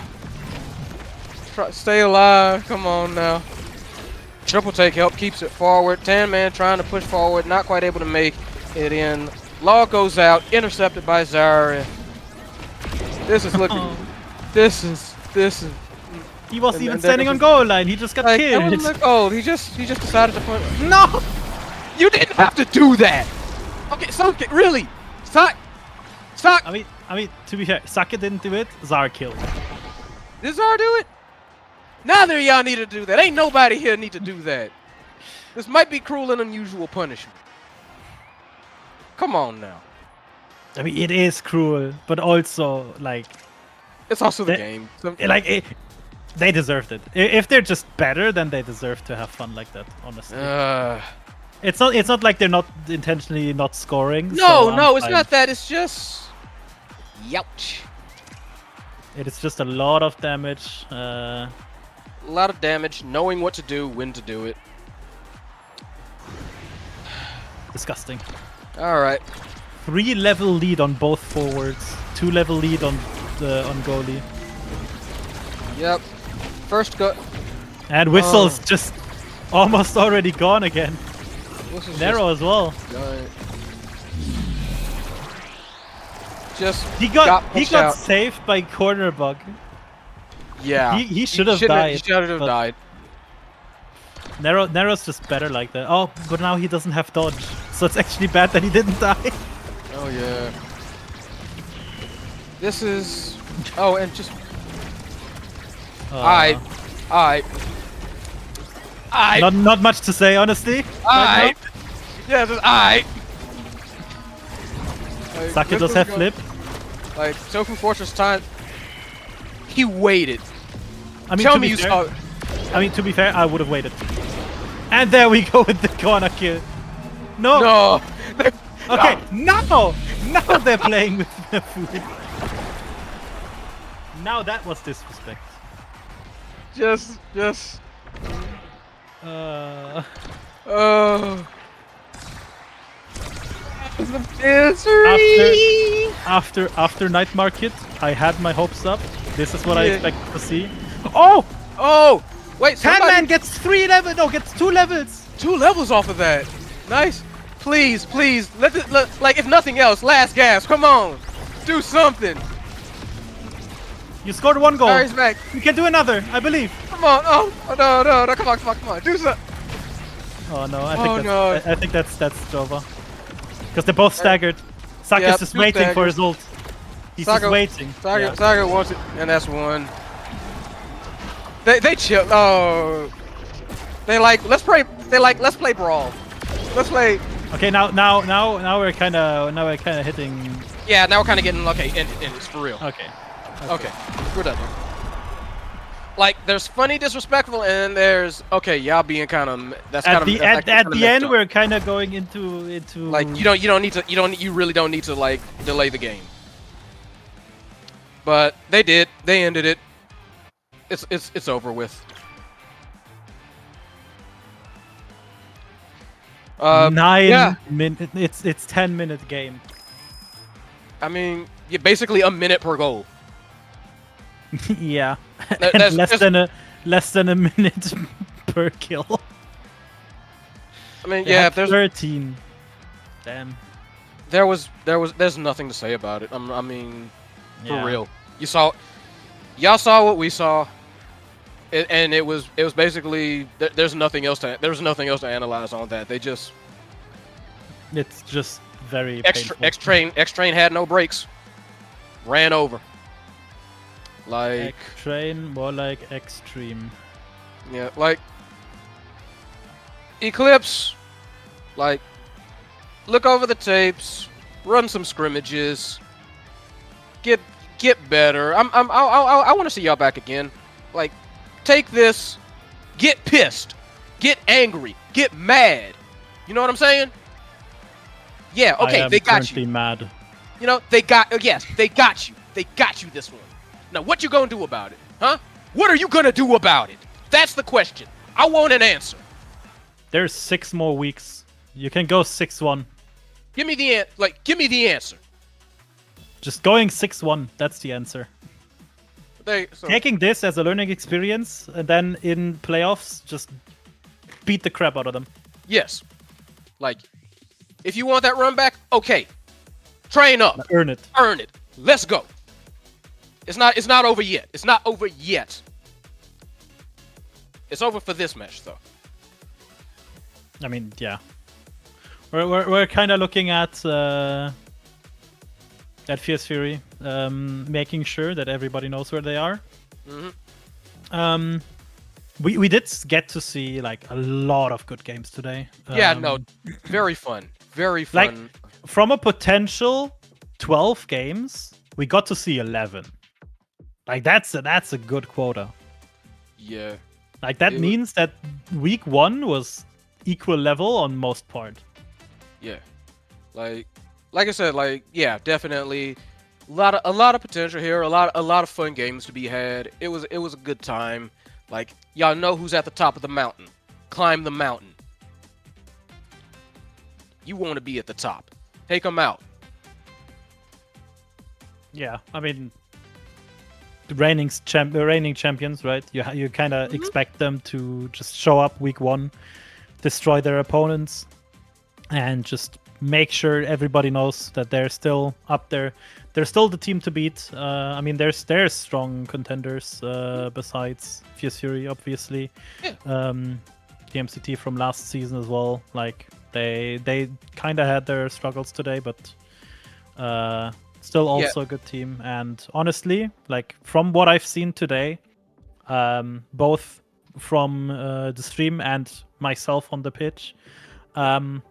stay alive. Come on now. Triple take help keeps it forward. Tan Man trying to push forward, not quite able to make it in. Law goes out, intercepted by Zarya. This is looking. This is. He wasn't And- even and standing that on goal line. He just got Like, that killed. wasn't the goal. He just decided to put. No. You didn't have to do that. Okay, Sake, really? Sake. I mean, to be fair, Saka didn't do it. Zar killed. Did Zar do it? Neither of y'all need to do that. Ain't nobody here need to do that. This might be cruel and unusual punishment. Come on now. I mean, it is cruel, but also like, It's also the That- game. they deserved it. If they're just better, then they deserve to have fun like that. Honestly, it's not like they're not intentionally not scoring. so no, I'm it's fine. not that. It's just. Youch. It is just a lot of damage. A lot of damage, knowing what to do, when to do it. Disgusting. All right. 3-level lead on both forwards. 2-level lead on goalie. Yep. First go. And Whistle's just almost already gone again. This is Nero as well. Just He got pushed out. saved by corner bug. Yeah. He should have shouldn't died. He should have but died. Nero's just better like that. Oh, but now he doesn't have dodge, so it's actually bad that he didn't die. Oh yeah. This is. Oh, and just. I. Not much to say, honestly. right Yeah, just I. now. Saka does have flip. Like Tofu Fortress time. He waited. I mean, Tell to me be you fair, saw. I mean, to be fair, I would have waited. And there we go with the corner kill. No. No. Okay. Now they're playing with the food. Now that was disrespect. Just. Uh, Oh. The misery. after night market, I had my hopes up. This is what I Yeah. expected to see. Oh, Oh. Wait. Tan Somebody. Man gets 3 levels. No, gets 2 levels. 2 levels off of that. Nice. Please. Like if nothing else, last gas. Come on. Do something. You scored 1 goal. Sorry, back. You can do another, I believe. Come on. Oh no. Come on. Do something. Oh no, I Oh, think no. I think that's Jova. Because they're both staggered. Saka's Yeah, just two waiting for staggers. his ult. He's Saka- just waiting. Yeah. Saga wants it, and that's one. They chill. Oh. They like let's play brawl. Let's play. Okay, now we're kind of hitting. Yeah, now we're kind of getting okay. And it's for real. Okay. Okay, we're done. Here. Like there's funny, disrespectful, and there's okay. Y'all being kind of that's At kind the of that's at kinda the messed end, up. we're kind of going into like you really don't need to like delay the game. But they did. They ended it. It's over with. 9 yeah. minutes. It's 10-minute game. I mean, basically a minute per goal. Yeah, That- and that's- less than a minute per kill. I mean, They yeah, had if 13. Damn. there's nothing to say about it. I mean, for Yeah. real. Y'all saw what we saw, and it was basically there's nothing else to analyze on that. They just It's just very painful. X train had no brakes, ran over. Like, Train, more like extreme. yeah, like Eclipse. Like, look over the tapes, run some scrimmages, get better. I want to see y'all back again. Like, take this, get pissed, get angry, get mad. You know what I'm saying? Yeah, okay, I am they got currently you. mad. You know, they got, yes, they got you. They got you this one. Now, what you gonna do about it? Huh? What are you gonna do about it? That's the question. I want an answer. There's 6 more weeks. You can go 6-1. Give me the answer. Just going 6-1. That's the answer. Taking this as a learning experience, and then in playoffs, just beat the crap out of them. Yes. Like, if you want that run back, okay. Train up. Earn it. Earn it. Let's go. It's not over yet. It's not over yet. It's over for this match, though. I mean, yeah. We're kind of looking at Fierce Fury, making sure that everybody knows where they are. Mm-hmm. We did get to see like a lot of good games today. Yeah, no, very fun. Very fun. Like, from a potential 12 games, we got to see 11. Like, that's a good quota. Yeah. Like, that means that week 1 was equal level on most part. Yeah. Like I said, like, yeah, definitely a lot of potential here, a lot of fun games to be had. It was a good time. Like, y'all know who's at the top of the mountain. Climb the mountain. You want to be at the top. Take them out. Yeah, I mean, the reigning champions, right? You kind of expect them to just show up week 1, destroy their opponents, and just make sure everybody knows that they're still up there. They're still the team to beat. I mean, there's strong contenders besides Fierce Fury, obviously. Yeah. The MCT from last season as well. Like, they kind of had their struggles today, but still also a good team. And honestly, like, from what I've seen today, both from the stream and myself on the pitch, I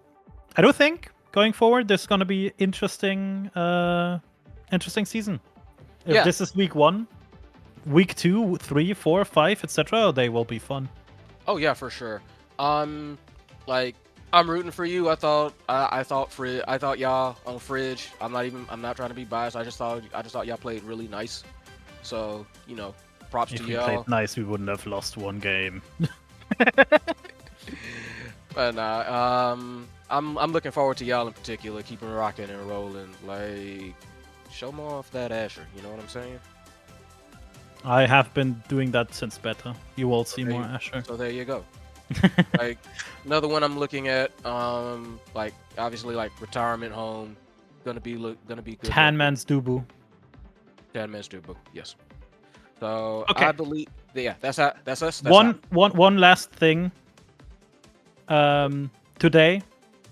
do think going forward there's gonna be interesting season. If this is week 1, week 2, 3, 4, 5, etc., they will be fun. Oh yeah, for sure. Like, I'm rooting for you. I thought y'all on Fridge. I'm not trying to be biased. I just thought y'all played really nice. So, you know, props If to we y'all. played nice, we wouldn't have lost 1 game. But I'm looking forward to y'all in particular, keeping rocking and rolling. Like, show more off that Asher. You know what I'm saying? I have been doing that since beta. You will see more Asher. So there you go. Like, another one I'm looking at, like, obviously, like, retirement home, gonna be good. Tanman's Dubu. Tanman's Dubu, yes. So Okay. I believe, yeah, that's us. One last thing. Today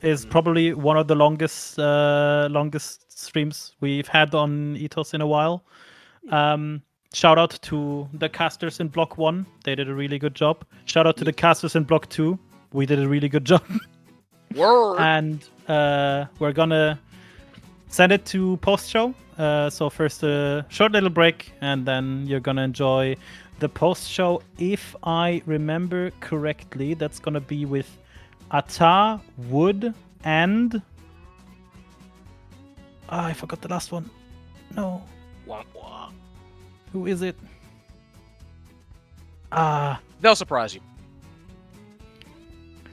is probably one of the longest streams we've had on ETOS in a while. Shout out to the casters in Block 1. They did a really good job. Shout out to the casters in Block 2. We did a really good job. Word. And we're gonna send it to post-show. So first a short little break, and then you're gonna enjoy the post-show. If I remember correctly, that's gonna be with Ata, Wood, and... I forgot the last one. No. Wah, wah. Who is it? They'll surprise you.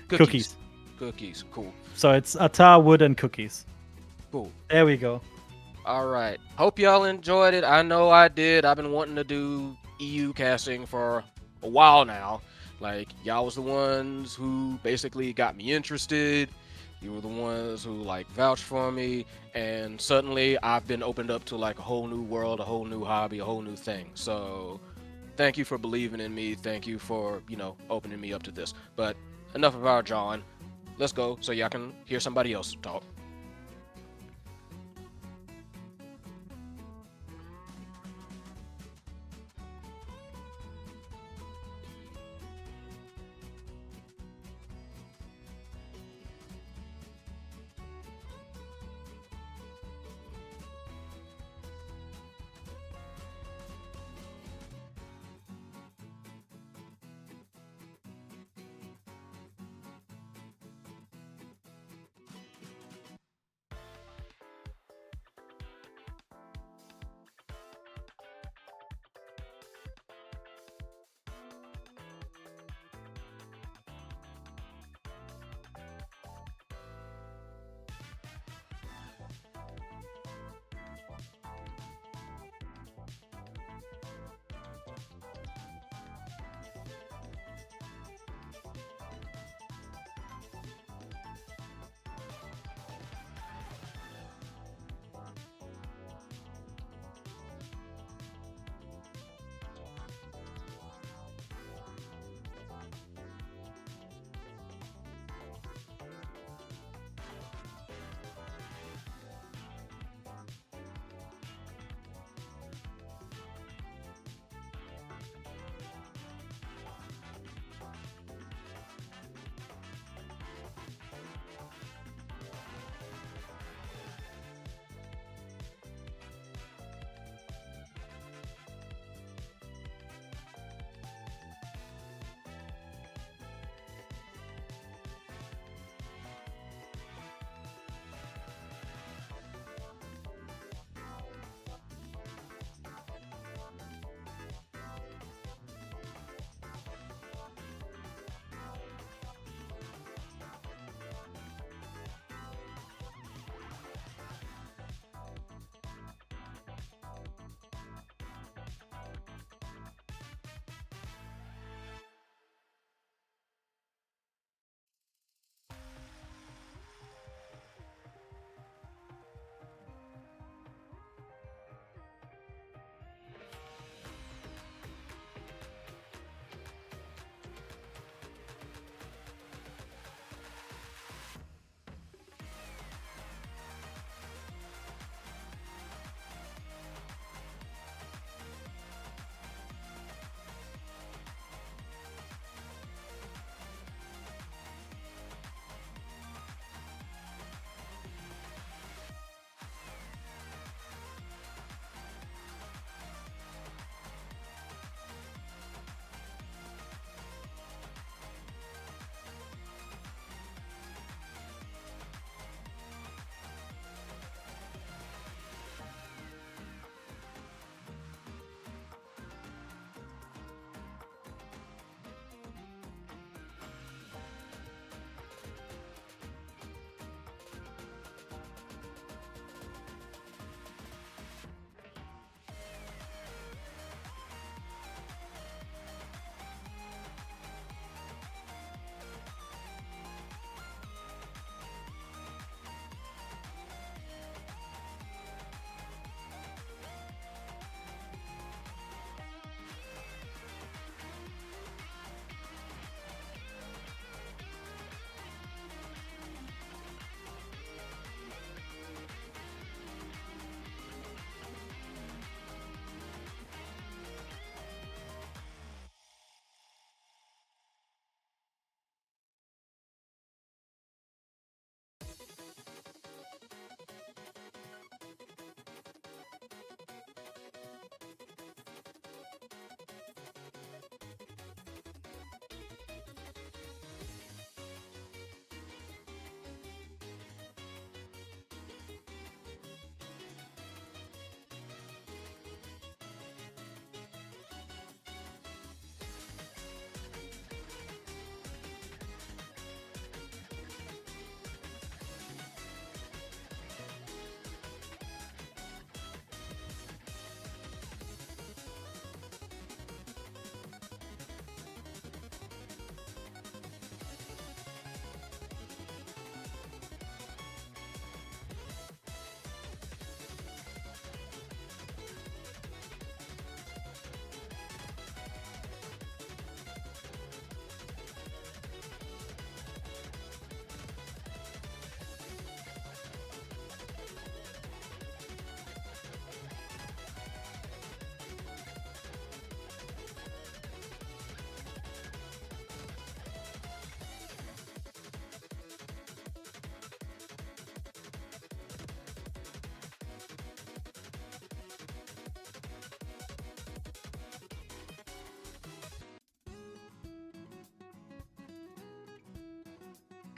Cookies. Cookies, cool. So it's Ata, Wood, and Cookies. Cool. There we go. All right. Hope y'all enjoyed it. I know I did. I've been wanting to do EU casting for a while now. Like, y'all was the ones who basically got me interested. You were the ones who, like, vouched for me. And suddenly I've been opened up to, like, a whole new world, a whole new hobby, a whole new thing. So thank you for believing in me. Thank you for, you know, opening me up to this. But enough of our John. Let's go so y'all can hear somebody else talk.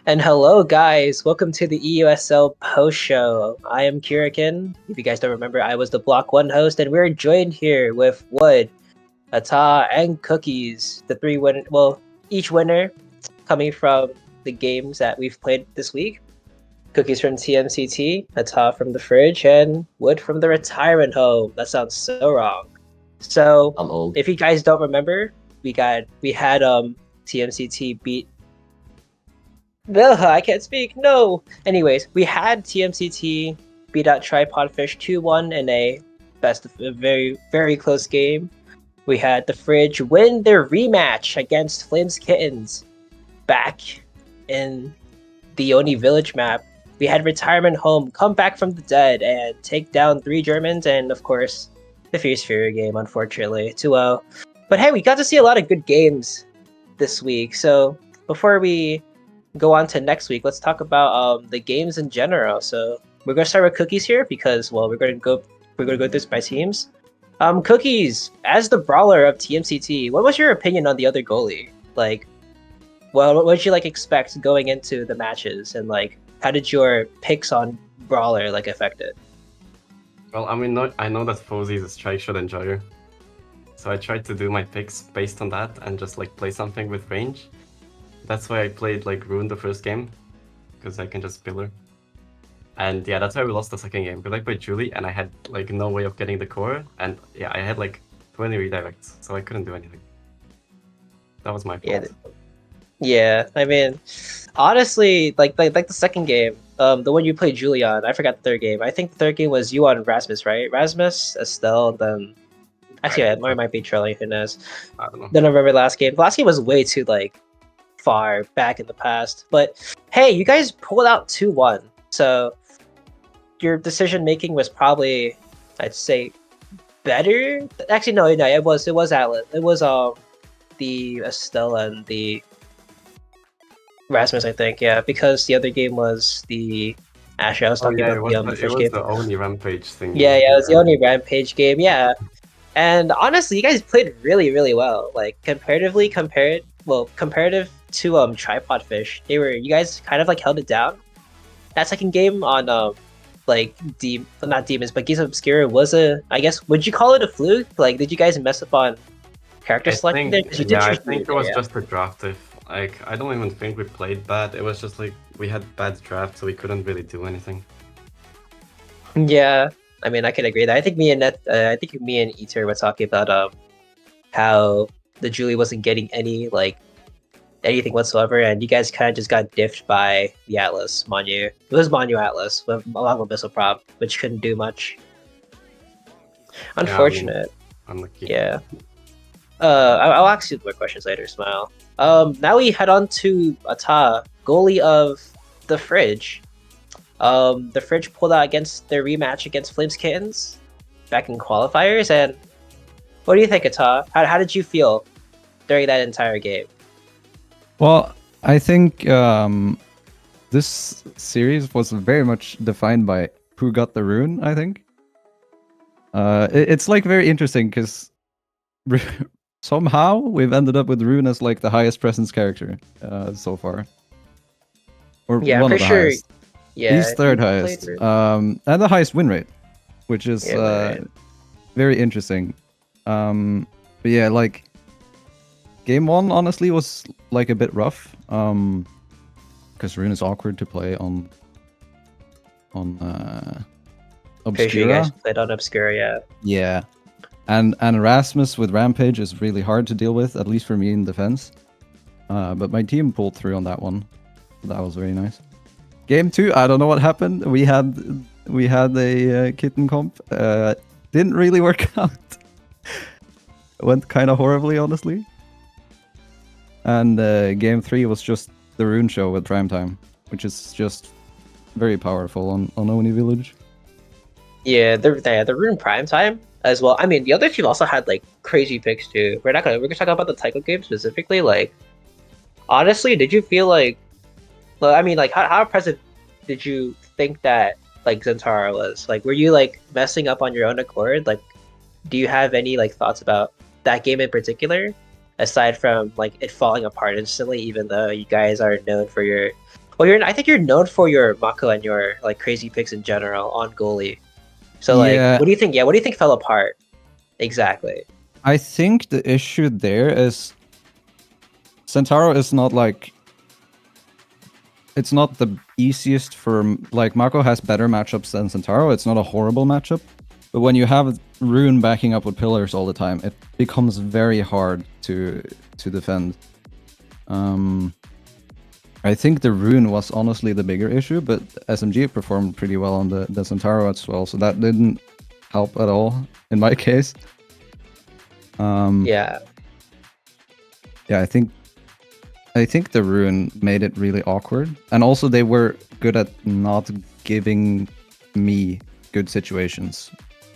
And hello, guys. Welcome to the EUSL post show. I am Kirikin. If you guys don't remember, I was the Block 1 host, and we're joined here with Wood, Ata, and Cookies. The three each winner coming from the games that we've played this week. Cookies from TMCT, Ata from the fridge, and Wood from the retirement home. That sounds so wrong. So, I'm old. if you guys don't remember, we had TMCT beat. Ugh, I can't speak. No. Anyways, we had TMCT beat out Tripod Fish 2-1 in a very very close game. We had the Fridge win their rematch against Flames Kittens back in the Oni Village map. We had Retirement Home come back from the dead and take down 3 Germans, and of course, the Fierce Fury game, unfortunately, 2-0. But hey, we got to see a lot of good games this week. So before we go on to next week, let's talk about the games in general. So we're gonna start with Cookies here because we're gonna go through this by teams. Cookies, as the brawler of TMCT, what was your opinion on the other goalie? Like, well, what did you expect going into the matches, and how did your picks on brawler affect it? Well, I mean, I know that Fozzy is a strike shot enjoyer, so I tried to do my picks based on that and just play something with range. That's why I played Rune the first game, because I can just pillar. And yeah, that's why we lost the second game, because I played Julie and I had no way of getting the core, and yeah, I had 20 redirects, so I couldn't do anything. That was my fault. Yeah, I mean, honestly, the second game, the one you played Julie on, I forgot the third game. I think the third game was you on Rasmus, right? Rasmus, Estelle, then actually, I might be trolling. Who knows? I don't know. Then I remember last game. The last game was way too far back in the past. But hey, you guys pulled out 2-1, so your decision making was probably, I'd say, better. Actually, no, it was Atlas. It was the Estelle and the Rasmus, I think, yeah, because the other game was the Asher. I was talking about the first game. It was the only Rampage thing. Yeah, it was the only Rampage game, yeah. And honestly, you guys played really, really well. Comparative to Tripod Fish, you guys kind of held it down. That second game on not Demons, but Gates of Obscura was I guess, would you call it a fluke? Did you guys mess up on character selection there? I think it was just a draft diff. I don't even think we played bad. It was just we had bad draft, so we couldn't really do anything. Yeah, I mean, I can agree that. I think me and Eater were talking about how the Julie wasn't getting any anything whatsoever, and you guys kind of just got diffed by the Atlas Manu. It was Manu Atlas with along with Missile Prop, which couldn't do much. Unfortunate. Yeah, unlucky. Yeah. I'll ask you more questions later, Smile. Now we head on to Ata, goalie of the Fridge. The Fridge pulled out against their rematch against Flames Kittens back in qualifiers, and what do you think, Ata? How did you feel during that entire game? Well, I think this series was very much defined by who got the rune, I think. It's very interesting because somehow we've ended up with Rune as the highest presence character so far. Or yeah, one I'm of the pretty sure. highest. Yeah, he's third highest. And the highest win rate, which is very interesting. But yeah, game 1 honestly was a bit rough. Because Rune is awkward to play on Obscura. Sure you guys played on Obscura, yeah. Yeah. And Erasmus with Rampage is really hard to deal with, at least for me in defense. But my team pulled through on that one. That was very nice. Game 2, I don't know what happened. We had a kitten comp. Didn't really work out. Went kind of horribly, honestly. And game 3 was just the Rune show with Prime Time, which is just very powerful on Oni Village. Yeah, the Rune Prime Time as well. I mean, the other team also had crazy picks too. We're gonna talk about the Tycho game specifically. Honestly, did you feel how impressive did you think that Zentara was? Were you messing up on your own accord? Do you have any thoughts about that game in particular, aside from it falling apart instantly, even though you guys are known for your Well, I think you're known for your Mako and your like crazy picks in general on goalie. So Yeah. like, what do you think? Yeah, what do you think fell apart exactly? I think the issue there is Centauro is not like it's not the easiest for like Mako has better matchups than Centauro. It's not a horrible matchup, but when you have Rune backing up with pillars all the time, it becomes very hard to defend. I think the Rune was honestly the bigger issue, but SMG performed pretty well on the Centauro as well, so that didn't help at all in my case. Yeah. Yeah, I think the Rune made it really awkward, and also they were good at not giving me good situations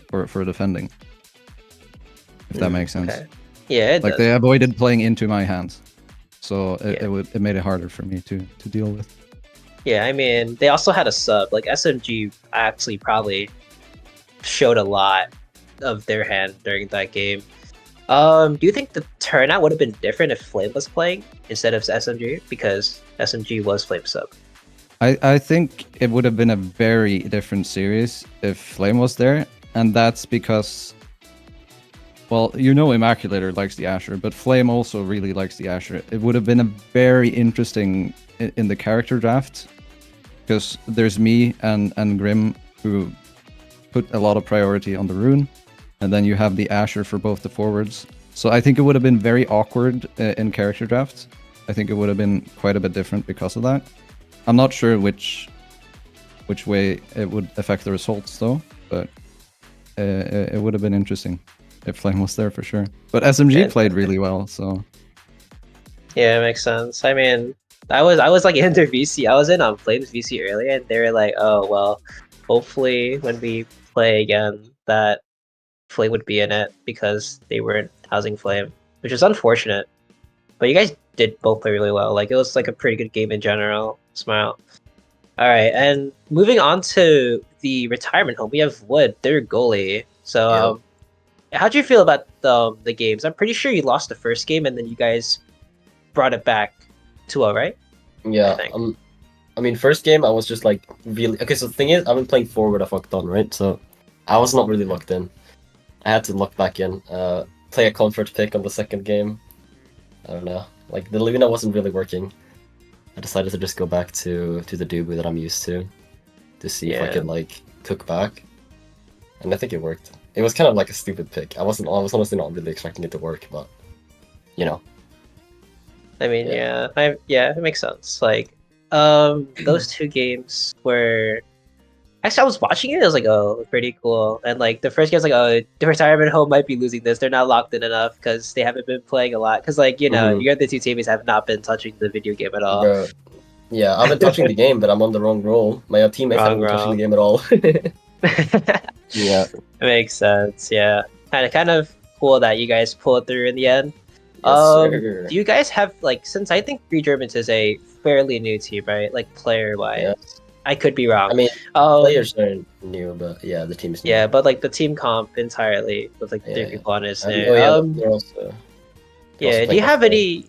for defending. If that makes sense. Okay. Yeah, it Like does. they avoided playing into my hands, so Yeah. it made it harder for me to deal with. Yeah, I mean, they also had a sub. Like SMG actually probably showed a lot of their hand during that game. Do you think the turnout would have been different if Flame was playing instead of SMG? Because SMG was Flame sub. I think it would have been a very different series if Flame was there, and that's because, well, you know Immaculator likes the Asher, but Flame also really likes the Asher. It would have been a very interesting in the character draft, because there's me and Grim who put a lot of priority on the Rune, and then you have the Asher for both the forwards. So I think it would have been very awkward in character drafts. I think it would have been quite a bit different because of that. I'm not sure which way it would affect the results though, but it would have been interesting if Flame was there for sure. But SMG Yeah. played really well, so Yeah, it makes sense. I mean, I was like in their VC. I was in on Flames VC earlier, and they were like, "Oh well, hopefully when we play again, that Flame would be in it because they weren't housing Flame," which is unfortunate. But you guys did both play really well. Like it was like a pretty good game in general. Smile. All right, and moving on to the retirement home, we have Wood, their goalie. So, how'd you feel about the games? I'm pretty sure you lost the first game, and then you guys brought it back 2-0, right? Yeah, think. I mean, first game I was just like really okay. So the thing is, I've been playing forward a fuck ton, right? So I was not really locked in. I had to lock back in. Play a comfort pick on the second game. I don't know. Like the Luna wasn't really working. I decided to just go back to the Dubu that I'm used to see if I Yeah. could like cook back, and I think it worked. It was kind of like a stupid pick. I was honestly not really expecting it to work, but you know. I mean, Yeah. yeah, it makes sense. Like, those two games were actually I was watching it. I was like, oh, pretty cool. And like the first game, I was like, oh, the retirement home might be losing this. They're not locked in enough because they haven't been playing a lot. Because like you know, Mhm. your other two teammates have not been touching the video game at all. Bro, yeah, I've been touching the game, but I'm on the wrong role. My teammates haven't been touching the game at all. Yeah. Makes sense. Yeah, kind of cool that you guys pulled through in the end. Yes, Do you guys have like since I think Three Germans is a fairly new team, right? Like player wise, Yeah. I could be wrong. I mean, Um, players are new, but yeah, the team's new. yeah, but like the team comp entirely with like the Yeah, three yeah. people on is And, new. oh yeah, they're also. Yeah. Do playing you have basketball. any?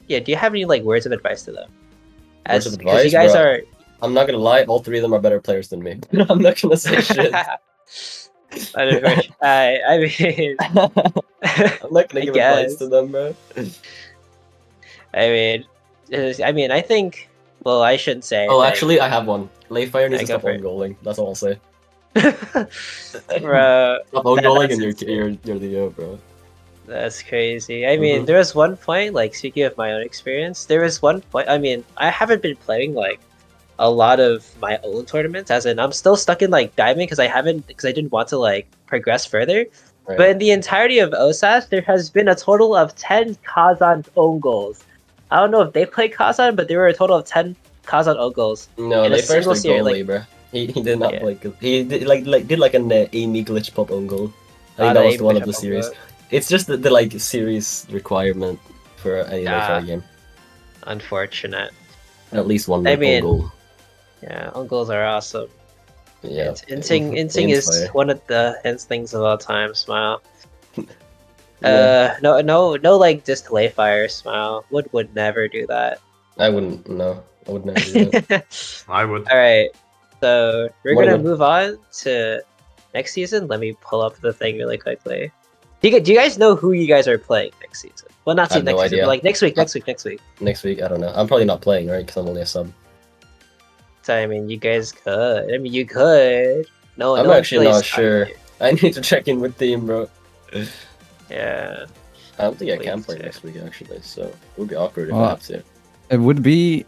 Yeah. Do you have any like words of advice to them? Words of Because you advice, guys bro? are. I'm not gonna lie, all three of them are better players than me. I'm not gonna say shit. I mean, I'm not gonna I give advice guess. to them, bro. I mean, I think. Well, I shouldn't say. Oh, anything. actually, I have one. Layfire needs Yeah, to go stop for it. on-goaling. That's all I'll say. Bro, Stop on-goaling that's and insane. you're the yo, bro. That's crazy. I mean, Mhm. there was one point, like speaking of my own experience, there was one point. I mean, I haven't been playing like a lot of my own tournaments, as in I'm still stuck in like diamond because I didn't want to like progress further. Right. But in the entirety of OSAS, there has been a total of 10 Kazan own goals. I don't know if they played Kazan, but there were a total of 10 Kazan own goals. No, in a Layfire's single the series, goalie, like- bro. He did not Yeah. play good. He did like an Amy glitch pop own goal. I think the that was Amy one of glitch the pop series. own It's just the like series requirement for any Ah. Layfire game. unfortunate. At least one I own mean, goal. Yeah, own goals are awesome. Yeah. Inting Flames is fire. one of the hence things of all time. Smile. Yeah. No, like just lay fire. Smile. Would never do that. I wouldn't know. I would never do that. I would. All right, so we're What gonna would- move on to next season. Let me pull up the thing really quickly. Do you guys know who you guys are playing next season? Well, not I have next no season, idea. but like next week. Next week, I don't know. I'm probably not playing, right? Because I'm only a sub. So I mean, you guys could. I mean, you could. No, I'm no one's actually really not stopping sure. you. I need to check in with team, bro. Yeah. I don't think I can Please play do. next week, actually. So it would be awkward if Well, I have to. It would be,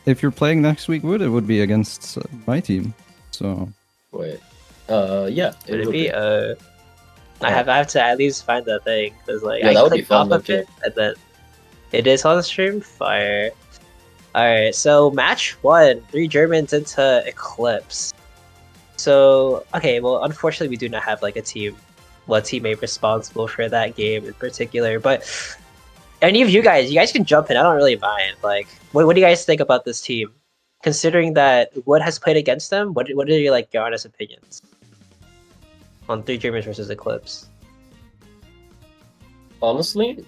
if you're playing next week, it would be against my team. So Wait. Yeah. Would it would be? I have to at least find that thing because like Yeah, I that would be clicked fun, off of okay. it and then it is on stream. Fire. All right, so match 1, 3 Germans into Eclipse. So okay, well, unfortunately, we do not have like a teammate responsible for that game in particular. But any of you guys can jump in. I don't really mind. Like, what do you guys think about this team? Considering that Wood has played against them, what are your like your honest opinions on 3 Germans versus Eclipse? Honestly,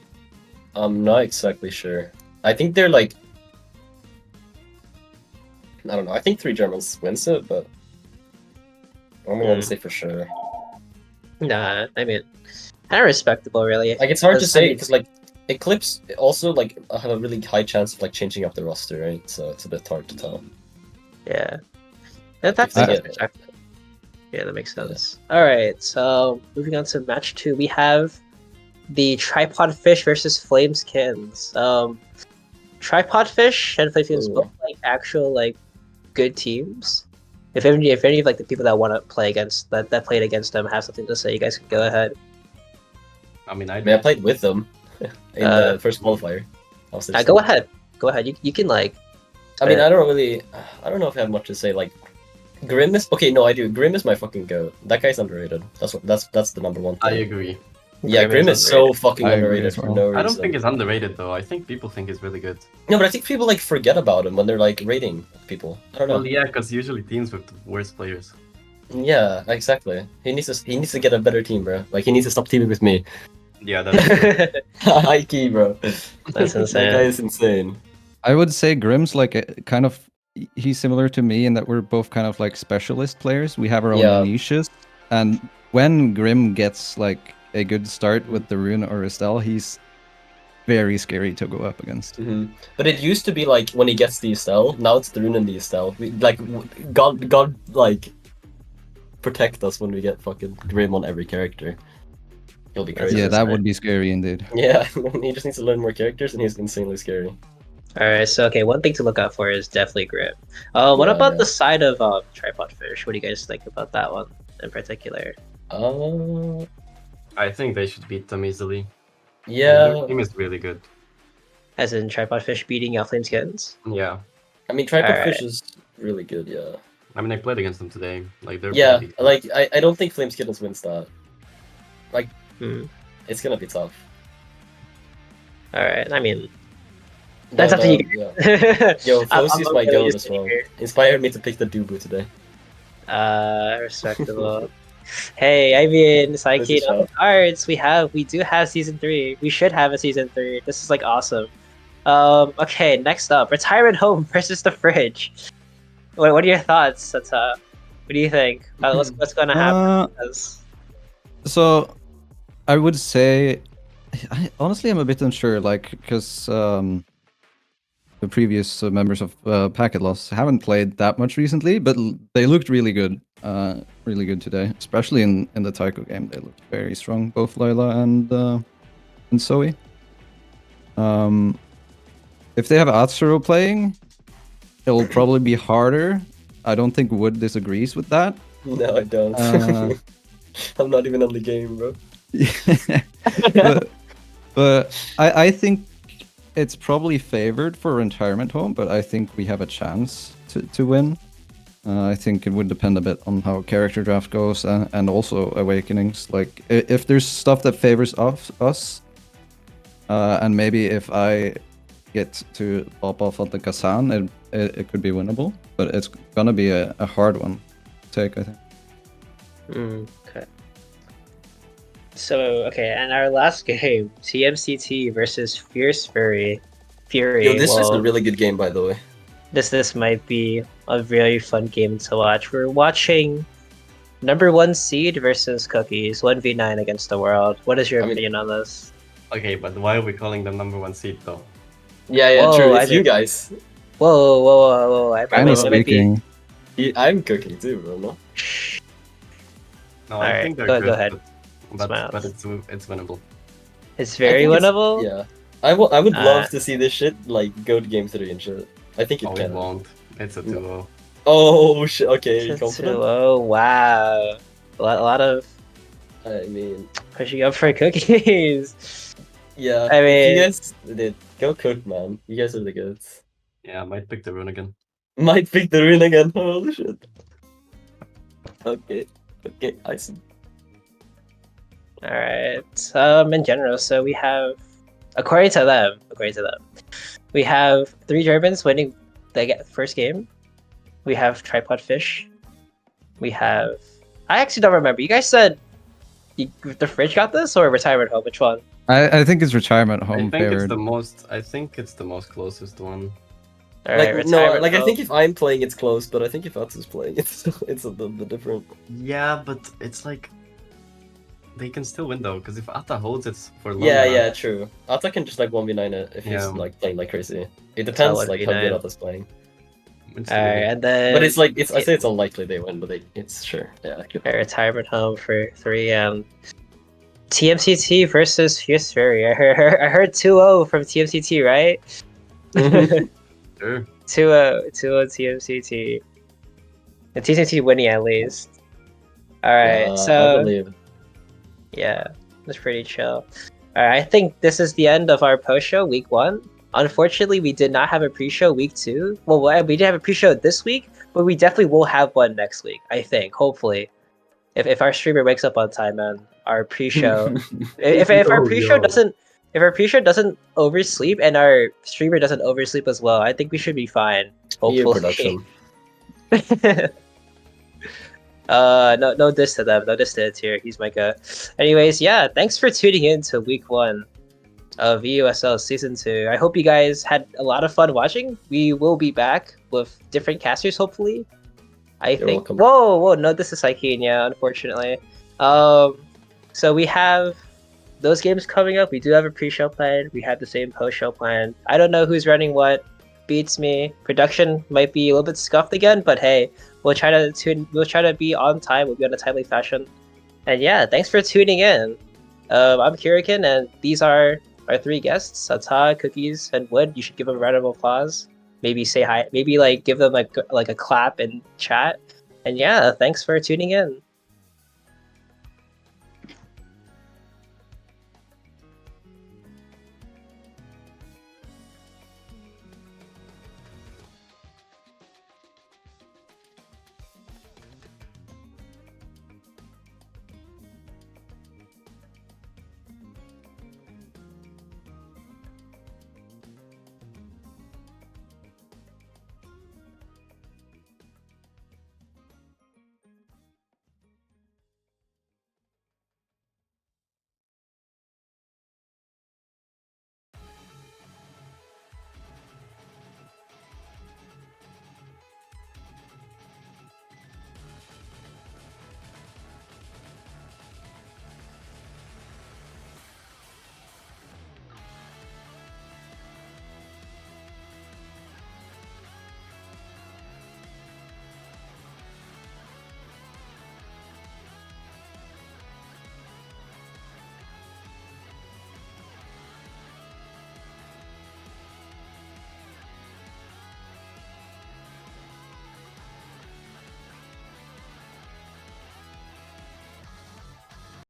I'm not exactly sure. I think they're like. I don't know. I think 3 Germans wins it, but I don't want to say for sure. Nah, I mean, kind of respectable, really. Like, it's hard to Because, I say mean, because like Eclipse also like have a really high chance of like changing up the roster, right? So it's a bit hard to tell. yeah, that's I- perspective. Yeah, that makes sense. All right, so moving on to match 2, we have the Tripod Fish versus Flameskins. Tripod Fish and Flameskins Ooh. both like actual like good teams. If any of like the people that want to play against that played against them have something to say, you guys can go ahead. I mean, I mean, I played with them in the first qualifier. I was Go ahead. Go ahead. You can like. I mean, I don't know if I have much to say. Like, Grim is okay. No, I do. Grim is my fucking goat. That guy's underrated. That's the number one I thing. agree. Yeah, Grim is so fucking I agree underrated as for well. no reason. I don't think he's underrated though. I think people think he's really good. No, but I think people like forget about him when they're like rating people. I don't know. Well, yeah, because usually teams with the worst players. Yeah, exactly. He needs to get a better team, bro. Like, he needs to stop teaming with me. Yeah, that's true. High key, bro. That's That insane. guy is insane. I would say Grim's like a kind of, he's similar to me in that we're both kind of like specialist players. We have our own Yeah. niches, and when Grim gets like a good start with the Rune or Estelle, he's very scary to go up against. But it used to be like when he gets the Estelle. Now it's the Rune and the Estelle. God, like protect us when we get fucking Grim on every character. He'll be crazy. Yeah, that would be scary indeed. Yeah, he just needs to learn more characters, and he's insanely scary. All right, so okay, one thing to look out for is definitely Grim. What Yeah, about yeah. the side of Tripod Fish? What do you guys think about that one in particular? I think they should beat them easily. Yeah. Their team is really good. As in Tripod Fish beating Flameskins? Yeah. I mean, Tripod Alright. Fish is really good. Yeah. I mean, I played against them today. Like they're Yeah. pretty- Like I don't think Flameskittles wins that. Like, Hmm. it's gonna be tough. All right, I mean, that's up But, to you. yeah. Yo, I'm Flossy's okay my with goat you as well. saying Inspired me to pick the Dubu today. Respectable. Hey, I mean, Psyche, This is on the cards, we do have season 3. We should have a season 3. This is like awesome. Okay, next up, Retirement Home versus the Fridge. What are your thoughts, Sata? What do you think? What's gonna happen? So, I would say, honestly, I'm a bit unsure, like, because the previous members of Packet Loss haven't played that much recently, but they looked really good today, especially in the Taiko game. They looked very strong, both Layla and Zoe. If they have Atsuro playing, it'll probably be harder. I don't think Wood disagrees with that. No, I don't. I'm not even on the game, bro. but I think it's probably favored for Retirement Home, but I think we have a chance to win. I think it would depend a bit on how character draft goes and also Awakenings. Like, if there's stuff that favors us, and maybe if I get to pop off on the Kazan, it could be winnable. But it's gonna be a hard one to take, I think. Okay. So, okay, and our last game, TMCT versus Fierce Fury. Yo, this is a really good game, by the way. This might be a very fun game to watch. We're watching #1 seed versus Cookies, 1v9 against the world. What is your I mean- opinion on this? Okay, but why are we calling them #1 seed though? Yeah, Whoa, true. I It's you mean- guys. Whoa! I Kinda might be. speaking. I'm cooking too, bro. No? No, Alright, I think they're go good. ahead. But Smiles. it's winnable. It's I very think winnable. Yeah. I would love Uh, to see this shit like go to game 3 and shit. I think it Oh, it can. won't. It's a 2-0. Oh shit. Okay, you It's a confident? 2-0. Wow. A lot of I mean, pushing up for Cookies. yeah. I if mean- you guys did go cook, man. You guys are the goods. Yeah, I might pick the rune again. Might pick the rune again. Holy shit. Okay. Okay, I see. Alright. In general, so we have, according to them, we have 3 Germans winning the first game. We have Tripod Fish. We have, I actually don't remember. You guys said the Fridge got this or Retirement Home? Which one? I think it's retirement I home think it's favored. the most. I think it's the most closest one. Alright, Like no, Retirement like I Home. think if I'm playing, it's close, but I think if Ats is playing, it's a little bit different. Yeah, but it's like they can still win though, because if Atta holds it for long Yeah, enough- yeah, true. Ata can just like 1v9 it if he's Yeah. like playing like crazy. It depends like how 1v9. good Ata's playing. it's Alright, really- and then But it's like I say it's unlikely they win, but it's sure. Yeah. Alright, Retirement Home for 3. TMCT versus Fierce Fury. I heard 2-0 from TMCT, right? Sure. 2-0 TMCT. And TMCT winning at least. Alright, I so believe. yeah, that's pretty chill. Alright, I think this is the end of our post show week 1. Unfortunately, we did not have a pre-show week 2. Well, we did have a pre-show this week, but we definitely will have one next week. I think, hopefully, if our streamer wakes up on time, man, our pre-show. if our Oh, pre-show yo. doesn't, if our pre-show doesn't oversleep and our streamer doesn't oversleep as well, I think we should be fine. EU Hopefully. production. No diss to them, no diss to Tier. He's Micah. Anyways, yeah, thanks for tuning in to week 1 of EUSL season 2. I hope you guys had a lot of fun watching. We will be back with different casters, hopefully. I think. welcome. Whoa, no, this is Sykean, yeah, unfortunately. So we have those games coming up. We do have a pre-show plan. We have the same post-show plan. I don't know who's running what. Beats me. Production might be a little bit scuffed again, but hey, we'll try to be on time. We'll be on a timely fashion. And yeah, thanks for tuning in. I'm Kirikin, and these are our 3 guests: Ata, Cookies, and Wood. You should give them a round of applause. Maybe say hi. Maybe like give them like a clap in chat. And yeah, thanks for tuning in.